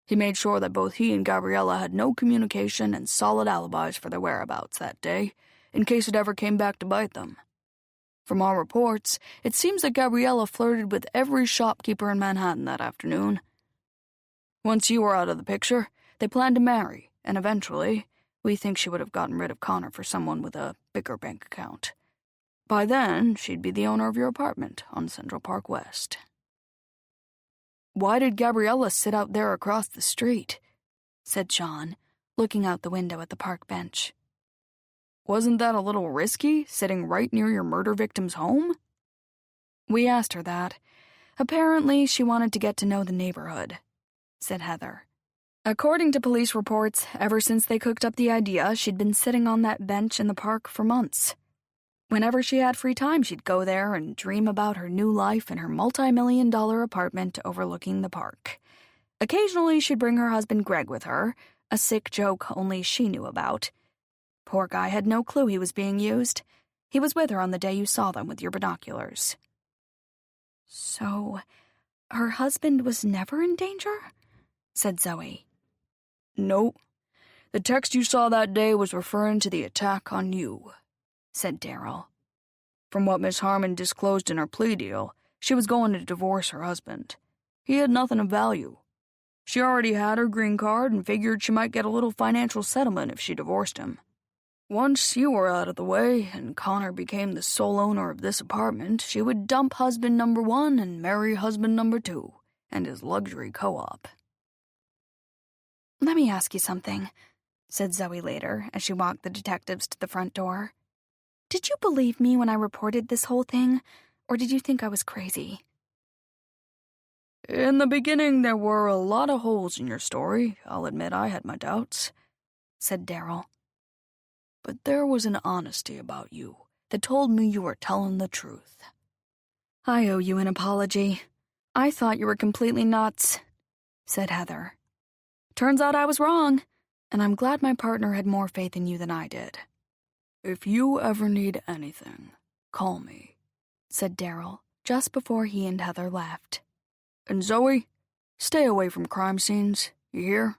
He made sure that both he and Gabriella had no communication and solid alibis for their whereabouts that day, in case it ever came back to bite them. From our reports, it seems that Gabriella flirted with every shopkeeper in Manhattan that afternoon. Once you were out of the picture, they planned to marry, and eventually, we think she would have gotten rid of Connor for someone with a bigger bank account. By then, she'd be the owner of your apartment on Central Park West. Why did Gabriella sit out there across the street? Said Sean, looking out the window at the park bench. Wasn't that a little risky, sitting right near your murder victim's home? We asked her that. Apparently, she wanted to get to know the neighborhood, said Heather. According to police reports, ever since they cooked up the idea, she'd been sitting on that bench in the park for months. Whenever she had free time, she'd go there and dream about her new life in her multi-million-dollar apartment overlooking the park. Occasionally, she'd bring her husband Greg with her, a sick joke only she knew about. Poor guy had no clue he was being used. He was with her on the day you saw them with your binoculars. So, her husband was never in danger? Said Zoe. No. The text you saw that day was referring to the attack on you, said Darryl. From what Miss Harmon disclosed in her plea deal, she was going to divorce her husband. He had nothing of value. She already had her green card and figured she might get a little financial settlement if she divorced him. Once you were out of the way and Connor became the sole owner of this apartment, she would dump husband number 1 and marry husband number 2 and his luxury co-op. Let me ask you something, said Zoe later as she walked the detectives to the front door. Did you believe me when I reported this whole thing, or did you think I was crazy? In the beginning, there were a lot of holes in your story. I'll admit I had my doubts, said Darryl. But there was an honesty about you that told me you were telling the truth. I owe you an apology. I thought you were completely nuts, said Heather. Turns out I was wrong, and I'm glad my partner had more faith in you than I did. If you ever need anything, call me, said Darryl just before he and Heather left. And Zoe, stay away from crime scenes, you hear?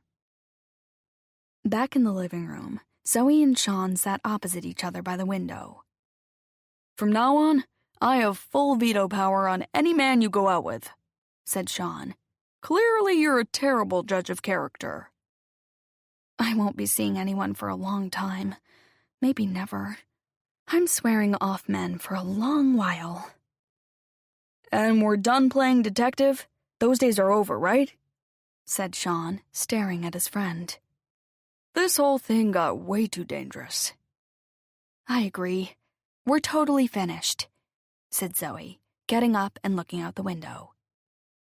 Back in the living room, Zoe and Sean sat opposite each other by the window. "From now on, I have full veto power on any man you go out with," said Sean. "Clearly you're a terrible judge of character." "I won't be seeing anyone for a long time. Maybe never. I'm swearing off men for a long while." "And we're done playing detective? Those days are over, right?" said Sean, staring at his friend. "This whole thing got way too dangerous." "I agree. We're totally finished," said Zoe, getting up and looking out the window.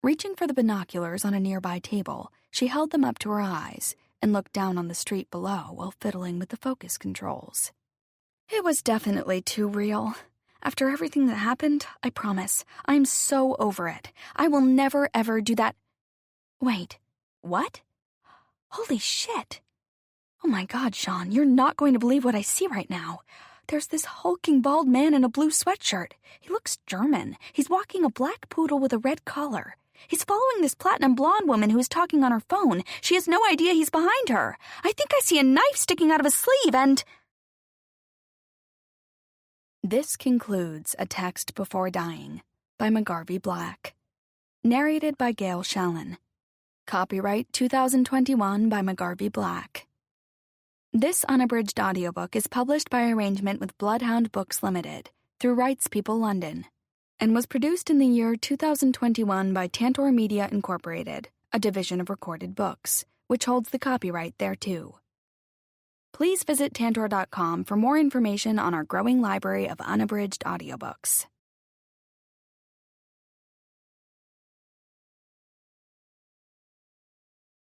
Reaching for the binoculars on a nearby table, she held them up to her eyes and looked down on the street below while fiddling with the focus controls. "It was definitely too real. After everything that happened, I promise, I'm so over it. I will never ever do that. Wait, what? Holy shit. Oh my God, Sean, you're not going to believe what I see right now. There's this hulking bald man in a blue sweatshirt. He looks German. He's walking a black poodle with a red collar. He's following this platinum blonde woman who is talking on her phone. She has no idea he's behind her. I think I see a knife sticking out of his sleeve and..." This concludes A Text Before Dying by McGarvey Black. Narrated by Gail Shallon. Copyright 2021 by McGarvey Black. This unabridged audiobook is published by arrangement with Bloodhound Books Limited through Rights People London and was produced in the year 2021 by Tantor Media Incorporated, a division of Recorded Books, which holds the copyright thereto. Please visit Tantor.com for more information on our growing library of unabridged audiobooks.